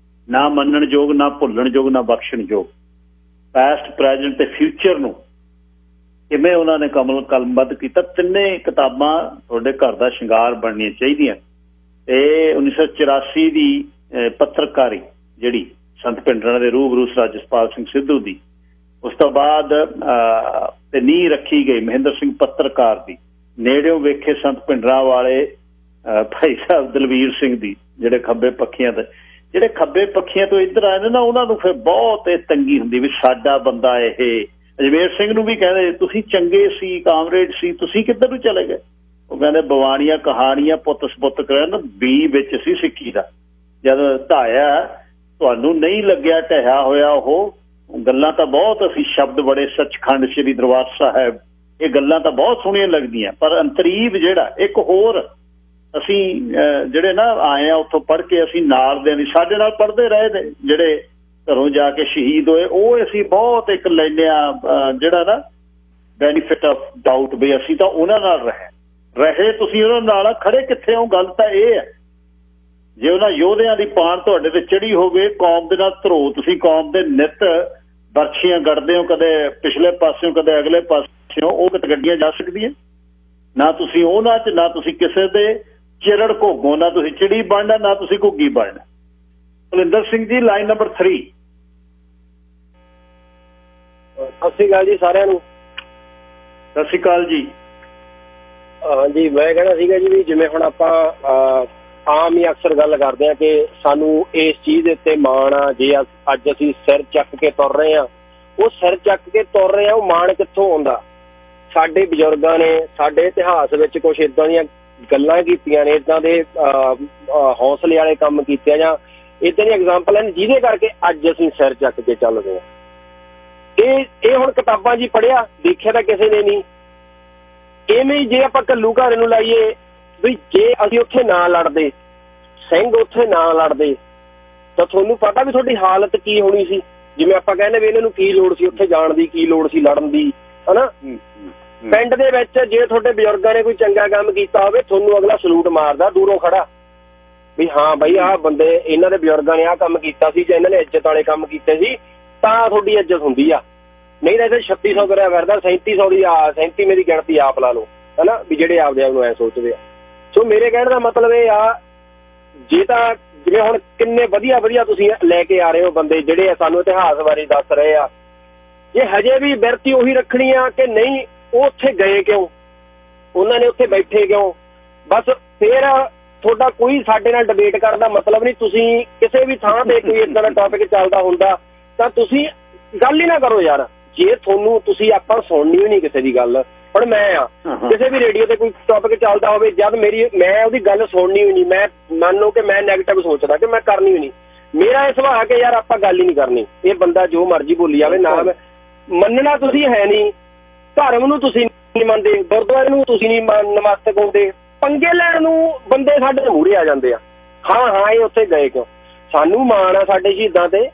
ਨਾ ਮੰਨਣ ਯੋਗ, ਨਾ ਭੁੱਲਣ ਯੋਗ, ਨਾ ਬਖਸ਼ਣ ਯੋਗ। ਪਾਸਟ, ਪ੍ਰੈਜ਼ੈਂਟ ਤੇ ਫਿਊਚਰ ਨੂੰ ਕਿਵੇਂ ਉਹਨਾਂ ਨੇ ਕਲਮਬੱਧ ਕੀਤਾ। 3 ਕਿਤਾਬਾਂ ਤੁਹਾਡੇ ਘਰ ਦਾ ਸ਼ਿੰਗਾਰ ਬਣਨੀਆਂ ਚਾਹੀਦੀਆਂ। ਤੇ 1984 ਦੀ ਪੱਤਰਕਾਰੀ ਜਿਹੜੀ ਸੰਤ ਭਿੰਡਰਾਂ ਦੇ ਰੂਬਰੂ ਰਾਜਪਾਲ ਸਿੰਘ ਸਿੱਧੂ ਦੀ, ਉਸ ਤੋਂ ਬਾਅਦ ਤੇ ਨੀਂਹ ਰੱਖੀ ਗਈ ਮਹਿੰਦਰ ਸਿੰਘ ਪੱਤਰਕਾਰ ਦੀ, ਨੇੜਿਓਂ ਵੇਖੇ ਸੰਤ ਭਿੰਡਰਾਂ ਵਾਲੇ ਭਾਈ ਸਾਹਿਬ ਦਲਵੀਰ ਸਿੰਘ ਦੀ, ਜਿਹੜੇ ਖੱਬੇ ਪੱਖੀਆਂ ਤੋਂ ਇੱਧਰ ਆਏ ਨੇ ਨਾ, ਉਹਨਾਂ ਨੂੰ ਫਿਰ ਬਹੁਤ ਇਹ ਤੰਗੀ ਹੁੰਦੀ ਵੀ ਸਾਡਾ ਬੰਦਾ ਇਹ। ਅਜਮੇਰ ਸਿੰਘ ਨੂੰ ਵੀ ਕਹਿੰਦੇ ਤੁਸੀਂ ਚੰਗੇ ਸੀ, ਕਾਮਰੇਡ ਸੀ, ਤੁਸੀਂ ਕਿੱਧਰ ਨੂੰ ਚਲੇ ਗਏ? ਉਹ ਕਹਿੰਦੇ ਬਵਾਣੀਆਂ ਕਹਾਣੀਆਂ ਪੁੱਤ ਸਪੁੱਤ ਕਰਨ, ਬੀ ਵਿੱਚ ਸੀ ਸਿੱਖੀ ਦਾ। ਜਦ ਢਾਇਆ ਤੁਹਾਨੂੰ ਨਹੀਂ ਲੱਗਿਆ ਢਹਿਆ ਹੋਇਆ ਉਹ ਗੱਲਾਂ ਤਾਂ ਬਹੁਤ, ਅਸੀਂ ਸ਼ਬਦ ਬੜੇ ਸੱਚਖੰਡ ਸ੍ਰੀ ਦਰਬਾਰ ਸਾਹਿਬ, ਇਹ ਗੱਲਾਂ ਤਾਂ ਬਹੁਤ ਸੋਹਣੀਆਂ ਲੱਗਦੀਆਂ, ਪਰ ਅੰਤਰੀਬ ਜਿਹੜਾ ਇੱਕ ਹੋਰ ਅਸੀਂ ਜਿਹੜੇ ਨਾ ਆਏ ਆ ਉੱਥੋਂ ਪੜ੍ਹ ਕੇ, ਅਸੀਂ ਨਾਲ ਦੇ ਨਹੀਂ, ਸਾਡੇ ਨਾਲ ਪੜ੍ਹਦੇ ਰਹੇ ਨੇ ਜਿਹੜੇ ਘਰੋਂ ਜਾ ਕੇ ਸ਼ਹੀਦ ਹੋਏ, ਉਹ ਅਸੀਂ ਬਹੁਤ ਇੱਕ ਲੈਂਦੇ ਆ ਜਿਹੜਾ ਨਾ ਬੈਨੀਫਿਟ ਆਫ ਡਾਊਟ ਵੀ ਅਸੀਂ ਤਾਂ ਉਹਨਾਂ ਨਾਲ ਰਹੇ ਤੁਸੀਂ ਉਹਨਾਂ ਨਾਲ ਖੜੇ ਕਿੱਥੇ ਹੋ? ਗੱਲ ਤਾਂ ਇਹ ਹੈ, ਜੇ ਉਹਨਾਂ ਯੋਧਿਆਂ ਦੀ ਪਾਣ ਤੁਹਾਡੇ ਤੇ ਚੜੀ ਹੋਵੇ, ਕੌਮ ਦੇ ਨਾਲ ਧਰੋ, ਤੁਸੀਂ ਕੌਮ ਦੇ ਨਿੱਤ ਬਰਛੀਆਂ ਗੱਡਦੇ ਹੋ, ਕਦੇ ਪਿਛਲੇ ਪਾਸਿਓਂ ਕਦੇ ਅਗਲੇ ਪਾਸਿਓਂ, ਉਹ ਕਿਤੇ ਗੱਡੀਆਂ ਜਾ ਸਕਦੀਆਂ ਨਾ। ਤੁਸੀਂ ਉਹਨਾਂ 'ਚ ਨਾ ਤੁਸੀਂ ਕਿਸੇ ਦੇ ਚਿਰੜ ਘੋਗੋ, ਨਾ ਤੁਸੀਂ ਚਿੜੀ ਬਣਨਾ, ਨਾ ਤੁਸੀਂ ਘੁੱਗੀ ਬਣਨਾ। Kulinder Singh ji, line number 3। ਸਤਿ ਸ਼੍ਰੀ ਅਕਾਲ ਜੀ ਸਾਰਿਆਂ ਨੂੰ। ਸਤਿ ਸ਼੍ਰੀ ਅਕਾਲ ਜੀ। ਹਾਂਜੀ, ਮੈਂ ਕਹਿਣਾ ਸੀਗਾ ਜੀ ਵੀ ਜਿਵੇਂ ਹੁਣ ਆਪਾਂ ਆਮ ਹੀ ਅਕਸਰ ਗੱਲ ਕਰਦੇ ਹਾਂ ਕਿ ਸਾਨੂੰ ਇਸ ਚੀਜ਼ ਦੇ ਉੱਤੇ ਮਾਣ ਆ, ਜੇ ਅੱਜ ਅਸੀਂ ਸਿਰ ਚੱਕ ਕੇ ਤੁਰ ਰਹੇ ਹਾਂ, ਉਹ ਸਿਰ ਚੱਕ ਕੇ ਤੁਰ ਰਹੇ ਹਾਂ, ਉਹ ਮਾਣ ਕਿੱਥੋਂ ਆਉਂਦਾ? ਸਾਡੇ ਬਜ਼ੁਰਗਾਂ ਨੇ, ਸਾਡੇ ਇਤਿਹਾਸ ਵਿੱਚ ਕੁਛ ਇੱਦਾਂ ਦੀਆਂ ਗੱਲਾਂ ਕੀਤੀਆਂ ਨੇ, ਇਦਾਂ ਦੇ ਹੌਸਲੇ ਵਾਲੇ ਕੰਮ ਕੀਤੇ ਜਾਂ ਇਦਾਂ ਦੀਆਂ ਐਗਜ਼ਾਮਪਲ ਹਨ ਜਿਹਦੇ ਕਰਕੇ ਅੱਜ ਅਸੀਂ ਸਿਰ ਚੱਕ ਕੇ ਚੱਲਦੇ ਹਾਂ। ਇਹ ਹੁਣ ਕਿਤਾਬਾਂ 'ਚ ਹੀ ਪੜ੍ਹਿਆ, ਦੇਖਿਆ ਤਾਂ ਕਿਸੇ ਨੇ ਨਹੀਂ। ਇਵੇਂ ਹੀ ਜੇ ਆਪਾਂ ਘੱਲੂ ਘਾਰੇ ਨੂੰ ਲਾਈਏ ਵੀ ਜੇ ਅਸੀਂ ਉੱਥੇ ਨਾ ਲੜਦੇ, ਸਿੰਘ ਉੱਥੇ ਨਾ ਲੜਦੇ, ਤਾਂ ਤੁਹਾਨੂੰ ਪਤਾ ਵੀ ਤੁਹਾਡੀ ਹਾਲਤ ਕੀ ਹੋਣੀ ਸੀ। ਜਿਵੇਂ ਆਪਾਂ ਕਹਿੰਦੇ ਵੀ ਇਹਨਾਂ ਨੂੰ ਕੀ ਲੋੜ ਸੀ ਉੱਥੇ ਜਾਣ ਦੀ, ਕੀ ਲੋੜ ਸੀ ਲੜਨ ਦੀ, ਹਨਾ। ਪਿੰਡ ਦੇ ਵਿੱਚ ਜੇ ਤੁਹਾਡੇ ਬਜ਼ੁਰਗਾਂ ਨੇ ਕੋਈ ਚੰਗਾ ਕੰਮ ਕੀਤਾ ਹੋਵੇ, ਤੁਹਾਨੂੰ ਅਗਲਾ ਸਲੂਟ ਮਾਰਦਾ ਦੂਰੋਂ ਖੜਾ ਵੀ ਹਾਂ ਬਈ ਆਹ ਬੰਦੇ, ਇਹਨਾਂ ਦੇ ਬਜ਼ੁਰਗਾਂ ਨੇ ਆਹ ਕੰਮ ਕੀਤਾ ਸੀ ਜਾਂ ਇਹਨਾਂ ਨੇ ਇੱਜ਼ਤ ਵਾਲੇ ਕੰਮ ਕੀਤੇ ਸੀ ਤਾਂ ਤੁਹਾਡੀ ਇੱਜ਼ਤ ਹੁੰਦੀ ਆ। ਨਹੀਂ ਤਾਂ ਇੱਥੇ 3600 ਕਰਿਆ ਫਿਰਦਾ, 3700 ਦੀ 37 ਮੇਰੀ ਗਿਣਤੀ ਆਪ ਲਾ ਲਓ, ਹਨਾ, ਵੀ ਜਿਹੜੇ ਆਪਦੇ ਆਪ ਨੂੰ ਐ ਸੋਚਦੇ ਆ। ਸੋ ਮੇਰੇ ਕਹਿਣ ਦਾ ਮਤਲਬ ਇਹ ਆ, ਜੇ ਤਾਂ ਜਿਵੇਂ ਹੁਣ ਕਿੰਨੇ ਵਧੀਆ ਵਧੀਆ ਤੁਸੀਂ ਲੈ ਕੇ ਆ ਰਹੇ ਹੋ ਬੰਦੇ ਜਿਹੜੇ ਸਾਨੂੰ ਇਤਿਹਾਸ ਬਾਰੇ ਦੱਸ ਰਹੇ ਆ, ਜੇ ਹਜੇ ਵੀ ਬਿਰਤੀ ਉਹੀ ਰੱਖਣੀ ਆ ਕਿ ਨਹੀਂ, ਉਹ ਉੱਥੇ ਗਏ ਕਿਉਂ, ਉਹਨਾਂ ਨੇ ਉੱਥੇ ਬੈਠੇ ਕਿਉਂ, ਬਸ ਫਿਰ ਤੁਹਾਡਾ ਕੋਈ ਸਾਡੇ ਨਾਲ ਡਿਬੇਟ ਕਰਨ ਦਾ ਮਤਲਬ ਨਹੀਂ। ਤੁਸੀਂ ਕਿਸੇ ਵੀ ਥਾਂ ਤੇ ਕੋਈ ਇੱਦਾਂ ਦਾ ਟੌਪਿਕ ਚੱਲਦਾ ਹੁੰਦਾ ਤਾਂ ਤੁਸੀਂ ਗੱਲ ਹੀ ਨਾ ਕਰੋ ਯਾਰ। ਜੇ ਤੁਹਾਨੂੰ ਤੁਸੀਂ ਆਪਾਂ ਸੁਣਨੀ ਵੀ ਨਹੀਂ ਕਿਸੇ ਦੀ ਗੱਲ, ਹੁਣ ਮੈਂ ਆ ਕਿਸੇ ਵੀ ਰੇਡੀਓ ਤੇ ਕੋਈ ਟੌਪਿਕ ਚੱਲਦਾ ਹੋਵੇ, ਜਦ ਮੈਂ ਉਹਦੀ ਗੱਲ ਸੁਣਨੀ ਵੀ ਨਹੀਂ, ਮੈਂ ਮੰਨ ਲਓ ਕਿ ਮੈਂ ਨੈਗੇਟਿਵ ਸੋਚਦਾ ਕਿ ਮੈਂ ਕਰਨੀ ਵੀ ਨਹੀਂ, ਮੇਰਾ ਇਹ ਸੁਭਾਅ ਕਿ ਯਾਰ ਆਪਾਂ ਗੱਲ ਹੀ ਨਹੀਂ ਕਰਨੀ, ਇਹ ਬੰਦਾ ਜੋ ਮਰਜ਼ੀ ਬੋਲੀ ਜਾਵੇ। ਨਾ ਮੰਨਣਾ ਤੁਸੀਂ ਹੈ ਨਹੀਂ, ਧਰਮ ਨੂੰ ਤੁਸੀਂ ਨਹੀਂ ਮੰਨਦੇ, ਗੁਰਦੁਆਰੇ ਨੂੰ ਤੁਸੀਂ ਨਹੀਂ ਨਮਸਤਕ ਹੁੰਦੇ, ਪੰਗੇ ਲੈਣ ਨੂੰ ਬੰਦੇ ਸਾਡੇ ਮੂਹਰੇ ਆ ਜਾਂਦੇ ਆ। ਹਾਂ ਇਹ ਉੱਥੇ ਗਏ ਕਿਉਂ? ਸਾਨੂੰ ਮਾਣ ਆ ਸਾਡੇ ਸ਼ਹੀਦਾਂ ਤੇ,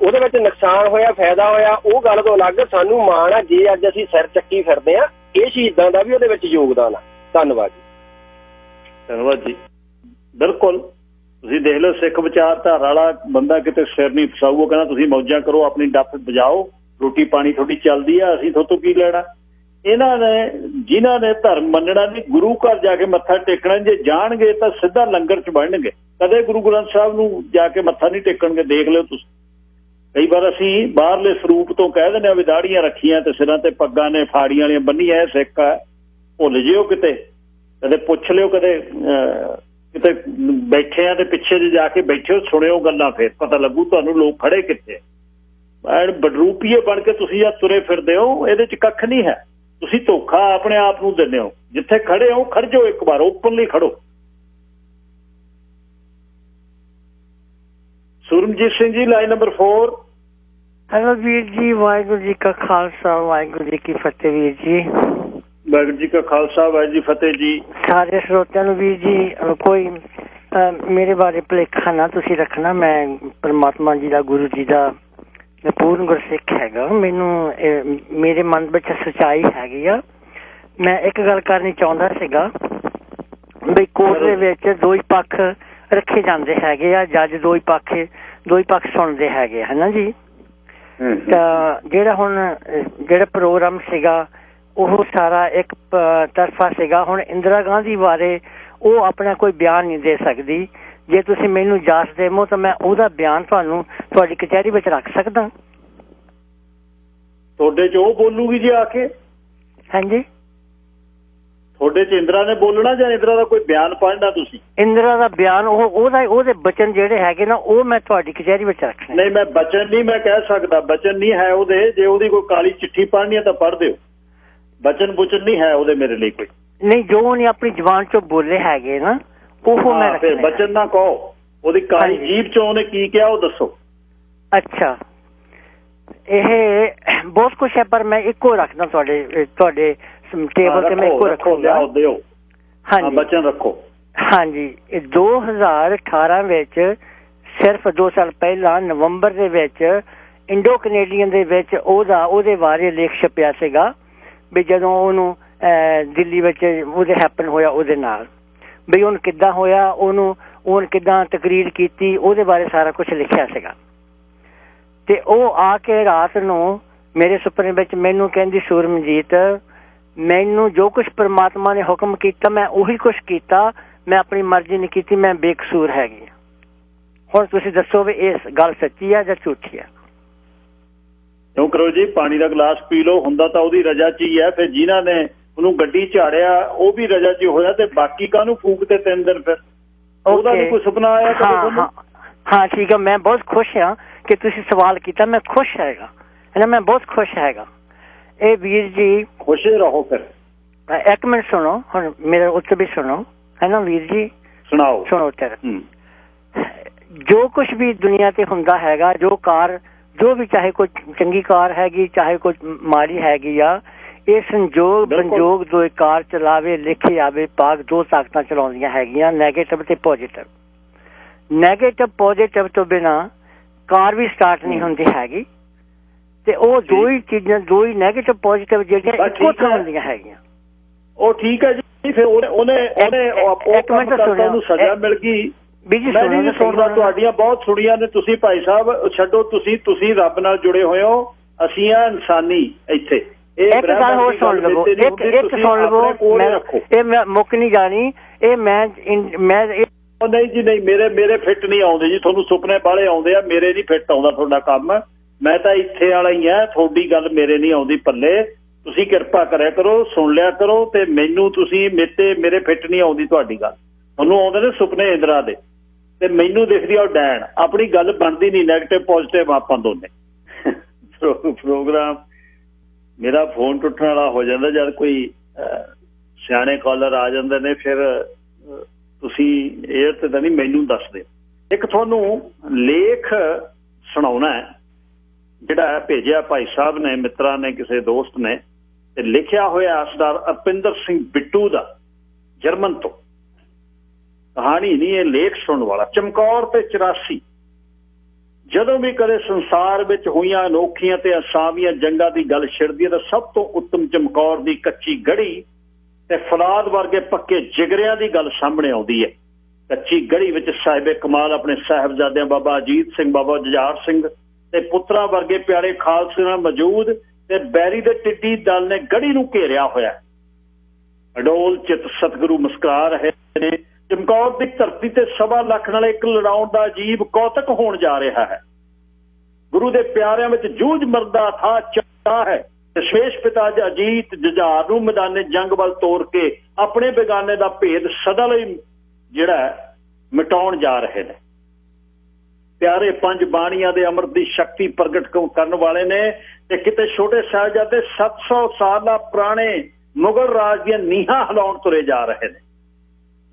ਉਹਦੇ ਵਿੱਚ ਨੁਕਸਾਨ ਹੋਇਆ ਫਾਇਦਾ ਹੋਇਆ ਉਹ ਗੱਲ ਤੋਂ ਅਲੱਗ, ਸਾਨੂੰ ਮਾਣ ਆ ਜੇ ਅੱਜ ਅਸੀਂ ਸਿਰ ਚੱਕੀ ਫਿਰਦੇ ਆ, ਇਹ ਸ਼ਹੀਦਾਂ ਦਾ ਵੀ ਉਹਦੇ ਵਿੱਚ ਯੋਗਦਾਨ ਆ। ਧੰਨਵਾਦ ਜੀ। ਧੰਨਵਾਦ ਜੀ। ਬਿਲਕੁਲ ਤੁਸੀਂ ਦੇਖ ਲਓ, ਸਿੱਖ ਵਿਚਾਰਧਾਰਾ ਵਾਲਾ ਬੰਦਾ ਕਿਤੇ ਸਿਰ ਨਹੀਂ ਫਸਾਊ, ਉਹ ਕਹਿੰਦਾ ਤੁਸੀਂ ਮੌਜਾਂ ਕਰੋ, ਆਪਣੀ ਡੱਫ ਵਜਾਓ, ਰੋਟੀ ਪਾਣੀ ਤੁਹਾਡੀ ਚੱਲਦੀ ਆ, ਅਸੀਂ ਤੁਹਾਤੋਂ ਕੀ ਲੈਣਾ। ਇਹਨਾਂ ਨੇ ਜਿਨ੍ਹਾਂ ਨੇ ਧਰਮ ਮੰਨਣਾ ਨਹੀਂ, ਗੁਰੂ ਘਰ ਜਾ ਕੇ ਮੱਥਾ ਟੇਕਣਾ, ਜੇ ਜਾਣਗੇ ਤਾਂ ਸਿੱਧਾ ਲੰਗਰ 'ਚ ਵੜਨਗੇ, ਕਦੇ ਗੁਰੂ ਗ੍ਰੰਥ ਸਾਹਿਬ ਨੂੰ ਜਾ ਕੇ ਮੱਥਾ ਨਹੀਂ ਟੇਕਣਗੇ। ਦੇਖ ਲਿਓ ਤੁਸੀਂ, ਕਈ ਵਾਰ ਅਸੀਂ ਬਾਹਰਲੇ ਸਰੂਪ ਤੋਂ ਕਹਿ ਦਿੰਦੇ ਆ ਵੀ ਦਾੜੀਆਂ ਰੱਖੀਆਂ ਤੇ ਸਿਰਾਂ ਤੇ ਪੱਗਾਂ ਨੇ ਫਾੜੀਆਂ ਵਾਲੀਆਂ ਬੰਨੀਆਂ, ਸਿੱਖ ਆ, ਭੁੱਲ ਜਿਓ ਕਿਤੇ, ਕਦੇ ਪੁੱਛ ਲਿਓ, ਕਦੇ ਕਿਤੇ ਬੈਠੇ ਆ ਤੇ ਪਿੱਛੇ ਜੇ ਜਾ ਕੇ ਬੈਠਿਓ, ਸੁਣਿਓ ਗੱਲਾਂ, ਫਿਰ ਪਤਾ ਲੱਗੂ ਤੁਹਾਨੂੰ ਲੋਕ ਖੜੇ ਕਿੱਥੇ। ਬਡਰੂਪੀਏ ਬਣ ਕੇ ਤੁਸੀਂ ਆ ਤੁਰੇ ਫਿਰਦੇ ਹੋ, ਇਹਦੇ 'ਚ ਕੱਖ ਨਹੀਂ ਹੈ। ਤੁਸੀਂ ਧੋਖਾ ਆਪਣੇ ਆਪ ਨੂੰ ਦਿੰਦੇ ਹੋ। ਜਿੱਥੇ ਖੜੇ ਹੋ ਖੜ ਜਾਓ, ਇੱਕ ਵਾਰ ਓਪਨਲੀ ਖੜੋ। ਸੁਰਮਜੀਤ Singh ji, line number 4। Hello ਵੀਰ ਜੀ, ਵਾਹਿਗੁਰੂ ਜੀ ਕਾ ਖਾਲਸਾ, ਵਾਹਿਗੁਰੂ ਜੀ ਕੀ ਫਤਿਹ। ਵੀਰ ਜੀ, ਵਾਹਿਗੁਰੂ ਜੀ ਕਾ ਖਾਲਸਾ, ਵਾਹਿਗੁਰੂ ਜੀ ਫਤਿਹ ਜੀ। ਸਾਰੇ ਸਰੋਤਿਆਂ ਨੂੰ ਵੀਰ ਜੀ ਕੋਈ ਮੇਰੇ ਬਾਰੇ ਭੁਲੇਖਾ ਨਾ ਤੁਸੀਂ ਰੱਖਣਾ, ਮੈਂ ਪਰਮਾਤਮਾ ਜੀ ਦਾ, ਗੁਰੂ ਜੀ ਦਾ ਪੂਰਨ ਗੁਰਸਿੱਖ ਹੈਗਾ। ਮੈਨੂੰ ਮੇਰੇ ਮਨ ਵਿੱਚ ਸੱਚਾਈ ਹੈਗੀ ਆ। ਮੈਂ ਇੱਕ ਗੱਲ ਕਰਨੀ ਚਾਹੁੰਦਾ ਸੀਗਾ ਵੀ ਕੋਰਟ ਦੇ ਵਿੱਚ ਦੋ ਹੀ ਪੱਖ ਰੱਖੇ ਜਾਂਦੇ ਹੈਗੇ ਆ, ਜੱਜ ਦੋ ਹੀ ਪੱਖ ਸੁਣਦੇ ਹੈਗੇ, ਹਨਾ ਜੀ। ਤਾਂ ਜਿਹੜਾ ਪ੍ਰੋਗਰਾਮ ਸੀਗਾ ਉਹ ਸਾਰਾ ਇੱਕ ਤਰਫਾ ਸੀਗਾ। ਹੁਣ ਇੰਦਰਾ ਗਾਂਧੀ ਬਾਰੇ ਉਹ ਆਪਣਾ ਕੋਈ ਬਿਆਨ ਨਹੀਂ ਦੇ ਸਕਦੀ। ਜੇ ਤੁਸੀਂ ਮੈਨੂੰ ਇਜਾਜ਼ਤ ਦੇਵੋ ਤਾਂ ਮੈਂ ਉਹਦਾ ਬਿਆਨ ਤੁਹਾਡੀ ਕਚਹਿਰੀ ਵਿੱਚ ਰੱਖ ਸਕਦਾ। ਤੁਹਾਡੇ 'ਚ ਉਹ ਬੋਲੂਗੀ ਜੀ ਆ ਕੇ? ਹਾਂਜੀ, ਤੁਹਾਡੇ 'ਚ ਇੰਦਰਾ ਨੇ ਬੋਲਣਾ ਜਾਂ ਇੰਦਰਾ ਦਾ ਕੋਈ ਬਿਆਨ ਪੜ੍ਹਨਾ ਤੁਸੀਂ? ਇੰਦਰਾ ਦਾ ਬਿਆਨ, ਉਹਦੇ ਬਚਨ ਜਿਹੜੇ ਹੈਗੇ ਨਾ, ਉਹ ਮੈਂ ਤੁਹਾਡੀ ਕਚਹਿਰੀ ਵਿੱਚ ਰੱਖਣਾ। ਨਹੀਂ, ਮੈਂ ਬਚਨ ਨਹੀਂ ਮੈਂ ਕਹਿ ਸਕਦਾ, ਬਚਨ ਨਹੀਂ ਹੈ ਉਹਦੇ। ਜੇ ਉਹਦੀ ਕੋਈ ਕਾਲੀ ਚਿੱਠੀ ਪੜ੍ਹਨੀ ਹੈ ਤਾਂ ਪੜ੍ਹ ਦਿਓ, ਬਚਨ ਬੁਚਨ ਨਹੀਂ ਹੈ ਉਹਦੇ ਮੇਰੇ ਲਈ ਕੋਈ। ਨਹੀਂ, ਜੋ ਉਹਨੇ ਆਪਣੀ ਜ਼ੁਬਾਨ 'ਚੋਂ ਬੋਲੇ ਹੈਗੇ ਨਾ, ਉਹ ਮੈਂ ਫਿਰ ਬਚਨ ਨਾ ਕਹੋ, ਉਹਦੀ ਕਾਲੀ ਜੀਭ 'ਚੋਂ ਉਹਨੇ ਕੀ ਕਿਹਾ ਉਹ ਦੱਸੋ। ਅੱਛਾ, ਇਹ ਬਹੁਤ ਕੁਛ ਹੈ, ਪਰ ਮੈਂ ਇੱਕੋ ਰੱਖਦਾ ਤੁਹਾਡੇ ਟੇਬਲ ਤੇ, ਮੈਂ ਇੱਕੋ ਰੱਖੂਗਾ। ਹਾਂਜੀ, ਬਚਨ ਰੱਖੋ। ਹਾਂਜੀ, 2018 ਵਿੱਚ, ਸਿਰਫ 2 ਸਾਲ ਪਹਿਲਾਂ ਨਵੰਬਰ ਦੇ ਵਿੱਚ ਇੰਡੋ ਕੈਨੇਡੀਅਨ ਦੇ ਵਿੱਚ ਉਹਦੇ ਬਾਰੇ ਲੇਖ ਛਪਿਆ ਸੀਗਾ ਵੀ ਜਦੋਂ ਉਹਨੂੰ ਦਿੱਲੀ ਵਿੱਚ ਉਹਦੇ ਹੈਪਨ ਹੋਇਆ, ਉਹਦੇ ਨਾਲ ਵੀ ਉਹਨੂੰ ਕਿੱਦਾਂ ਹੋਇਆ, ਉਹਨੂੰ ਕਿੱਦਾਂ ਤਕਰੀਰ ਕੀਤੀ, ਉਹਦੇ ਬਾਰੇ ਸਾਰਾ ਕੁਛ ਲਿਖਿਆ ਸੀਗਾ। ਤੇ ਉਹ ਆ ਕੇ ਰਾਤ ਨੂੰ ਮੇਰੇ ਸੁਪਨੇ ਵਿੱਚ ਮੈਨੂੰ ਕਹਿੰਦੀ, ਸੂਰਮਜੀਤ, ਮੈਨੂੰ ਜੋ ਕੁਛ ਪਰਮਾਤਮਾ ਨੇ ਹੁਕਮ ਕੀਤਾ ਮੈਂ ਉਹੀ ਕੁਛ ਕੀਤਾ, ਮੈਂ ਆਪਣੀ ਮਰਜ਼ੀ ਨਹੀਂ ਕੀਤੀ, ਮੈਂ ਬੇਕਸੂਰ ਹੈਗੀ। ਹੁਣ ਤੁਸੀਂ ਦੱਸੋ ਵੀ ਇਹ ਗੱਲ ਸੱਚੀ ਆ ਜਾਂ ਝੂਠੀ ਆ? ਕਿਉਂ ਕਰੋ ਜੀ, ਪਾਣੀ ਦਾ ਗਲਾਸ ਪੀ ਲਓ, ਹੁੰਦਾ ਤਾਂ ਉਹਦੀ ਰਜਾ 'ਚ ਹੀ ਹੈ। ਫਿਰ ਜਿਨ੍ਹਾਂ ਨੇ ਉਹਨੂੰ ਗੱਡੀ ਝਾੜਿਆ ਉਹ ਵੀ ਰਜਾ 'ਚ ਹੋਇਆ, ਤੇ ਬਾਕੀ ਕਾਹਨੂੰ ਫੂਕਦੇ 3 ਦਿਨ? ਫਿਰ ਉਹਦਾ ਵੀ ਕੋਈ ਸੁਪਨਾ ਆਇਆ? ਹਾਂ ਠੀਕ ਹੈ, ਮੈਂ ਬਹੁਤ ਖੁਸ਼ ਹਾਂ ਕਿ ਤੁਸੀਂ ਸਵਾਲ ਕੀਤਾ, ਮੈਂ ਖੁਸ਼ ਹੈਗਾ, ਮੈਂ ਬਹੁਤ ਖੁਸ਼ ਹੈਗਾ। ਇਹ ਵੀਰ ਜੀ, ਖੁਸ਼ ਰਹੋ। ਫਿਰ एक मिनट सुनो हुण मेरे उत्ते भी सुनो है ना वीर जी सुनाओ सुनो तेरा जो कुछ भी दुनिया ते हुंदा हैगा जो कार जो भी चाहे कोई चंगी कार हैगी चाहे कोई माड़ी हैगी या ये संजोग संजोग दो कार चलावे लिखे आवे पाक दो ताकतां चलाउंदियां हैगियां नेगेटिव ते पॉजिटिव नेगेटिव पॉजिटिव तो बिना कार भी स्टार्ट नहीं हुंदी हैगी ते ओ दो ही चीज़ां दो ही नेगेटिव पॉजिटिव ਜਿਹੜੀਆਂ ਇੱਕੋ ਥਾਂ ਹੁੰਦੀਆਂ ਹੈਗੀਆਂ ਉਹ ਠੀਕ ਹੈ ਜੀ ਫਿਰ ਉਹਨੇ ਇੱਕ ਮਿੰਟ ਤੁਹਾਨੂੰ ਸਜ਼ਾ ਮਿਲ ਗਈ ਮੈਂ ਨਹੀਂ ਸੁਣਦਾ ਤੁਹਾਡੀਆਂ ਬਹੁਤ ਸੁਣੀਆਂ ਨੇ ਤੁਸੀਂ ਭਾਈ ਸਾਹਿਬ ਛੱਡੋ ਤੁਸੀਂ ਰੱਬ ਨਾਲ ਜੁੜੇ ਹੋਏ ਹੋ ਅਸੀਂ ਆ ਇਨਸਾਨੀ ਇੱਥੇ ਇੱਕ ਗੱਲ ਹੋਰ ਸੁਣ ਲਵੋ ਇੱਕ ਸੁਣ ਲਵੋ ਇਹ ਮੁੱਕ ਨਹੀਂ ਜਾਣੀ ਇਹ ਮੈਂ ਨਹੀਂ ਜੀ ਨਹੀਂ ਮੇਰੇ ਫਿੱਟ ਨਹੀਂ ਆਉਂਦੇ ਜੀ ਤੁਹਾਨੂੰ ਸੁਪਨੇ ਬਾਹਲੇ ਆਉਂਦੇ ਆ ਮੇਰੇ ਨਹੀਂ ਫਿੱਟ ਆਉਂਦਾ ਤੁਹਾਡਾ ਕੰਮ ਮੈਂ ਤਾਂ ਇੱਥੇ ਵਾਲਾ ਹੀ ਆ ਤੁਹਾਡੀ ਗੱਲ ਮੇਰੇ ਨਹੀਂ ਆਉਂਦੀ ਪੱਲੇ ਤੁਸੀਂ ਕਿਰਪਾ ਕਰਿਆ ਕਰੋ ਸੁਣ ਲਿਆ ਕਰੋ ਤੇ ਮੈਨੂੰ ਤੁਸੀਂ ਮੇਰੇ ਫਿੱਟ ਨਹੀਂ ਆਉਂਦੀ ਤੁਹਾਡੀ ਗੱਲ ਤੁਹਾਨੂੰ ਆਉਂਦੇ ਨੇ ਸੁਪਨੇ ਇੰਦਰਾ ਦੇ ਤੇ ਮੈਨੂੰ ਦਿਖਦੀ ਆ ਡੈਣ ਆਪਣੀ ਗੱਲ ਬਣਦੀ ਨਹੀਂ ਨੈਗੇਟਿਵ ਪੋਜ਼ਿਟਿਵ ਆਪਾਂ ਦੋਨੇ ਪ੍ਰੋਗਰਾਮ ਮੇਰਾ ਫੋਨ ਟੁੱਟਣ ਵਾਲਾ ਹੋ ਜਾਂਦਾ ਜਦ ਕੋਈ ਸਿਆਣੇ ਕਾਲਰ ਆ ਜਾਂਦੇ ਨੇ ਫਿਰ ਤੁਸੀਂ 에ਅਰ ਤੇ ਤਾਂ ਨਹੀਂ ਮੈਨੂੰ ਦੱਸ ਦਿਓ ਇੱਕ ਤੁਹਾਨੂੰ ਲੇਖ ਸੁਣਾਉਣਾ ਹੈ ਜਿਹੜਾ ਭੇਜਿਆ ਭਾਈ ਸਾਹਿਬ ਨੇ ਮਿੱਤਰਾਂ ਨੇ ਕਿਸੇ ਦੋਸਤ ਨੇ ਤੇ ਲਿਖਿਆ ਹੋਇਆ ਸਰਦਾਰ ਅਰਪਿੰਦਰ ਸਿੰਘ ਬਿੱਟੂ ਦਾ ਜਰਮਨ ਤੋਂ ਕਹਾਣੀ ਨਹੀਂ ਇਹ ਲੇਖ ਸੁਣਨ ਵਾਲਾ ਚਮਕੌਰ ਤੇ 84 ਜਦੋਂ ਵੀ ਕਦੇ ਸੰਸਾਰ ਵਿੱਚ ਹੋਈਆਂ ਅਨੋਖੀਆਂ ਤੇ ਅਸਾਵੀਆਂ ਜੰਗਾਂ ਦੀ ਗੱਲ ਛਿੜਦੀ ਹੈ ਤਾਂ ਸਭ ਤੋਂ ਉੱਤਮ ਚਮਕੌਰ ਦੀ ਕੱਚੀ ਗੜੀ ਤੇ ਫਲਾਦ ਵਰਗੇ ਪੱਕੇ ਜਿਗਰਿਆਂ ਦੀ ਗੱਲ ਸਾਹਮਣੇ ਆਉਂਦੀ ਹੈ ਕੱਚੀ ਗੜੀ ਵਿੱਚ ਸਾਹਿਬੇ ਕਮਾਲ ਆਪਣੇ ਸਾਹਿਬਜ਼ਾਦਿਆਂ ਬਾਬਾ ਅਜੀਤ ਸਿੰਘ ਬਾਬਾ ਜੁਝਾਰ ਸਿੰਘ ਤੇ ਪੁੱਤਰਾਂ ਵਰਗੇ ਪਿਆਰੇ ਖਾਲਸੇ ਨਾਲ ਮੌਜੂਦ ਤੇ ਬੈਰੀ ਦੇ ਟਿੱਡੀ ਦਲ ਨੇ ਗੜੀ ਨੂੰ ਘੇਰਿਆ ਹੋਇਆ ਅਡੋਲ ਚਿੱਤ ਸਤਿਗੁਰੂ ਮੁਸਕਰਾ ਰਹੇ ਨੇ ਚਮਕੌਰ ਦੀ ਧਰਤੀ ਤੇ 1.25 ਲੱਖ ਨਾਲ ਇੱਕ ਲੜਾਉਣ ਦਾ ਅਜੀਬ ਕੌਤਕ ਹੋਣ ਜਾ ਰਿਹਾ ਹੈ ਗੁਰੂ ਦੇ ਪਿਆਰਿਆਂ ਵਿੱਚ ਜੂਝ ਮਰਦਾ ਥਾ ਚਾਹ ਹੈ ਦਸ਼ਮੇਸ਼ ਪਿਤਾ ਅਜੀਤ ਜੁਝਾਰ ਨੂੰ ਮੈਦਾਨੇ ਜੰਗ ਵੱਲ ਤੋਰ ਕੇ ਆਪਣੇ ਬੇਗਾਨੇ ਦਾ ਭੇਦ ਸਦਾ ਲਈ ਜਿਹੜਾ ਮਿਟਾਉਣ ਜਾ ਰਹੇ ਨੇ ਪਿਆਰੇ ਪੰਜ ਬਾਣੀਆਂ ਦੇ ਅੰਮ੍ਰਿਤ ਦੀ ਸ਼ਕਤੀ ਪ੍ਰਗਟ ਕਰਨ ਵਾਲੇ ਨੇ ਤੇ ਕਿਤੇ ਛੋਟੇ ਸਾਹਿਬਜ਼ਾਦੇ 700 ਸਾਲਾ ਪੁਰਾਣੇ ਮੁਗਲ ਰਾਜ ਦੀਆਂ ਨੀਹਾਂ ਹਿਲਾਉਣ ਤੁਰੇ ਜਾ ਰਹੇ ਨੇ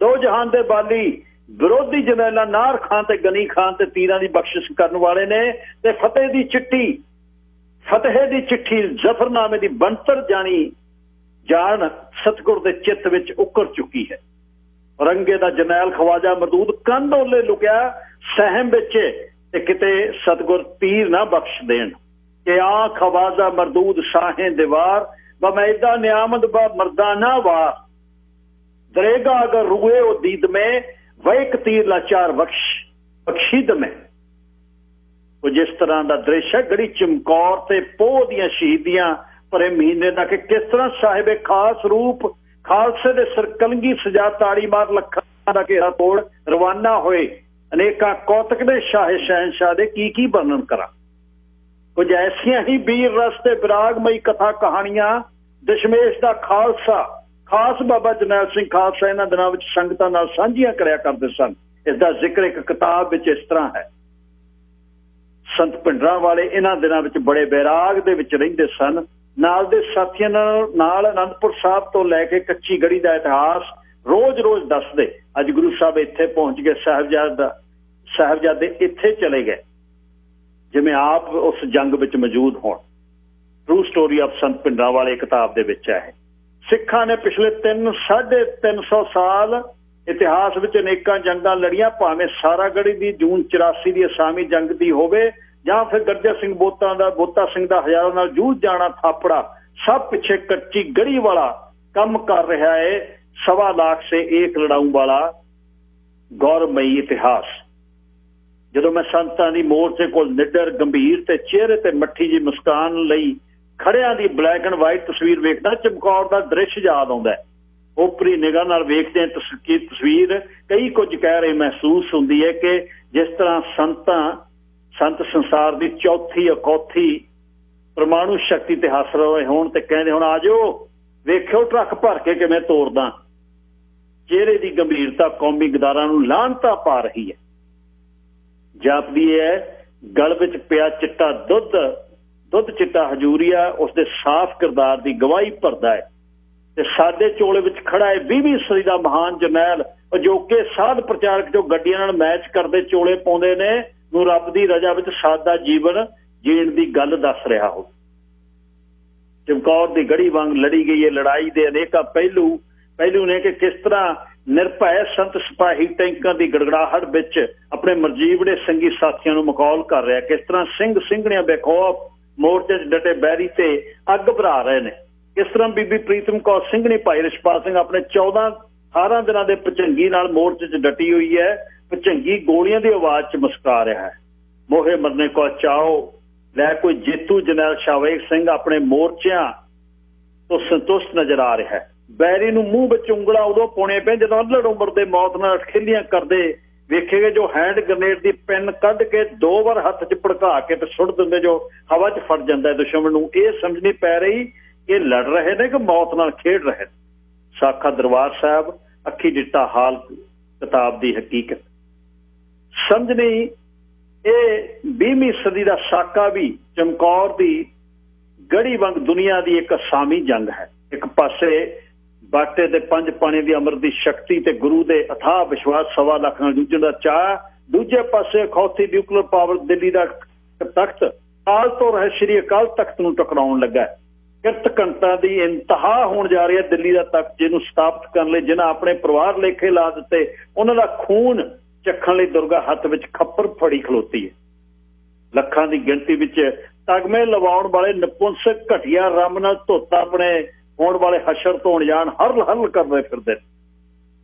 ਦੋ ਜਹਾਨ ਦੇ ਬਾਲੀ ਵਿਰੋਧੀ ਜਰਨੈਲਾਂ ਨਾਰ ਖਾਨ ਤੇ ਗਨੀ ਖਾਨ ਤੇ ਤੀਰਾਂ ਦੀ ਬਖਸ਼ਿਸ਼ ਕਰਨ ਵਾਲੇ ਨੇ ਤੇ ਫਤਿਹ ਦੀ ਚਿੱਠੀ ਜ਼ਫਰਨਾਮੇ ਦੀ ਬਣਤਰ ਜਾਣ ਸਤਿਗੁਰ ਦੇ ਚਿੱਤ ਵਿੱਚ ਉੱਕਰ ਚੁੱਕੀ ਹੈ ਔਰੰਗੇ ਦਾ ਜਰਨੈਲ ਖਵਾਜਾ ਮਰਦੂਦ ਕੰਧ ਓਲੇ ਲੁਕਿਆ ਸਹਿਮ ਵਿੱਚ ਤੇ ਕਿਤੇ ਸਤਿਗੁਰ ਤੀਰ ਨਾ ਬਖਸ਼ ਦੇਣ ਕਿ ਆ ਖਵਾਜਾ ਮਰਦੂਦ ਸ਼ਾਹੇ ਦੀਵਾਰ ਬਮੈਦਾ ਨਿਆਮਤ ਬ ਮਰਦਾਨਾ ਵਾਰ ਦਰੇਗਾ ਅਗਰ ਰੂਏ ਉਹ ਦੀਦ में वह एक तीर लाचार बख्शीद में ਉਹ ਜਿਸ ਤਰ੍ਹਾਂ ਦਾ ਦ੍ਰਿਸ਼ ਹੈ ਗੜੀ ਚਮਕੌਰ ਤੇ ਪੋਹ ਦੀਆਂ ਸ਼ਹੀਦੀਆਂ ਭਰੇ ਮਹੀਨੇ ਦਾ ਕਿ ਕਿਸ ਤਰ੍ਹਾਂ ਸਾਹਿਬੇ ਖਾਸ ਰੂਪ ਖਾਲਸੇ ਦੇ ਸਰਕਲੰਗੀ ਸਜਾ ਤਾੜੀ ਮਾਰ ਲੱਖਾਂ ਦਾ ਘੇਰਾ ਤੋੜ ਰਵਾਨਾ ਹੋਏ ਅਨੇਕਾਂ ਕੌਤਕ ਦੇ ਸ਼ਾਹੇ ਸ਼ਹਿਨਸ਼ਾਹ ਦੇ ਕੀ ਵਰਣਨ ਕਰਾਂ ਕੁਝ ਐਸੀਆਂ ਹੀ ਵੀਰ ਰਸ ਤੇ ਵਿਰਾਗਮਈ ਕਥਾ ਕਹਾਣੀਆਂ ਦਸ਼ਮੇਸ਼ ਦਾ ਖਾਲਸਾ ਖਾਸ ਬਾਬਾ ਜਰਨੈਲ ਸਿੰਘ ਖਾਲਸਾ ਇਹਨਾਂ ਦਿਨਾਂ ਵਿੱਚ ਸੰਗਤਾਂ ਨਾਲ ਸਾਂਝੀਆਂ ਕਰਿਆ ਕਰਦੇ ਸਨ ਇਸ ਦਾ ਜ਼ਿਕਰ ਇੱਕ ਕਿਤਾਬ ਵਿੱਚ ਇਸ ਤਰ੍ਹਾਂ ਹੈ ਸੰਤ ਭਿੰਡਰਾਂ ਵਾਲੇ ਇਹਨਾਂ ਦਿਨਾਂ ਵਿੱਚ ਬੜੇ ਬੈਰਾਗ ਦੇ ਵਿੱਚ ਰਹਿੰਦੇ ਸਨ ਨਾਲ ਦੇ ਸਾਥੀਆਂ ਨਾਲ ਅਨੰਦਪੁਰ ਸਾਹਿਬ ਤੋਂ ਲੈ ਕੇ ਕੱਚੀ ਗੜੀ ਦਾ ਇਤਿਹਾਸ ਰੋਜ਼ ਦੱਸਦੇ ਅੱਜ ਗੁਰੂ ਸਾਹਿਬ ਇੱਥੇ ਪਹੁੰਚ ਗਏ ਸਾਹਿਬਜ਼ਾਦੇ ਇੱਥੇ ਚਲੇ ਗਏ ਜਿਵੇਂ ਆਪ ਉਸ ਜੰਗ ਵਿੱਚ ਮੌਜੂਦ ਹੋਣ ਟਰੂ ਸਟੋਰੀ ਆਫ ਸੰਤ ਭਿੰਡਰਾਂ ਵਾਲੇ ਕਿਤਾਬ ਦੇ ਵਿੱਚ ਹੈ ਸਿੱਖਾਂ ਨੇ ਪਿਛਲੇ 350 ਸਾਲ ਇਤਿਹਾਸ ਵਿੱਚ ਅਨੇਕਾਂ ਜੰਗਾਂ ਲੜੀਆਂ ਭਾਵੇਂ ਸਾਰਾਗੜ੍ਹੀ ਦੀ ਜੂਨ 84 ਦੀ ਅਸਾਮੀ ਜੰਗ ਦੀ ਹੋਵੇ ਜਾਂ ਫਿਰ ਗਰਜਾ ਸਿੰਘ ਬੋਤਾ ਸਿੰਘ ਦਾ ਹਜ਼ਾਰਾਂ ਨਾਲ ਜੂਝ ਜਾਣਾ ਥਾਪੜਾ ਸਭ ਪਿੱਛੇ ਕੱਚੀ ਗੜੀ ਵਾਲਾ ਕੰਮ ਕਰ ਰਿਹਾ ਹੈ 1.25 ਲੱਖ ਸੇ ਇੱਕ ਲੜਾਊ ਵਾਲਾ ਗੌਰਵਮਈ ਇਤਿਹਾਸ ਜਦੋਂ ਮੈਂ ਸੰਤਾਂ ਦੀ ਮੋਰਚੇ ਕੋਲ ਨਿੱਡਰ ਗੰਭੀਰ ਤੇ ਚਿਹਰੇ ਤੇ ਮੱਠੀ ਜੀ ਮੁਸਕਾਨ ਲਈ ਖੜਿਆਂ ਦੀ ਬਲੈਕ ਐਂਡ ਵਾਈਟ ਤਸਵੀਰ ਵੇਖਦਾ ਚਮਕੌਰ ਦਾ ਦ੍ਰਿਸ਼ ਯਾਦ ਆਉਂਦਾ ਓਪਰੀ ਨਿਗਾਹ ਨਾਲ ਵੇਖਦੇ ਤਸਵੀਰ ਕਈ ਕੁਝ ਕਹਿ ਰਹੇ ਮਹਿਸੂਸ ਹੁੰਦੀ ਹੈ ਕਿ ਜਿਸ ਤਰ੍ਹਾਂ ਸੰਤ ਸੰਸਾਰ ਦੀ ਚੌਥੀ ਅਕੌਥੀ ਪਰਮਾਣੂ ਸ਼ਕਤੀ ਤੇ ਹੱਸ ਰਹੇ ਹੋਣ ਤੇ ਕਹਿੰਦੇ ਹੁਣ ਆ ਜਾਓ ਵੇਖਿਓ ਟਰੱਕ ਭਰ ਕੇ ਕਿਵੇਂ ਤੋੜਦਾ ਚਿਹਰੇ ਦੀ ਗੰਭੀਰਤਾ ਕੌਮੀ ਗਦਾਰਾਂ ਨੂੰ ਲਾਹਨਤਾ ਪਾ ਰਹੀ ਹੈ ਜਾਪਦੀ ਹੈ ਗਲ ਵਿੱਚ ਪਿਆ ਚਿੱਟਾ ਦੁੱਧ ਚਿੱਟਾ ਹਜੂਰੀਆ ਉਸਦੇ ਸਾਫ਼ ਕਿਰਦਾਰ ਦੀ ਗਵਾਹੀ ਭਰਦਾ ਹੈ ਤੇ ਸਾਡੇ ਚੋਲੇ ਵਿੱਚ ਖੜਾ ਹੈ 20ਵੀਂ ਸਦੀ ਦਾ ਮਹਾਨ ਜਰਨੈਲ। ਅਜੋਕੇ ਸਾਧ ਪ੍ਰਚਾਰਕ ਜੋ ਗੱਡੀਆਂ ਨਾਲ ਮੈਚ ਕਰਦੇ ਚੋਲੇ ਪਾਉਂਦੇ ਨੇ ਨੂੰ ਰੱਬ ਦੀ ਰਜ਼ਾ ਵਿੱਚ ਸਾਦਾ ਜੀਵਨ ਜੀਣ ਦੀ ਗੱਲ ਦੱਸ ਰਿਹਾ ਹੋ। ਚਮਕੌਰ ਦੀ ਗੜੀ ਵਾਂਗ ਲੜੀ ਗਈ ਇਹ ਲੜਾਈ ਦੇ ਅਨੇਕਾਂ ਪਹਿਲੂ ਨੇ ਕਿ ਕਿਸ ਤਰ੍ਹਾਂ ਨਿਰਭੈ ਸੰਤ ਸਿਪਾਹੀ ਟੈਂਕਾਂ ਦੀ ਗੜਗੜਾਹਟ ਵਿੱਚ ਆਪਣੇ ਮਰਜੀਵੜੇ ਸੰਗੀ ਸਾਥੀਆਂ ਨੂੰ ਮਖੌਲ ਕਰ ਰਿਹਾ, ਕਿਸ ਤਰ੍ਹਾਂ ਸਿੰਘ ਸਿੰਘਣੀਆਂ ਬੇਖੌਫ ਮੋਰਚੇ 'ਚ ਡਟੇ ਬੈਰੀ ਤੇ ਅੱਗ ਭਰਾ ਰਹੇ ਨੇ, ਕਿਸ ਤਰ੍ਹਾਂ ਬੀਬੀ ਪ੍ਰੀਤਮ ਕੌਰ ਸਿੰਘਣੀ ਭਾਈ ਰਿਸ਼ਪਾਲ ਸਿੰਘ ਆਪਣੇ 14-18 ਦਿਨਾਂ ਦੇ ਭੁਜੰਗੀ ਨਾਲ ਮੋਰਚੇ 'ਚ ਡਟੀ ਹੋਈ ਹੈ। ਭੁਜੰਗੀ ਗੋਲੀਆਂ ਦੀ ਆਵਾਜ਼ 'ਚ ਮੁਸਕਰਾ ਰਿਹਾ ਹੈ। ਮੋਹੇ ਮਰਨੇ ਕੋ ਚਾਓ ਲੈ ਕੋਈ ਜੇਤੂ ਜਰਨੈਲ ਸ਼ਾਵੇਗ ਸਿੰਘ ਆਪਣੇ ਮੋਰਚਿਆਂ ਤੋਂ ਸੰਤੁਸ਼ਟ ਨਜ਼ਰ ਆ ਰਿਹਾ ਹੈ। ਬੈਰੀ ਨੂੰ ਮੂੰਹ ਵਿੱਚ ਉਂਗਲਾਂ ਉਦੋਂ ਪਾਉਣੇ ਪਏ ਜਦੋਂ ਅੱਲੜ ਉਮਰ ਦੇ ਮੌਤ ਨਾਲ ਖੇਲੀਆਂ ਕਰਦੇ ਵੇਖੇਗੇ, ਜੋ ਹੈਂਡ ਗ੍ਰਨੇਡ ਦੀ ਪੈਨ ਕੱਢ ਕੇ 2 ਵਾਰ ਹੱਥ 'ਚ ਭੜਕਾ ਕੇ ਤੇ ਸੁੱਟ ਦਿੰਦੇ, ਜੋ ਹਵਾ 'ਚ ਫੜ ਜਾਂਦਾ ਦੁਸ਼ਮਣ ਨੂੰ। ਇਹ ਸਮਝਣੀ ਪੈ ਰਹੀ ਕਿ ਲੜ ਰਹੇ ਨੇ ਕਿ ਮੌਤ ਨਾਲ ਖੇਡ ਰਹੇ ਨੇ। ਸਾਖਾ ਦਰਬਾਰ ਸਾਹਿਬ ਅੱਖੀ ਡਿੱਟਾ ਹਾਲ ਕਿਤਾਬ ਦੀ ਹਕੀਕਤ ਸਮਝਣੀ। ਇਹ 20ਵੀਂ ਸਦੀ ਦਾ ਸਾਕਾ ਵੀ ਚਮਕੌਰ ਦੀ ਗੜੀ ਵਾਂਗ ਦੁਨੀਆ ਦੀ ਇੱਕ ਅਸਾਮੀ ਜੰਗ ਹੈ। ਇੱਕ ਪਾਸੇ ਬਾਟੇ ਤੇ 5 ਪਾਣੀ ਦੀ ਅੰਮ੍ਰਿਤ ਦੀ ਸ਼ਕਤੀ ਤੇ ਗੁਰੂ ਦੇ ਅਥਾਹ ਵਿਸ਼ਵਾਸ 1.25 ਲੱਖ ਨਾਲ ਜੂਝਣ ਦਾ ਚਾਅ, ਦੂਜੇ ਪਾਸੇ ਅਖੌਤੀ ਨਿਊਕਲੀਅਰ ਪਾਵਰ ਦਿੱਲੀ ਦਾ ਤਖਤ ਕਾਲ ਤੋਂ ਰਹੇ ਸ਼੍ਰੀ ਅਕਾਲ ਤਖਤ ਨੂੰ ਟਕਰਾਉਣ ਲੱਗਾ। ਕਿਰਤ ਘੰਟਾ ਦੀ ਇੰਤਹਾ ਹੋਣ ਜਾ ਰਹੀ ਹੈ ਦਿੱਲੀ ਦਾ ਤਖਤ, ਜਿਹਨੂੰ ਸਥਾਪਿਤ ਕਰਨ ਲਈ ਜਿਹਨਾਂ ਆਪਣੇ ਪਰਿਵਾਰ ਲੇਖੇ ਲਾ ਦਿੱਤੇ, ਉਹਨਾਂ ਦਾ ਖੂਨ ਚੱਖਣ ਲਈ ਦੁਰਗਾ ਹੱਥ ਵਿੱਚ ਖੱਪਰ ਫੜੀ ਖਲੋਤੀ ਹੈ। ਲੱਖਾਂ ਦੀ ਗਿਣਤੀ ਵਿੱਚ ਤਗਮੇ ਲਵਾਉਣ ਵਾਲੇ ਨਪੁੰਸਕ ਘਟੀਆ ਰੰਮ ਨਾਲ ਧੋਤਾ ਆਪਣੇ ਹੋਣ ਵਾਲੇ ਹਸ਼ਰ ਤੋਂ ਅਣਜਾਣ ਹਰਲ ਕਰਦੇ ਫਿਰਦੇ।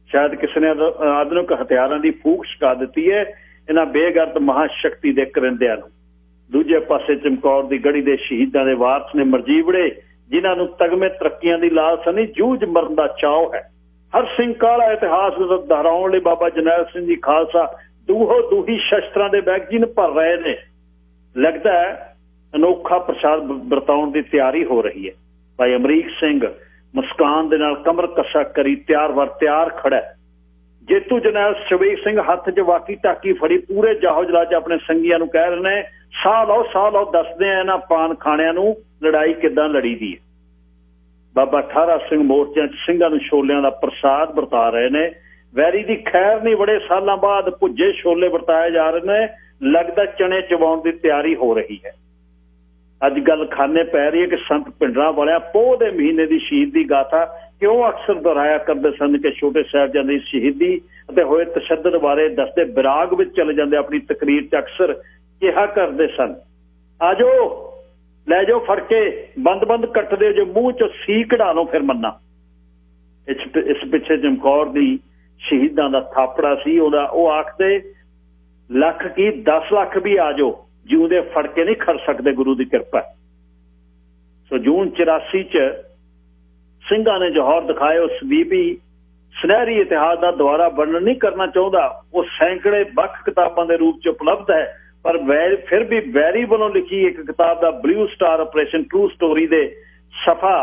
ਸ਼ਾਇਦ ਕਿਸੇ ਨੇ ਆਧੁਨਿਕ ਹਥਿਆਰਾਂ ਦੀ ਫੂਕ ਛਕਾ ਦਿੱਤੀ ਹੈ ਇਹਨਾਂ ਬੇਗਰਦ ਮਹਾਸ਼ਕਤੀ ਦੇ ਕਰਿੰਦਿਆਂ ਨੂੰ। ਦੂਜੇ ਪਾਸੇ ਚਮਕੌਰ ਦੀ ਗੜੀ ਦੇ ਸ਼ਹੀਦਾਂ ਦੇ ਵਾਰਸ ਨੇ ਮਰਜੀਵੜੇ, ਜਿਨ੍ਹਾਂ ਨੂੰ ਤਗਮੇ ਤਰੱਕੀਆਂ ਦੀ ਲਾਲਸ ਨਹੀਂ, ਜੂਝ ਮਰਨ ਦਾ ਚਾਅ ਹੈ। ਹਰ ਸਿੰਘ ਕਾਲਾ ਇਤਿਹਾਸ ਨੂੰ ਦੁਹਰਾਉਣ ਲਈ ਬਾਬਾ ਜਰਨੈਲ ਸਿੰਘ ਜੀ ਖਾਲਸਾ ਦੂਹੀ ਸ਼ਸਤਰਾਂ ਦੇ ਮੈਗਜ਼ੀਨ ਭਰ ਰਹੇ ਨੇ। ਲੱਗਦਾ ਹੈ ਅਨੋਖਾ ਪ੍ਰਸਾਦ ਵਰਤਾਉਣ ਦੀ ਤਿਆਰੀ ਹੋ ਰਹੀ ਹੈ। ਭਾਈ ਅਮਰੀਕ ਸਿੰਘ ਮੁਸਕਾਨ ਦੇ ਨਾਲ ਕਮਰ ਕੱਸਾ ਕਰੀ ਤਿਆਰ ਖੜਾ। ਜੇਤੂ ਜਰਨੈਲ ਸ਼ਾਵੇਗ ਸਿੰਘ ਹੱਥ 'ਚ ਵਾਕੀ ਟਾਕੀ ਫੜੀ ਪੂਰੇ ਜਾਹੋ ਜਲਾ 'ਚ ਆਪਣੇ ਸੰਗੀਆਂ ਨੂੰ ਕਹਿ ਰਹੇ ਨੇ, ਸਾਹ ਲਓ ਦੱਸਦੇ ਆ ਇਹਨਾਂ ਪਾਨ ਖਾਣਿਆਂ ਨੂੰ ਲੜਾਈ ਕਿੱਦਾਂ ਲੜੀ ਦੀ ਹੈ। ਬਾਬਾ ਠਾਰਾ ਸਿੰਘ ਮੋਰਚਿਆਂ 'ਚ ਸਿੰਘਾਂ ਨੂੰ ਛੋਲਿਆਂ ਦਾ ਪ੍ਰਸਾਦ ਵਰਤਾ ਰਹੇ ਨੇ। ਵੈਰੀ ਦੀ ਖੈਰ ਨਹੀਂ, ਬੜੇ ਸਾਲਾਂ ਬਾਅਦ ਭੁੱਜੇ ਛੋਲੇ ਵਰਤਾਏ ਜਾ ਰਹੇ ਨੇ। ਲੱਗਦਾ ਚਣੇ ਚਬਾਉਣ ਦੀ ਤਿਆਰੀ ਹੋ ਰਹੀ ਹੈ। ਅੱਜ ਗੱਲ ਖਾਨੇ ਪੈ ਰਹੀ ਹੈ ਕਿ ਸੰਤ ਭਿੰਡਰਾਂ ਵਾਲਿਆਂ ਪੋਹ ਦੇ ਮਹੀਨੇ ਦੀ ਸ਼ਹੀਦੀ ਗਾਥਾ ਕਿਉਂ ਅਕਸਰ ਦੁਹਰਾਇਆ ਕਰਦੇ ਸਨ ਕਿ ਛੋਟੇ ਸਾਹਿਬਜ਼ਾਦੇ ਦੀ ਸ਼ਹੀਦੀ ਅਤੇ ਹੋਏ ਤਸ਼ੱਦਦ ਬਾਰੇ ਦੱਸਦੇ ਵਿਰਾਗ ਵਿੱਚ ਚਲੇ ਜਾਂਦੇ। ਆਪਣੀ ਤਕਰੀਰ 'ਚ ਅਕਸਰ ਕਿਹਾ ਕਰਦੇ ਸਨ, ਆ ਜਾਓ ਲੈ ਜਾਓ ਫੜ ਕੇ ਬੰਦ ਕੱਟਦੇ ਜੋ ਮੂੰਹ 'ਚੋਂ ਸੀ ਕਢਾ ਲਓ ਫਿਰ ਮੰਨਾ। ਇਸ ਪਿੱਛੇ ਚਮਕੌਰ ਦੀ ਸ਼ਹੀਦਾਂ ਦਾ ਥਾਪੜਾ ਸੀ ਉਹਦਾ। ਉਹ ਆਖਦੇ ਲੱਖ ਕੀ 10 ਲੱਖ ਵੀ ਆ ਜਾਓ, ਜਿਉਂਦੇ ਫੜ ਕੇ ਨਹੀਂ ਖੜ ਸਕਦੇ, ਗੁਰੂ ਦੀ ਕਿਰਪਾ। ਸੋ ਜੂਨ 84 'ਚ ਸਿੰਘਾਂ ਨੇ ਜੌਹਰ ਦਿਖਾਏ। ਉਸ ਬੀਬੀ ਸੁਨਹਿਰੀ ਇਤਿਹਾਸ ਦਾ ਦੁਆਰਾ ਵਰਣਨ ਨਹੀਂ ਕਰਨਾ ਚਾਹੁੰਦਾ, ਉਹ ਸੈਂਕੜੇ ਵੱਖ ਕਿਤਾਬਾਂ ਦੇ ਰੂਪ 'ਚ ਉਪਲਬਧ ਹੈ। ਪਰ ਫਿਰ ਵੀ ਵੈਰੀ ਵੱਲੋਂ ਲਿਖੀ ਇੱਕ ਕਿਤਾਬ ਦਾ Blue Star operation true story ਦੇ ਸਫਾ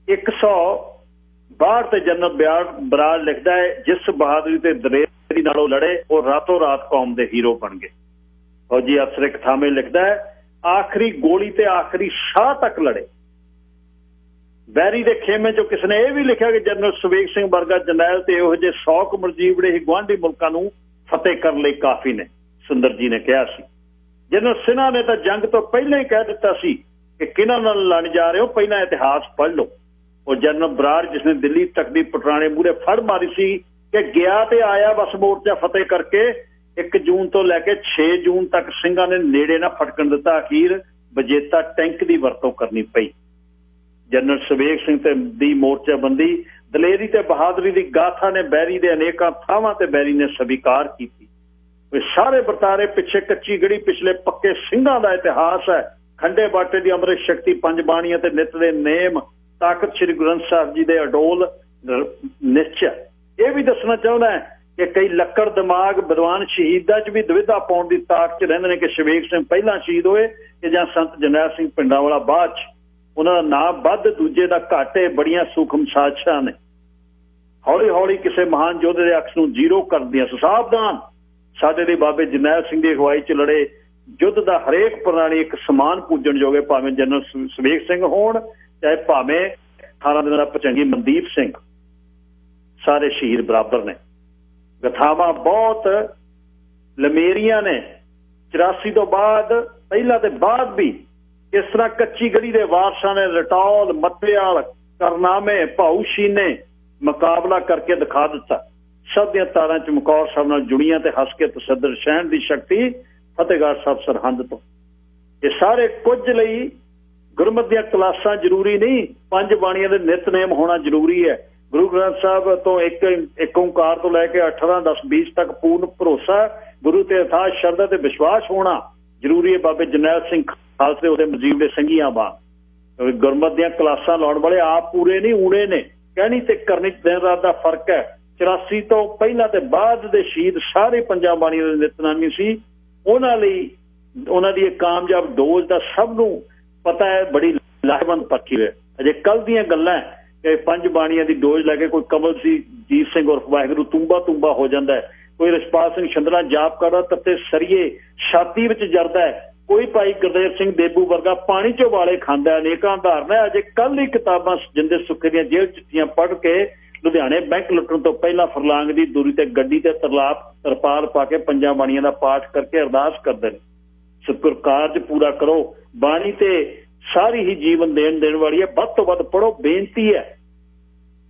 162 ਤੇ ਜਨਰਲ ਬਰਾੜ ਲਿਖਦਾ ਹੈ, ਜਿਸ ਬਹਾਦਰੀ ਤੇ ਦਲੇਰੀ ਨਾਲ ਉਹ ਲੜੇ ਉਹ ਰਾਤੋਂ ਰਾਤ ਕੌਮ ਦੇ ਹੀਰੋ ਬਣ ਗਏ। ਫੌਜੀ ਅਫਸਰ ਇੱਕ ਥਾਵੇਂ ਲਿਖਦਾ ਹੈ, ਆਖਰੀ ਗੋਲੀ ਤੇ ਆਖਰੀ ਸਾਹ ਤੱਕ ਲੜੇ। ਵੈਰੀ ਦੇ ਖੇਮੇ 'ਚੋਂ ਕਿਸੇ ਨੇ ਇਹ ਵੀ ਲਿਖਿਆ ਕਿ ਜਨਰਲ ਸ਼ਾਵੇਗ ਸਿੰਘ ਵਰਗਾ ਜਰਨੈਲ ਤੇ ਇਹੋ ਜਿਹੇ 100 ਕੁ ਮਰਜੀਵੜੇ ਹੀ ਗੁਆਂਢੀ ਮੁਲਕਾਂ ਨੂੰ ਫਤਿਹ ਕਰਨ ਲਈ ਕਾਫੀ ਨੇ। ਸੁੰਦਰ ਜੀ ਨੇ ਕਿਹਾ ਸੀ। ਜਨਰਲ ਸਿਨਹਾ ਨੇ ਤਾਂ ਜੰਗ ਤੋਂ ਪਹਿਲਾਂ ਹੀ ਕਹਿ ਦਿੱਤਾ ਸੀ ਕਿ ਕਿਹਨਾਂ ਨਾਲ ਲੜ ਜਾ ਰਹੇ ਹੋ, ਪਹਿਲਾਂ ਇਤਿਹਾਸ ਪੜ੍ਹ ਲਓ। ਉਹ ਜਨਰਲ ਬਰਾੜ ਜਿਸਨੇ ਦਿੱਲੀ ਤੱਕ ਦੀ ਪਟਰਾਣੇ ਮੂਹਰੇ ਫੜ ਮਾਰੀ ਸੀ ਕਿ ਗਿਆ ਤੇ ਆਇਆ ਬਸ ਮੋਰਚਾ ਫਤਿਹ ਕਰਕੇ 1 ਜੂਨ ਤੋਂ ਲੈ ਕੇ 6 ਜੂਨ ਤੱਕ ਸਿੰਘਾਂ ਨੇ ਨੇੜੇ ਨਾ ਫਟਕਣ ਦਿੱਤਾ। ਅਖੀਰ ਵਿਜੇਤਾ ਟੈਂਕ ਦੀ ਵਰਤੋਂ ਕਰਨੀ ਪਈ। ਜਨਰਲ ਸ਼ਾਵੇਗ ਸਿੰਘ ਤੇ ਦੀ ਮੋਰਚਾਬੰਦੀ, ਦਲੇਰੀ ਤੇ ਬਹਾਦਰੀ ਦੀ ਗਾਥਾ ਨੇ ਬੈਰੀ ਦੇ ਅਨੇਕਾਂ ਥਾਵਾਂ ਤੇ ਬੈਰੀ ਨੇ ਸਵੀਕਾਰ ਕੀਤੀ। ਸਾਰੇ ਵਰਤਾਰੇ ਪਿੱਛੇ ਕੱਚੀ ਗੜੀ ਪਿਛਲੇ ਪੱਕੇ ਸਿੰਘਾਂ ਦਾ ਇਤਿਹਾਸ ਹੈ। ਖੰਡੇ ਬਾਟੇ ਦੀ ਅੰਮ੍ਰਿਤ ਸ਼ਕਤੀ, 5 ਬਾਣੀਆਂ ਤੇ ਨਿੱਤ ਦੇ ਨੇਮ, ਤਾਕਤ ਸ੍ਰੀ ਗੁਰੂ ਗ੍ਰੰਥ ਸਾਹਿਬ ਜੀ ਦੇ ਅਡੋਲ ਨਿਸ਼ਚੈ। ਇਹ ਵੀ ਦੱਸਣਾ ਚਾਹੁੰਦਾ ਹੈ ਕਿ ਕਈ ਲੱਕੜ ਦਿਮਾਗ ਵਿਦਵਾਨ ਸ਼ਹੀਦਾਂ 'ਚ ਵੀ ਦੁਵਿਧਾ ਪਾਉਣ ਦੀ ਤਾਕ 'ਚ ਰਹਿੰਦੇ ਨੇ ਕਿ ਸ਼ਾਵੇਗ ਸਿੰਘ ਪਹਿਲਾਂ ਸ਼ਹੀਦ ਹੋਏ ਕਿ ਜਾਂ ਸੰਤ ਜਰਨੈਲ ਸਿੰਘ ਭਿੰਡਰਾਂਵਾਲਾ ਬਾਅਦ 'ਚ। ਉਹਨਾਂ ਦਾ ਨਾਂ ਵੱਧ, ਦੂਜੇ ਦਾ ਘੱਟ। ਬੜੀਆਂ ਸੂਖਮ ਸਾਜ਼ਿਸ਼ਾਂ ਨੇ, ਹੌਲੀ ਹੌਲੀ ਕਿਸੇ ਮਹਾਨ ਯੋਧੇ ਦੇ ਅਕਸ ਨੂੰ ਜ਼ੀਰੋ ਕਰਦੀਆਂ। ਸਾਵਧਾਨ, ਸਾਡੇ ਲਈ ਬਾਬੇ ਜਰਨੈਲ ਸਿੰਘ ਦੀ ਅਗਵਾਈ 'ਚ ਲੜੇ ਯੁੱਧ ਦਾ ਹਰੇਕ ਪ੍ਰਣਾਲੀ ਇੱਕ ਸਮਾਨ ਪੂਜਣ ਜੋਗੇ, ਭਾਵੇਂ ਜਨਰਲ ਸ਼ਾਵੇਗ ਸਿੰਘ ਹੋਣ ਚਾਹੇ ਭਾਵੇਂ 18 ਦਿਨਾਂ ਦਾ ਭੁਜੰਗੀ ਮਨਦੀਪ ਸਿੰਘ, ਸਾਰੇ ਸ਼ਹੀਦ ਬਰਾਬਰ ਨੇ। ਗਥਾਵਾਂ ਬਹੁਤ ਲਮੇਰੀਆਂ ਨੇ। 84 ਤੋਂ ਬਾਅਦ, ਪਹਿਲਾਂ ਤੇ ਬਾਅਦ ਵੀ ਇਸ ਤਰ੍ਹਾਂ ਕੱਚੀ ਗੜੀ ਦੇ ਵਾਰਸਾਂ ਨੇ ਰਟੌਲ, ਮੱਤੇਵਾਲ, ਕਰਨਾਮੇ, ਭਾਊ ਸ਼ੀਨੇ ਮੁਕਾਬਲਾ ਕਰਕੇ ਦਿਖਾ ਦਿੱਤਾ। ਸਭ ਦੀਆਂ ਤਾਰਾਂ ਚਮਕੌਰ ਸਾਹਿਬ ਨਾਲ ਜੁੜੀਆਂ ਤੇ ਹੱਸ ਕੇ ਤਸੱਦਰ ਸਹਿਣ ਦੀ ਸ਼ਕਤੀ ਫਤਿਹਗੜ੍ਹ ਸਾਹਿਬ ਸਰਹੰਦ ਤੋਂ। ਇਹ ਸਾਰੇ ਕੁਝ ਲਈ ਗੁਰਮਤਿ ਦੀਆਂ ਕਲਾਸਾਂ ਜ਼ਰੂਰੀ ਨਹੀਂ, 5 ਬਾਣੀਆਂ ਦੇ ਨਿਤਨੇਮ ਹੋਣਾ ਜ਼ਰੂਰੀ ਹੈ। ਗੁਰੂ ਗ੍ਰੰਥ ਸਾਹਿਬ ਤੋਂ ਇੱਕ ਓਂਕਾਰ ਤੋਂ ਲੈ ਕੇ 18, 10, 20 ਤੱਕ ਪੂਰਨ ਭਰੋਸਾ, ਗੁਰੂ ਤੇ ਅਥਾਹ ਸ਼ਰਧਾ ਤੇ ਵਿਸ਼ਵਾਸ ਹੋਣਾ ਜ਼ਰੂਰੀ ਹੈ। ਬਾਬੇ ਜਰਨੈਲ ਸਿੰਘ ਖਾਲਸੇ ਉਹਦੇ ਮਜੀਬ ਦੇ ਸੰਘੀਆਂ ਵਾਂਗ ਗੁਰਮਤਿ ਦੀਆਂ ਕਲਾਸਾਂ ਲਾਉਣ ਵਾਲੇ ਆਪ ਪੂਰੇ ਨਹੀਂ, ਊਣੇ ਨੇ। ਕਹਿਣੀ ਤੇ ਕਰਨੀ ਦਿਨ ਰਾਤ ਦਾ ਫਰਕ ਹੈ। 84 ਤੋਂ ਪਹਿਲਾਂ ਤੇ ਬਾਅਦ ਦੇ ਸ਼ਹੀਦ ਸਾਰੇ 5 ਬਾਣੀਆਂ ਦੇ ਨਿਤਨਾਮੀ ਸੀ। ਉਹਨਾਂ ਲਈ ਉਹਨਾਂ ਦੀ ਕਾਮਯਾਬ ਡੋਜ਼ ਦਾ ਸਭ ਨੂੰ ਪਤਾ ਹੈ, ਬੜੀ ਲਾਹੇਵੰਦ ਪੱਖੀ ਹੈ। ਅਜੇ ਕੱਲ ਦੀਆਂ ਗੱਲਾਂ ਕਿ 5 ਬਾਣੀਆਂ ਦੀ ਡੋਜ਼ ਲੈ ਕੇ ਕੋਈ ਕਮਲ ਸੀ ਜੀਤ ਸਿੰਘ ਉਰਫ ਵਾਹਿਗੁਰੂ ਤੂੰਬਾ ਹੋ ਜਾਂਦਾ ਹੈ, ਕੋਈ ਰਛਪਾਲ ਸਿੰਘ ਛੰਦਰਾ ਜਾਪ ਕਰਦਾ ਤੱਤੇ ਸਰੀਏ ਛਾਤੀ ਵਿੱਚ ਜਰਦਾ ਹੈ, ਕੋਈ ਭਾਈ ਗੁਰਦੇਵ ਸਿੰਘ ਦੇਬੂ ਵਰਗਾ ਪਾਣੀ ਚੋਂ ਵਾਲੇ ਖਾਂਦਾ। ਅਨੇਕਾਂ ਉਦਾਹਰਨਾਂ ਹੈ। ਅਜੇ ਕੱਲ ਹੀ ਕਿਤਾਬਾਂ ਜਿੰਦੇ ਸੁੱਖੇ ਦੀਆਂ ਜੇਲ੍ਹ ਚਿੱਠੀਆਂ ਪੜ੍ਹ ਕੇ ਲੁਧਿਆਣੇ ਬੈਂਕ ਲੁੱਟਣ ਤੋਂ ਪਹਿਲਾਂ ਫਰਲਾਂਗ ਦੀ ਦੂਰੀ ਤੇ ਗੱਡੀ ਤੇ ਤਰਪਾਲ ਪਾ ਕੇ 5 ਬਾਣੀਆਂ ਦਾ ਪਾਠ ਕਰਕੇ ਅਰਦਾਸ ਕਰਦੇ ਨੇ, ਸ਼ੁਕਰ ਕਾਰਜ ਪੂਰਾ ਕਰੋ। ਬਾਣੀ ਤੇ ਸਾਰੀ ਹੀ ਜੀਵਨ ਦੇਣ ਵਾਲੀ ਹੈ। ਵੱਧ ਤੋਂ ਵੱਧ ਪੜ੍ਹੋ। ਬੇਨਤੀ ਹੈ,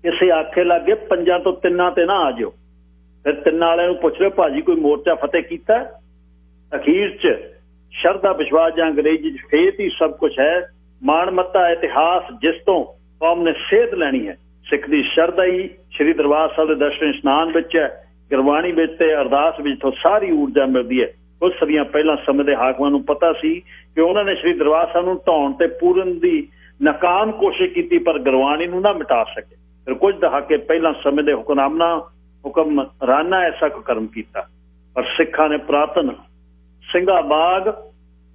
ਕਿਸੇ ਆਖੇ ਲੱਗੇ 5 ਤੋਂ 3 ਤੇ ਨਾ ਆ ਜਾਓ। ਫਿਰ 3 ਵਾਲਿਆਂ ਨੂੰ ਪੁੱਛ ਲਓ, ਭਾਜੀ ਕੋਈ ਮੋਰਚਾ ਫਤਿਹ ਕੀਤਾ? ਅਖੀਰ 'ਚ ਸ਼ਰਧਾ, ਵਿਸ਼ਵਾਸ ਜਾਂ ਅੰਗਰੇਜ਼ੀ 'ਚ ਫੇਥ ਹੀ ਸਭ ਕੁਛ ਹੈ। ਮਾਣ ਮੱਤਾ ਇਤਿਹਾਸ ਜਿਸ ਤੋਂ ਕੌਮ ਨੇ ਸੇਧ ਲੈਣੀ ਹੈ। ਸਿੱਖ ਦੀ ਸ਼ਰਧਾ ਹੀ ਸ਼੍ਰੀ ਦਰਬਾਰ ਸਾਹਿਬ ਦੇ ਦਰਸ਼ਨ ਇਸ਼ਨਾਨ ਵਿੱਚ ਹੈ, ਗੁਰਬਾਣੀ ਵਿੱਚ ਤੇ ਅਰਦਾਸ ਵਿੱਚ ਤੋਂ ਸਾਰੀ ਊਰਜਾ ਮਿਲਦੀ ਹੈ। ਕੁਝ ਸਦੀਆਂ ਪਹਿਲਾਂ ਸਮੇਂ ਦੇ ਹਾਕਮਾਂ ਨੂੰ ਪਤਾ ਸੀ ਕਿ ਉਹਨਾਂ ਨੇ ਸ਼੍ਰੀ ਦਰਬਾਰ ਸਾਹਿਬ ਨੂੰ ਢਾਉਣ ਤੇ ਪੂਰਨ ਦੀ ਨਾਕਾਮ ਕੋਸ਼ਿਸ਼ ਕੀਤੀ, ਪਰ ਗੁਰਬਾਣੀ ਨੂੰ ਨਾ ਮਿਟਾ ਸਕੇ। ਫਿਰ ਕੁਝ ਦਹਾਕੇ ਪਹਿਲਾਂ ਸਮੇਂ ਦੇ ਹੁਕਮਰਾਨਾਂ ਐਸਾ ਕੁਕਰਮ ਕੀਤਾ, ਪਰ ਸਿੱਖਾਂ ਨੇ ਪੁਰਾਤਨ ਸਿੰਘਾ ਬਾਗ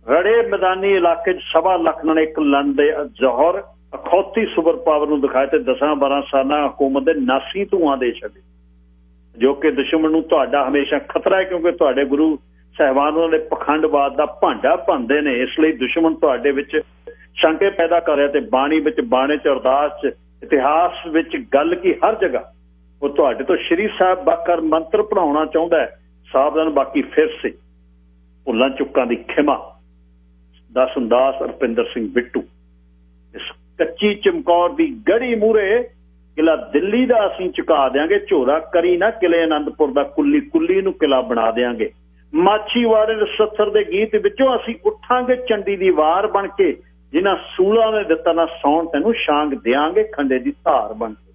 ਰੜੇ ਮੈਦਾਨੀ ਇਲਾਕੇ 'ਚ 1.25 ਲੱਖ ਨਾਲ ਇੱਕ ਲੰਡੇ ਜੌਹਰ ਅਖੌਤੀ ਸੁਪਰ ਪਾਵਰ ਨੂੰ ਦਿਖਾਏ ਤੇ 10-12 ਸਾਲਾਂ ਹਕੂਮਤ ਦੇ ਨਾਸੀ ਧੂਆਂ ਦੇ ਛੱਡੇ, ਜੋ ਕਿ ਦੁਸ਼ਮਣ ਨੂੰ ਤੁਹਾਡਾ ਹਮੇਸ਼ਾ ਖਤਰਾ ਹੈ, ਕਿਉਂਕਿ ਤੁਹਾਡੇ ਗੁਰੂ ਸਾਹਿਬਾਨ ਉਹਨਾਂ ਦੇ ਪਖੰਡਵਾਦ ਦਾ ਭਾਂਡਾ ਭੰਨਦੇ ਨੇ। ਇਸ ਲਈ ਦੁਸ਼ਮਣ ਤੁਹਾਡੇ ਵਿੱਚ ਸ਼ੰਕੇ ਪੈਦਾ ਕਰ ਰਿਹਾ ਤੇ ਬਾਣੀ ਵਿੱਚ, ਬਾਣੇ 'ਚ, ਅਰਦਾਸ 'ਚ, ਇਤਿਹਾਸ ਵਿੱਚ, ਗੱਲ ਕੀ ਹਰ ਜਗ੍ਹਾ ਉਹ ਤੁਹਾਡੇ ਤੋਂ ਸ਼੍ਰੀ ਸਾਹਿਬ ਬਾਕਰ ਮੰਤਰ ਪੜਾਉਣਾ ਚਾਹੁੰਦਾ ਹੈ। ਸਾਵਧਾਨ, ਬਾਕੀ ਫਿਰ ਸੇ ਭੁੱਲਾਂ ਚੁੱਕਾਂ ਦੀ ਖਿਮਾ। ਦਸਨਦਾਸ ਰੁਪਿੰਦਰ ਸਿੰਘ ਬਿੱਟੂ। ਇਸ ਕੱਚੀ ਚਮਕੌਰ ਦੀ ਗੜੀ ਮੂਹਰੇ ਕਿਲਾ ਦਿੱਲੀ ਦਾ ਅਸੀਂ ਝੁਕਾ ਦਿਆਂਗੇ, ਝੋਰਾ ਕਰੀ ਨਾ ਕਿਲੇ ਆਨੰਦਪੁਰ ਦਾ, ਕੁੱਲੀ ਕੁੱਲੀ ਨੂੰ ਕਿਲਾ ਬਣਾ ਦਿਆਂਗੇ। ਮਾਛੀਵਾੜੇ ਦੇ 70 ਦੇ ਗੀਤ ਵਿੱਚੋਂ ਅਸੀਂ ਉੱਠਾਂਗੇ ਚੰਡੀ ਦੀ ਵਾਰ ਬਣ ਕੇ, ਜਿਨ੍ਹਾਂ ਸੂਲਾਂ ਨੇ ਦਿੱਤਾ ਨਾ ਸੌਣ ਤੈਨੂੰ ਛਾਂਗ ਦਿਆਂਗੇ ਖੰਡੇ ਦੀ ਧਾਰ ਬਣ ਕੇ।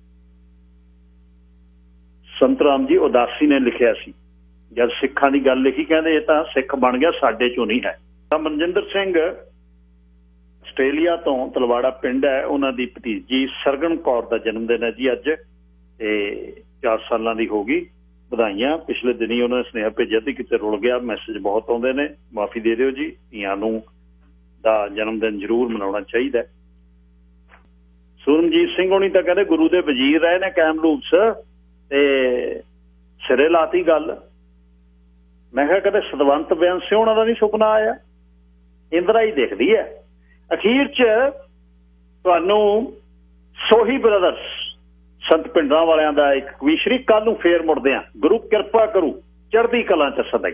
ਸੰਤ ਰਾਮ ਜੀ ਉਦਾਸੀ ਨੇ ਲਿਖਿਆ ਸੀ, ਜਦ ਸਿੱਖਾਂ ਦੀ ਗੱਲ ਲਿਖੀ ਕਹਿੰਦੇ ਇਹ ਤਾਂ ਸਿੱਖ ਬਣ ਗਿਆ, ਸਾਡੇ ਚੋਂ ਨਹੀਂ ਹੈ। ਤਾਂ ਮਨਜਿੰਦਰ ਸਿੰਘ ਆਸਟ੍ਰੇਲੀਆ ਤੋਂ, ਤਲਵਾੜਾ ਪਿੰਡ ਹੈ, ਉਹਨਾਂ ਦੀ ਭਤੀਜੀ ਸਰਗਣ ਕੌਰ ਦਾ ਜਨਮ ਦਿਨ ਹੈ ਜੀ ਅੱਜ, ਤੇ 4 ਸਾਲਾਂ ਦੀ ਹੋ ਗਈ। ਵਧਾਈਆਂ। ਪਿਛਲੇ ਦਿਨੀ ਉਹਨਾਂ ਨੇ ਸੁਨੇਹਾ ਭੇਜਿਆ ਸੀ, ਕਿਤੇ ਰੁਲ ਗਿਆ, ਮੈਸੇਜ ਬਹੁਤ ਆਉਂਦੇ ਨੇ, ਮਾਫੀ ਦੇ ਦਿਓ ਜੀ। ਧੀਆਂ ਨੂੰ ਦਾ ਜਨਮ ਦਿਨ ਜ਼ਰੂਰ ਮਨਾਉਣਾ ਚਾਹੀਦਾ। ਸੂਰਮਜੀਤ ਸਿੰਘ ਹੋਣੀ ਤਾਂ ਕਹਿੰਦੇ ਗੁਰੂ ਦੇ ਵਜ਼ੀਰ ਰਹੇ ਨੇ ਕੈਮਲੂਪਸ, ਤੇ ਸਿਰੇ ਲਾਤੀ ਗੱਲ। ਮੈਂ ਕਿਹਾ ਕਦੇ ਸਤਵੰਤ ਬੇਅੰਸ ਉਹਨਾਂ ਦਾ ਨਹੀਂ ਸੁਪਨਾ ਆਇਆ? ਇੰਦਰਾ ਹੀ ਦਿਖਦੀ ਹੈ। ਅਖੀਰ 'ਚ ਤੁਹਾਨੂੰ ਸੋਹੀ ਬ੍ਰਦਰਸ ਸੰਤ ਪਿੰਡਾਂ ਵਾਲਿਆਂ ਦਾ ਇੱਕ ਕਵੀਸ਼ਰੀ ਕੱਲ ਨੂੰ ਫੇਰ ਮੁੜਦੇ ਆ। ਗੁਰੂ ਕਿਰਪਾ ਕਰੂ, ਚੜ੍ਹਦੀ ਕਲਾਂ 'ਚ ਸਦਾ।